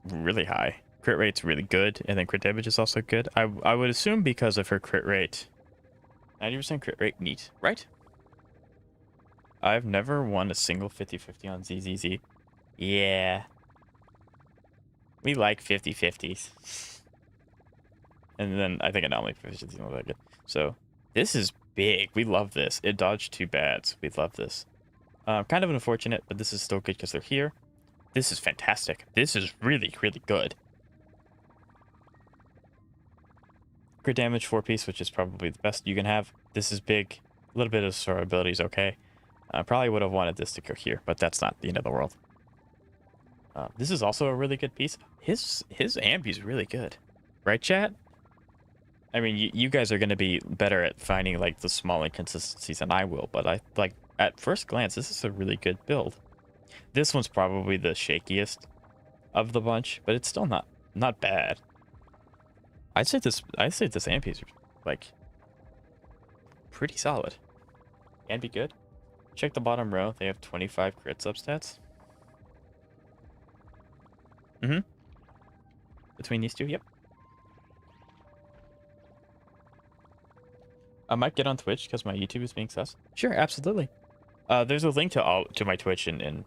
really high. crit rate's really good, and then crit damage is also good. I would assume because of her crit rate. 90% crit rate, neat, right? I've never won a single 50-50 on ZZZ. Yeah. We like 50-50s. And then I think anomaly proficiency is not that good. So this is big. We love this. It dodged 2 bads. We love this. Kind of unfortunate, but this is still good because they're here. This is fantastic. This is really, really good. Crit damage 4-piece, which is probably the best you can have. This is big. A little bit of survivability is okay. I probably would have wanted this to go here, but that's not the end of the world. This is also a really good piece. His ambi is really good. Right, chat? I mean, you guys are going to be better at finding, like, the small inconsistencies than I will, but I, like, at first glance, this is a really good build. This one's probably the shakiest of the bunch, but it's still not bad. I'd say this amp is, like, pretty solid. Can be good. Check the bottom row. They have 25 crit substats. Between these two, yep. I might get on Twitch because my YouTube is being sus. Sure, absolutely. There's a link to my Twitch, and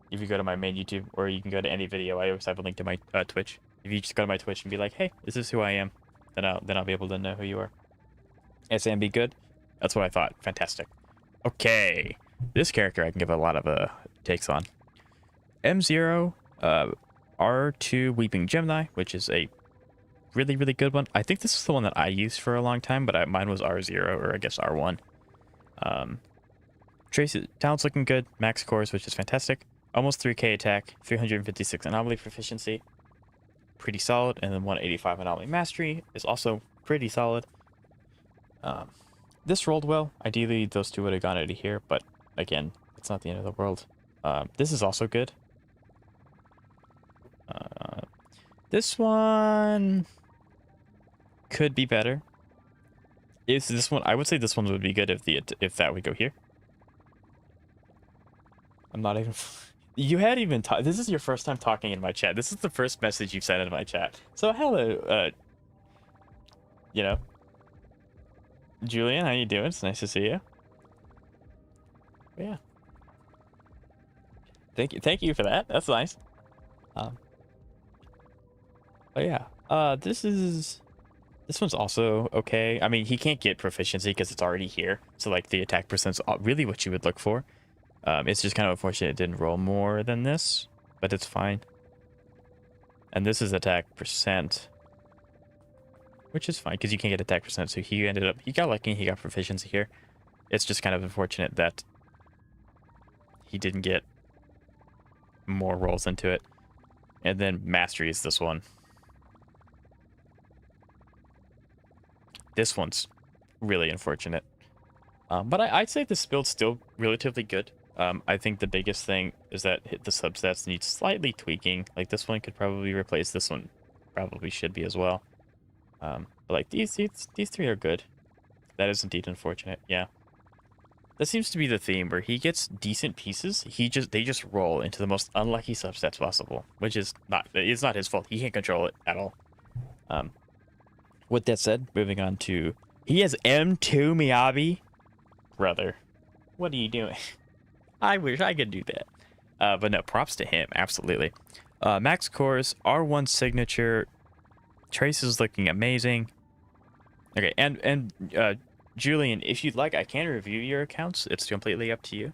if you go to my main YouTube, or you can go to any video, I always have a link to my Twitch. If you just go to my Twitch and be like, "Hey, this is who I am," then I'll be able to know who you are. SMB good. That's what I thought. Fantastic. Okay, this character I can give a lot of takes on. M0, R2 Weeping Gemini, which is a really, really good one. I think this is the one that I used for a long time, but mine was R0, or I guess R1. Trace talent's looking good. Max cores, which is fantastic. Almost 3k attack, 356 anomaly proficiency. Pretty solid. And then 185 anomaly mastery is also pretty solid. This rolled well. Ideally, those two would have gone out of here, but again, it's not the end of the world. This is also good. This one could be better. Is this one? I would say this one would be good if that would go here. I'm not even. You had even. This is your first time talking in my chat. This is the first message you've sent in my chat. So hello, you know, Julian, how you doing? It's nice to see you. Yeah. Thank you for that. That's nice. But yeah, this one's also okay. I mean, he can't get proficiency because it's already here. So like the attack percent's really what you would look for. It's just kind of unfortunate it didn't roll more than this, but it's fine. And this is attack percent, which is fine because you can't get attack percent. So he got lucky, he got proficiency here. It's just kind of unfortunate that he didn't get more rolls into it. And then mastery is this one. This one's really unfortunate. But I'd say this build's still relatively good. I think the biggest thing is that the substats need slightly tweaking. Like this one could probably replace this one. Probably should be as well. But like these three are good. That is indeed unfortunate. Yeah. That seems to be the theme where he gets decent pieces. They just roll into the most unlucky substats possible, which is it's not his fault. He can't control it at all. With that said, moving on to he has M2 Miyabi. Brother, what are you doing? I wish I could do that. But no, props to him, absolutely. Max cores, R1 signature, Trace is looking amazing. Okay, and Julian, if you'd like, I can review your accounts. It's completely up to you.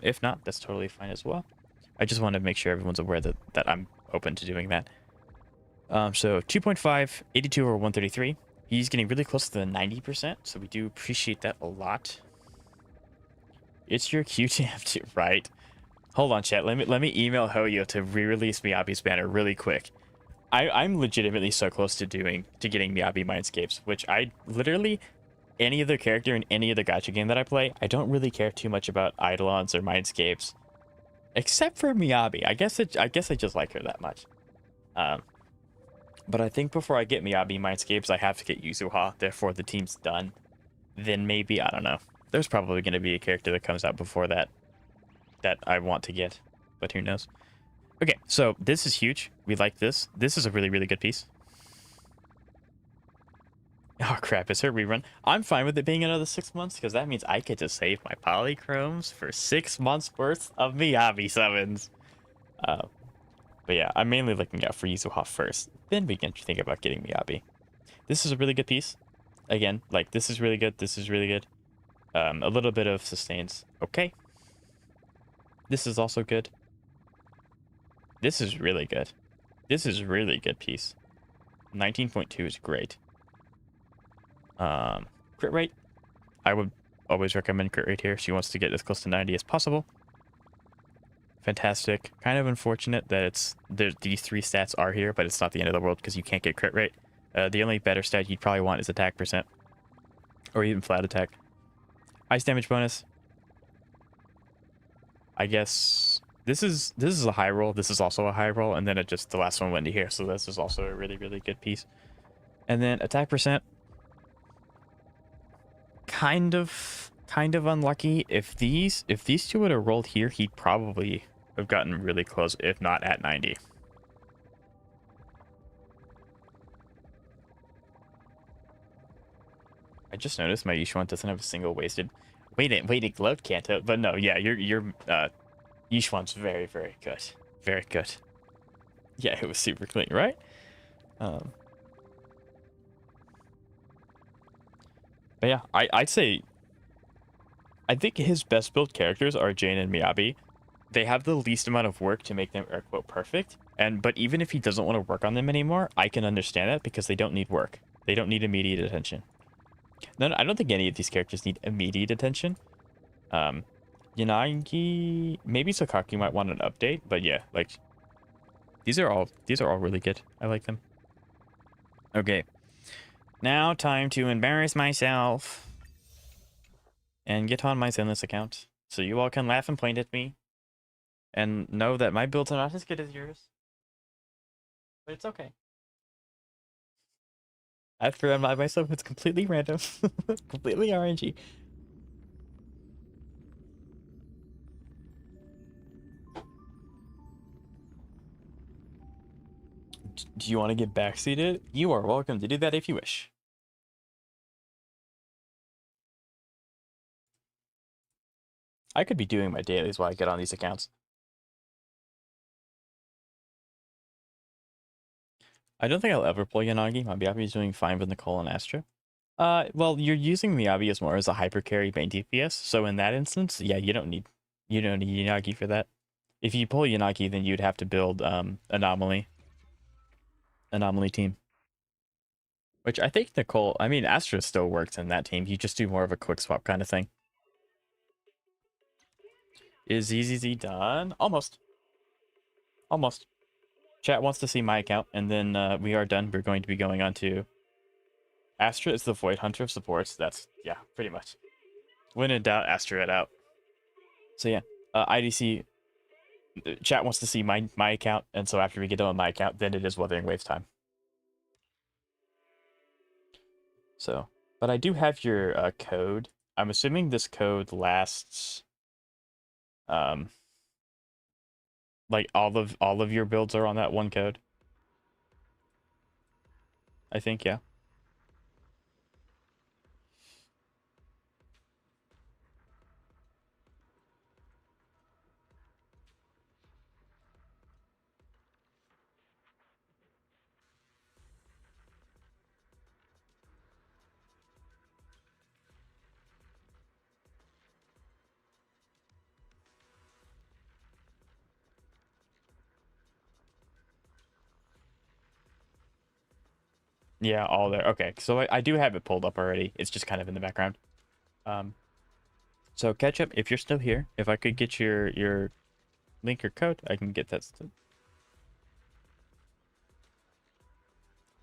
If not, that's totally fine as well. I just want to make sure everyone's aware that I'm open to doing that. So 2.5, 82 or 133. He's getting really close to the 90%, so we do appreciate that a lot. It's your QTM, right? Hold on, chat. Let me email Hoyo to re-release Miyabi's banner really quick. I'm legitimately so close to getting Miyabi Mindscapes, which I literally any other character in any other gacha game that I play, I don't really care too much about Eidolons or Mindscapes, except for Miyabi. I guess I just like her that much. But I think before I get Miyabi Mindscapes, I have to get Yuzuha. Therefore, the team's done. Then maybe, I don't know. There's probably going to be a character that comes out before that I want to get, but who knows. Okay, so this is huge. We like this. This is a really, really good piece. Oh crap, it's her rerun. I'm fine with it being another 6 months because that means I get to save my polychromes for 6 months worth of Miyabi summons. But yeah, I'm mainly looking out for Yuzuha first. Then we can think about getting Miyabi. This is a really good piece. Again, like this is really good. This is really good. A little bit of sustains. Okay. This is also good. This is really good. This is really good piece. 19.2 is great. Crit rate. I would always recommend crit rate here. She wants to get as close to 90 as possible. Fantastic. Kind of unfortunate that these 3 stats are here, but it's not the end of the world because you can't get crit rate. The only better stat you'd probably want is attack percent. Or even flat attack. Ice damage bonus. I guess this is a high roll. This is also a high roll, and then the last one went to here, so this is also a really, really good piece. And then attack percent. Kind of unlucky. If these two would have rolled here, he'd probably have gotten really close, if not at 90. I just noticed my Yishuan doesn't have a single wasted glove canto, but no, yeah, your Yishuan's very, very good. Very good. Yeah, it was super clean, right? But yeah, I'd say I think his best built characters are Jane and Miyabi. They have the least amount of work to make them air quote perfect. But even if he doesn't want to work on them anymore, I can understand that because they don't need work. They don't need immediate attention. No, I don't think any of these characters need immediate attention. Yanagi, maybe Sakaki might want an update, but yeah, like these are all really good. I like them. Okay. Now time to embarrass myself and get on my Zenless account so you all can laugh and point at me and know that my builds are not as good as yours. But it's okay. After I'm by myself, it's completely random. Completely RNG. Do you want to get backseated? You are welcome to do that if you wish. I could be doing my dailies while I get on these accounts. I don't think I'll ever pull Yanagi. My Miyabi is doing fine with Nicole and Astra. Well, you're using Miyabi as more as a hyper carry main DPS, so in that instance, yeah, you don't need Yanagi for that. If you pull Yanagi, then you'd have to build Anomaly team. Which I think Astra still works in that team. You just do more of a quick swap kind of thing. Is ZZZ done? Almost. Almost. Chat wants to see my account, and then we are done. We're going to be going on to... Astra is the Void Hunter of supports. That's, yeah, pretty much. When in doubt, Astra it out. So yeah, IDC... Chat wants to see my account, and so after we get done with my account, then it is Wuthering Waves time. So, but I do have your code. I'm assuming this code lasts... like all of your builds are on that one code. I think, yeah. Yeah, all there. Okay, so I do have it pulled up already. It's just kind of in the background. So Ketchup, if you're still here, if I could get your link or code, I can get that.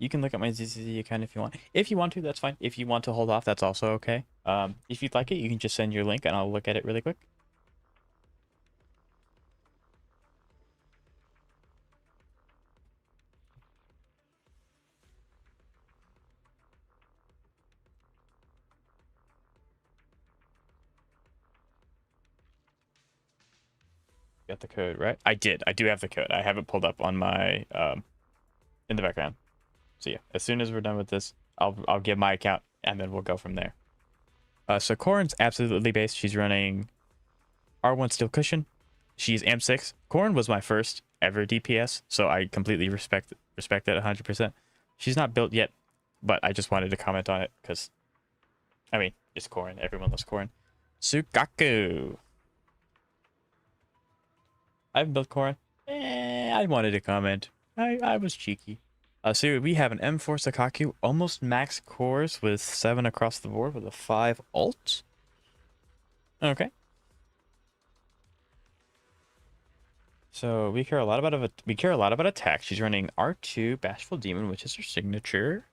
You can look at my ZZZ account if you want. If you want to, that's fine. If you want to hold off, that's also okay. If you'd like it, you can just send your link and I'll look at it really quick. Got the code, right? I did. I do have the code. I have it pulled up on my in the background. So yeah, as soon as we're done with this, I'll give my account and then we'll go from there. So Corrin's absolutely based. She's running R1 Steel Cushion. She's AM6. Corrin was my first ever DPS, so I completely respect that 100%. She's not built yet, but I just wanted to comment on it because, I mean, it's Corrin. Everyone loves Corrin. Sukaku. I haven't built Corrin. I wanted to comment. I was cheeky. So we have an M4 Sukaku, almost max cores with 7 across the board with a 5 ult. Okay. So we care a lot about attack. She's running R2 Bashful Demon, which is her signature.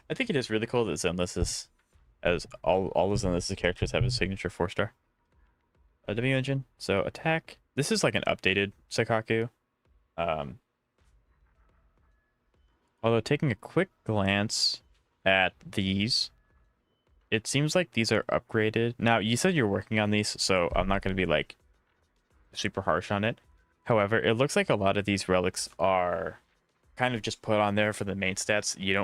I think it is really cool that Zenless is, as all of Zenless characters have a signature 4-star. W engine. So attack. This is like an updated Sukaku. Although taking a quick glance at these, it seems like these are upgraded. Now, you said you're working on these, so I'm not going to be like super harsh on it. However, it looks like a lot of these relics are kind of just put on there for the main stats. You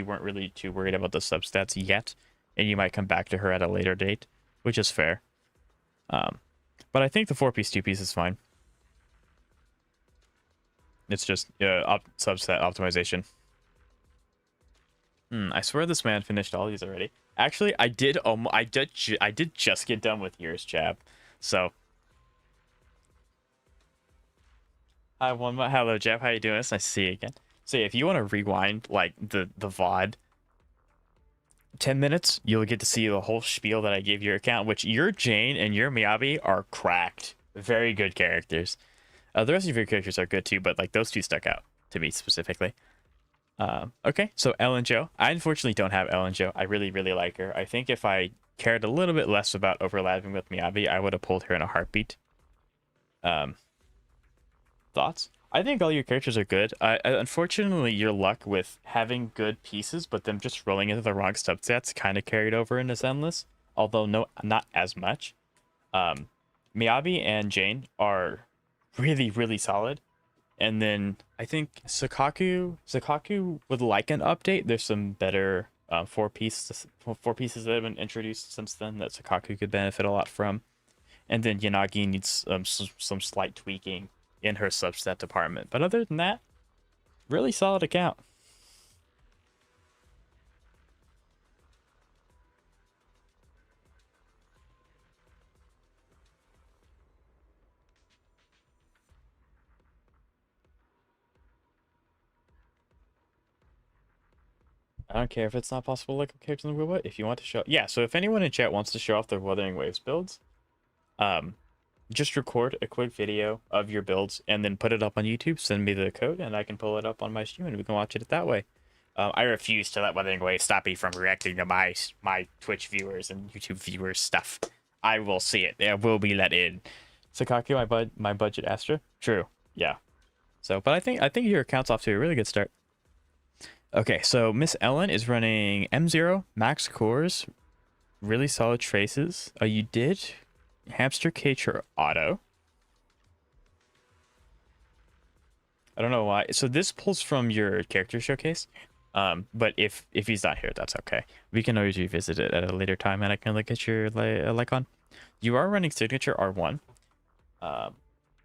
weren't really too worried about the substats yet, and you might come back to her at a later date, which is fair. But I think the 4-piece 2-piece is fine. It's just substat optimization. I swear this man finished all these already. Actually, I did just get done with yours, chap. So, hello, Jeff. How you doing? It's nice to see you again. So, yeah, if you want to rewind like the VOD 10 minutes, you'll get to see the whole spiel that I gave your account, which your Jane and your Miyabi are cracked. Very good characters. The rest of your characters are good too, but like those two stuck out to me specifically. Okay, so Ellen Jo. I unfortunately don't have Ellen Jo. I really, really like her. I think if I cared a little bit less about overlapping with Miyabi, I would have pulled her in a heartbeat. Thoughts? I think all your characters are good. Unfortunately, your luck with having good pieces, but them just rolling into the wrong substats kind of carried over into Zenless. Although not as much. Miyabi and Jane are really, really solid. And then I think Sukaku would like an update. There's some better 4 pieces that have been introduced since then that Sukaku could benefit a lot from. And then Yanagi needs some slight tweaking in her substat department. But other than that, really solid account. I don't care if it's not possible like characters in the wuwa. If you want to show, yeah. So if anyone in chat wants to show off their Wuthering Waves builds, just record a quick video of your builds and then put it up on YouTube. Send me the code and I can pull it up on my stream and we can watch it that way. I refuse to let Wuthering Waves stop me from reacting to my Twitch viewers and YouTube viewers stuff. I will see it. There will be let in. Sukaku, my budget Astra. True. Yeah. So, but I think your account's off to a really good start. Okay, so Miss Ellen is running M0, max cores, really solid traces. You did hamster cage her auto. I don't know why. So this pulls from your character showcase. But if he's not here, that's okay. We can always revisit it at a later time, and I can look at your Lycon. You are running signature R1.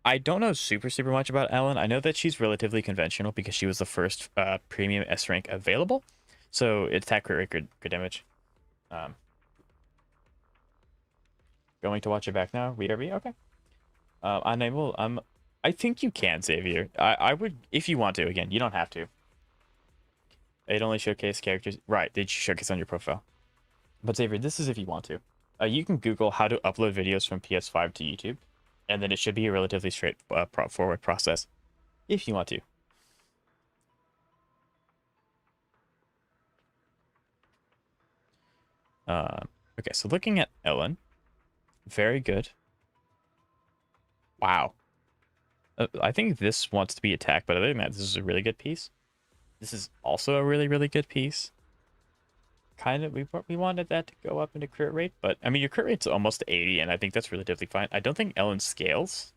I don't know super much about Ellen. I know that she's relatively conventional because she was the first premium S rank available. So attack crit rate, good damage. Going to watch it back now. Read RB. Okay. Unable. I think you can, Xavier. I would if you want to. Again, you don't have to. It only showcase characters. Right, they showcase on your profile. But Xavier, this is if you want to. You can Google how to upload videos from PS5 to YouTube. And then it should be a relatively straightforward process, if you want to. Okay, so looking at Ellen, very good. Wow. I think this wants to be attacked, but other than that, this is a really good piece. This is also a really, really good piece. Kind of, we wanted that to go up into crit rate, but I mean, your crit rate's almost 80, and I think that's relatively fine. I don't think Ellen scales.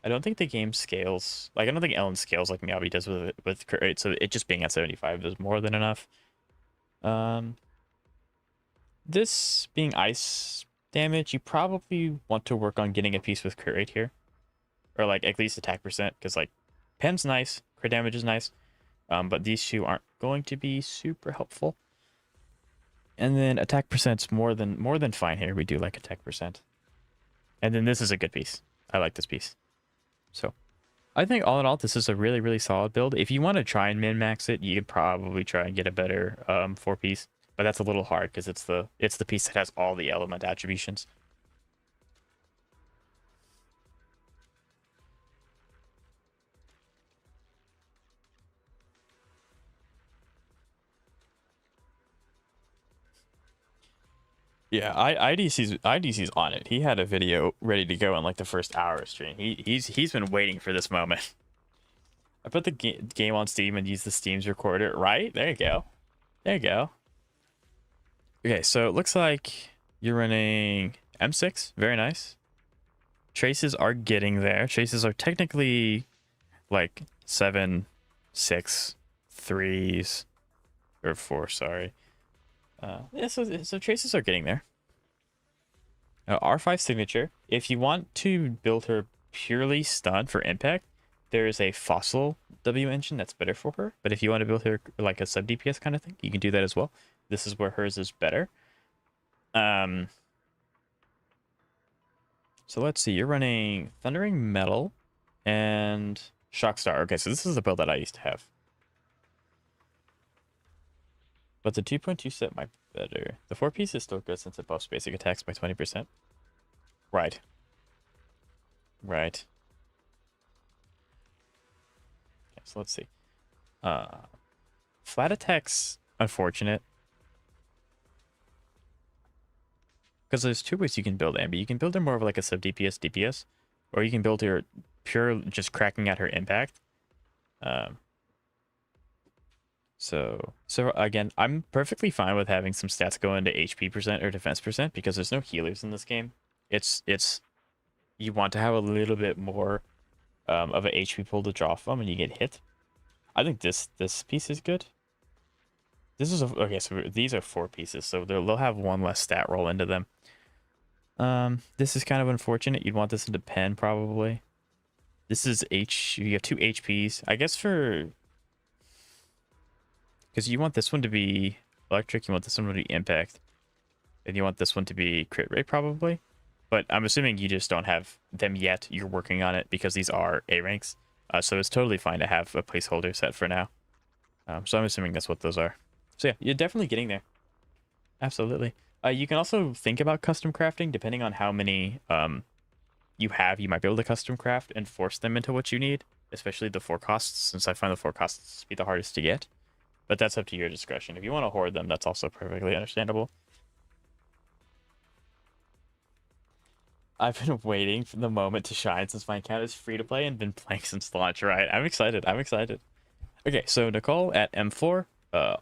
I don't think the game scales. Like, I don't think Ellen scales like Meowby does with crit rate, so it just being at 75 is more than enough. This being ice damage, you probably want to work on getting a piece with crit rate here. Or, like, at least attack percent, because, like, Pen's nice, crit damage is nice, but these two aren't going to be super helpful. And then attack percent's more than fine here. We do like attack percent. And then this is a good piece. I like this piece. So, I think all in all, this is a really, really solid build. If you want to try and min-max it, you could probably try and get a better 4-piece. But that's a little hard because it's the piece that has all the element attributions. Yeah, IDC's on it. He had a video ready to go in like the first hour of stream. He's been waiting for this moment. I put the game on Steam and used the Steam's recorder. Right? There you go. There you go. Okay, so it looks like you're running M6. Very nice. Traces are getting there. Traces are technically like 7, 6, 3s, or 4, sorry. Yeah, so traces are getting there. R5 signature. If you want to build her purely stun for impact, there is a fossil W engine that's better for her. But if you want to build her like a sub DPS kind of thing, you can do that as well. This is where hers is better. So let's see. You're running Thundering Metal and Shockstar. Okay, so this is the build that I used to have. But the 2.2 set might be better. The 4-piece is still good since it buffs basic attacks by 20%. Right. Right. Okay, so let's see. Flat attacks, unfortunate. Because there's two ways you can build Ambi. You can build her more of like a sub DPS, or you can build her pure just cracking at her impact. So again, I'm perfectly fine with having some stats go into HP percent or defense percent because there's no healers in this game. It's you want to have a little bit more of an HP pool to draw from when you get hit. I think this piece is good. This is okay. So these are 4 pieces, so they'll have one less stat roll into them. This is kind of unfortunate. You'd want this into pen probably. This is you have 2 HPs. I guess because you want this one to be electric, you want this one to be impact, and you want this one to be crit rate probably. But I'm assuming you just don't have them yet. You're working on it because these are A ranks. So it's totally fine to have a placeholder set for now. So I'm assuming that's what those are. So yeah, you're definitely getting there. Absolutely. You can also think about custom crafting depending on how many you have. You might be able to custom craft and force them into what you need, especially the 4 costs, since I find the 4 costs to be the hardest to get. But that's up to your discretion. If you want to hoard them, that's also perfectly understandable. I've been waiting for the moment to shine since my account is free to play and been playing since launch, right? I'm excited. I'm excited. Okay, so Nicole at M4,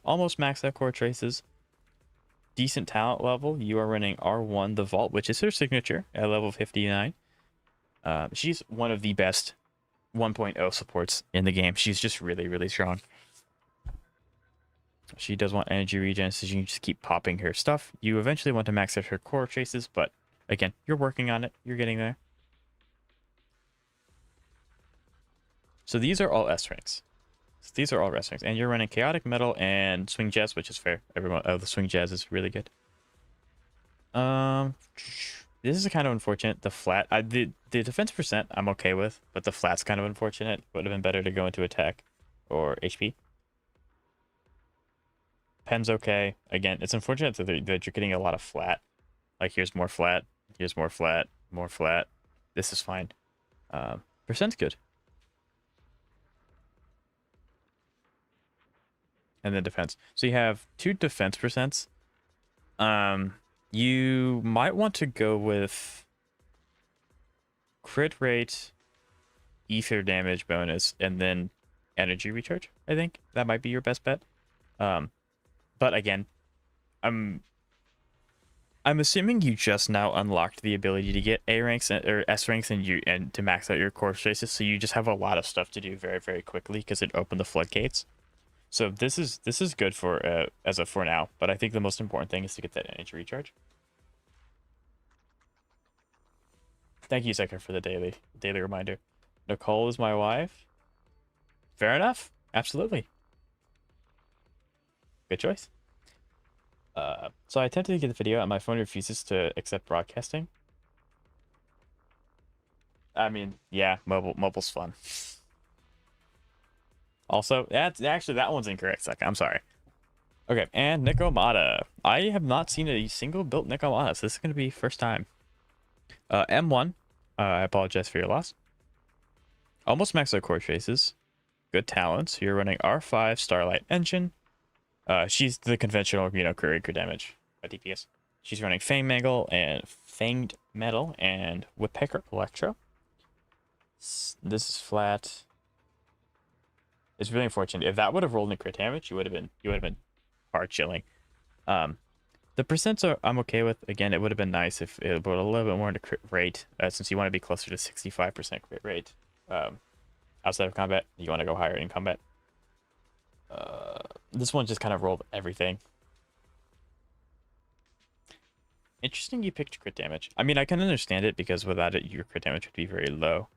almost maxed out core traces. Decent talent level. You are running R1 the Vault, which is her signature at level 59. She's one of the best 1.0 supports in the game. She's just really, really strong. She does want energy regen, so you can just keep popping her stuff. You eventually want to max out her core traces, but again, you're working on it. You're getting there. So these are all S ranks. So these are all S ranks, and you're running Chaotic Metal and Swing Jazz, which is fair. Everyone, the Swing Jazz is really good. This is kind of unfortunate. The flat, the defense percent I'm okay with, but the flat's kind of unfortunate. Would have been better to go into attack or HP. Pen's okay. Again, it's unfortunate that you're getting a lot of flat. Like here's more flat, here's more flat, more flat. This is fine. Percent's good. And then defense. So you have 2 defense percents. You might want to go with crit rate, ether damage bonus, and then energy recharge. I think that might be your best bet. But again, I I'm assuming you just now unlocked the ability to get A ranks or S ranks and to max out your course chases, so you just have a lot of stuff to do very, very quickly because it opened the floodgates. So this is good for as of for now, but I think the most important thing is to get that energy recharge. Thank you, Zeka, for the daily reminder. Nicole is my wife. Fair enough. Absolutely. Good choice. So I attempted to get the video and my phone refuses to accept broadcasting. I mean, yeah, mobile's fun. Also, actually that one's incorrect, Zeka. I'm sorry. Okay, and Nikomata. I have not seen a single built Nikomata, so this is going to be first time. M1. I apologize for your loss. Almost max out core chases. Good talents. You're running R5 Starlight Engine. She's the conventional, career damage DPS. She's running Fanged Metal and Woodpecker Electro. This is flat. It's really unfortunate. If that would have rolled in crit damage, you would have been hard chilling. The percents I'm okay with. Again, it would have been nice if it were a little bit more into crit rate, since you want to be closer to 65% crit rate. Outside of combat, you want to go higher in combat. This one just kind of rolled everything. Interesting you picked crit damage. I mean, I can understand it because without it, your crit damage would be very low.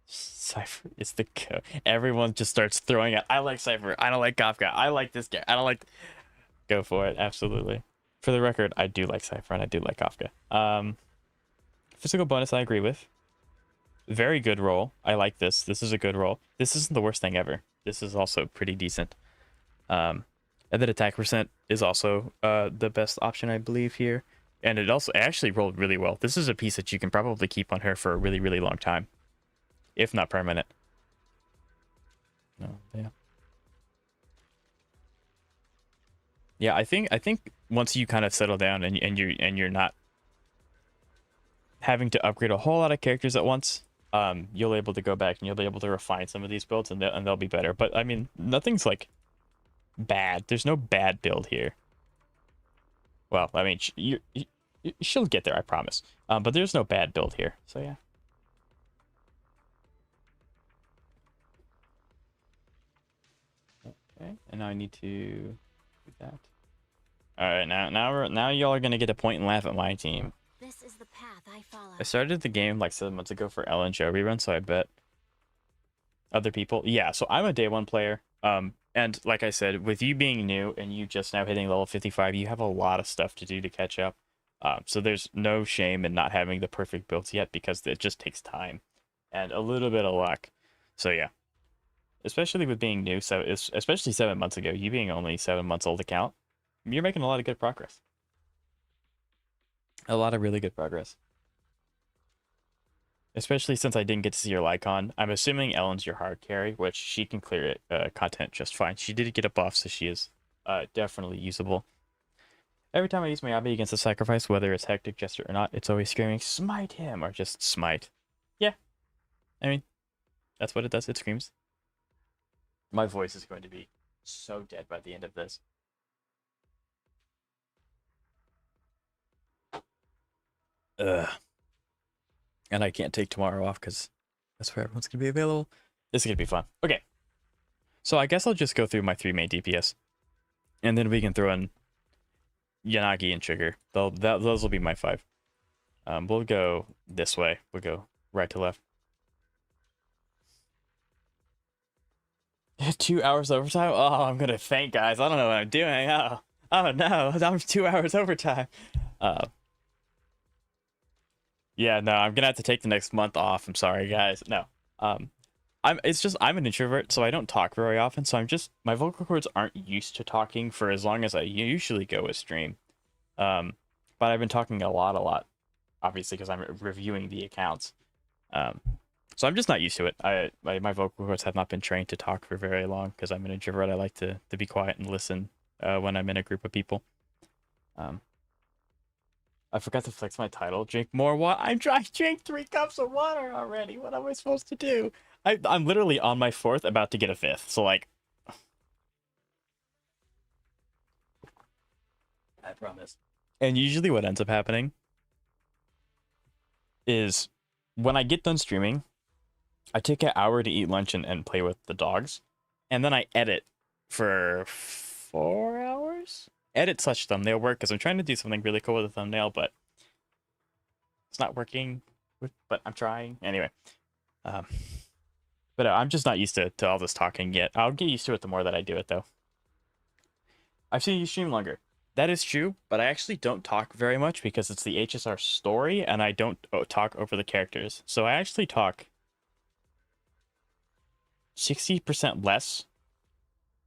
Cypher is the go. Everyone just starts throwing out. I like Cypher. I don't like Kafka. I like this guy. I don't like. Go for it. Absolutely. For the record, I do like Cypher and I do like Kafka. Physical bonus, I agree with. Very good roll. I like this. This is a good roll. This isn't the worst thing ever. This is also pretty decent. And then attack percent is also the best option, I believe, here. And it actually rolled really well. This is a piece that you can probably keep on her for a really, really long time. If not permanent. No, yeah. Yeah, I think once you kind of settle down and you're not having to upgrade a whole lot of characters at once, you'll be able to go back and you'll be able to refine some of these builds and they'll be better. But I mean, nothing's like bad. There's no bad build here. Well, I mean, she'll get there, I promise. But there's no bad build here. So yeah. Okay, and now I need to do that. All right, now y'all are gonna get a point and laugh at my team. This is the path I follow. I started the game like 7 months ago for Ellen Show rerun, so I bet other people. Yeah, so I'm a day one player. And like I said, with you being new and you just now hitting level 55, you have a lot of stuff to do to catch up. So there's no shame in not having the perfect builds yet because it just takes time and a little bit of luck. So yeah. Especially with being new, so especially 7 months ago, you being only 7 months old account, you're making a lot of good progress. A lot of really good progress. Especially since I didn't get to see your Lycon. I'm assuming Ellen's your hard carry, which she can clear it content just fine. She did get a buff, so she is definitely usable. Every time I use my Yabe against a sacrifice, whether it's Hectic, Jester, or not, it's always screaming, smite him, or just smite. Yeah. I mean, that's what it does. It screams. My voice is going to be so dead by the end of this. Ugh. And I can't take tomorrow off because that's where everyone's going to be available. This is going to be fun. Okay. So I guess I'll just go through my 3 main DPS. And then we can throw in Yanagi and Trigger. Those will be my 5. We'll go this way. We'll go right to left. 2 hours overtime? Oh, I'm gonna faint, guys. I don't know what I'm doing. Oh no, I'm 2 hours overtime. Yeah, no, I'm gonna have to take the next month off. I'm sorry, guys. No, I'm an introvert, so I don't talk very often. So my vocal cords aren't used to talking for as long as I usually go with stream. But I've been talking a lot, obviously, because I'm reviewing the accounts. So I'm just not used to it. My vocal cords have not been trained to talk for very long because I'm an introvert. I like to be quiet and listen when I'm in a group of people. I forgot to flex my title. Drink more water. I drank 3 cups of water already. What am I supposed to do? I'm literally on my 4th, about to get a 5th. So like, Promise. And usually what ends up happening is when I get done streaming, I take an hour to eat lunch and play with the dogs. And then I edit for 4 hours. Edit such thumbnail work because I'm trying to do something really cool with a thumbnail, but it's not working. But I'm trying. Anyway. But I'm just not used to all this talking yet. I'll get used to it the more that I do it, though. I've seen you stream longer. That is true, but I actually don't talk very much because it's the HSR story, and I don't talk over the characters. So I actually talk 60% less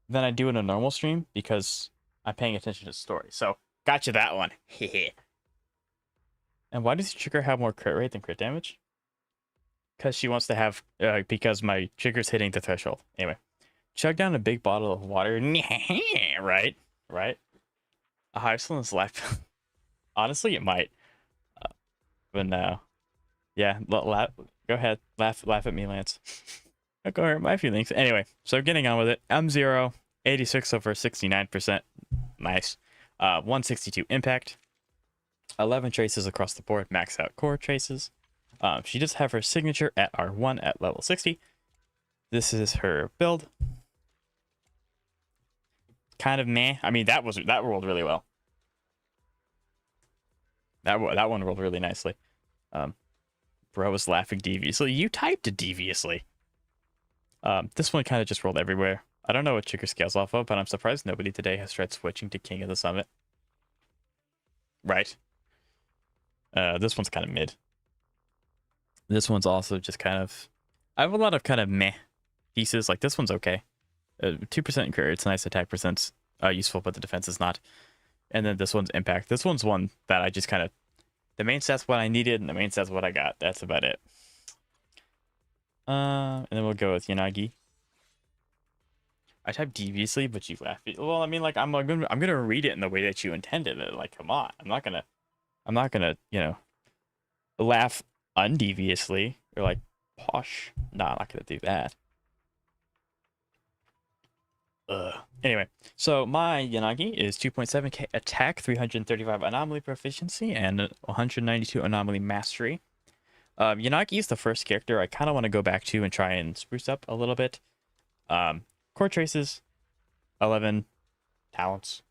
than I do in a normal stream because I'm paying attention to the story. So, gotcha that one. And why does Trigger have more crit rate than crit damage? Because she wants to have, because my trigger's hitting the threshold. Anyway, chug down a big bottle of water. Right? A high excellence life. Honestly, it might. But no. Yeah, go ahead. Laugh at me, Lance. Don't go hurt my feelings. Anyway, so getting on with it. M0, 86 over 69%. Nice. 162 impact. 11 traces across the board. Max out core traces. She does have her signature at R1 at level 60. This is her build. Kind of meh. I mean, that rolled really well. That one rolled really nicely. Bro was laughing deviously. You typed it deviously. This one kind of just rolled everywhere. I don't know what trigger scales off of, but I'm surprised nobody today has tried switching to King of the Summit. Right. This one's kind of mid. This one's also just kind of... I have a lot of kind of meh pieces. Like, this one's okay. 2% crit, it's nice. Attack percent's useful, but the defense is not. And then this one's impact. This one's one that I just kind of... The main stat's what I needed, and the main stat's what I got. That's about it. And then we'll go with Yanagi. I typed deviously, but you laughed. Well, I mean, like, I'm gonna read it in the way that you intended it. Like, come on. I'm not gonna, you know, laugh undeviously or like posh. No, I'm not gonna do that. Anyway, so my Yanagi is 2.7k attack, 335 anomaly proficiency, and 192 anomaly mastery. Yanagi is the first character I kind of want to go back to and try and spruce up a little bit. Core traces, 11 talents.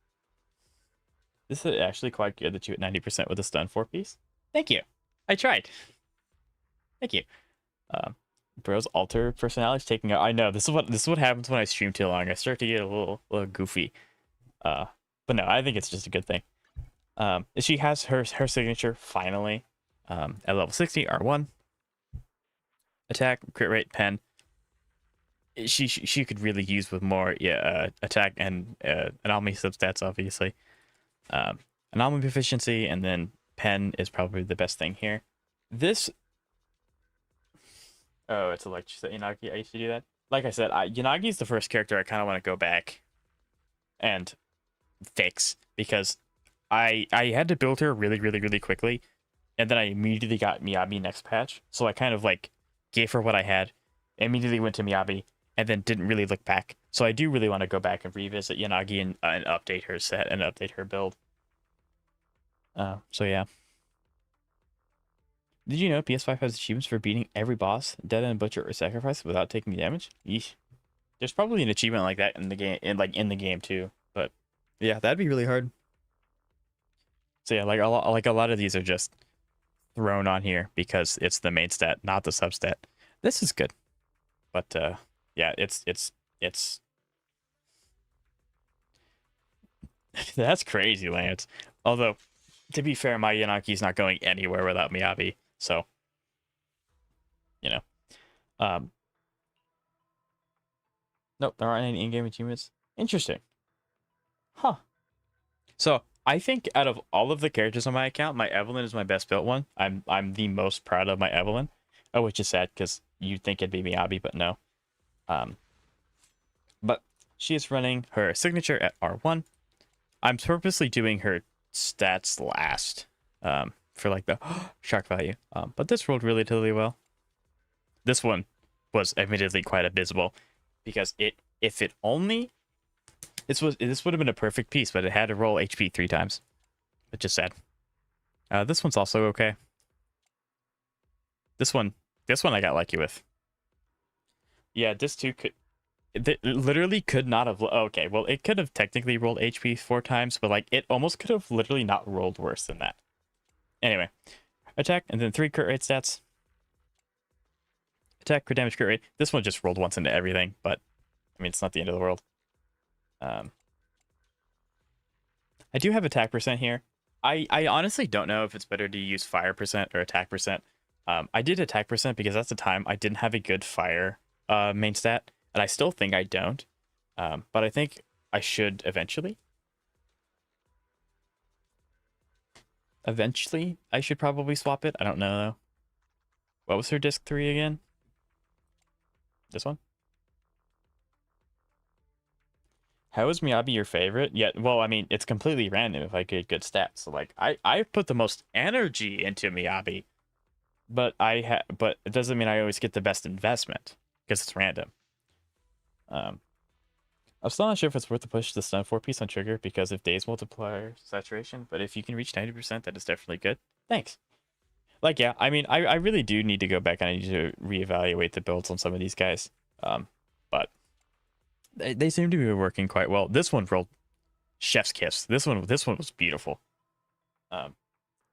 This is actually quite good that you hit 90% with a stun 4-piece. Thank you. I tried. Thank you. Bro's alter personality is taking out. I know this is what happens when I stream too long. I start to get a little goofy. But no, I think it's just a good thing. She has her signature finally. At level 60, R1. Attack, crit rate, pen. She could really use with more attack and anomaly substats, obviously. Anomaly proficiency, and then pen is probably the best thing here. This... Oh, it's electric Yanagi. I used to do that. Like I said, Yanagi is the first character I kind of want to go back and fix, because I had to build her really quickly, and then I immediately got Miyabi next patch. So I kind of like gave her what I had, immediately went to Miyabi, and then didn't really look back. So I do really want to go back and revisit Yanagi and update her set and update her build. So yeah. Did you know PS5 has achievements for beating every boss, dead end, butcher, or sacrifice without taking damage? Yeesh. There's probably an achievement like that in the game, in the game too. But yeah, that'd be really hard. So yeah, like a lot of these are just thrown on here because it's the main stat, not the substat. This is good, but yeah, it's that's crazy, Lance. Although, to be fair, my Yanaki's not going anywhere without Miyabi. So, you know. Nope, there aren't any in-game achievements. Interesting. Huh. So, I think out of all of the characters on my account, my Evelyn is my best built one. I'm the most proud of my Evelyn. Oh, which is sad because you'd think it'd be Miyabi, but no. But she is running her signature at R1. I'm purposely doing her stats last for like the shark value. But this rolled relatively well. This one was admittedly quite abysmal because this would have been a perfect piece, but it had to roll HP 3 times. which is sad. This one's also okay. This one I got lucky with. Yeah, this too could. It literally could not have. Okay, well, it could have technically rolled HP 4 times, but like it almost could have literally not rolled worse than that. Anyway, attack and then 3 crit rate stats. Attack, crit damage, crit rate. This one just rolled once into everything, but I mean, it's not the end of the world. I do have attack percent here. I honestly don't know if it's better to use fire percent or attack percent. I did attack percent because at the time I didn't have a good fire main stat, and I still think I don't. But I think I should eventually. Eventually, I should probably swap it. I don't know though. What was her disc 3 again? This one? How is Miyabi your favorite? Yeah, well, I mean, it's completely random if I get good stats. So like I put the most energy into Miyabi, but but it doesn't mean I always get the best investment because it's random. I'm still not sure if it's worth the push the stun 4-piece on trigger because of days multiplier saturation, but if you can reach 90%, that is definitely good. Thanks. Like, yeah, I mean, I really do need to go back and I need to reevaluate the builds on some of these guys. But they seem to be working quite well. This one rolled chef's kiss. This one was beautiful. But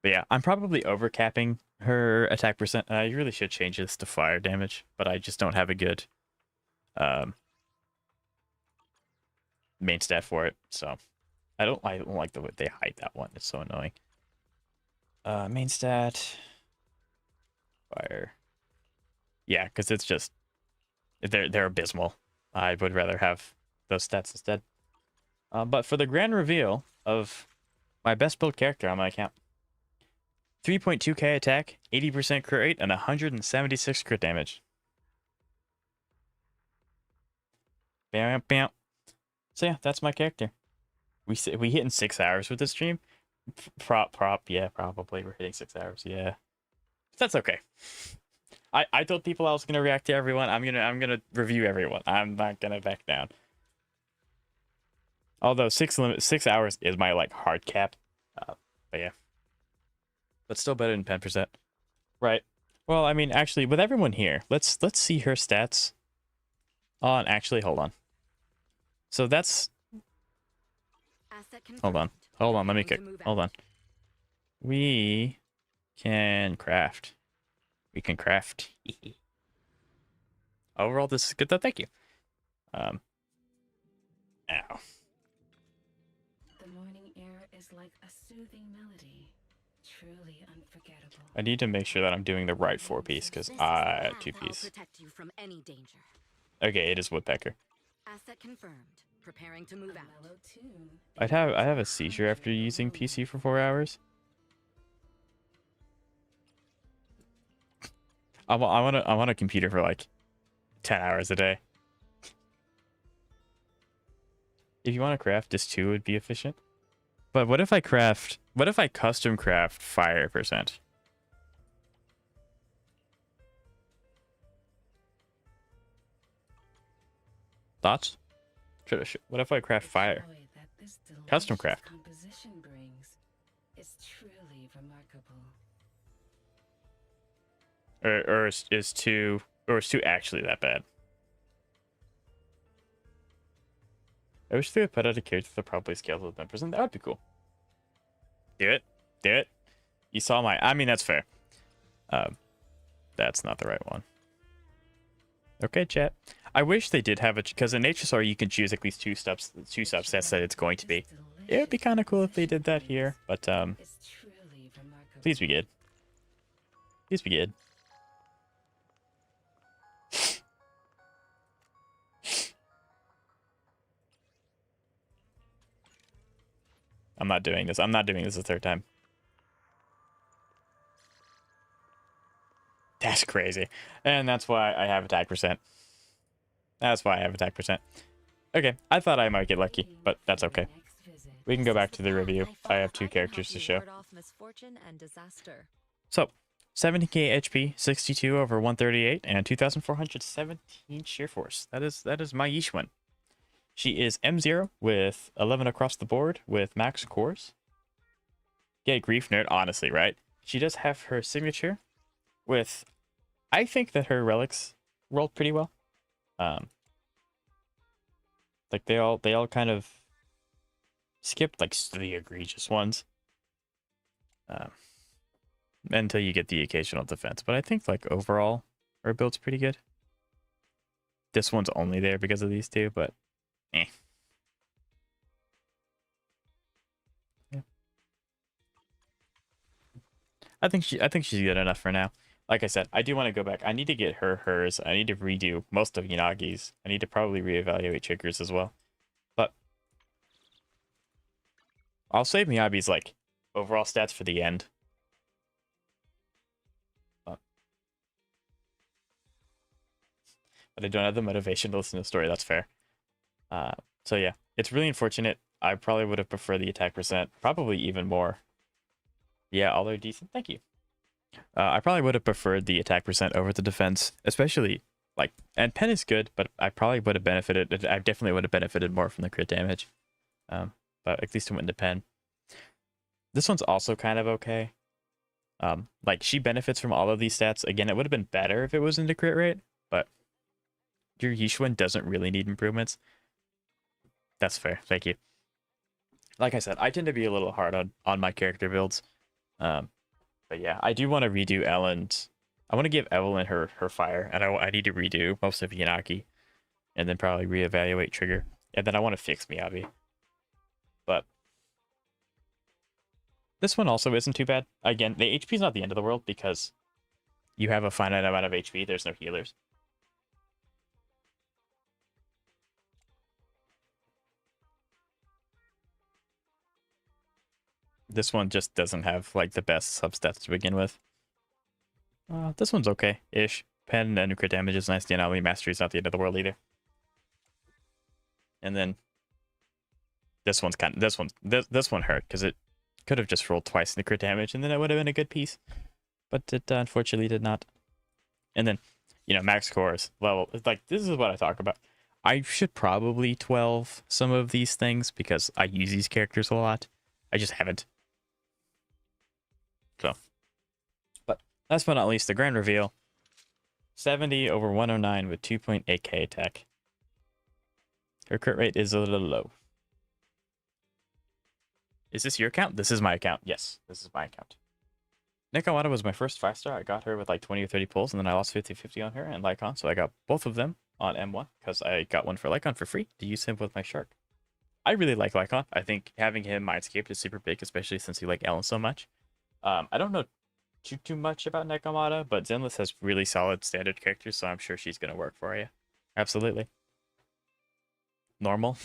yeah, I'm probably overcapping her attack percent. I really should change this to fire damage, but I just don't have a good main stat for it. So I don't like the way they hide that one. It's so annoying. Main stat fire. Yeah, because it's just they're abysmal. I would rather have those stats instead. But for the grand reveal of my best build character on my account, 3.2k attack, 80% crit rate, and 176 crit damage. Bam, bam. So yeah, that's my character. We hit in 6 hours with this stream. Yeah, probably we're hitting 6 hours. Yeah, that's okay. I told people I was gonna react to everyone. I'm gonna review everyone. I'm not gonna back down. Although 6 hours is my like hard cap. But yeah, but still better than 10%. Right. Well, I mean, actually, with everyone here, let's see her stats. On actually, hold on. So that's. Hold on. Let me kick. Hold on. We can craft. Overall, this is good though. Thank you. Ow. The morning air is like a soothing melody, truly unforgettable. I need to make sure that I'm doing the right 4-piece because I have 2-piece. Protect you from any danger. Okay, it is woodpecker. Asset confirmed. Preparing to move out. I have a seizure after using PC for 4 hours. I want a computer for like 10 hours a day. If you want to craft, this too would be efficient. But what if I custom craft fire percent? Thoughts? What if I craft fire? Custom craft. Is truly remarkable. Or is 2 actually that bad? I wish they would put out a character that probably scales with 10%. That would be cool. Do it. You saw my. I mean, that's fair. That's not the right one. Okay, chat. I wish they did have a, because in HSR you can choose at least two subsets that it's going to be. It would be kind of cool if they did that here, but please be good. Please be good. I'm not doing this. I'm not doing this a third time. That's crazy. And that's why I have attack percent. That's why I have attack percent. Okay, I thought I might get lucky, but that's okay. We can go back to the review. I have 2 characters to show. So, 70k HP, 62 over 138, and 2,417 sheer force. That is my Yishwan. She is M0 with 11 across the board with max cores. get grief nerd, honestly, right? She does have her signature with, I think that her relics rolled pretty well. Like they all kind of skipped like the egregious ones. Um, until you get the occasional defense. But I think like overall her build's pretty good. This one's only there because of these two, but eh. Yeah. I think she's good enough for now. Like I said, I do want to go back. I need to get hers. I need to redo most of Yanagi's. I need to probably reevaluate Triggers as well. But I'll save Miyabi's like overall stats for the end. But I don't have the motivation to listen to the story. That's fair. So yeah, it's really unfortunate. I probably would have preferred the attack percent, probably even more. Yeah, all are decent. Thank you. I probably would have preferred the attack percent over the defense, especially like, and pen is good, but I probably would have benefited. I definitely would have benefited more from the crit damage. But at least it went into pen. This one's also kind of okay. Like she benefits from all of these stats. Again, it would have been better if it was into crit rate, but your Yishuan doesn't really need improvements. That's fair. Thank you. Like I said, I tend to be a little hard on my character builds. But yeah, I do want to redo Ellen's. I want to give Evelyn her fire, and I need to redo most of Yanaki, and then probably reevaluate Trigger, and then I want to fix Miyabi. But this one also isn't too bad. Again, the HP is not the end of the world because you have a finite amount of HP. There's no healers. This one just doesn't have like the best substats to begin with. This one's okay-ish. Pen and crit damage is nice. Yanali Mastery is not the end of the world either. And then this one's this one hurt because it could have just rolled twice in the crit damage and then it would have been a good piece. But it unfortunately did not. And then, you know, max cores level. It's like, this is what I talk about. I should probably 12 some of these things because I use these characters a lot. I just haven't. So, but last but not least, the grand reveal. 70 over 109 with 2.8k attack. Her crit rate is a little low. Is this your account? This is my account. Yes, this is my account. Nekomata was my first 5-star. I got her with like 20 or 30 pulls, and then I lost 50-50 on her and Lycon, so I got both of them on M1 because I got one for Lycon for free to use him with my shark. I really like Lycon. I think having him Mindscaped is super big, especially since you like Ellen so much. I don't know too much about Nekomata, but Zenless has really solid standard characters, so I'm sure she's going to work for you. Absolutely. Normal.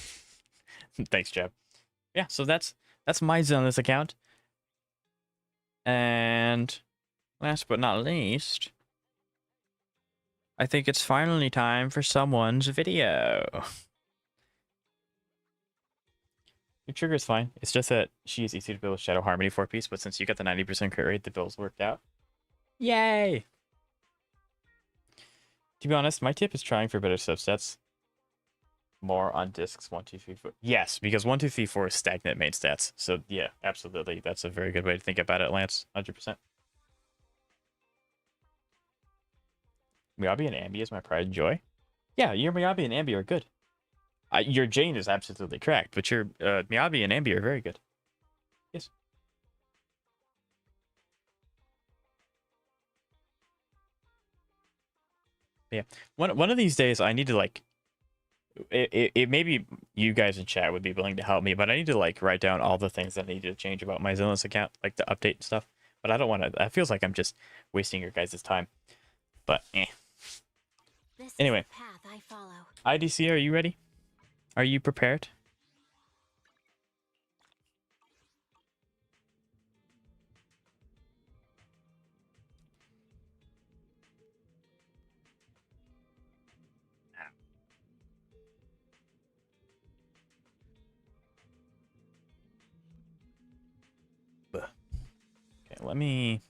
Thanks, Jeb. Yeah, so that's my Zenless account. And last but not least, I think it's finally time for someone's video. Your trigger is fine. It's just that she is easy to build with Shadow Harmony 4-piece, but since you got the 90% crit rate, the build's worked out. Yay! To be honest, my tip is trying for better subsets. More on discs 1, 2, 3, 4. Yes, because 1, 2, 3, 4 is stagnant main stats. So yeah, absolutely. That's a very good way to think about it, Lance. 100%. Miyabi and Ambi is my pride and joy. Yeah, your Miyabi and Ambi are good. Your Jane is absolutely correct, but your Miyabi and Ambi are very good. Yes. Yeah. One of these days, I need to like. It maybe you guys in chat would be willing to help me, but I need to like write down all the things that I need to change about my Zenless account, like the update and stuff. But I don't want to. That feels like I'm just wasting your guys' time. But anyway, This is the path I follow. IDC, are you ready? Are you prepared? Okay, let me.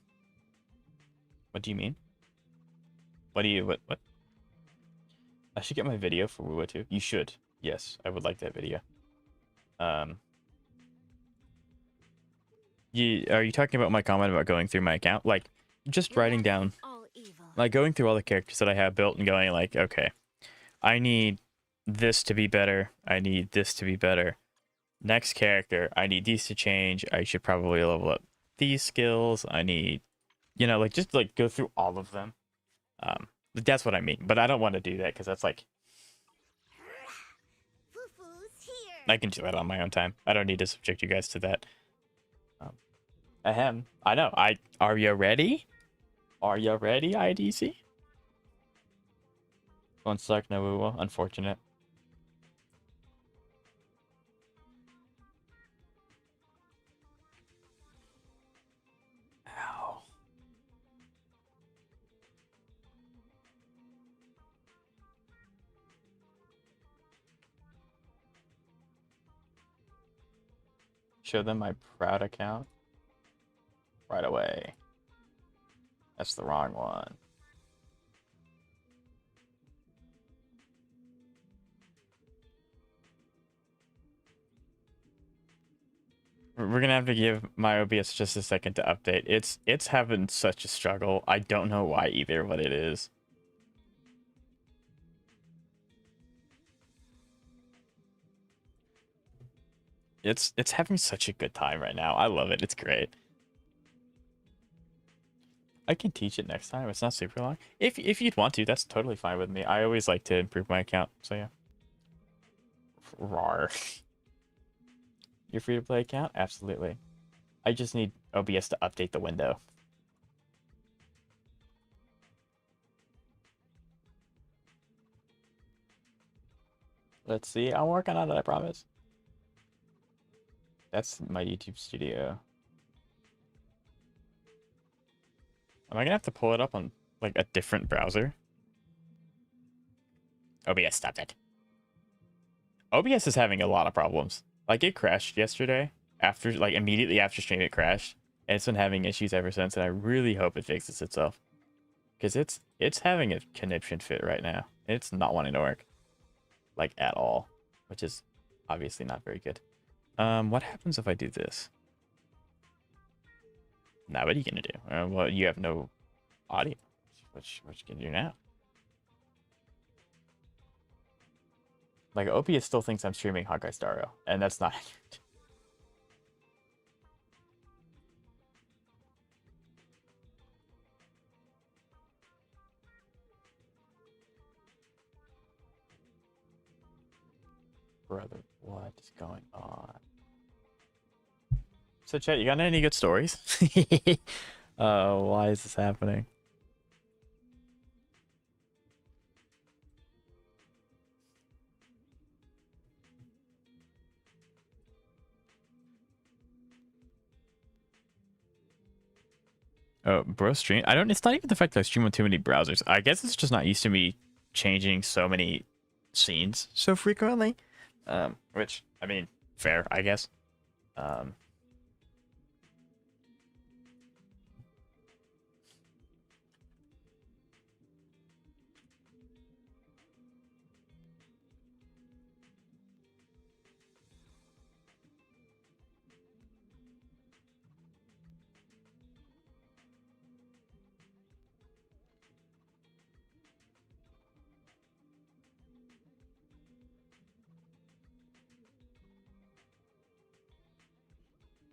What do you mean? What? I should get my video for wuwa too. You should. Yes, I would like that video. are you talking about my comment about going through my account? Like, just writing down, All evil. like going through all the characters that I have built and going like, okay, I need this to be better. I need this to be better. Next character, I need these to change. I should probably level up these skills. I need, you know, like just like go through all of them. That's what I mean. But I don't want to do that because that's like, Fufu's here. I can do that on my own time. I don't need to subject you guys to that. Ahem. I know. Are you ready? Are you ready, IDC? One sec, no wuwa. Unfortunate. Ow. Show them my proud account right away. That's the wrong one. We're gonna have to give my OBS just a second to update. It's having such a struggle. I don't know why either, what it is. It's having such a good time right now. I love it. It's great. I can teach it next time. It's not super long. If you'd want to, that's totally fine with me. I always like to improve my account. So yeah. Rar. Your free to play account? Absolutely. I just need OBS to update the window. Let's see. I'm working on it, I promise. That's my YouTube studio. Am I gonna have to pull it up on like a different browser? OBS, stop it. OBS is having a lot of problems. Like it crashed yesterday after, like immediately after stream it crashed, and it's been having issues ever since. And I really hope it fixes itself, because it's having a conniption fit right now. It's not wanting to work, like at all, which is obviously not very good. What happens if I do this? Now what are you gonna do? Well, you have no audio. What you can do now? Like OBS still thinks I'm streaming Hawkeye Starro, and that's not accurate. Brother, what is going on? So chat, you got any good stories? Why is this happening? Oh, bro, stream. I don't. It's not even the fact that I stream on too many browsers. I guess it's just not used to me changing so many scenes so frequently. Which I mean, fair, I guess.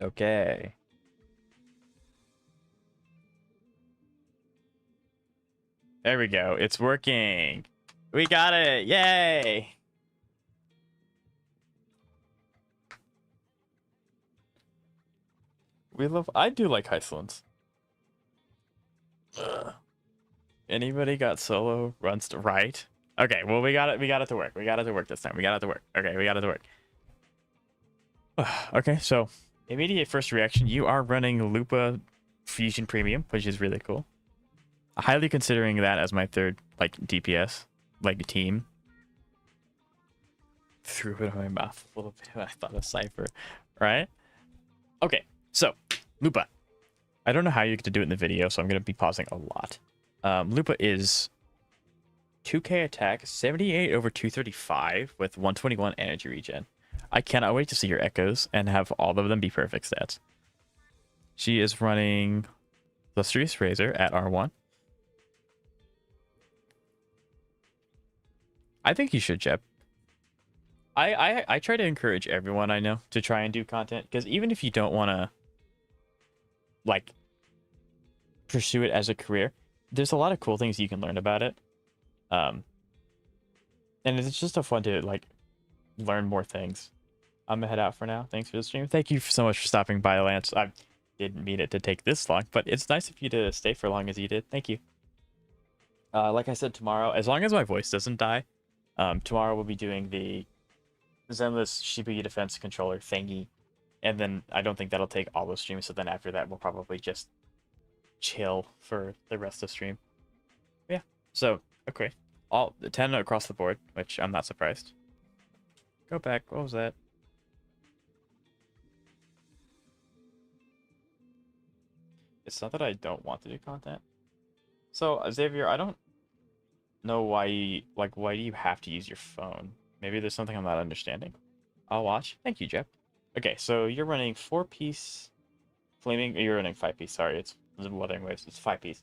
Okay. There we go. It's working. We got it. Yay. I do like Icelands. Anybody got solo runs to right? Okay, well we got it to work. We got it to work this time. We got it to work. Okay, we got it to work. Okay, so immediate first reaction, you are running Lupa Fusion Premium, which is really cool. Highly considering that as my third like DPS, like team. Threw it in my mouth a little bit when I thought of Cypher, right? Okay, so Lupa. I don't know how you get to do it in the video, so I'm going to be pausing a lot. Lupa is 2k attack, 78 over 235 with 121 energy regen. I cannot wait to see your echoes and have all of them be perfect stats. She is running Lustrous Razor at R1. I think you should, Jeb. I try to encourage everyone I know to try and do content, because even if you don't want to like pursue it as a career, there's a lot of cool things you can learn about it. And it's just a fun to like learn more things. I'm gonna head out for now. Thanks for the stream. Thank you so much for stopping by, Lance. I didn't mean it to take this long, but it's nice of you to stay for as long as you did. Thank you. Like I said, tomorrow, as long as my voice doesn't die, tomorrow we'll be doing the Zenless CPU defense controller thingy, and then I don't think that'll take all the streams. So then after that, we'll probably just chill for the rest of the stream. Yeah. So okay, all 10 across the board, which I'm not surprised. Go back. What was that? It's not that I don't want to do content. So Xavier, I don't know why why do you have to use your phone? Maybe there's something I'm not understanding. I'll watch. Thank you, Jeb. Okay, so you're running 4-piece flaming. You're running 5-piece. Sorry, it's Wuthering Waves. It's 5-piece.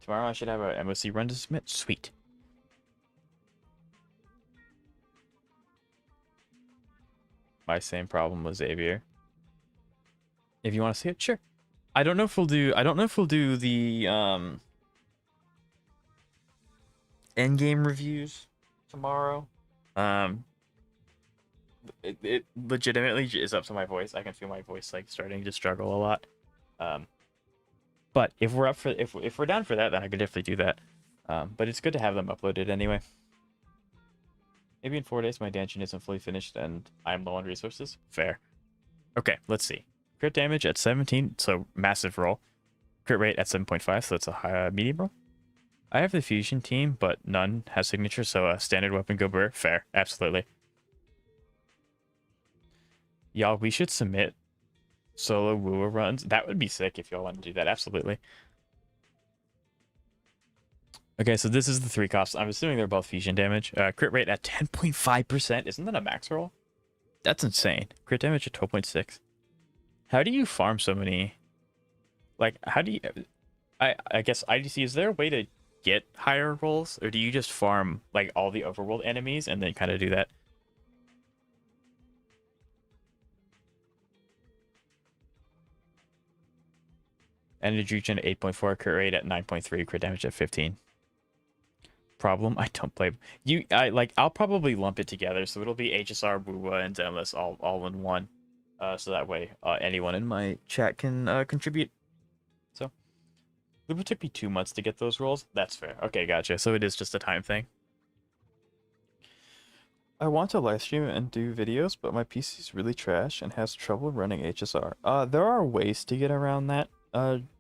Tomorrow I should have a MOC run to submit. Sweet. My same problem with Xavier. If you want to see it, sure. I don't know if we'll do the end game reviews tomorrow. It legitimately is up to my voice. I can feel my voice like starting to struggle a lot. But if we're up for if we're down for that, then I could definitely do that. But it's good to have them uploaded anyway. Maybe in 4 days my dungeon isn't fully finished and I'm low on resources. Fair. Okay, let's see. Crit damage at 17, so massive roll. Crit rate at 7.5, so that's a high, medium roll. I have the fusion team, but none has signature, so a standard weapon go burr. Fair, absolutely. Y'all, we should submit solo wuwa runs. That would be sick if y'all want to do that, absolutely. Okay, so this is the 3 costs. I'm assuming they're both fusion damage. Crit rate at 10.5%. Isn't that a max roll? That's insane. Crit damage at 12.6. How do you farm so many? Like, how do you... I guess IDC, is there a way to get higher rolls? Or do you just farm, like, all the overworld enemies and then kind of do that? Energy regen at 8.4, crit rate at 9.3, crit damage at 15. Problem? I don't play... I'll probably lump it together, so it'll be HSR, wuwa, and Zenless all in one. So that way, anyone in my chat can contribute. So, it took me 2 months to get those rolls. That's fair. Okay, gotcha. So it is just a time thing. I want to live stream and do videos, but my PC is really trash and has trouble running HSR. There are ways to get around that,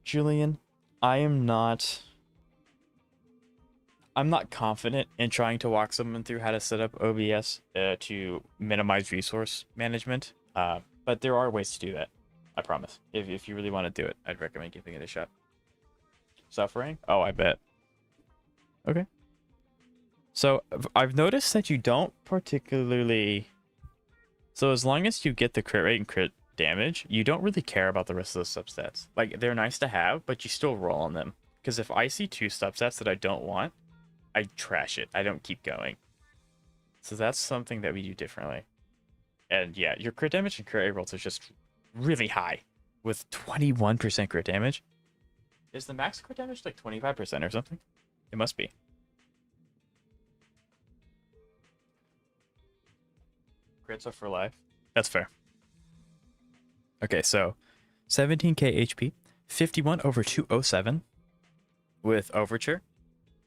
Julian. I'm not confident in trying to walk someone through how to set up OBS to minimize resource management. But there are ways to do that. I promise. If you really want to do it, I'd recommend giving it a shot. Suffering? Oh, I bet. Okay. So I've noticed that you don't particularly... So as long as you get the crit rate and crit damage, you don't really care about the rest of the substats. Like, they're nice to have, but you still roll on them. Because if I see 2 substats that I don't want, I trash it. I don't keep going. So that's something that we do differently. And yeah, your crit damage and crit rate rolls are just really high with 21% crit damage. Is the max crit damage like 25% or something? It must be. Crits are for life. That's fair. Okay, so 17k HP, 51 over 207 with Overture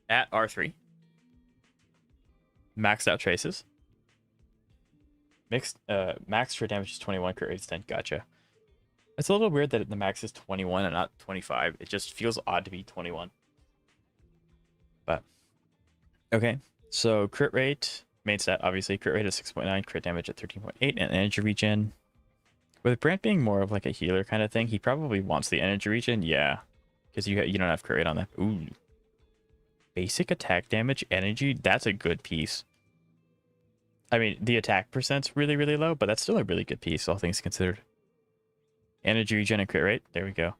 at R3. Maxed out traces. Max crit damage is 21, crit rate is 10. Gotcha. It's a little weird that the max is 21 and not 25. It just feels odd to be 21. But, okay. So, crit rate, main stat, obviously. Crit rate is 6.9, crit damage at 13.8, and energy regen. With Brant being more of like a healer kind of thing, he probably wants the energy regen. Yeah. Because you don't have crit rate on that. Ooh. Basic attack damage, energy, that's a good piece. I mean, the attack percent's really, really low, but that's still a really good piece, all things considered. Energy regen and crit rate. There we go.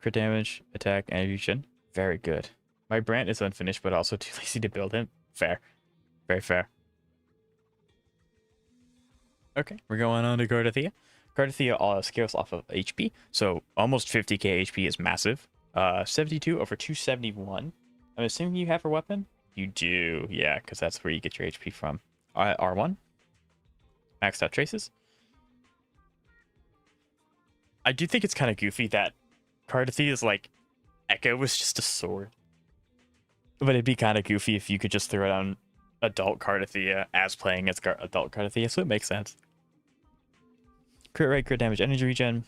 Crit damage, attack, energy regen. Very good. My brand is unfinished, but also too lazy to build him. Fair. Very fair. Okay, we're going on to Gardathea. Gardathea scales off of HP, so almost 50k HP is massive. 72 over 271. I'm assuming you have her weapon? You do, yeah, because that's where you get your HP from. R1. Maxed out traces. I do think it's kind of goofy that Gardathea's like Echo was just a sword. But it'd be kind of goofy if you could just throw it on adult Gardathea as playing as adult Gardathea, so it makes sense. Crit rate, crit damage, energy regen.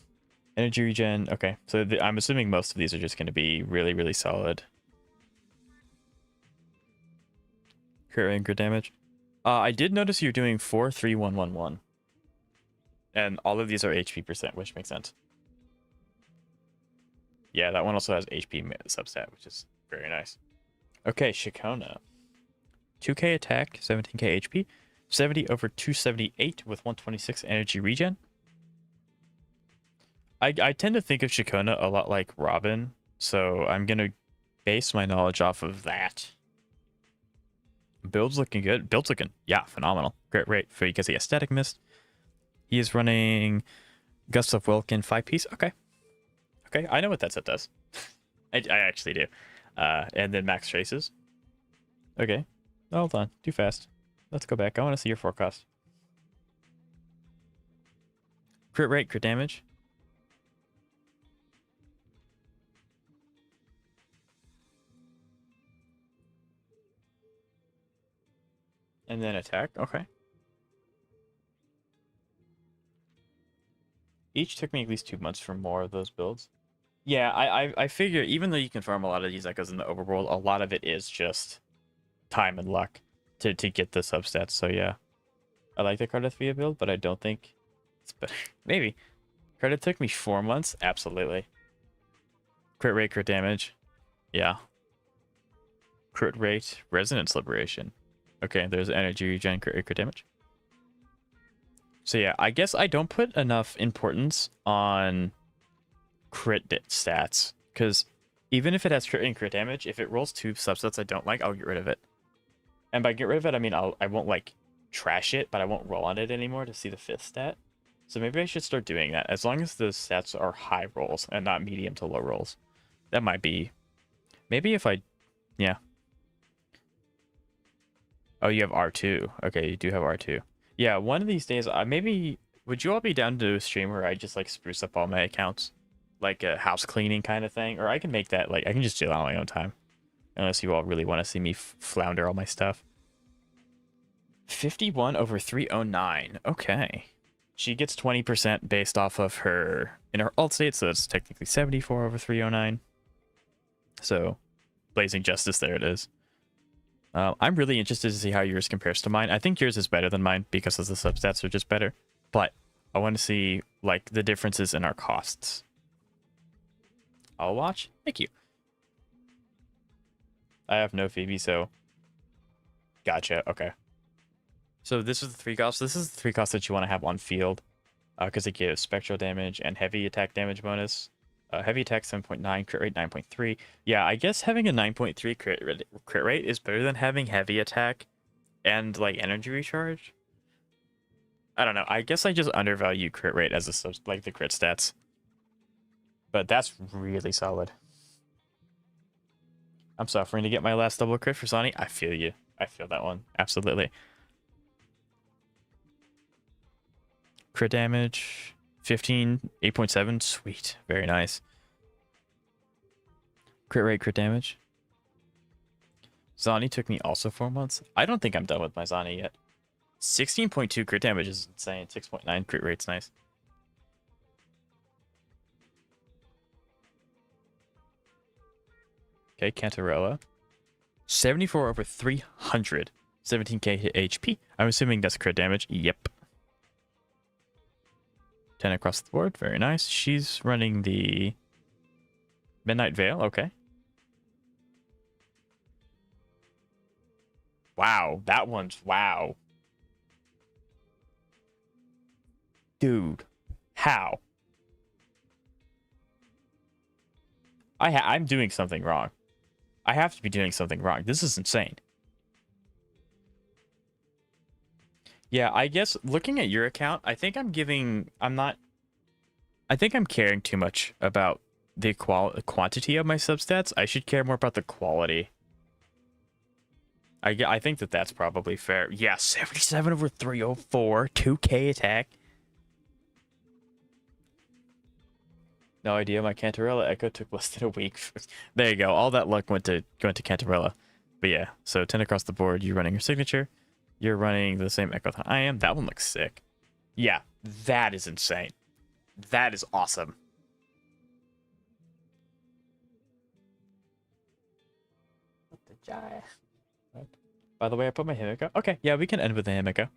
Energy regen. Okay, so I'm assuming most of these are just going to be really, really solid. Crit rate and crit damage. I did notice you're doing 4, 3, 1, 1, 1. And all of these are HP percent, which makes sense. Yeah, that one also has HP substat, which is very nice. Okay, Shikona. 2k attack, 17k HP, 70 over 278 with 126 energy regen. I tend to think of Shikona a lot like Robin, so I'm going to base my knowledge off of that. Build's looking good. Build's looking, yeah, phenomenal. Great rate because he has Static Mist. He is running Gust of Wilkin 5-piece. Okay. Okay, I know what that set does. I actually do. And then max traces. Okay. Hold on. Too fast. Let's go back. I want to see your forecast. Crit rate, crit damage. And then attack. Okay. Each took me at least 2 months for more of those builds. Yeah, I figure even though you can farm a lot of these echoes in the overworld, a lot of it is just time and luck to get the substats. So yeah, I like the Cardathea build, but I don't think it's better. Maybe. Credit took me 4 months. Absolutely. Crit rate, crit damage. Yeah. Crit rate, resonance liberation. Okay, there's energy regen, crit rate, crit damage. So yeah, I guess I don't put enough importance on crit stats, because even if it has crit and crit damage, if it rolls 2 subsets I don't like, I'll get rid of it. And by get rid of it, I mean I won't like trash it, but I won't roll on it anymore to see the 5th stat. So maybe I should start doing that, as long as the stats are high rolls and not medium to low rolls. That might be... Maybe if I... Yeah. Oh, you have R2. Okay, you do have R2. Yeah, one of these days, maybe... Would you all be down to do a stream where I just like spruce up all my accounts? Like a house cleaning kind of thing? Or I can make that, like, I can just do it on my own time. Unless you all really want to see me flounder all my stuff. 51 over 309. Okay. She gets 20% based off of her in her alt state, so it's technically 74 over 309. So, Blazing Justice, there it is. I'm really interested to see how yours compares to mine. I think yours is better than mine because the substats are just better. But I want to see like the differences in our costs. I'll watch. Thank you. I have no Phoebe, so gotcha. Okay. So this is the 3 costs. This is the 3 costs that you want to have on field, because it gives spectral damage and heavy attack damage bonus. Heavy attack 7.9, crit rate 9.3. Yeah, I guess having a 9.3 crit rate is better than having heavy attack and like energy recharge. I don't know. I guess I just undervalue crit rate as a like the crit stats. But that's really solid. I'm suffering to get my last double crit for Sonny. I feel you. I feel that one. Absolutely. Crit damage 15, 8.7. Sweet. Very nice. Crit rate, crit damage. Zani took me also 4 months. I don't think I'm done with my Zani yet. 16.2 crit damage is insane. 6.9 crit rate's nice. Okay, Cantarella. 74 over 300. 17k HP. I'm assuming that's crit damage. Yep. 10 across the board. Very nice. She's running the Midnight Veil. Okay. Wow. That one's... Wow. Dude. How? I'm doing something wrong. I have to be doing something wrong. This is insane. Yeah, I guess looking at your account, I think I think I'm caring too much about the quantity of my substats. I should care more about the quality. I think that's probably fair. Yeah, 77 over 304, 2k attack. No idea. My Cantarella Echo took less than a week. There you go. All that luck went to Cantarella. But yeah, so 10 across the board. You're running your signature. You're running the same Echo that I am. That one looks sick. Yeah, that is insane. That is awesome. What the jive? By the way, I put my Himiko. Okay, yeah, we can end with the Himiko.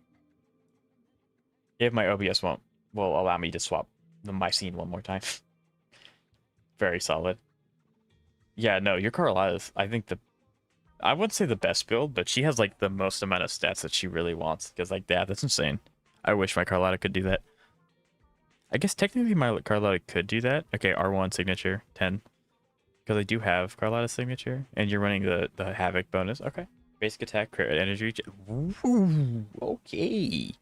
If my OBS will allow me to swap my scene one more time. Very solid. Yeah, no, your Carlotta's, I think I wouldn't say the best build, but she has like the most amount of stats that she really wants. Because like that's insane. I wish my Carlotta could do that. I guess technically my Carlotta could do that. Okay, R1 signature, 10. Because I do have Carlotta's signature. And you're running the Havoc bonus. Okay. Basic attack, crit, energy. Ooh, okay.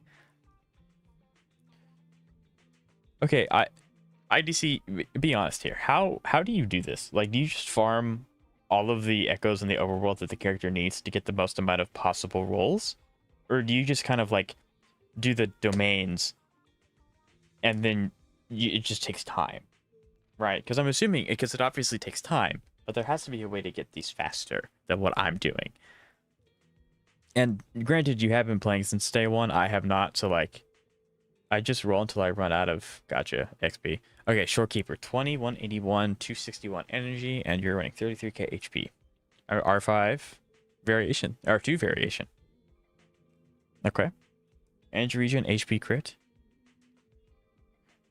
Okay, IDC, be honest here. How do you do this? Like, do you just farm all of the echoes in the overworld that the character needs to get the most amount of possible rolls? Or do you just kind of like do the domains and then it just takes time, right? Because I'm assuming, because it obviously takes time, but there has to be a way to get these faster than what I'm doing. And granted, you have been playing since day one. I have not, so like, I just roll until I run out of, gotcha, XP. Okay, Shorekeeper, 20, 181, 261 energy, and you're running 33k HP. R5 variation, R2 variation. Okay. Energy regen, HP crit.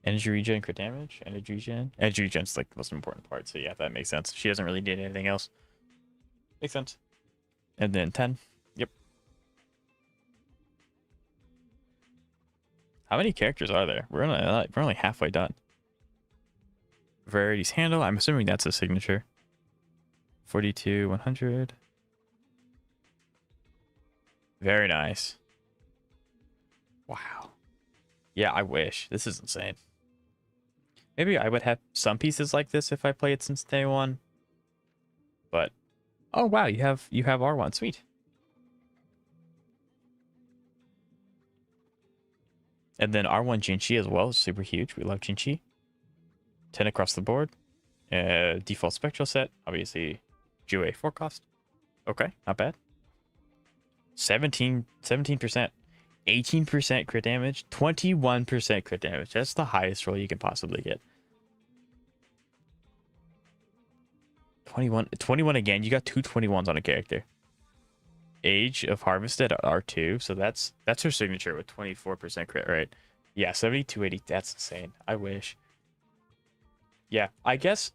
Energy regen, crit damage. Energy regen. Energy regen's like the most important part, so yeah, that makes sense. She doesn't really need anything else. Makes sense. And then 10. Yep. How many characters are there? We're only halfway done. Verity's handle. I'm assuming that's a signature. 42, 100. Very nice. Wow. Yeah, I wish. This is insane. Maybe I would have some pieces like this if I played since day one. But oh wow, you have R1. Sweet. And then R1 Jinchi as well is super huge. We love Jinchi. 10 across the board. Default spectral set. Obviously, Jue forecast. Okay, not bad. 17%. 18% crit damage. 21% crit damage. That's the highest roll you can possibly get. 21 again. You got two 21s on a character. Age of Harvested at R2. So that's her signature with 24% crit, right? Yeah, 7280. That's insane. I wish. Yeah, I guess.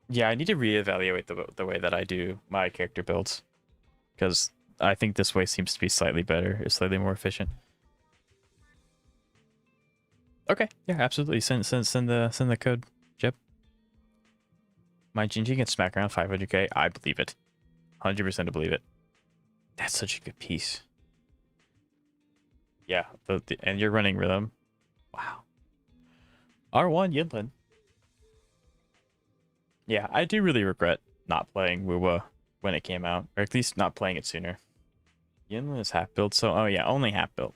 Yeah, I need to reevaluate the way that I do my character builds, because I think this way seems to be slightly better. It's slightly more efficient. Okay, yeah, absolutely. Send the code, Jeb. My Jinji can smack around 500k. I believe it. 100% believe it. That's such a good piece. Yeah, and you're running rhythm. Wow. R1 Yinlin. Yeah, I do really regret not playing wuwa when it came out, or at least not playing it sooner. Yinlin is half built, so oh yeah, only half built.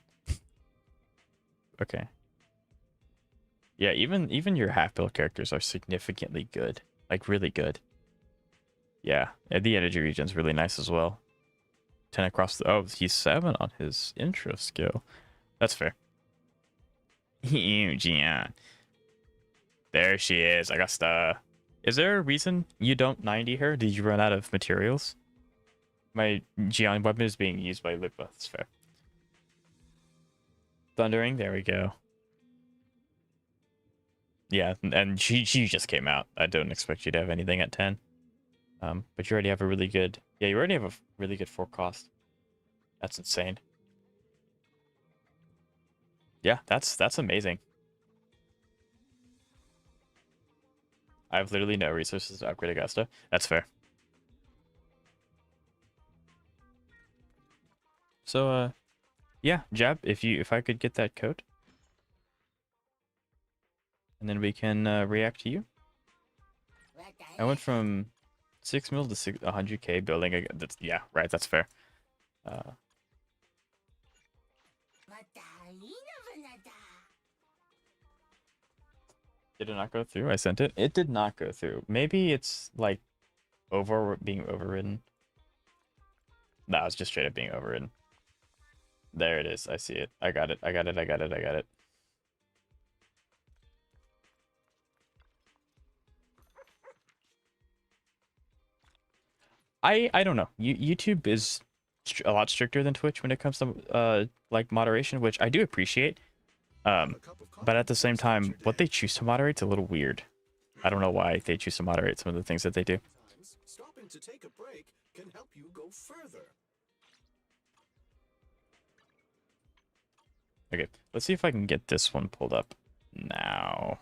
Okay. Yeah, even your half built characters are significantly good, like really good. Yeah, and the energy regen's really nice as well. 10 across the he's 7 on his intro skill. That's fair. Jian. There she is. I got Is there a reason you don't 90 her? Did you run out of materials? My Jian weapon is being used by Lipa. That's fair. Thundering. There we go. Yeah, and she just came out. I don't expect you to have anything at 10. But you already have a really good... Yeah, you already have a really good forecast. That's insane. Yeah, that's amazing. I have literally no resources to upgrade Augusta. That's fair. So, yeah, Jab, if I could get that code, and then we can react to you. I went from 6 mil to 100k building. That's, yeah, right. That's fair. Did it not go through? I sent it. It did not go through. Maybe it's like being overridden. No, it's just straight up being overridden. There it is. I see it. I got it. I got it. I got it. I got it. I don't know. YouTube is a lot stricter than Twitch when it comes to like moderation, which I do appreciate. But at the same time, what they choose to moderate is a little weird. I don't know why they choose to moderate some of the things that they do. Stopping to take a break can help you go further. Okay, let's see if I can get this one pulled up now.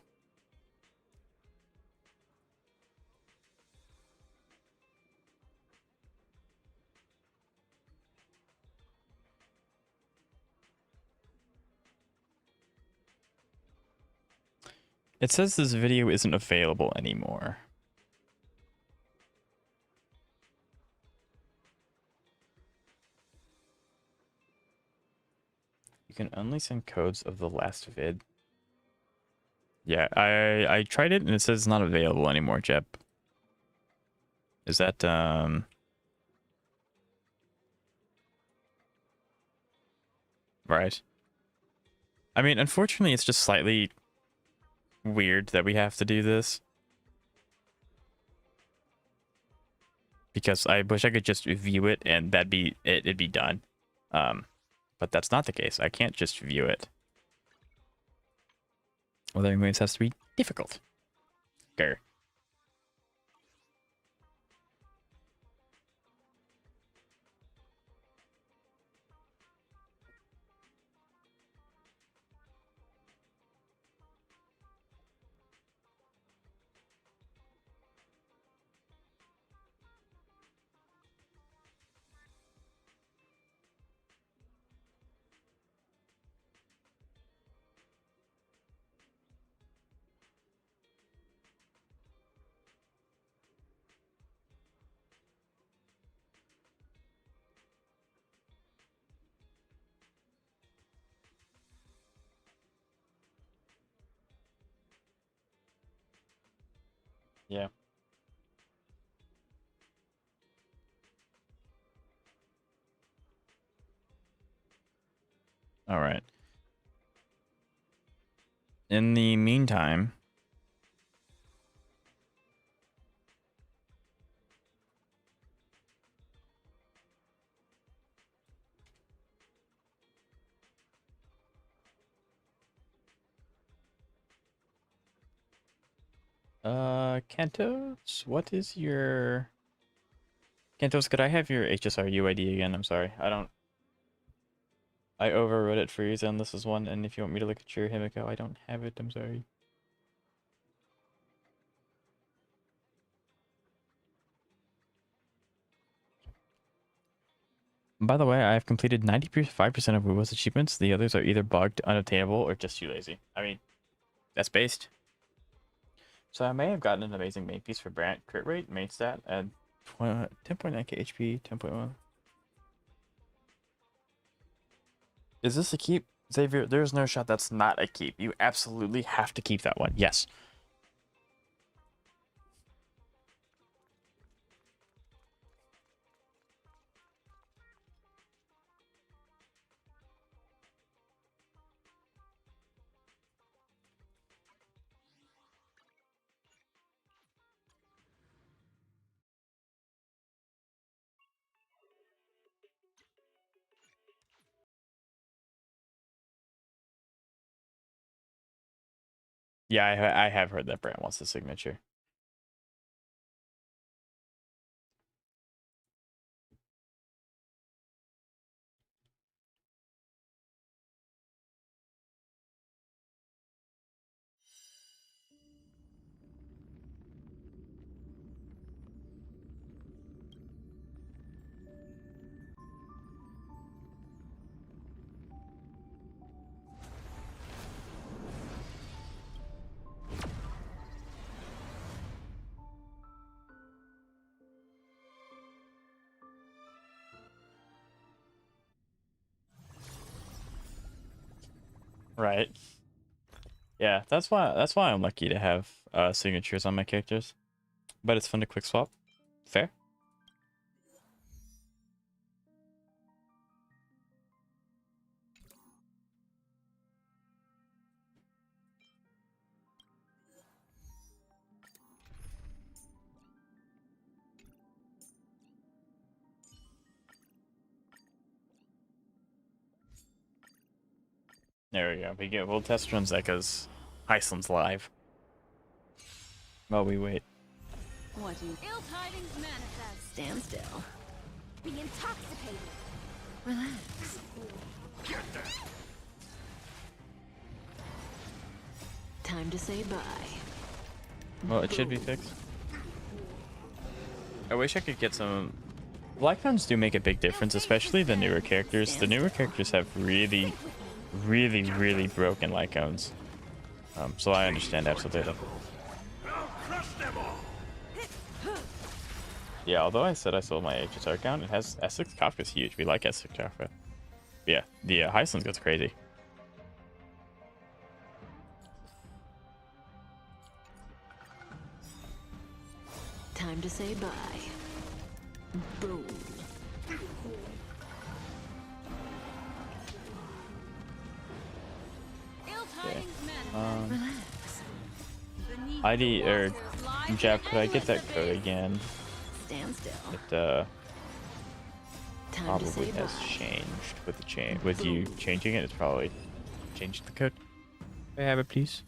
It says this video isn't available anymore. You can only send codes of the last vid. Yeah, I tried it and it says it's not available anymore, Jeb. Is that right? I mean, unfortunately, it's just slightly weird that we have to do this. Because I wish I could just view it and that'd be it, it'd be done. But that's not the case. I can't just view it. Well, that means it has to be difficult. Grr. Yeah. All right. In the meantime, Kentos, what is your Kentos, could I have your HSR UID again? I'm sorry. I overrode it for you, and this is one, and if you want me to look at your Himiko, I don't have it, I'm sorry. By the way, I have completed 95% of wuwa's achievements. The others are either bugged, unobtainable, or just too lazy. I mean, that's based. So I may have gotten an amazing main piece for Brant crit rate, main stat, and 10.9k HP, 10.1. Is this a keep? Xavier, there's no shot that's not a keep. You absolutely have to keep that one. Yes. Yeah, I have heard that Brant wants the signature. Right. Yeah, that's why I'm lucky to have signatures on my characters. But it's fun to quick swap. Fair. There we go. We'll test run Zeka's Iceland's live. While we wait. What do you... Ill tidings manifest. Stand still. Be intoxicated. Relax. Time to say bye. Well, it should be fixed. I wish I could get some... Lycons do make a big difference, especially the newer characters. The newer characters have really broken Lycons. So I understand absolutely. Yeah, although I said I sold my HSR account, it has S6 Kafka's huge. We like S6 Kafka. Yeah, the Heislands goes crazy. Time to say bye. Boom. Relax. ID or Jeff, could I get that code again? Stand still. It Time to probably say has bye. changed with the with you changing it. It's probably changed the code. May I have it, please?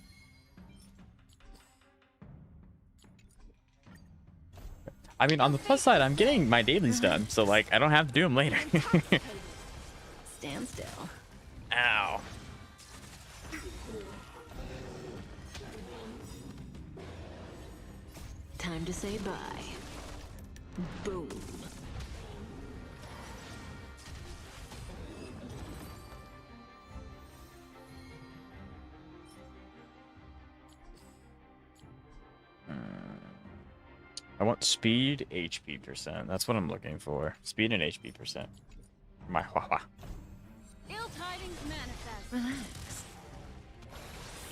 I mean, on the plus side, I'm getting my dailies done, so like I don't have to do them later. Stand still. Ow. Time to say bye. Boom. I want speed, HP percent. That's what I'm looking for. Speed and HP percent. My Wawa. Ill tidings manifest. Relax.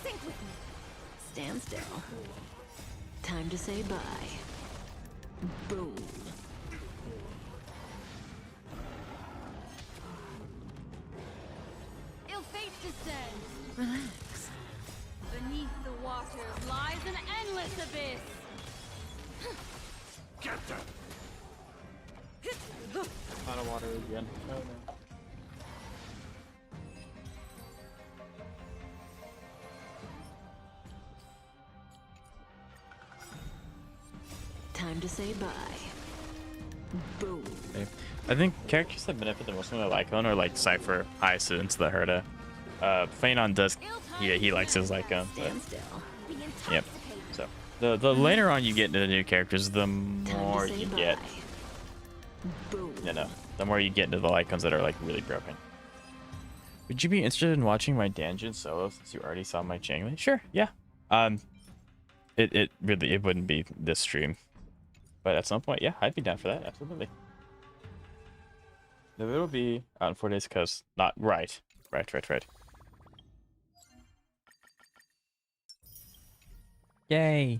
Sink with me. Stand still. Time to say bye. Boom. Ill fate descends. Relax. Beneath the waters lies an endless abyss. Get them! Out of water again. Oh, no. Time to say bye. Boom. Okay. I think characters that benefit the most from the Lycon are like Cypher, Hyacinth, the Herda. Phanon does, he likes his Lycon. Stand still. Be Yep. intoxicated. So the later on you get into the new characters, the more Time to say you bye. get, Boom. the more you get into the Lycons that are like really broken. Would you be interested in watching my Danjin solo since you already saw my Changli? Sure, yeah. It really wouldn't be this stream, but at some point, yeah, I'd be down for that. Absolutely. No, it'll be out in 4 days because not right. Yay.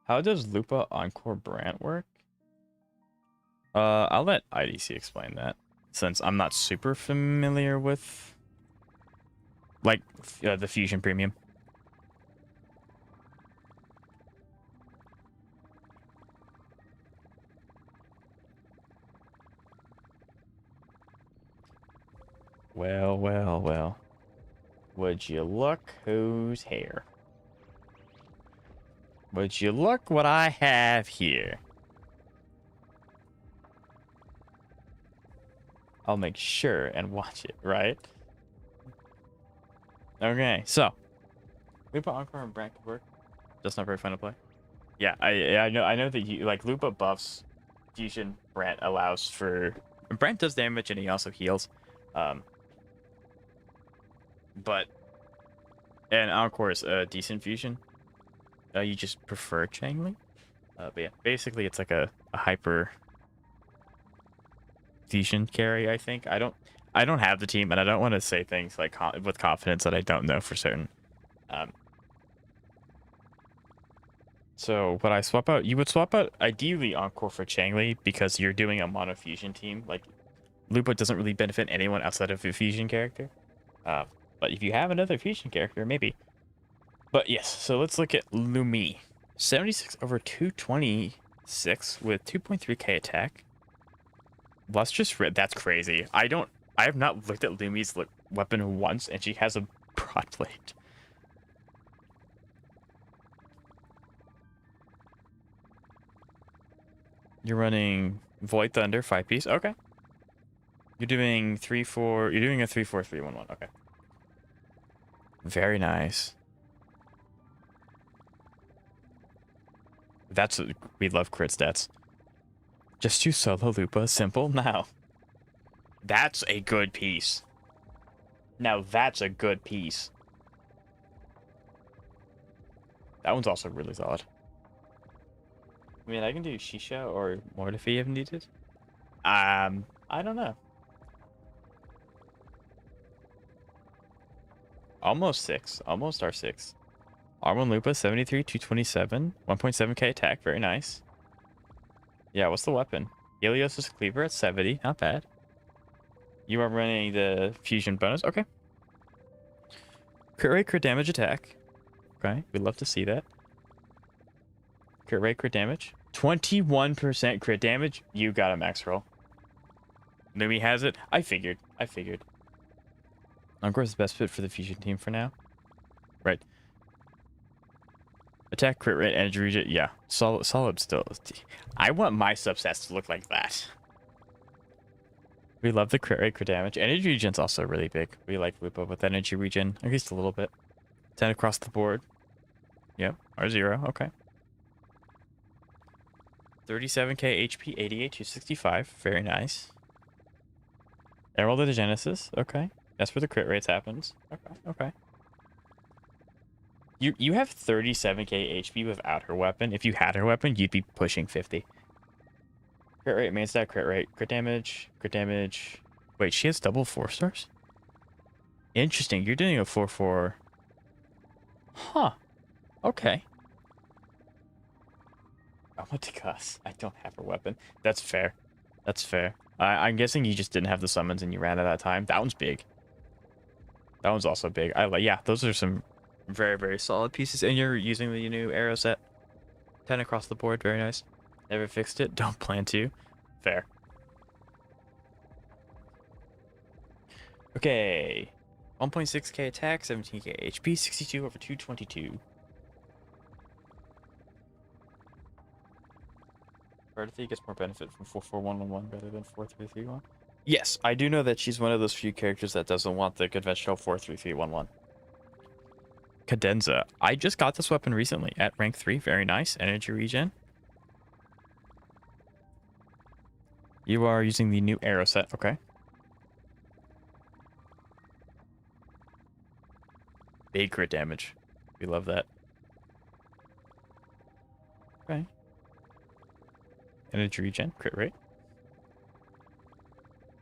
How does Lupa Encore Brant work? I'll let IDC explain that, since I'm not super familiar with, like, the Fusion Premium. Well. Would you look who's here? Would you look what I have here? I'll make sure and watch it, right? Okay, so Lupa Encore and Brant could work. That's not very fun to play. Yeah, I know that you like Lupa buffs Fusion. Brant allows for Brant does damage and he also heals. But and Encore is a decent fusion. You just prefer Changli. But yeah, basically it's like a hyper fusion carry, I think. I I don't have the team, and I don't want to say things like with confidence that I don't know for certain. So would I swap out? You would swap out ideally Encore for Changli because you're doing a mono fusion team. Like Lupo doesn't really benefit anyone outside of a fusion character. But if you have another fusion character, maybe. But yes, so let's look at Lumi. 76 over 226 with 2.3k attack. Let's just read. That's crazy. I have not looked at Lumi's weapon once, and she has a broad blade. You're running Void Thunder 5-piece. Okay. You're doing 3-4. You're doing a 3-4-3-1-1. Okay. Very nice. We love crit stats. Just two solo Lupa. Simple. Now. That's a good piece. Now that's a good piece. That one's also really solid. I mean, I can do Shisha or Mortifi if needed. I don't know. Almost 6. Almost R6. R1 Lupa, 73, 227. 1.7k attack. Very nice. Yeah, what's the weapon? Helios' Cleaver at 70. Not bad. You are running the fusion bonus. Okay. Crit rate, crit damage, attack. Okay, we'd love to see that. Crit rate, crit damage. 21% crit damage. You got a max roll. Lumi has it. I figured. Encore is the best fit for the fusion team for now. Right. Attack, crit rate, energy regen. Yeah, solid still. I want my substats to look like that. We love the crit rate, crit damage. Energy regen's also really big. We like Lupo with energy regen, at least a little bit. 10 across the board. Yep, R0, okay. 37k HP, 88 to 65. Very nice. Emerald of the Genesis, okay. That's where the crit rates happens. Okay. You have 37k HP without her weapon. If you had her weapon, you'd be pushing 50. Crit rate, main stat, crit rate, crit damage. Wait, she has double 4-stars? Interesting. You're doing a 4-4. Huh. Okay. I want to cuss. I don't have her weapon. That's fair. I'm guessing you just didn't have the summons and you ran out of time. That one's big. That one's also big. Yeah, those are some very, very solid pieces. And you're using the new arrow set. 10 across the board. Very nice. Never fixed it. Don't plan to. Fair. Okay. 1.6k attack, 17k HP, 62 over 222. Verity gets more benefit from 4-4-1-1-1 rather than 4-3-3-1. Yes, I do know that she's one of those few characters that doesn't want the conventional 4-3-3-1-1. Cadenza. I just got this weapon recently at rank 3. Very nice. Energy regen. You are using the new arrow set. Okay. Big crit damage. We love that. Okay. Energy regen. Crit rate.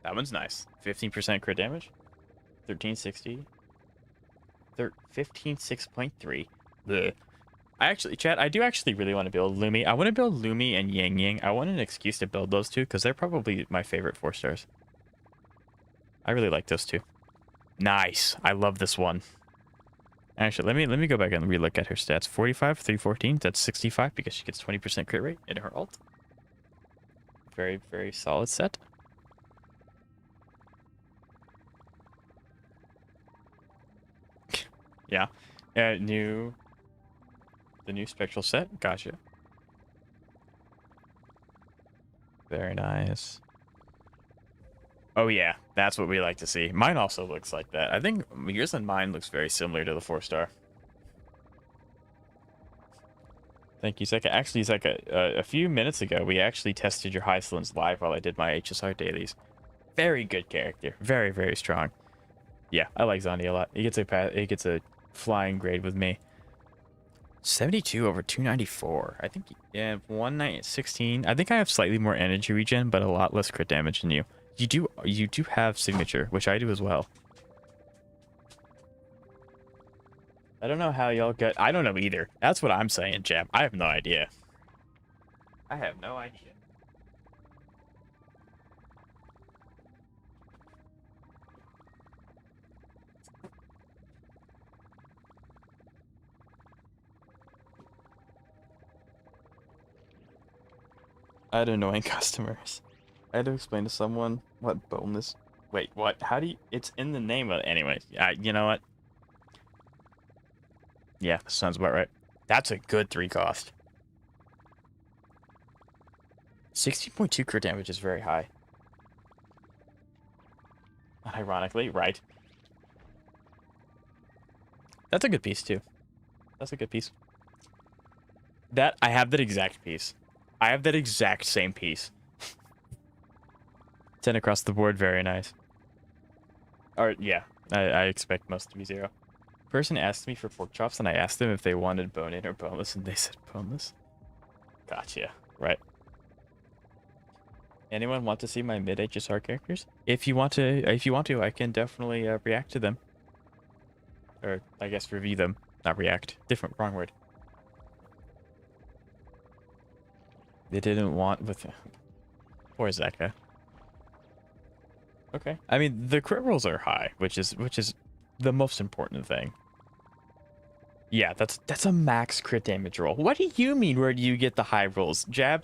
That one's nice. 15% crit damage. 1360. 15.6.3. Chat, I do actually really want to build Lumi. I want to build Lumi and Yang Yang. I want an excuse to build those two because they're probably my favorite 4-stars. I really like those two. Nice. I love this one. Actually, let me go back and relook at her stats. 45, 314. That's 65 because she gets 20% crit rate in her ult. Very, very solid set. Yeah. The new spectral set. Gotcha. Very nice. Oh yeah, that's what we like to see. Mine also looks like that. I think yours and mine looks very similar to the 4-star. Thank you, Zeka. Actually, Zeka, a few minutes ago, we actually tested your Hyslins live while I did my HSR dailies. Very good character. Very, very strong. Yeah, I like Zandi a lot. He gets a flying grade with me. 72 over 294. I think, yeah, 116. I think I have slightly more energy regen, but a lot less crit damage than you. you do have signature, which I do as well. I don't know how y'all get. I don't know either. That's what I'm saying, Jam. I have no idea. I have no idea. I had annoying customers. I had to explain to someone what boneless. Wait, what? How do you? It's in the name of. Anyways, you know what? Yeah, that sounds about right. That's a good 3 cost. 60.2 crit damage is very high. Ironically, right? That's a good piece too. That's a good piece. That I have that exact piece. I have that exact same piece. 10 across the board, very nice. Or yeah, I expect most to be 0. Person asked me for pork chops, and I asked them if they wanted bone-in or boneless, and they said boneless. Gotcha. Right. Anyone want to see my mid HSR characters? If you want to, I can definitely react to them. Or I guess review them, not react. Wrong word. They didn't want with. Poor Zeka. Okay. I mean, the crit rolls are high, which is the most important thing. Yeah, that's a max crit damage roll. What do you mean? Where do you get the high rolls, Jab?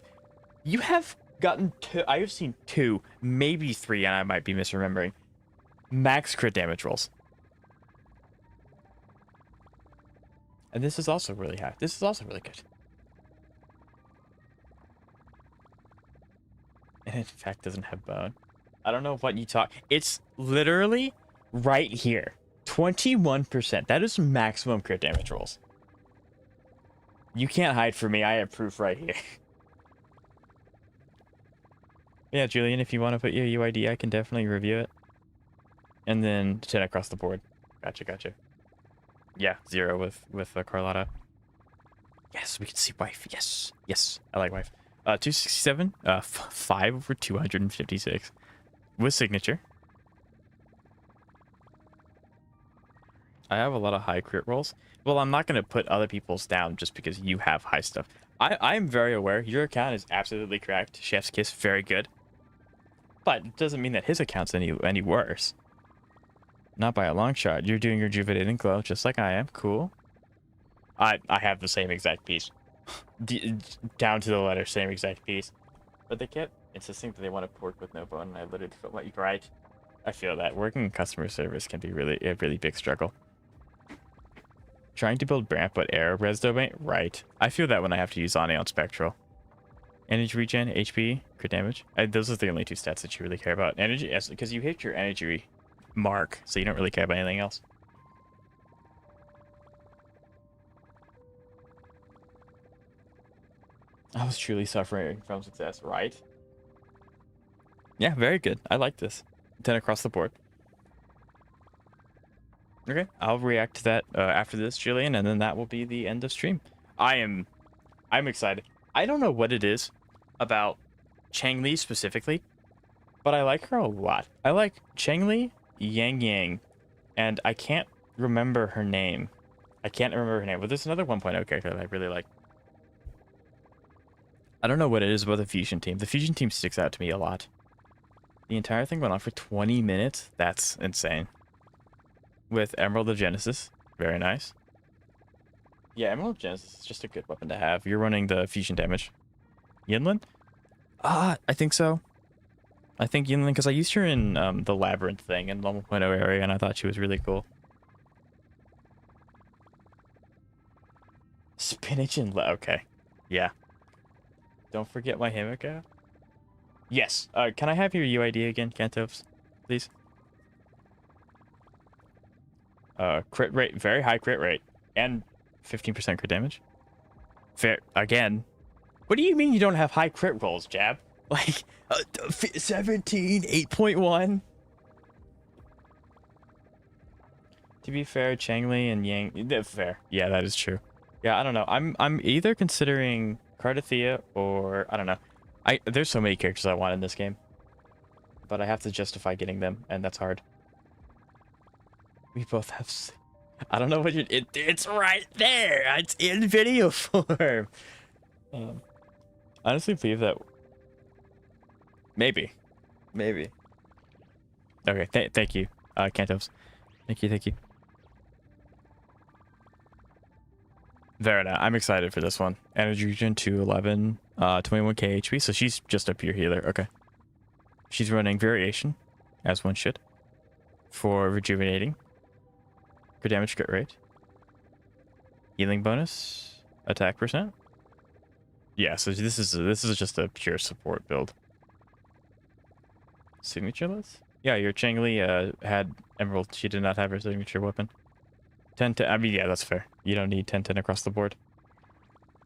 You have gotten 2. I have seen 2, maybe 3, and I might be misremembering. Max crit damage rolls. And this is also really high. This is also really good. And in fact, doesn't have bone. I don't know what you talk. It's literally right here. 21%. That is maximum crit damage rolls. You can't hide from me. I have proof right here. Yeah, Julian, if you want to put your UID, I can definitely review it. And then 10 across the board. Gotcha. Yeah, 0 with Carlotta. Yes, we can see wife. Yes, I like wife. 267, 5 over 256 with signature. I have a lot of high crit rolls. Well, I'm not going to put other people's down just because you have high stuff. I'm very aware your account is absolutely correct. Chef's kiss, very good. But it doesn't mean that his account's any worse. Not by a long shot. You're doing your rejuvenating glow just like I am. Cool. I have the same exact piece. Down to the letter, same exact piece. But they kept insisting that they want a pork with no bone, and I literally felt like, right. I feel that working in customer service can be a really big struggle. Trying to build ramp but air res domain, right. I feel that when I have to use Ane on Spectral. Energy regen, HP, crit damage. Those are the only 2 stats that you really care about. Energy, yes, because you hit your energy mark, so you don't really care about anything else. I was truly suffering from success, right? Yeah, very good. I like this. 10 across the board. Okay, I'll react to that after this, Julian, and then that will be the end of stream. I'm excited. I don't know what it is about Chang Li specifically, but I like her a lot. I like Chang Li, Yang, and I can't remember her name. But there's another 1.0 character that I really like. I don't know what it is about the Fusion team. The Fusion team sticks out to me a lot. The entire thing went on for 20 minutes. That's insane. With Emerald of Genesis. Very nice. Yeah, Emerald of Genesis is just a good weapon to have. You're running the fusion damage. Yinlin? I think so. I think Yinlin, because I used her in the Labyrinth thing in the 1.0 area, and I thought she was really cool. Spinach and... Okay. Yeah. Don't forget my Himika. Yes. Can I have your UID again, Kantos? Please. Crit rate. Very high crit rate. And 15% crit damage. Fair. Again. What do you mean you don't have high crit rolls, Jab? Like, 17, 8.1? To be fair, Changli and Yang... Fair. Yeah, that is true. Yeah, I don't know. I'm either considering Cardathea or... I don't know. There's so many characters I want in this game. but I have to justify getting them, and that's hard. We both have... I don't know what it's right there! It's in video form! I honestly believe that... Maybe. Maybe. Okay, thank you, Cantos. Thank you. Very nice. I'm excited for this one. Energy regen 211, 21k HP, so she's just a pure healer. Okay. She's running variation, as one should, for rejuvenating. Crit damage, crit rate. Healing bonus, attack percent. Yeah, so this is just a pure support build. Signature list? Yeah, your Changli had Emerald. She did not have her signature weapon. 10-10. I mean, yeah, that's fair. You don't need 10-10 across the board.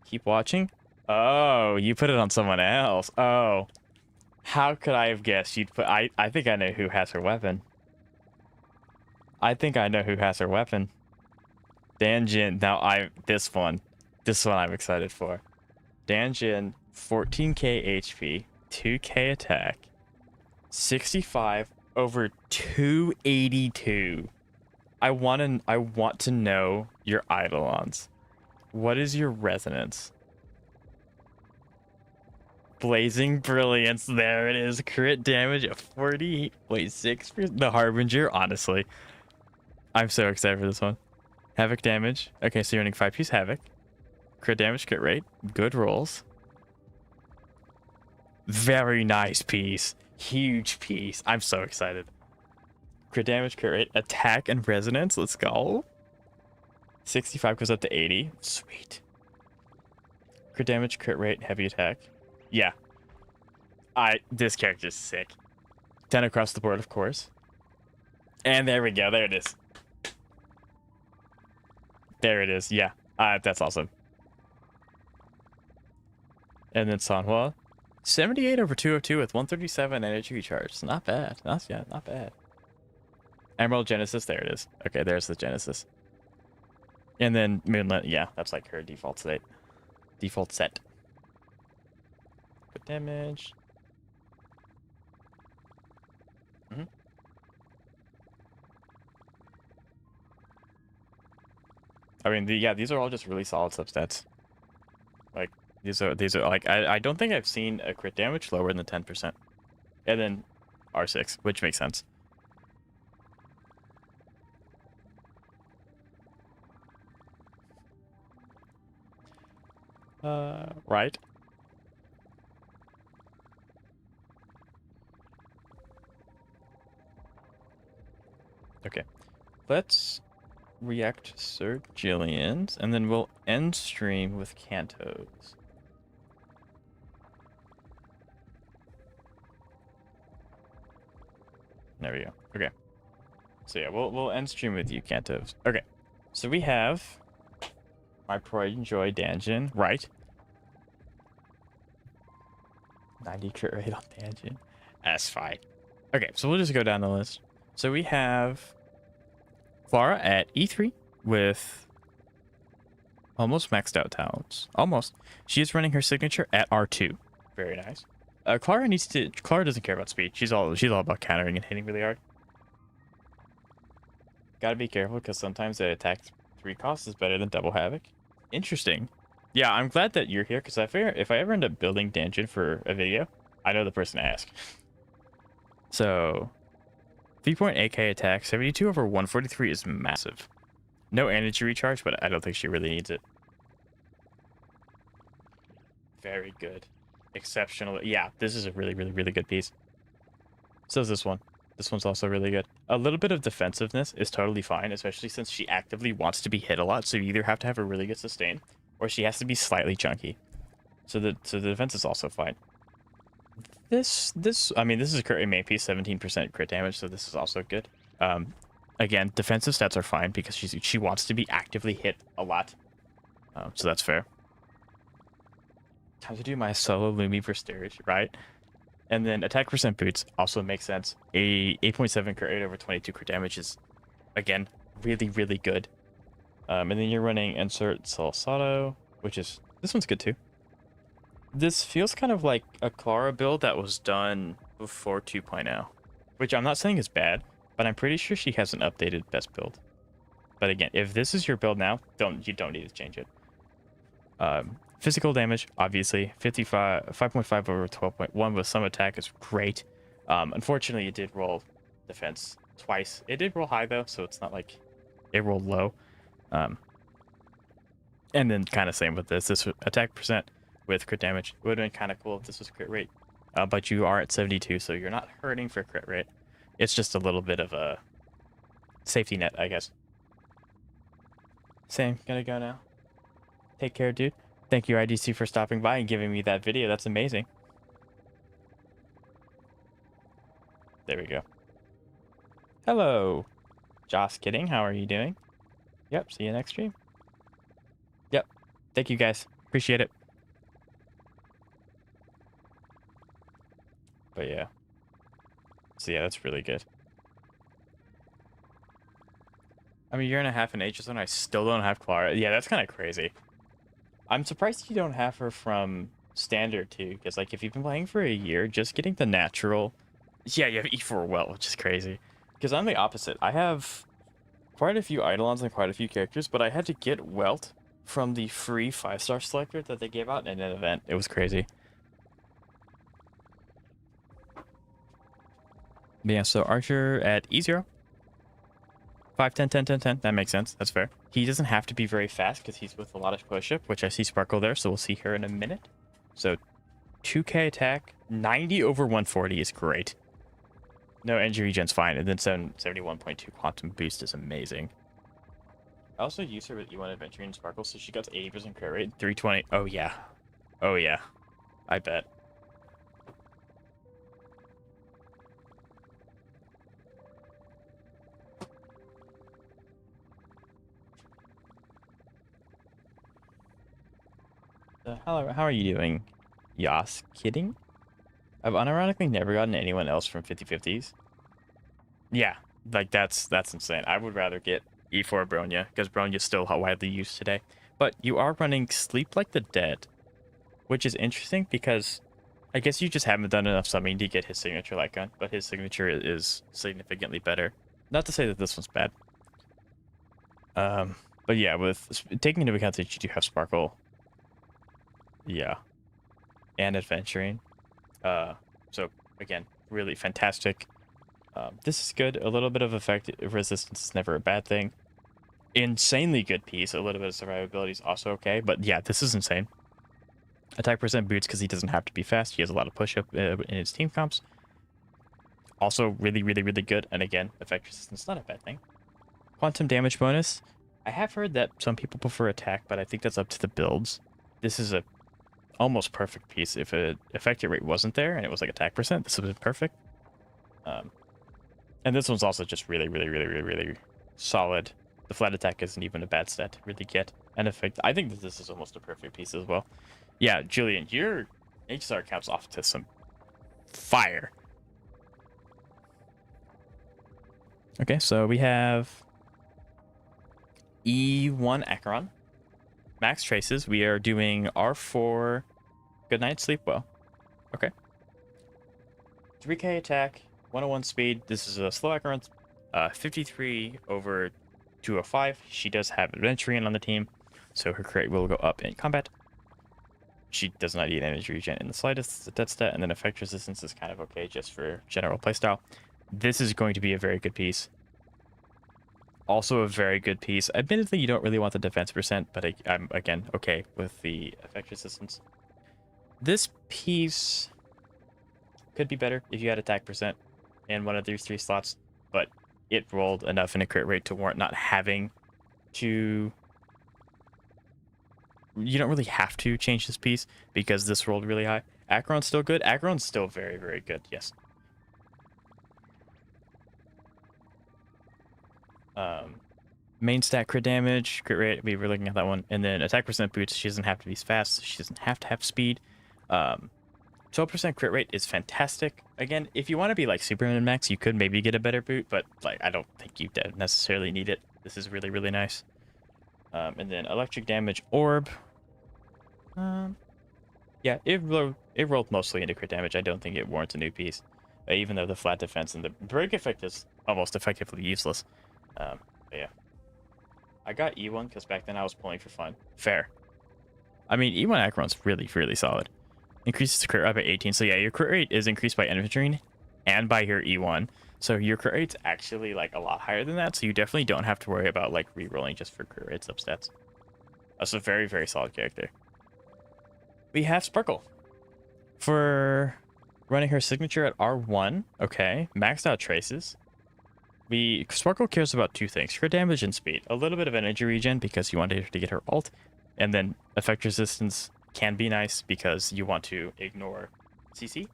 Keep watching. Oh, you put it on someone else. Oh. How could I have guessed you'd put... I think I know who has her weapon. I think I know who has her weapon. Danjin. Now, this one I'm excited for. Danjin, 14k HP, 2k attack, 65 over 282. I want to know your Eidolons. What is your resonance? Blazing Brilliance. There it is. Crit damage of 48.6%. The Harbinger, honestly. I'm so excited for this one. Havoc damage. Okay, so you're running 5-piece Havoc. Crit damage, crit rate. Good rolls. Very nice piece. Huge piece. I'm so excited. Crit damage, crit rate, attack, and resonance. Let's go. 65 goes up to 80. Sweet. Crit damage, crit rate, heavy attack. Yeah. This character's sick. 10 across the board, of course. And there we go. There it is. There it is. Yeah. That's awesome. And then Sanhua. 78 over 202 with 137 energy recharge. Not bad. Not bad. Emerald Genesis, there it is. Okay, there's the Genesis. And then Moonlit, yeah, that's like her default state. Default set. Good damage. I mean, these are all just really solid substats. Like, these are like, I don't think I've seen a crit damage lower than 10%. And then R6, which makes sense. Right. Okay. Let's react Sir Jillian's, and then we'll end stream with Kanto's. There we go. Okay. So yeah, we'll end stream with you, Kanto's. Okay. So we have my Pride and Joy Danjin, right? 90 crit rate on Danjin. That's fine. Okay, so we'll just go down the list. So we have Clara at E3 with almost maxed out talents. Almost. She is running her signature at R2. Very nice. Clara doesn't care about speed. She's all about countering and hitting really hard. Gotta be careful because sometimes the attack 3 cost is better than double havoc. Interesting. Yeah, I'm glad that you're here because I figure if I ever end up building Danjin for a video, I know the person to ask. So 3.8k attack, 72 over 143 is massive. No energy recharge, but I don't think she really needs it. Very good. Exceptional. Yeah, this is a really good piece. So is this one. This one's also really good. A little bit of defensiveness is totally fine, especially since she actively wants to be hit a lot, so you either have to have a really good sustain, or she has to be slightly chunky. So the defense is also fine. I mean, this is a crit main piece, 17% crit damage, so this is also good. Again, defensive stats are fine because she wants to be actively hit a lot. So that's fair. Time to do my solo Lumi for Sturge, right? And then attack percent boots also makes sense. A 8.7 crit rate over 22 crit damage is, again, really good. And then you're running Insert Salsato, which is... This one's good too. This feels kind of like a Clara build that was done before 2.0, which I'm not saying is bad, but I'm pretty sure she has an updated best build. But again, if this is your build now, you don't need to change it. Physical damage, obviously, 5.5 over 12.1 with some attack is great. Unfortunately, it did roll defense twice. It did roll high though, so it's not like it rolled low. And then kind of same with this. This attack percent with crit damage. It would have been kind of cool if this was crit rate. But you are at 72, so you're not hurting for crit rate. It's just a little bit of a safety net, I guess. Same, gotta go now. Take care, dude. Thank you, IDC, for stopping by and giving me that video. That's amazing. There we go. Hello. Joss kidding. How are you doing? Yep, see you next stream. Yep. Thank you, guys. Appreciate it. But yeah. So yeah, that's really good. I'm a year and a half in Aegis and I still don't have Clara. Yeah, that's kind of crazy. I'm surprised you don't have her from standard too, because like if you've been playing for a year, just getting the natural. Yeah, you have E4 well, which is crazy. Because I'm the opposite. I have quite a few Eidolons and quite a few characters, but I had to get Welt from the free 5-star selector that they gave out in an event. It was crazy. But yeah, so Archer at E0. 5, 10, 10, 10, 10. That makes sense. That's fair. He doesn't have to be very fast because he's with a lot of push-up, which I see Sparkle there, so we'll see her in a minute. So 2k attack, 90 over 140 is great. No injury gen's fine, and then 71.2 quantum boost is amazing. I also used her with E1 Adventure and Sparkle, so she got 80% crit rate, 320. Oh yeah. Oh yeah. I bet. How are you doing? Yas kidding? I've unironically never gotten anyone else from 50/50s. Yeah, like that's insane. I would rather get E4 Bronya, because Bronya is still widely used today. But you are running Sleep Like the Dead, which is interesting because I guess you just haven't done enough summoning to get his signature light gun, but his signature is significantly better. Not to say that this one's bad. But yeah, with taking into account that you do have Sparkle. Yeah. And adventuring. So again, really fantastic. This is good. A little bit of effect resistance is never a bad thing. Insanely good piece. A little bit of survivability is also okay. But yeah, this is insane. Attack percent boots because he doesn't have to be fast. He has a lot of push-up in his team comps. Also really, really, really good. And again, effect resistance is not a bad thing. Quantum damage bonus. I have heard that some people prefer attack, but I think that's up to the builds. This is a almost perfect piece. If a effective rate wasn't there and it was like attack percent, this would have been perfect. And this one's also just really, really, really, really, really solid. The flat attack isn't even a bad stat to really get an effect. I think that this is almost a perfect piece as well. Yeah, Julian, your HSR count's off to some fire. Okay, so we have E1 Acheron. Max traces. We are doing R4. Good night, sleep well. Okay. 3k attack, 101 speed. This is a slow Acheron. 53 over 205. She does have Adventuring on the team, so her crit will go up in combat. She does not need energy regen in the slightest. It's a dead stat, and then effect resistance is kind of okay just for general playstyle. This is going to be a very good piece. Also a very good piece. Admittedly, you don't really want the defense percent, but I'm, again, okay with the effect resistance. This piece could be better if you had attack percent in one of these 3 slots, but it rolled enough in a crit rate to warrant not having to... You don't really have to change this piece because this rolled really high. Acheron's still good. Acheron's still very, very good, yes. Main stat crit damage, crit rate, we were looking at that one. And then attack percent boots, she doesn't have to be fast. She doesn't have to have speed. 12% crit rate is fantastic. Again, if you want to be like Superman max, you could maybe get a better boot, but like I don't think you necessarily need it. This is really, really nice. And then electric damage orb. Yeah, it rolled mostly into crit damage. I don't think it warrants a new piece. even though the flat defense and the break effect is almost effectively useless. But yeah. I got E1 because back then I was pulling for fun. Fair. I mean, E1 Acheron's really, really solid. Increases the crit rate by 18. So yeah, your crit rate is increased by entering and by your E1. So your crit rate's actually like a lot higher than that. So you definitely don't have to worry about like rerolling just for crit rate substats. That's a very, very solid character. We have Sparkle for running her signature at R1. Okay, maxed out traces. Sparkle cares about two things: crit damage and speed. A little bit of energy regen because you want her to get her ult, and then effect resistance can be nice because you want to ignore CC.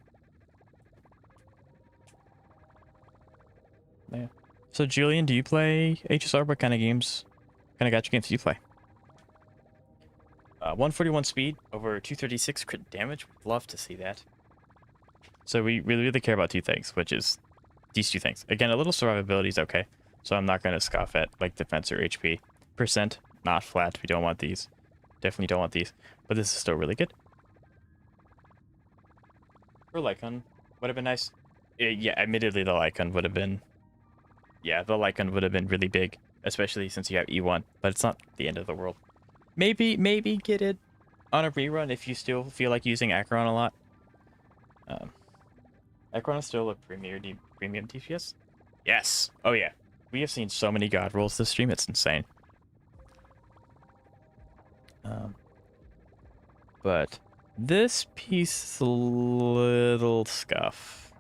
Yeah. So Julian, do you play HSR? What kind of games, kind of gacha games do you play? 141 speed over 236 crit damage. We'd love to see that. So we really, really care about two things, which is these two things. Again, a little survivability is okay. So I'm not going to scoff at like defense or HP. Percent, not flat. We don't want these. Definitely don't want these. But this is still really good. For Lycon, would have been nice. Yeah, admittedly the Lycon would have been... Yeah, the Lycon would have been really big. Especially since you have E1. But it's not the end of the world. Maybe get it on a rerun if you still feel like using Acheron a lot. Acheron is still a premium DPS? Yes! Oh yeah. We have seen so many god rolls this stream, it's insane. But this piece is a little scuff.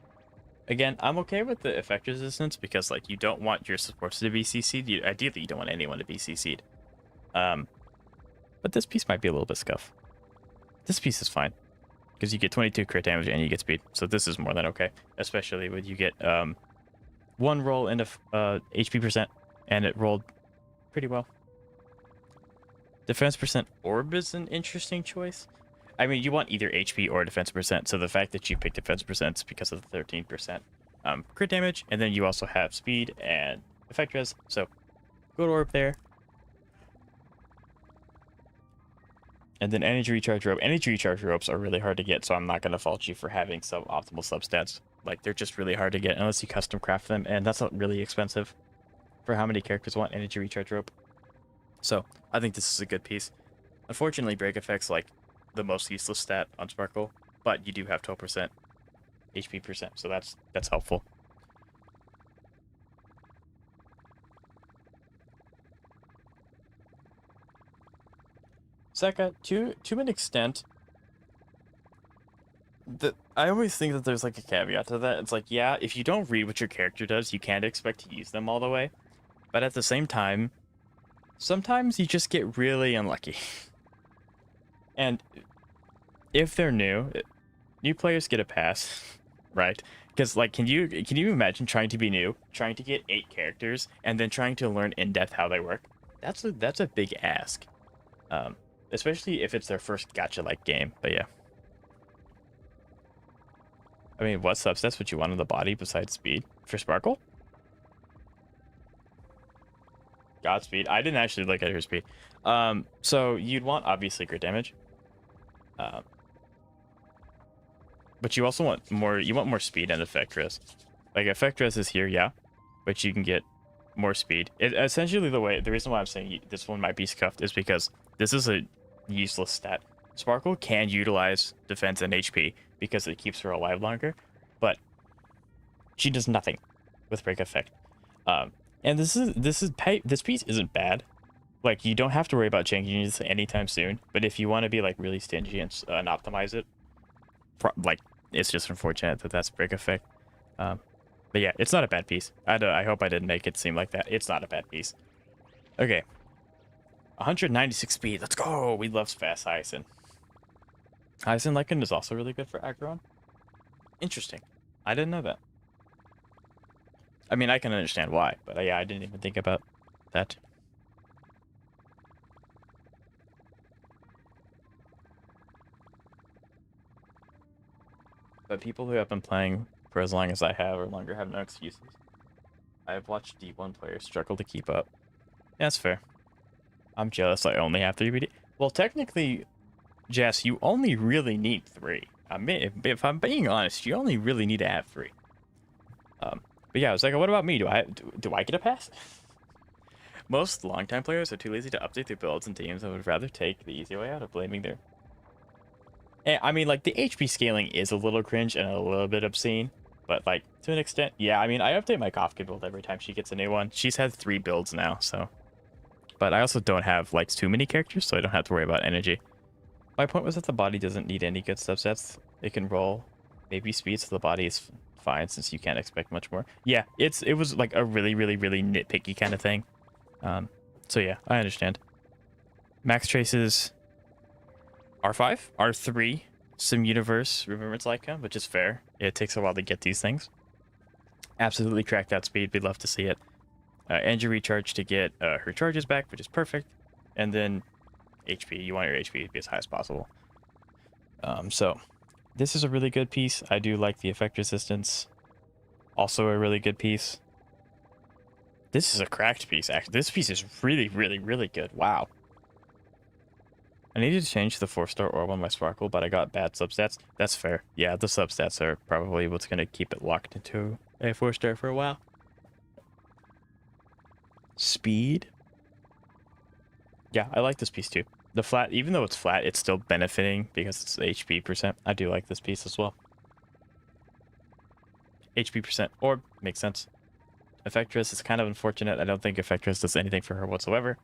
Again, I'm okay with the effect resistance because like you don't want your supports to be CC'd. Ideally, you don't want anyone to be CC'd. But this piece might be a little bit scuff. This piece is fine because you get 22 crit damage and you get speed. So this is more than okay, especially when you get one roll into HP percent and it rolled pretty well. Defense percent orb is an interesting choice. I mean, you want either HP or defense percent. So the fact that you pick defense percent is because of the 13% crit damage, and then you also have speed and effect res. So good orb there. And then energy recharge rope. Energy recharge ropes are really hard to get, so I'm not going to fault you for having suboptimal substats. Like, they're just really hard to get unless you custom craft them, and that's not really expensive for how many characters want energy recharge rope. So, I think this is a good piece. Unfortunately, break effect's like the most useless stat on Sparkle, but you do have 12% HP percent, so that's helpful. Seka, to an extent, I always think that there's like a caveat to that. It's like, yeah, if you don't read what your character does, you can't expect to use them all the way. But at the same time, sometimes you just get really unlucky. And if they're new players get a pass, right? Because like, can you imagine trying to be new, trying to get 8 characters, and then trying to learn in depth how they work? That's a big ask. Especially if it's their first gacha-like game, but yeah. I mean, what substats would you want on the body besides speed? For Sparkle? Godspeed. I didn't actually look at her speed. So you'd want, obviously, crit damage. But you also want more speed and effect res. Like, effect res is here, yeah. But you can get more speed. Essentially, the reason why I'm saying this one might be scuffed is because this is a useless stat. Sparkle can utilize defense and HP because it keeps her alive longer, but she does nothing with break effect. And this piece isn't bad. Like, you don't have to worry about changing this anytime soon, but if you want to be like really stingy and optimize it, like, it's just unfortunate that that's break effect. But yeah, it's not a bad piece. I hope I didn't make it seem like that. It's not a bad piece. Okay. 196 speed. Let's go. We love fast Hyacinth. Hyacinth Lycan is also really good for Acheron. Interesting. I didn't know that. I mean, I can understand why, but yeah, I didn't even think about that. But people who have been playing for as long as I have or longer have no excuses. I have watched D1 players struggle to keep up. Yeah, that's fair. I'm jealous I only have 3 BD. Well, technically, Jess, you only really need 3. I mean, if I'm being honest, you only really need to have 3. But yeah, I was like, what about me? Do I get a pass? Most longtime players are too lazy to update their builds and teams and would rather take the easy way out of blaming their... I mean, like, the HP scaling is a little cringe and a little bit obscene, but, like, to an extent, yeah, I mean, I update my Kafka build every time she gets a new one. She's had 3 builds now, so... But I also don't have, like, too many characters, so I don't have to worry about energy. My point was that the body doesn't need any good subsets. It can roll maybe speed, so the body is fine since you can't expect much more. Yeah, it was, like, a really, really, really nitpicky kind of thing. So yeah, I understand. Max traces R5, R3, Sim Universe, Remembrance Lyca, which is fair. It takes a while to get these things. Absolutely crack that speed. We'd love to see it. Energy recharge to get her charges back, which is perfect. And then HP. You want your HP to be as high as possible. So this is a really good piece. I do like the effect resistance. Also a really good piece. This is a cracked piece, actually. This piece is really, really, really good. Wow. I needed to change the 4-star orb on my Sparkle, but I got bad substats. That's fair. Yeah, the substats are probably what's going to keep it locked into a 4-star for a while. Speed. Yeah, I like this piece too. The flat, even though it's flat, it's still benefiting because it's HP percent. I do like this piece as well. HP percent orb makes sense. Effectress is kind of unfortunate. I don't think Effectress does anything for her whatsoever,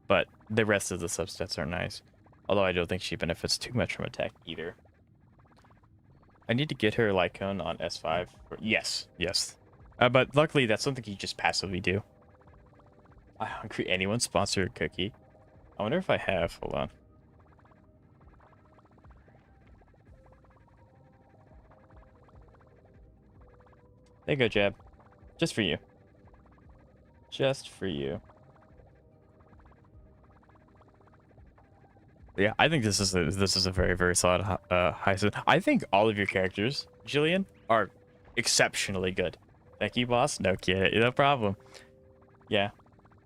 but the rest of the substats are nice. Although I don't think she benefits too much from attack either. I need to get her Lycone on S5. Yes. But luckily that's something you just passively do. I hungry anyone sponsor a cookie? I wonder if I have. Hold on. There you go, Jab. Just for you. Just for you. Yeah, I think this is a very, very solid high. I think all of your characters, Jillian, are exceptionally good. Thank you, boss. No kid, no problem. Yeah,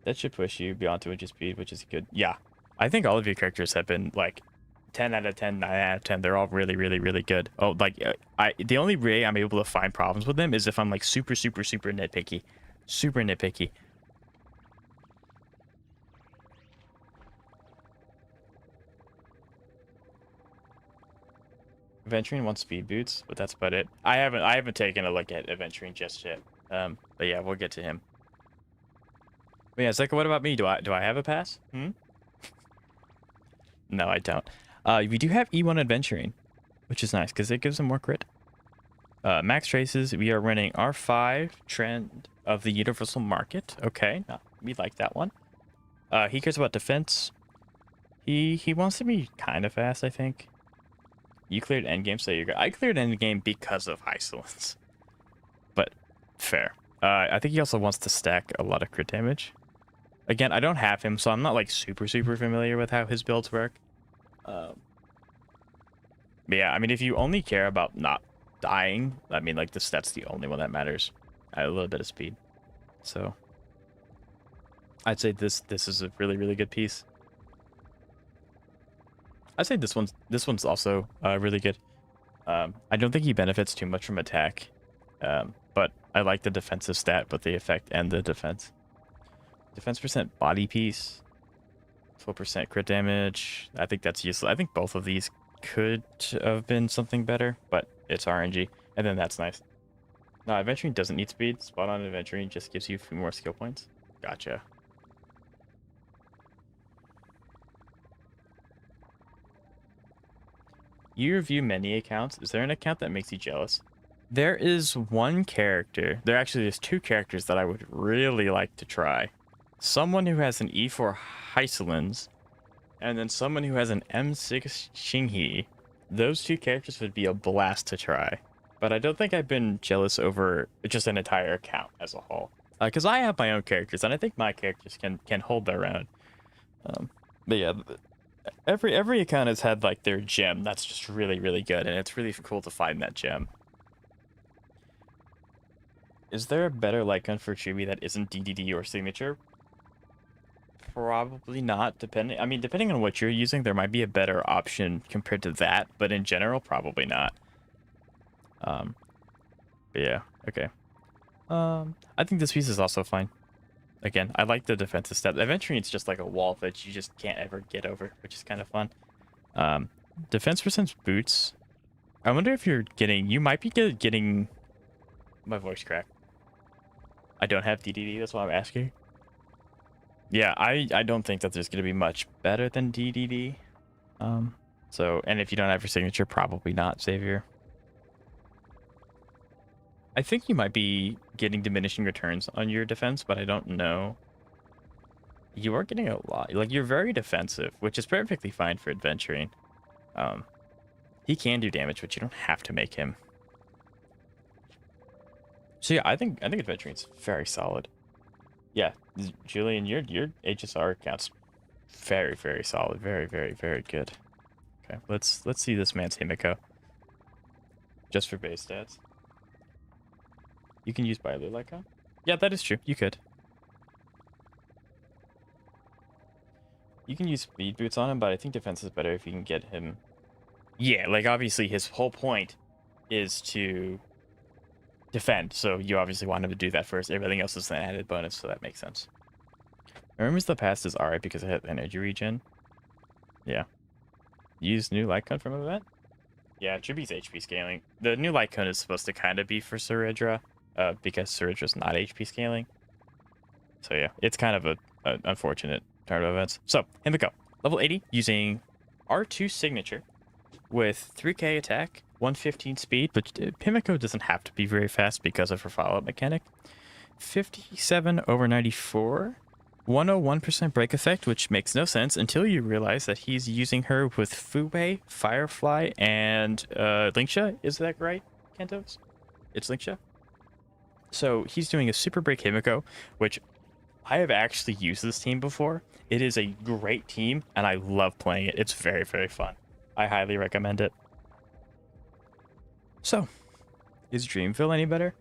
that should push you beyond 200 speed, which is good. Yeah, I think all of your characters have been like 10 out of 10, 9 out of 10. They're all really, really, really good. Oh, like the only way I'm able to find problems with them is if I'm like super, super, super nitpicky. Super nitpicky. Aventurine wants speed boots, but that's about it. I haven't taken a look at Aventurine just yet. But yeah, we'll get to him. But yeah, Zeka, what about me? Do I have a pass? No, I don't. We do have E1 Aventurine, which is nice because it gives him more crit. Max traces, we are running R5 trend of the universal market. Okay, we like that one. He cares about defense. He wants to be kind of fast, I think. You cleared endgame, so you're good. I cleared endgame because of Hysolence. But fair. I think he also wants to stack a lot of crit damage. Again, I don't have him, so I'm not like super familiar with how his builds work. But yeah, I mean, if you only care about not dying, I mean, like, that's the only one that matters. I have a little bit of speed. So I'd say this is a really, really good piece. I'd say this one's also really good. I don't think he benefits too much from attack, but I like the defensive stat, both the effect and the defense. Defense percent body piece, 12% crit damage. I think that's useless. I think both of these could have been something better, but it's RNG, and then that's nice. No, Aventurine doesn't need speed. Spot on Aventurine just gives you a few more skill points. Gotcha. You review many accounts. Is there an account that makes you jealous? There is one character. There's 2 characters that I would really like to try. Someone who has an E4 Hysolence, and then someone who has an M6 Xinghe. Those 2 characters would be a blast to try. But I don't think I've been jealous over just an entire account as a whole. Because I have my own characters, and I think my characters can hold their own. But yeah, every account has had like their gem that's just really, really good, and it's really cool to find that gem. Is there a better Lycon for Chibi that isn't DDD or signature? Probably not, depending on what you're using, there might be a better option compared to that, but in general, probably not. But yeah, okay. I think this piece is also fine. Again, I like the defensive step. Eventually, it's just like a wall that you just can't ever get over, which is kind of fun. Defense percent boots. I wonder if you're getting... You might be getting... My voice cracked. I don't have DDD, that's why I'm asking. Yeah, I don't think that there's going to be much better than DDD. So, and if you don't have your signature, probably not, Xavier. I think you might be getting diminishing returns on your defense, but I don't know. You are getting a lot. Like, you're very defensive, which is perfectly fine for adventuring. He can do damage, but you don't have to make him. So yeah, I think adventuring's very solid. Yeah, Julian, your HSR counts very, very solid. Very, very, very good. Okay, let's see this man's Himiko. Just for base stats. You can use Bailu Lycon? Yeah, that is true. You could. You can use speed boots on him, but I think defense is better if you can get him. Yeah, like obviously his whole point is to defend, so you obviously want him to do that first. Everything else is an added bonus, so that makes sense. Remembers the past is alright because I had energy regen. Yeah. Use new light cone from event? Yeah, Chibi's HP scaling. The new light cone is supposed to kind of be for Saridra, because Saridra's not HP scaling. So yeah, it's kind of a unfortunate turn of events. So, Himiko, level 80, using R2 signature with 3k attack, 115 speed, but Himiko doesn't have to be very fast because of her follow-up mechanic. 57 over 94, 101% break effect, which makes no sense until you realize that he's using her with Fubei, Firefly, and Linksha. Is that right, Kantos? It's Linksha? So he's doing a super break Himiko, which I have actually used this team before. It is a great team, and I love playing it. It's very, very fun. I highly recommend it. So, is Dreamville any better?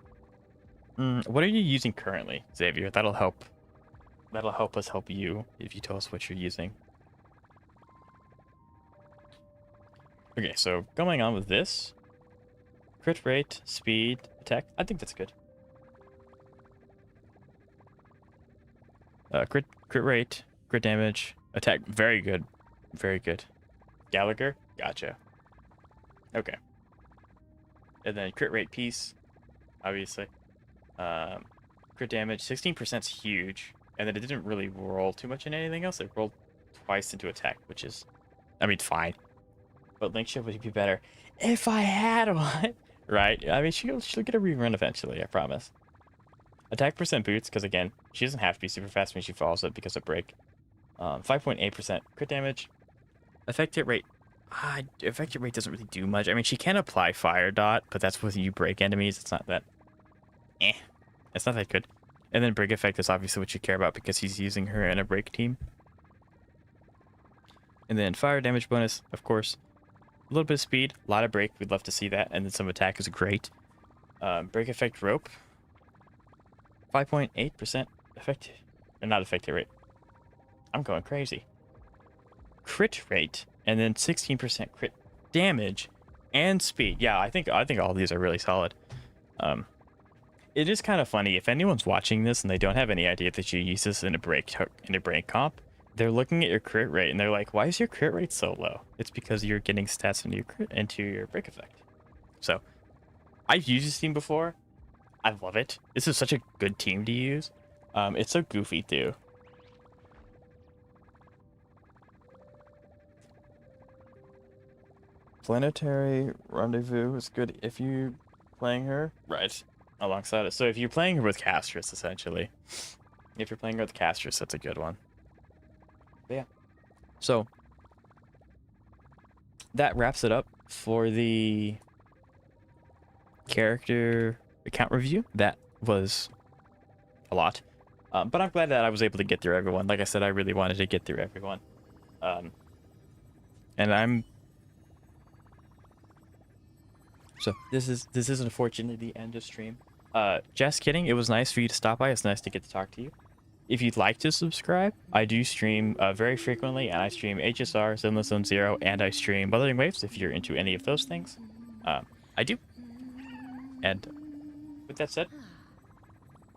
What are you using currently, Xavier? That'll help. That'll help us help you if you tell us what you're using. Okay, so going on with this. Crit rate, speed, attack. I think that's good. Crit rate, crit damage, attack. Very good. Very good. Gallagher? Gotcha. Okay. And then crit rate piece, obviously. Crit damage, 16% is huge. And then it didn't really roll too much in anything else. It rolled twice into attack, which is, I mean, fine. But Linksha would be better if I had one, right? I mean, she'll get a rerun eventually, I promise. Attack percent boots, because again, she doesn't have to be super fast when she follows up because of break. 5.8% crit damage. Effective rate. Effective rate doesn't really do much. I mean, she can apply fire dot, but that's when you break enemies. It's not that. It's not that good. And then break effect is obviously what you care about because he's using her in a break team. And then fire damage bonus, of course. A little bit of speed, a lot of break. We'd love to see that. And then some attack is great. Break effect rope. 5.8% effective. Or not effective rate. I'm going crazy. Crit rate. And then 16% crit damage and speed. Yeah, I think all these are really solid. It is kind of funny if anyone's watching this and they don't have any idea that you use this in a break comp. They're looking at your crit rate and they're like, "Why is your crit rate so low?" It's because you're getting stats into your break effect. So, I've used this team before. I love it. This is such a good team to use. It's so goofy too. Planetary Rendezvous is good if you playing her right alongside it. So if you're playing her with Castris, essentially, if you're playing her with Castris, that's a good one. But yeah. So that wraps it up for the character account review. That was a lot, but I'm glad that I was able to get through everyone. Like I said, I really wanted to get through everyone, and so this is unfortunately the end of stream. Just kidding. It was nice for you to stop by. It's nice to get to talk to you. If you'd like to subscribe, I do stream very frequently, and I stream HSR, Zenless Zone Zero, and I stream Wuthering Waves if you're into any of those things. I do. And with that said,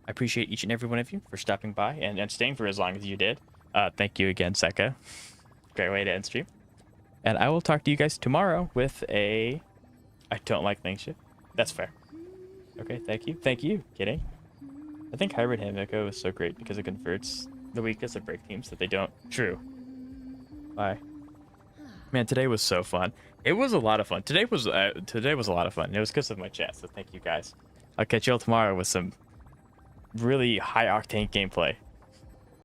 I appreciate each and every one of you for stopping by and staying for as long as you did. Thank you again, Seka. Great way to end stream. And I will talk to you guys tomorrow with a... I don't like Link ship. That's fair. Okay, thank you. Thank you. Kidding. I think Hybrid Hamiko is so great because it converts the weakness of break teams that they don't. True. Bye. Man, today was so fun. It was a lot of fun. Today was a lot of fun. It was because of my chat, so thank you guys. I'll catch you all tomorrow with some really high octane gameplay.